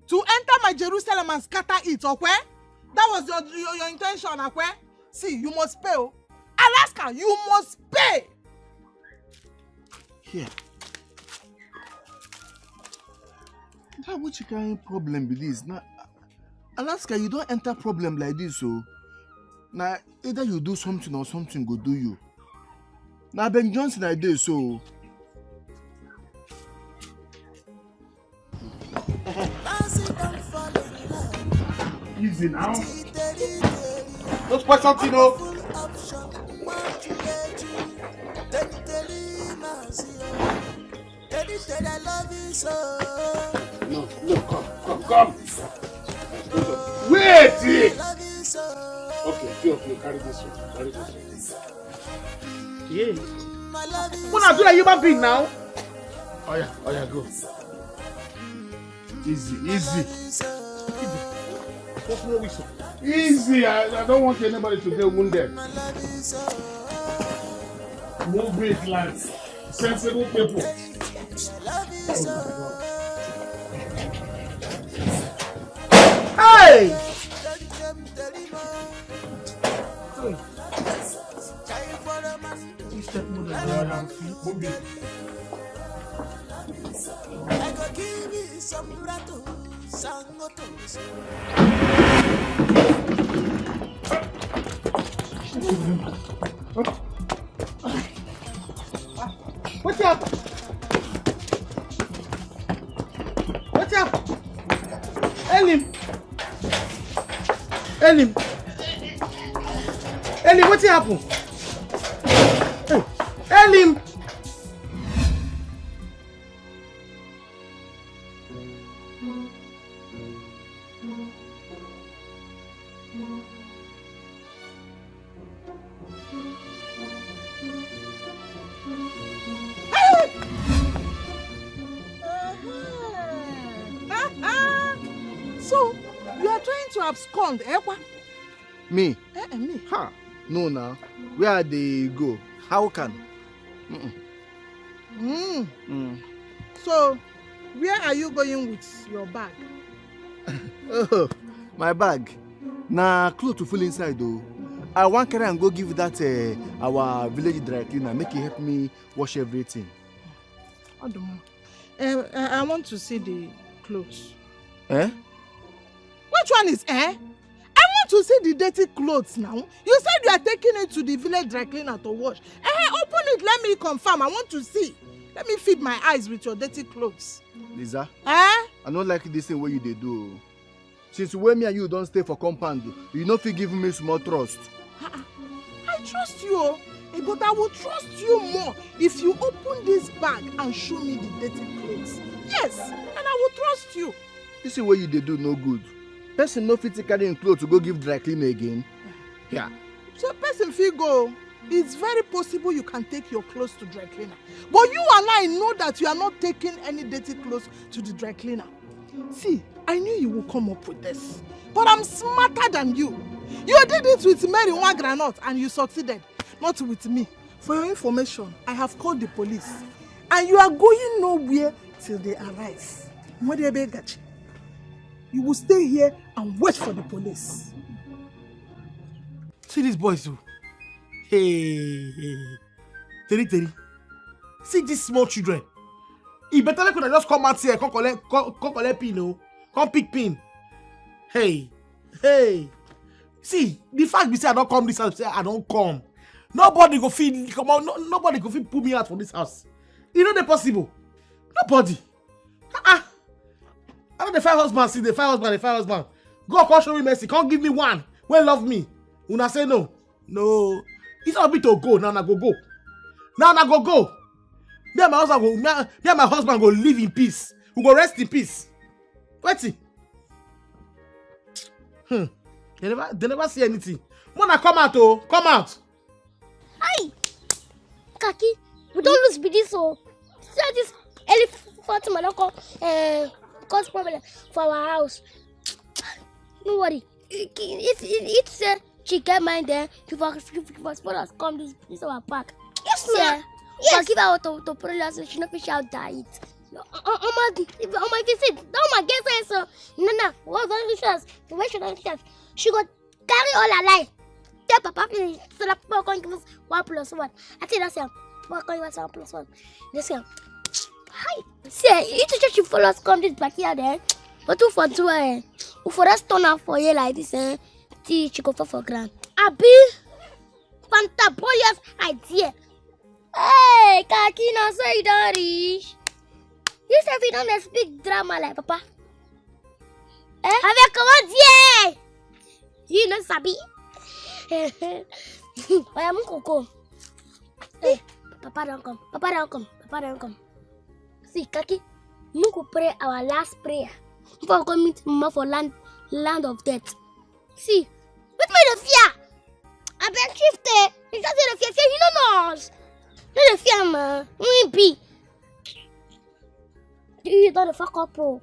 To enter my Jerusalem and scatter it, okay? That was your intention, okay? See, you must pay. Alaska, you must pay. Here. That which kind of problem be this? Now, Alaska, you don't enter problem like this, so now either you do something or something go do you. Now Ben Johnson I did so. Easy now. Don't spoil something, no. No, come. Wait! Okay, Phil, carry this one. Carry this one. Yeah. What are you doing, human being now? Oh yeah, go. Easy. Just no whistle. Easy. I don't want anybody to get wounded. Move it like sensible people. Hey! I go give you some rato, sangotos. What's up? What's up? Elim, what's happened? Elim. So, you are trying to abscond, eh? Me? Me. Ha! No, now. Where they go? How can? So, where are you going with your bag? Oh, my bag. Nah, clothes to full inside though. I want carry and go give that our village dry cleaner. Make it help me wash everything. I don't know. I want to see the clothes. Eh? Which one is I want to see the dirty clothes now. You said you are taking it to the village dry cleaner to wash. Open it, let me confirm. I want to see. Let me feed my eyes with your dirty clothes. Lisa? I don't like this thing what you they do. Since when me and you don't stay for compound, you know if you give me small trust. I trust you, but I will trust you more if you open this bag and show me the dirty clothes. Yes, and I will trust you. This is what you they do no good. Person no fit carry in clothes to go give dry cleaner again. Yeah. So person fit go. It's very possible you can take your clothes to dry cleaner. But you and I know that you are not taking any dirty clothes to the dry cleaner. See, I knew you would come up with this. But I'm smarter than you. You did it with Mary Granot and you succeeded. Not with me. For your information, I have called the police. And you are going nowhere till they arrive. You will stay here and wait for the police. See these boys too. Hey. Teri. See these small children. He better could have just come out here, come collect pin, no? Come pick pin. Hey. See, the fact be say I don't come this house, say I don't come. Nobody go feel come on, nobody go feel pull me out from this house. You know the possible. Nobody. I know the fire husband, see the fire husband. Go come show me mercy, come give me one. Well love me. Una say no. No. It's not a bit to go. Now go. Now go. Me and my husband go live in peace. We go rest in peace. Wait. They never see anything. Wanna come out, come out. Hi, Kaki. We don't lose be this so. See this elephant man cause problem for our house. No worry. It's she get mine there. If us come this our park. Yes, sir. Yes. Give her to put she not fish out diet. On my visit, don't my guess so. No. What chance? Where should I chance? She got carry all her life. Tell Papa so that Papa can give us 1+1. I think that's him. What can you want 1+1? This him. Hi. See, it's just she follow us come this back here there. But for us turn out for you like this, she go for grand. Abi, fantabulous idea. Hey, Kaki, now say you don't reach. You say we don't speak drama like Papa. Avec comment dire? You know Sabi. I am Coco. Hey, Papa don't come. See, Kaki, we could pray our last prayer before we go meet Mama for land of death. See, what made the fear? I beg shifted. You just say the fear, you don't know us. Not the fear, man. We be. You don't fuck up, bro.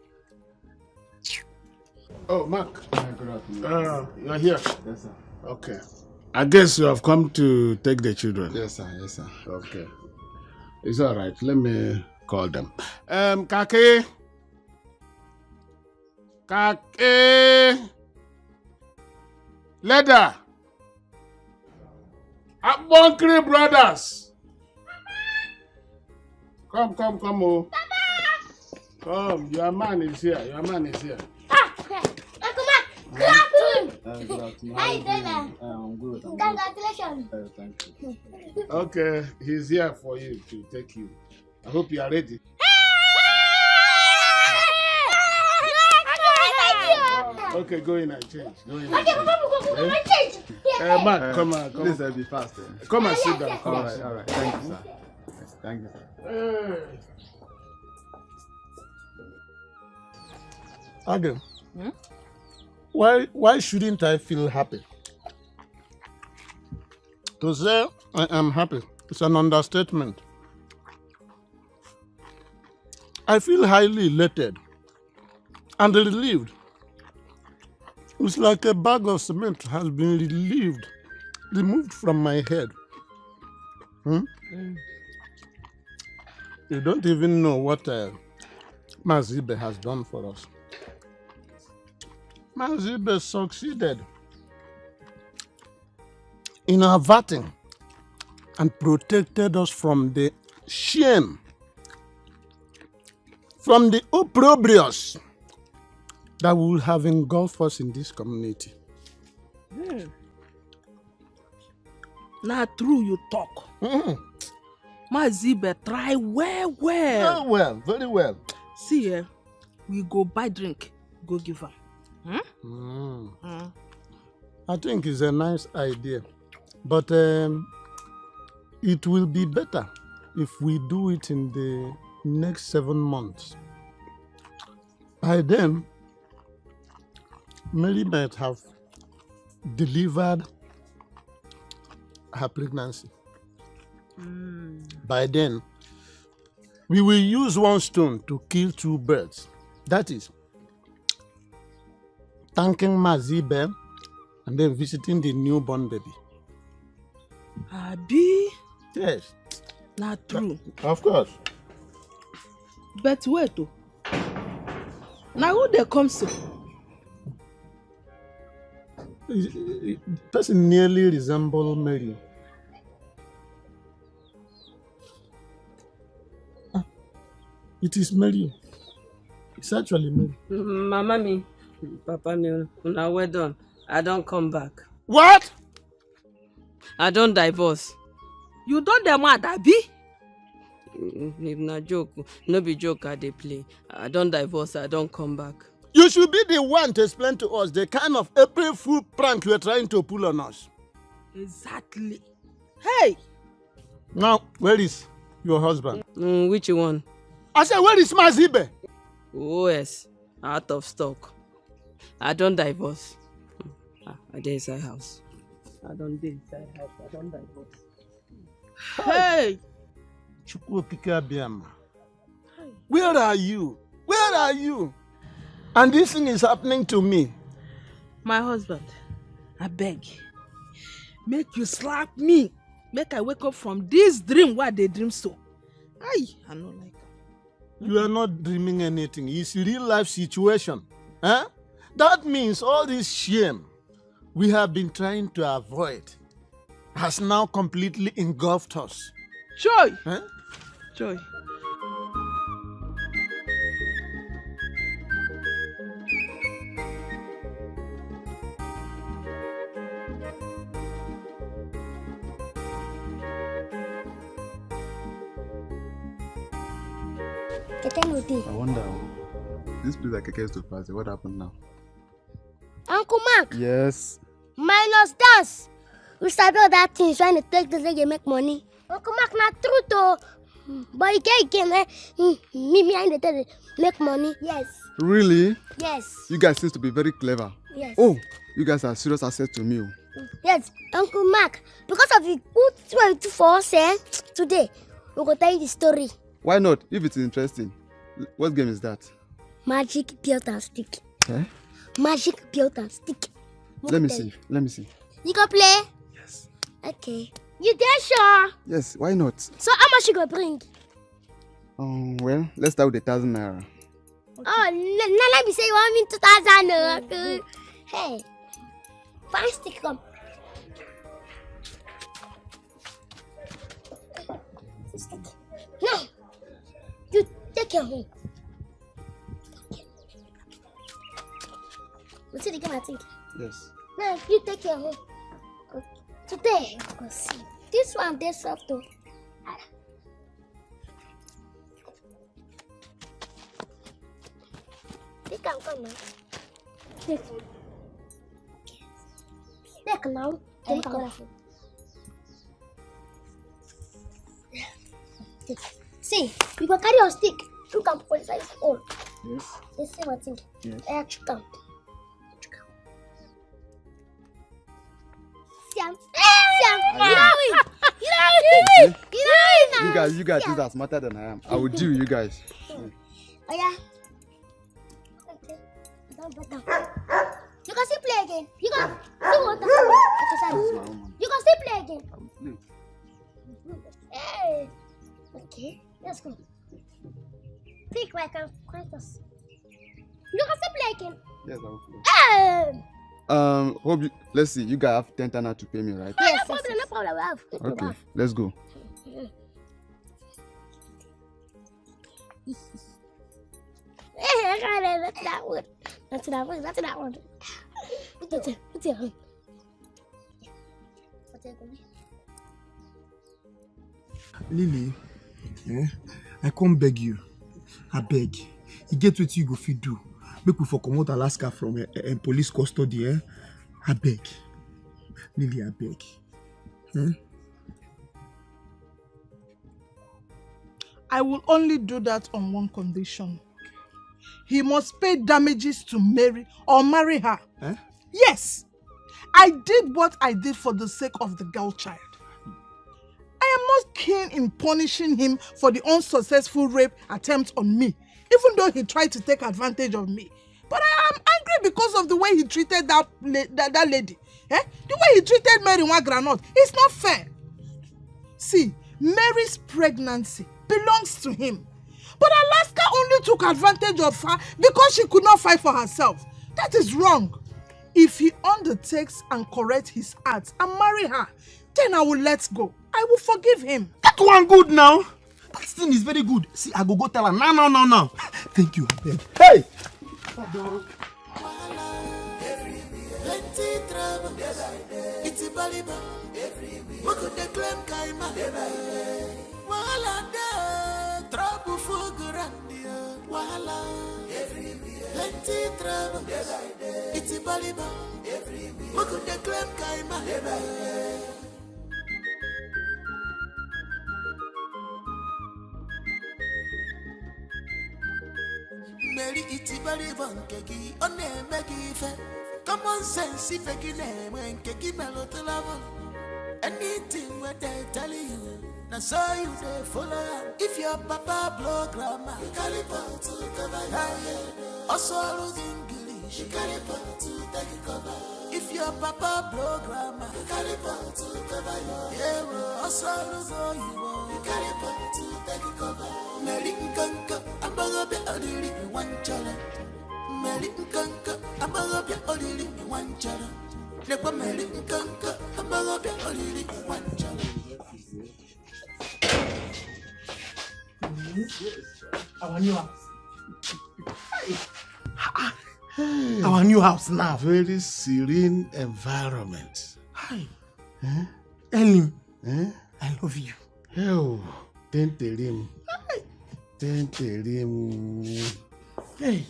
Oh, Mark. Good afternoon. You're here. Yes, sir. Okay. I guess you have come to take the children. Yes, sir. Yes, sir. Okay. It's all right. Let me call them. Kake. Leather. Abonkri brothers. Come, oh. Come, your man is here. Uncle Mark, good afternoon. Good afternoon. How you doing? I'm good. Congratulations. Thank you. Okay, he's here for you to take you. I hope you are ready. Okay, go in and change. Change. Man, come on. Please be fast. Come and sit down. All right. Thank you, sir. Thank you, sir. Again. Why shouldn't I feel happy? To say I am happy is an understatement. I feel highly elated and relieved. It's like a bag of cement has been removed from my head. You don't even know what Mazibe has done for us. Mazibe succeeded in averting and protected us from the shame, from the opprobrious that will have engulfed us in this community. Now true you talk. Mazibe try well. Very well. See, we go buy drink, go give her. I think it's a nice idea, but it will be better if we do it in the next 7 months. By then, Mary might have delivered her pregnancy. By then, we will use one stone to kill 2 birds. That is, thanking Mazibe and then visiting the newborn baby. Abi? Yes. Not true. Of course. But wait, oh. Now who they come to? The person nearly resembles Mary. It is Mary. It's actually Mary. Mama me, Papa me, una well done. I don't come back. What? I don't divorce. You don't demand, Abi? If na joke, no be joke I dey play. I don't divorce, I don't come back. You should be the one to explain to us the kind of April Fool prank you are trying to pull on us. Exactly. Hey! Now, where is your husband? Which one? I said, where is Mazibe? Oh yes, out of stock. I don't divorce. I dey inside house. I don't dey inside house. I don't divorce. Hey! Where are you? Where are you? And this thing is happening to me. My husband, I beg. Make you slap me. Make I wake up from this dream where they dream so. I don't like it. You are not dreaming anything. It's a real life situation. Huh? That means all this shame we have been trying to avoid has now completely engulfed us. Joy! Huh? Joy. I wonder, this place like a case to pass. What happened now? Uncle Mark, Yes. minus dance. We started that thing trying to take the leg and make money. Uncle Mark, not true though. But you can't me behind the table make money. Yes. Really? Yes. You guys seem to be very clever. Yes. Oh, you guys are serious asset to me. Yes, Uncle Mark. Because of the what we do for us today, we will tell you the story. Why not? If it's interesting. What game is that? Magic, built and stick. Eh? Magic, built and stick. Let me see. Let me see. You go play? Yes. Okay. You there, sure? Yes, why not? So how much you go bring? Well, let's start with 1,000 naira. Okay. Oh, let me say you want me 2,000 naira. Hey, find stick come. No, you take your home. You see the game I think? Yes. No, you take your home. Today, go see. This one, they soft too. They can come now. Take now. Take now. See, you go carry your stick. You can put it all. Yes. You see what thing? Yes. You come. Sam. You guys think are smarter than I am. I will deal with you guys. Oh yeah. Okay. You can still play again. You can see what you can still play again. Hey. Okay, let's go. Pick where I can find us. You can still play again. Yes, I will play. Hope you, let's see. You guys have 10 tana to pay me, right? Yes, no problem. I have. Okay, let's go. That's that one. That's that one. What's your home? Lily, I come beg you. I beg. You get what you go fit do. Make we for come out Alaska from police custody. I beg. Lily, I beg. I will only do that on one condition. He must pay damages to Mary or marry her. Yes. I did what I did for the sake of the girl child. I am not keen in punishing him for the unsuccessful rape attempt on me, even though he tried to take advantage of me. But I am angry because of the way he treated that lady. The way he treated Mary Wagranot. It's not fair. See, Mary's pregnancy belongs to him. But Alaska only took advantage of her because she could not fight for herself. That is wrong. If he undertakes and corrects his acts and marry her, then I will let go. I will forgive him. That one good now. That thing is very good. See, I go tell her. No. Thank you. Hey! Plenty trouble. It's a baliba. We could declare Kaima. Wala de trouble for Grandia. Wala. Plenty trouble. It's a baliba. We could declare Kaima. Mary itibali bankeki one megi fe. Common sense if you name when keki melotolava. Anything what they tell you, now so you they follow. If your papa blow grammar, you carry on to cover. Also lose English, you carry on to take cover. If your papa blow grammar, you carry on to cover. Yeah, also lose all you carry on to take cover. Melinkanka, I'm gonna be a lily one challenge. Melinkanka, I'm gonna be a lily one challenge. Never Melinkanka, I'm gonna be a lily one challenge. Our new house. Our new house now. Very serene environment. Hi. Ellen, I love you. Oh, Tenterim. Hey.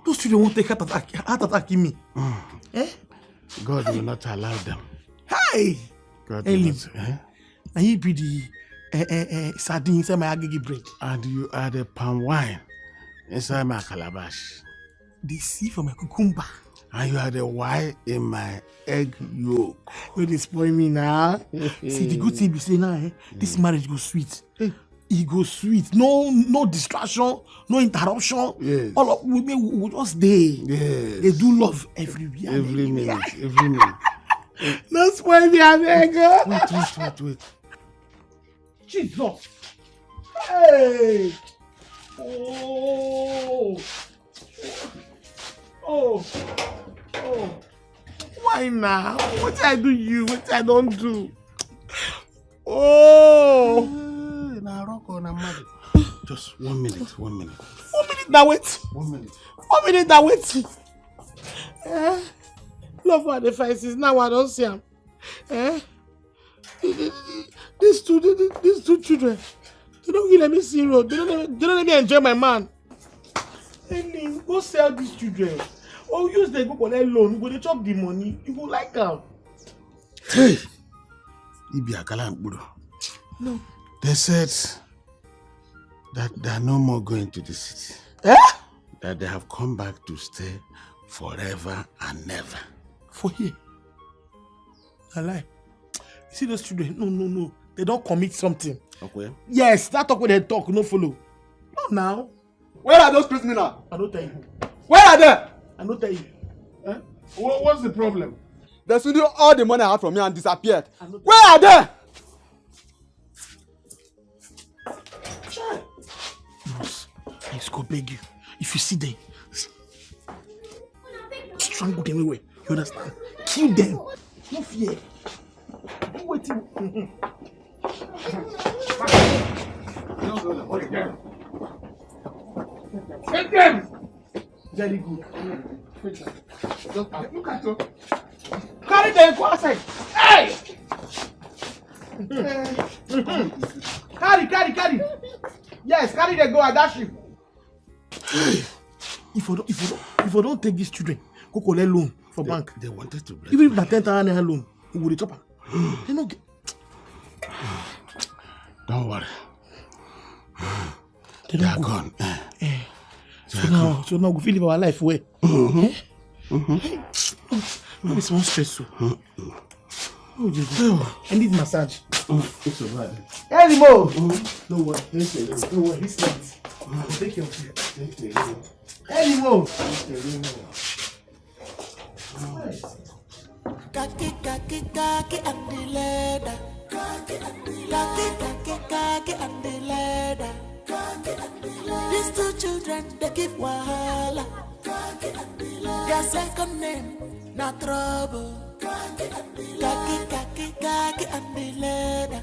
Those children won't take heart attack in me. God will not allow them. Hi. God will not. And you be the sardine inside my agigi bread. And you are the palm wine inside my calabash. The sea for my cucumber. And you are the Y in my egg yolk. You disappoint me now. See, the good thing be say now, this marriage go sweet. It go sweet. No distraction, no interruption. Yes. All of we just dey. Yes. They do love everywhere. Every minute. No spoil me, abeg. Wait. Jesus. Hey. Oh. Why now? What did I do you? What I don't do? Oh. Now rock on a mother. Just 1 minute. 1 minute now wait. 1 minute. 1 minute now wait. Love for the faces now I don't see them. These two children, they don't let me see road. They don't let me enjoy my man. Hey, go sell these children. Or use them go collect loan. Go they chop the money. You go like them. Hey, Ibi Akalan Budo. No. They said that they are no more going to the city. That they have come back to stay forever and never. For here. I lie. You see those children? No. They don't commit something. Okay. Yes, that talk when they talk, no follow. No now. Where are those criminals? I don't tell you. Where are they? I don't tell you. What's the problem? They stole all the money I had from me and disappeared. Where are they? I just go beg you. If you see them, strangle them away. You understand? Kill them. No fear. Do what you. Take them! Very good. Just look at you. Carry them, go outside. Hey! Carry. Yes, carry them, go and dash him. If you don't take these children, go collect loan for bank. They wanted to break. Even if that 10,000 naira loan, we will chop am. They no get. Don't worry. They are gone. So now we feel live our life well. No be small stressful. I need massage. It's alright. Anymore. Don't worry. Don't worry. This night. I will take care of you. Anymore. Kaki and the ladder. Kaki and the ladder. These two children, they give wahala. Their second name, not trouble. Kaki and the ladder. Kaki and the ladder.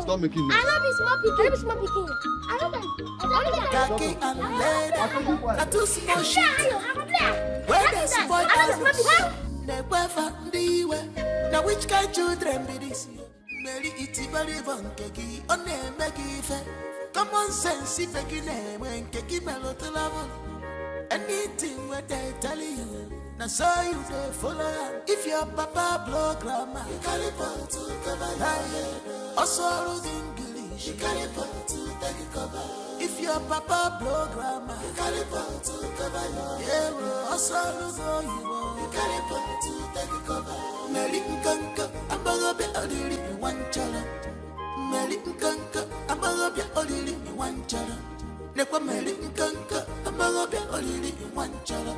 Stop making noise. I know be small pikin. I know them. Kaki and ladder. A too small shit. Where they spoil us. They weather the way. Now which kind children be this? Mary iti bari van keki. On them make it. Common sense if you name when keki melody level. Anything what they tell you, now so you they follow. If your papa blow grammar, you carry pot to cover your head. Also read English, you carry pot to take cover. If your papa blow grammar, you carry pot to cover your head. Also read you carry pot to take cover. Melin kanka, I'm gonna be a little one child. Melin kanka, I'm gonna be a little one child. Nekwa meri nkanka amagobe olili wanchara.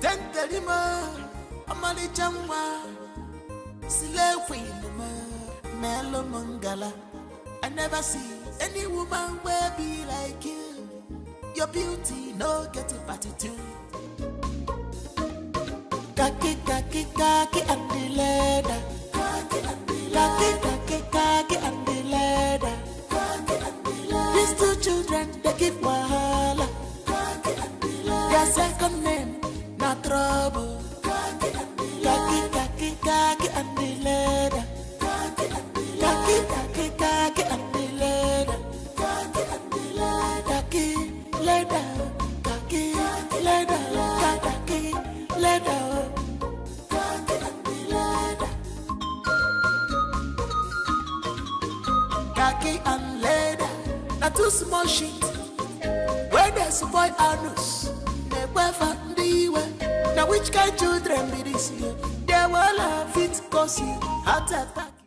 Tentelima amali chamwa silewi mama melo mangala. I never see any woman where be like you. Your beauty no get a party too. Kaki and the ladder. Kaki and the ladder. These two children, they give wahala. Their second name, not trouble. Kaki and the ladder. Kaki and the ladder. leather, khaki leather, khaki and leather, khaki and leather. Now two small sheet. Where there's a boy anus, never found the way. Now which kind children be this year? They will have it cause heart attack.